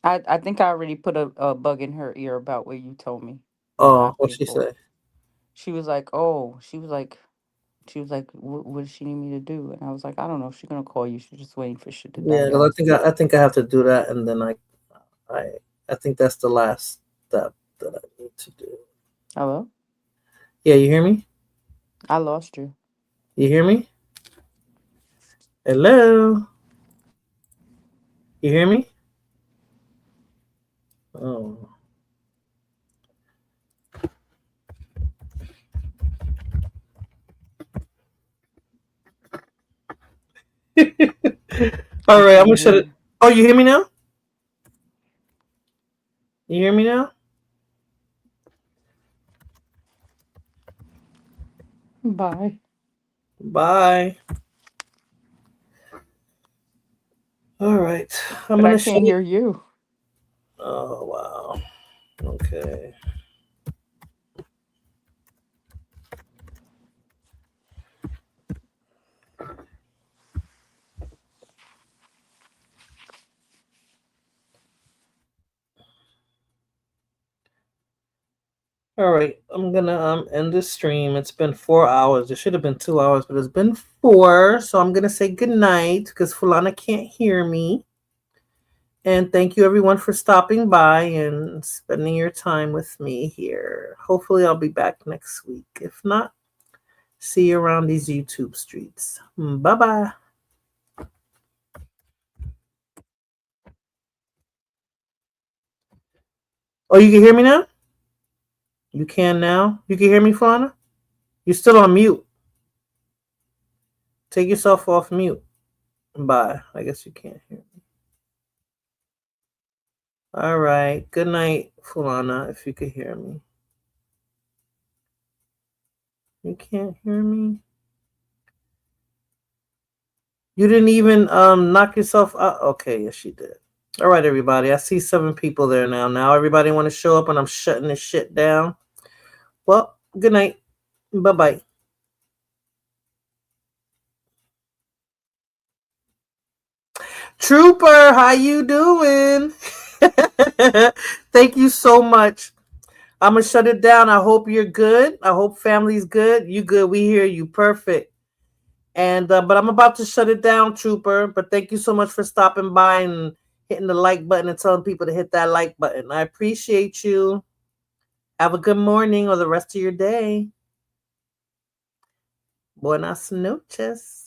I think I already put a bug in her ear about what you told me. Oh, what'd she say? She was like, what does she need me to do? And I was like, I don't know. She's gonna call you. She's just waiting for shit to die Yeah, down. because I think I have to do that, and then I think that's the last step that I need to do. Hello? Yeah, you hear me? I lost you. You hear me? Hello? You hear me? Oh, All right, I'm gonna shut it. Oh, you hear me now? You hear me now? Bye. Bye. All right, I'm But gonna I shut can't it. hear you. Oh wow. Okay. All right, I'm gonna end the stream. It's been 4 hours. It should have been 2 hours, but it's been 4. So I'm gonna say good night because Fulana can't hear me. And thank you everyone for stopping by and spending your time with me here. Hopefully I'll be back next week. If not, see you around these YouTube streets. Bye-bye. Oh, you can hear me now? You can now? You can hear me, Fulana? You're still on mute. Take yourself off mute. Bye. I guess you can't hear me. All right. Good night, Fulana, if you could hear me. You can't hear me? You didn't even knock yourself out? Okay, yes, you did. All right, everybody. I see 7 people there now. Now everybody want to show up and I'm shutting this shit down. Well, good night. Bye-bye. Trooper, how you doing? Thank you so much. I'm going to shut it down. I hope you're good. I hope family's good. You good. We hear you. Perfect. And but I'm about to shut it down, Trooper. But thank you so much for stopping by and hitting the like button and telling people to hit that like button. I appreciate you. Have a good morning or the rest of your day. Buenas noches.